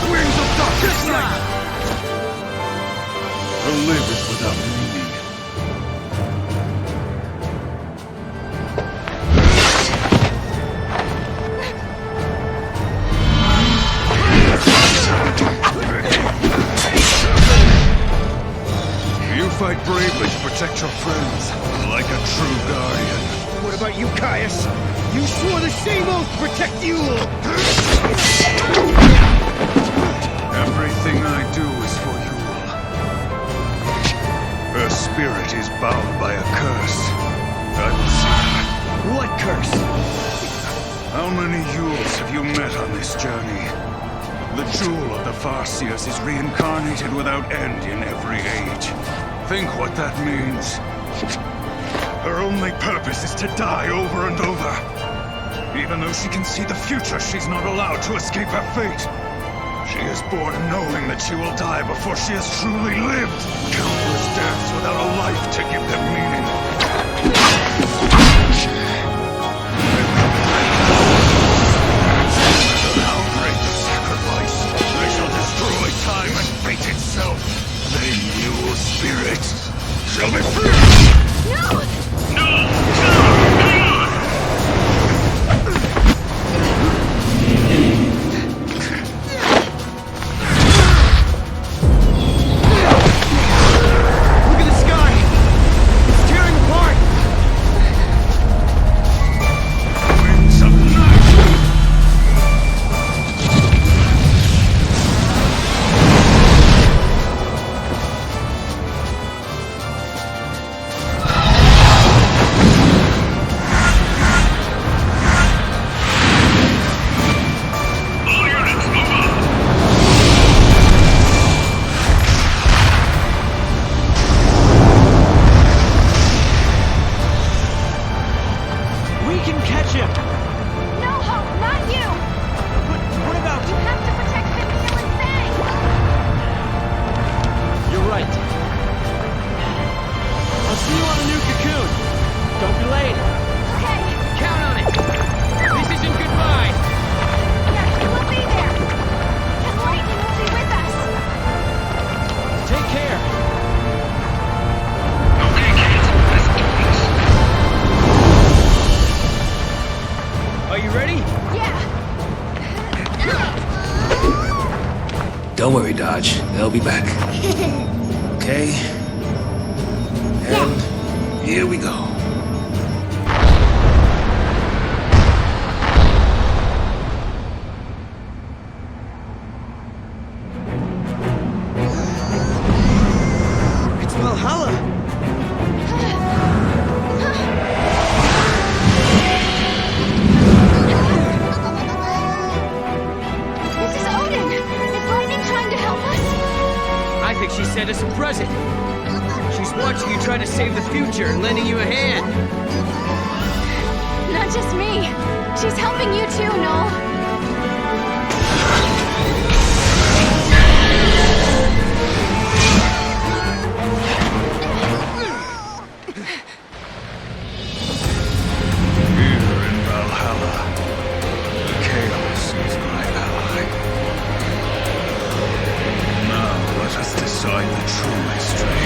Wings of darkness night. To live is without meaning. You fight bravely to protect your friends, like a true guardian. What about you, Caius? You swore the same oath to protect Yule! Everything I do is for Yule. Her spirit is bound by a curse. I will see her. What curse? How many Yules have you met on this journey? The jewel of the Farseers is reincarnated without end in every age. Think what that means. Her only purpose is to die over and over. Even though she can see the future, she's not allowed to escape her fate. She is born knowing that she will die before she has truly lived. Countless deaths without a life to give them meaning. How great the sacrifice, they shall destroy time and fate itself. Then your spirit shall be free! No! Look at the sky! It's tearing apart! Winds of night! We can catch him! No, Hope, not you! But what about... You have to protect Pimikil and Fang! You're right. I'll see you on the new cocoon. Don't be late. Okay. Count on it! This isn't goodbye! Yeah, we'll be there. And Lightning will be with us. Take care. Okay, kids, let's do this. Are you ready? Yeah. Don't worry, Dodge. They'll be back. Okay? And here we go. It's Valhalla! This is Odin. Is Lightning trying to help us? I think she sent us a present. She's watching you try to save the future and lending you a hand. Not just me. She's helping you too, Noel. Here in Valhalla, chaos is my ally. Now let us decide the true history.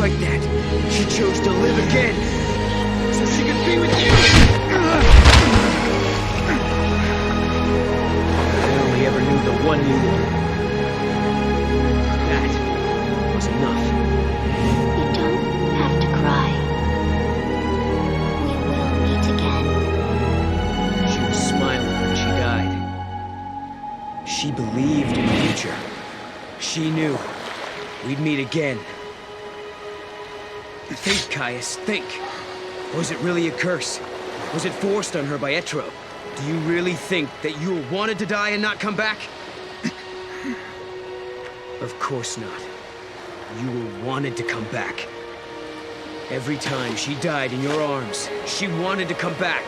like that. She chose to live again, so she could be with you! I only ever knew the one you were. That was enough. You don't have to cry. We will meet again. She was smiling when she died. She believed in the future. She knew we'd meet again. Think, Caius, think. Was it really a curse? Was it forced on her by Etro? Do you really think that you wanted to die and not come back? Of course not. You wanted to come back. Every time she died in your arms, she wanted to come back.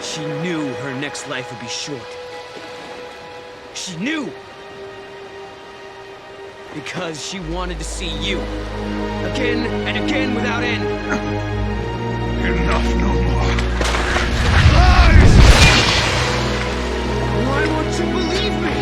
She knew her next life would be short. She knew! Because she wanted to see you. Again and again without end. Enough no more. Why won't you believe me?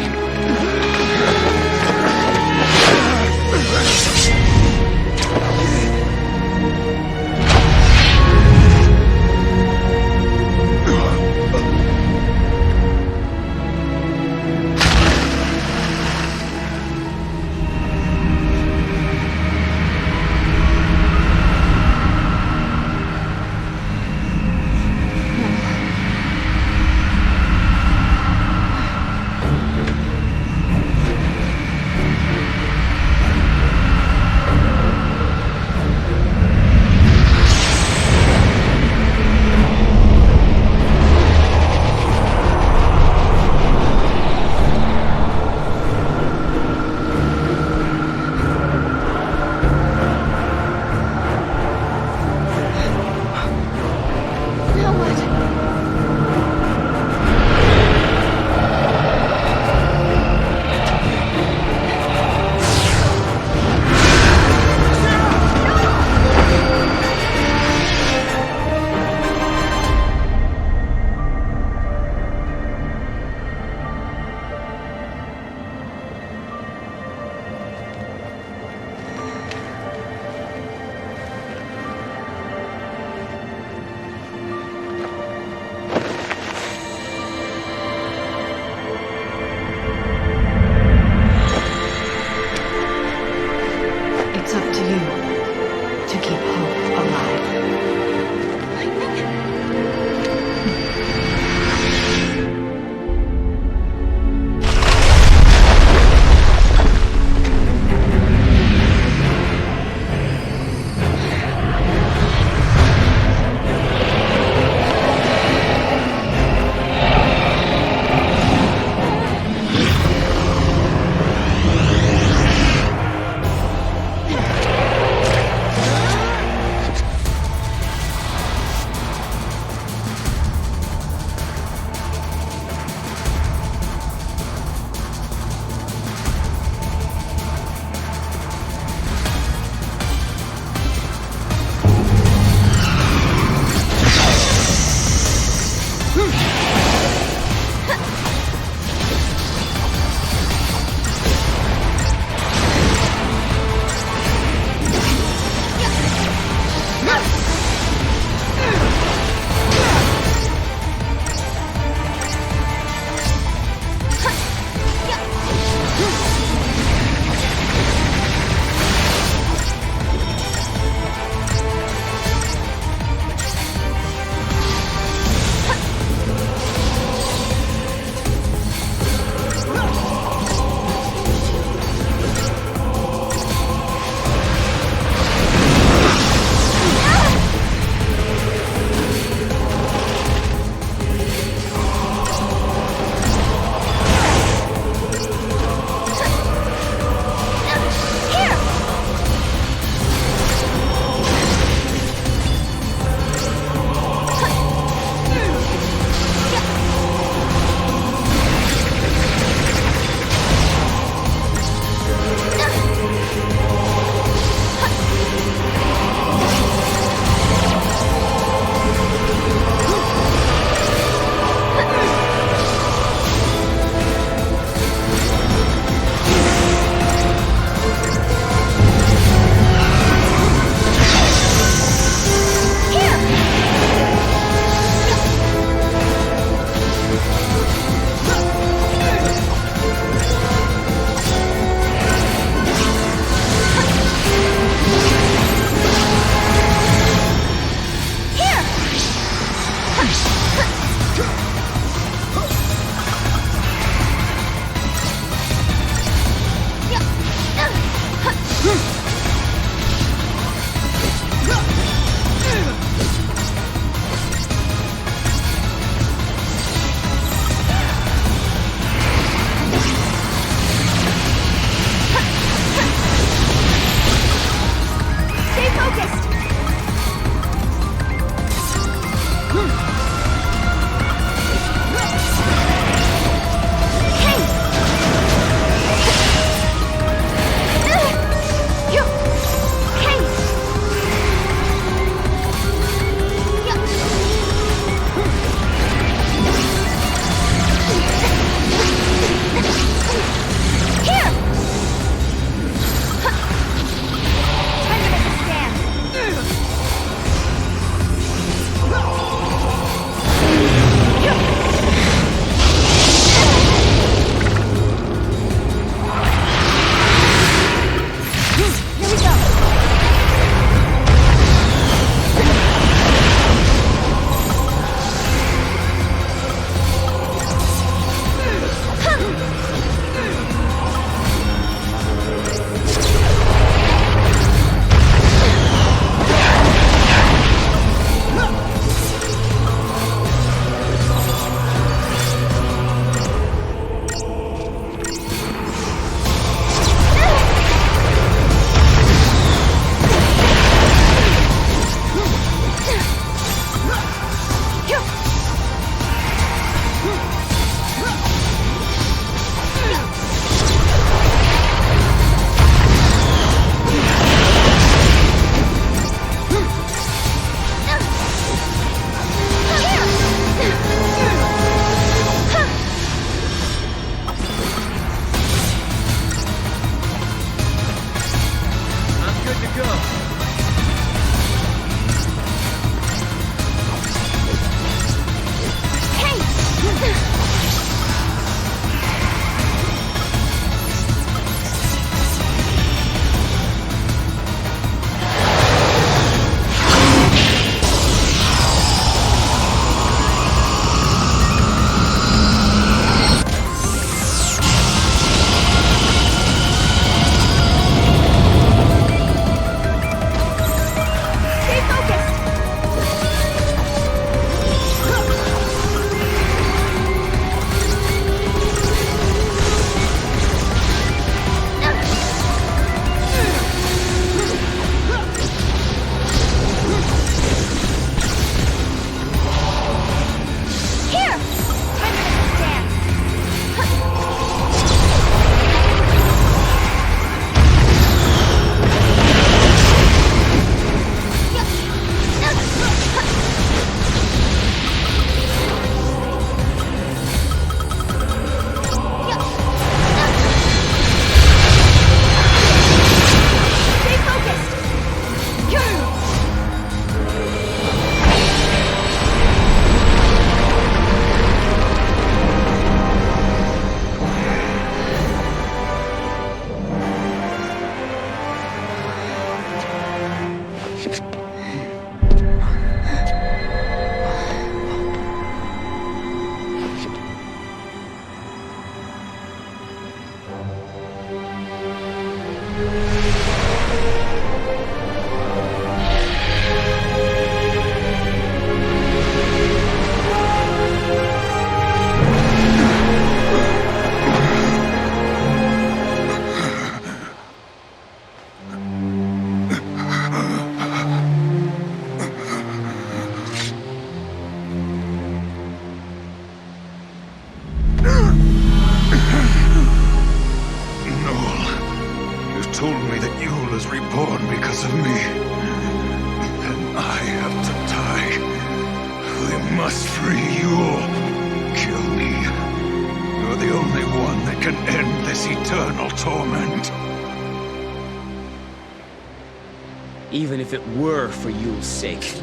Even if it were for Yule's sake,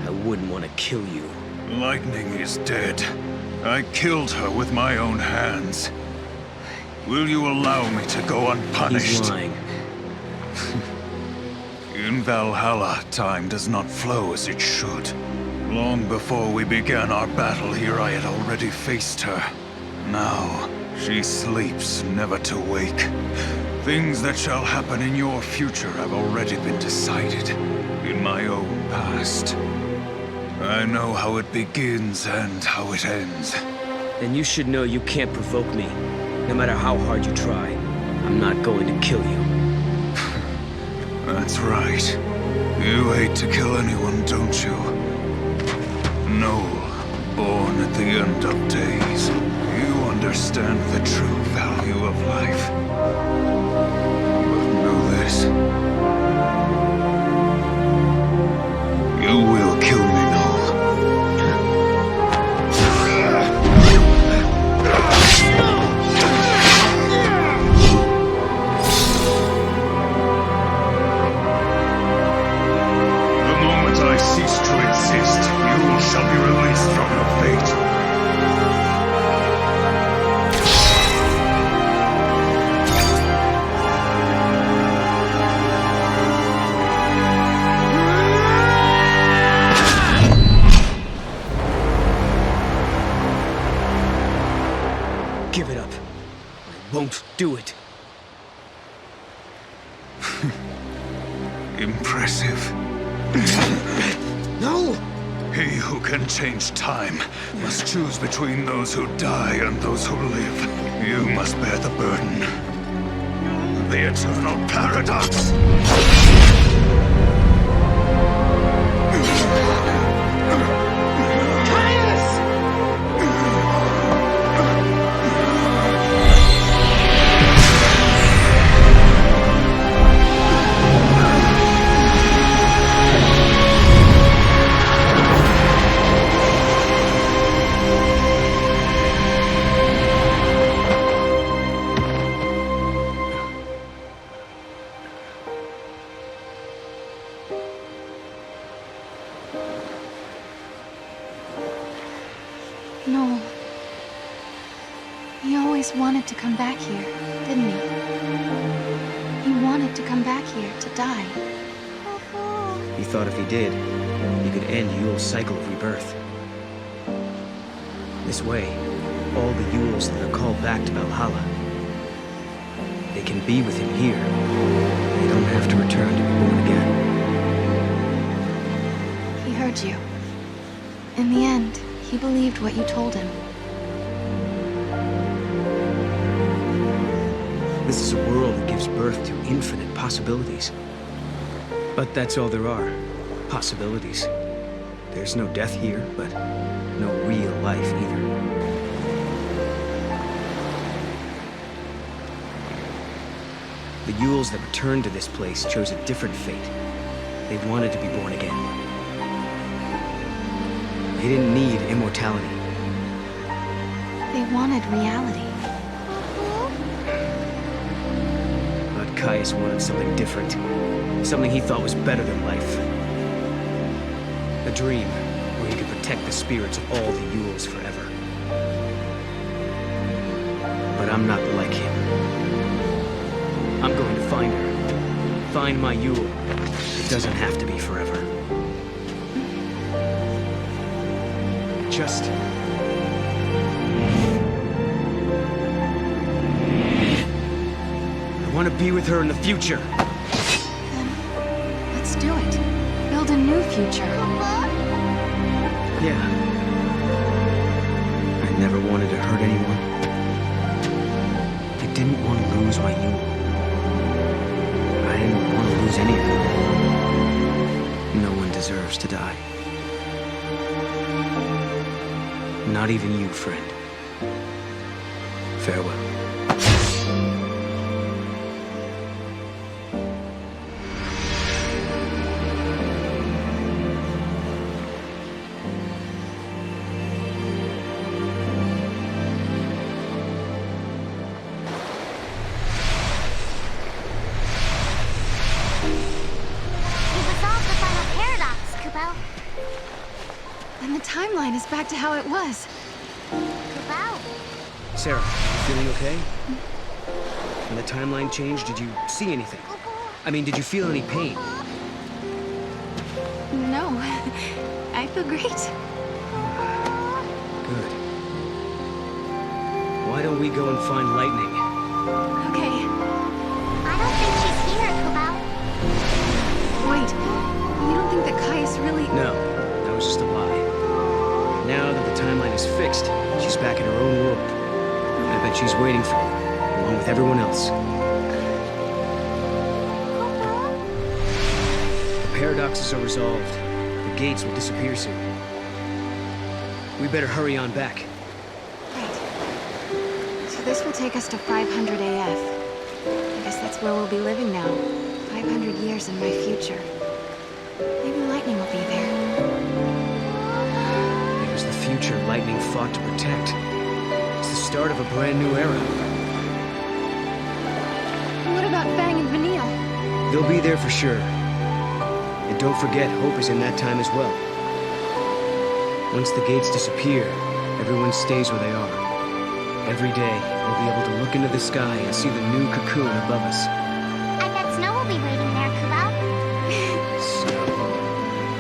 I wouldn't want to kill you. Lightning is dead. I killed her with my own hands. Will you allow me to go unpunished? He's lying. In Valhalla, time does not flow as it should. Long before we began our battle here, I had already faced her. Now, she sleeps, never to wake. Things that shall happen in your future have already been decided in my own past. I know how it begins and how it ends. Then you should know you can't provoke me. No matter how hard you try, I'm not going to kill you. That's right. You hate to kill anyone, don't you? Noel, born at the end of days, you understand the true value of life. But know this. You will kill me, Noel. The moment I cease to exist, you shall be released from your fate. Give it up. I won't do it. Impressive. No! He who can change time must choose between those who die and those who live. You must bear the burden. The eternal paradox. Caius wanted to come back here, didn't he? He wanted to come back here to die. He thought if he did, he could end Yule's cycle of rebirth. This way, all the Yules that are called back to Valhalla, they can be with him here. They don't have to return to be born again. He heard you. In the end, he believed what you told him. This is a world that gives birth to infinite possibilities. But that's all there are. Possibilities. There's no death here, but no real life either. The Yules that returned to this place chose a different fate. They wanted to be born again. They didn't need immortality. They wanted reality. But Caius wanted something different. Something he thought was better than life. A dream where he could protect the spirits of all the Yules forever. But I'm not like him. I'm going to find her. Find my Yule. It doesn't have to be forever. Just... I want to be with her in the future. Then, let's do it. Build a new future. Yeah. I never wanted to hurt anyone. I didn't want to lose my Yule. I didn't want to lose any of them. No one deserves to die. Not even you, friend. Farewell. And the timeline is back to how it was. Sarah, you feeling okay? When the timeline changed, did you see anything? I mean, did you feel any pain? No, I feel great. Good. Why don't we go and find Lightning? Okay. I don't think she's here, Kubao. Wait, you don't think that Caius really... No, that was just a lie. Now that the timeline is fixed, she's back in her own world. I bet she's waiting for me, along with everyone else. The paradoxes are resolved. The gates will disappear soon. We better hurry on back. So this will take us to 500 AF. I guess that's where we'll be living now. 500 years in my future. Maybe Lightning will be there. It was the future Lightning fought to protect. It's the start of a brand new era. What about Fang and Vanille? They'll be there for sure. And don't forget, Hope is in that time as well. Once the gates disappear, everyone stays where they are. Every day, we'll be able to look into the sky and see the new cocoon above us. I bet Snow will be waiting there, Kubao.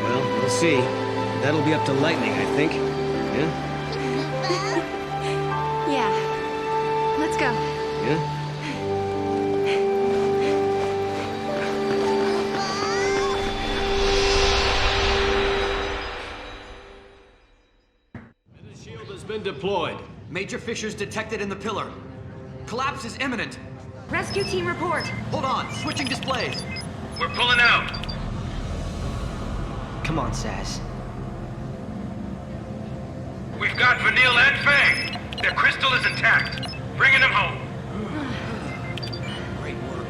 Well, we'll see. That'll be up to Lightning, I think. Yeah? Yeah. Let's go. Yeah? Been deployed. Major fissures detected in the pillar. Collapse is imminent. Rescue team report. Hold on, switching displays. We're pulling out. Come on, Saz. We've got Vanille and Fang. Their crystal is intact. Bringing them home. Great work.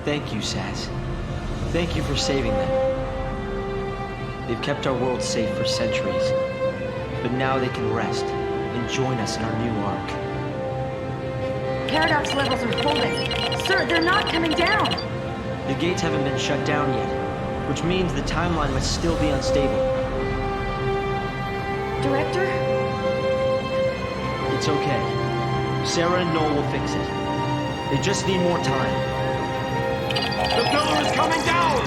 Thank you, Saz. Thank you for saving them. They've kept our world safe for centuries. But now they can rest and join us in our new arc. Paradox levels are holding. Sir, they're not coming down. The gates haven't been shut down yet, which means the timeline must still be unstable. Director? It's okay. Sarah and Noel will fix it. They just need more time. The pillar is coming down!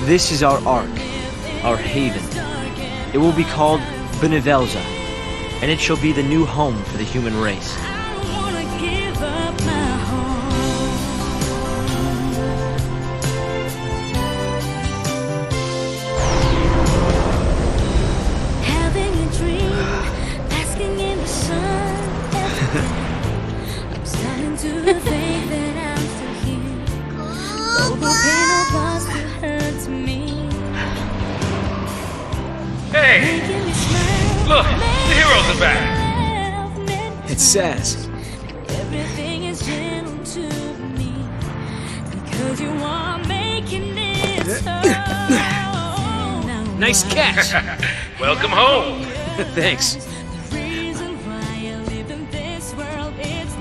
This is our ark, our haven. It will be called Benevelza, and it shall be the new home for the human race. Having a dream, basking in the sun every day. I'm starting to think that I'm still here. Though the pain of loss still hurts me. Hey! Look, the heroes are back! It says. Everything is gentle to me because you are making it so. Nice catch! Welcome home! Thanks.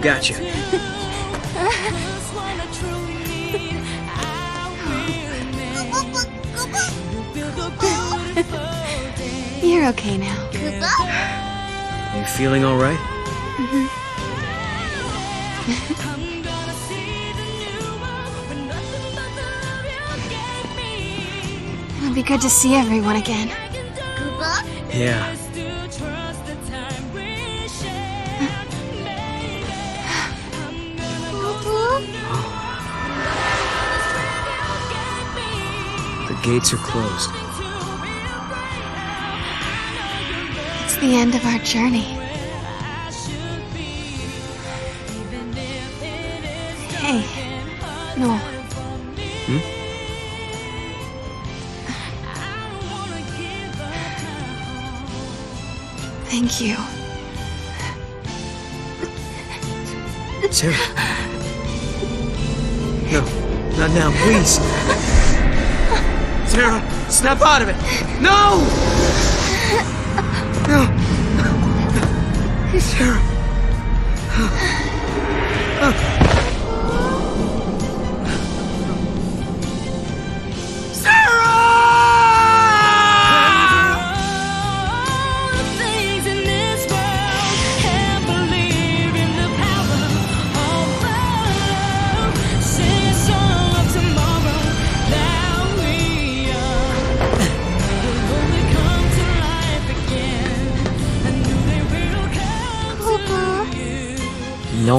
Gotcha. You're okay now. You feeling all right? It'll be good to see everyone again. Yeah. The gates are closed. It's the end of our journey. Hey, no. Thank you. Sarah. No, not now, please. Sarah, snap out of it. No! No. Sarah. No?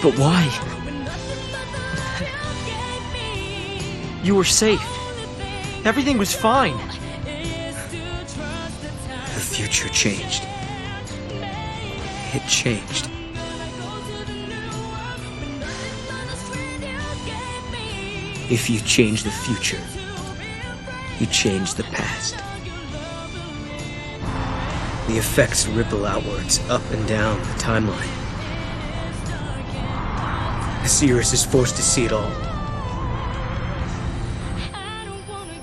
But why? You were safe. Everything was fine. The future changed. it changed. If you change the future, you change the past. The effects ripple outwards, up and down the timeline. Cirrus is forced to see it all.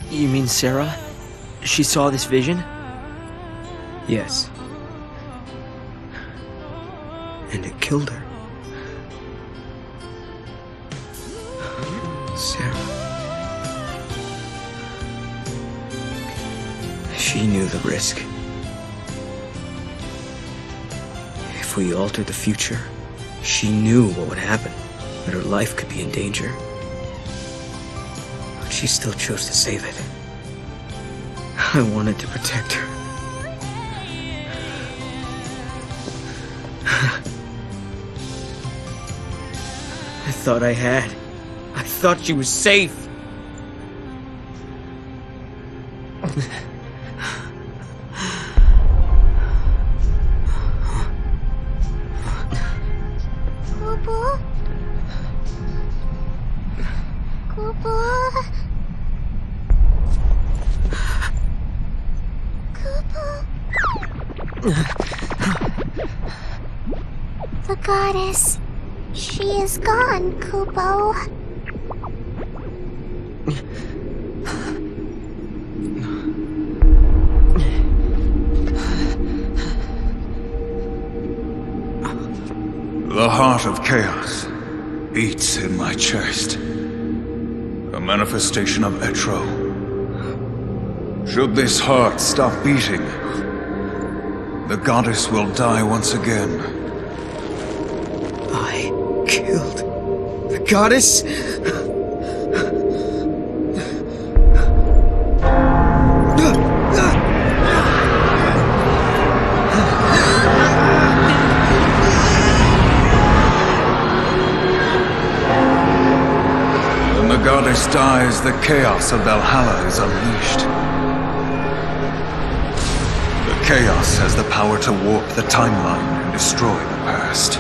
You mean Sarah? She saw this vision? Yes. And it killed her. Sarah. She knew the risk. If we altered the future, she knew what would happen, that her life could be in danger. But she still chose to save it. I wanted to protect her. I thought I had. I thought she was safe. Kupo? Kupo? The goddess. She is gone, Kupo. The heart of chaos beats in my chest. A manifestation of Etro. Should this heart stop beating, the goddess will die once again. I killed the goddess? When the goddess dies, the chaos of Valhalla is unleashed. The chaos has the power to warp the timeline and destroy the past.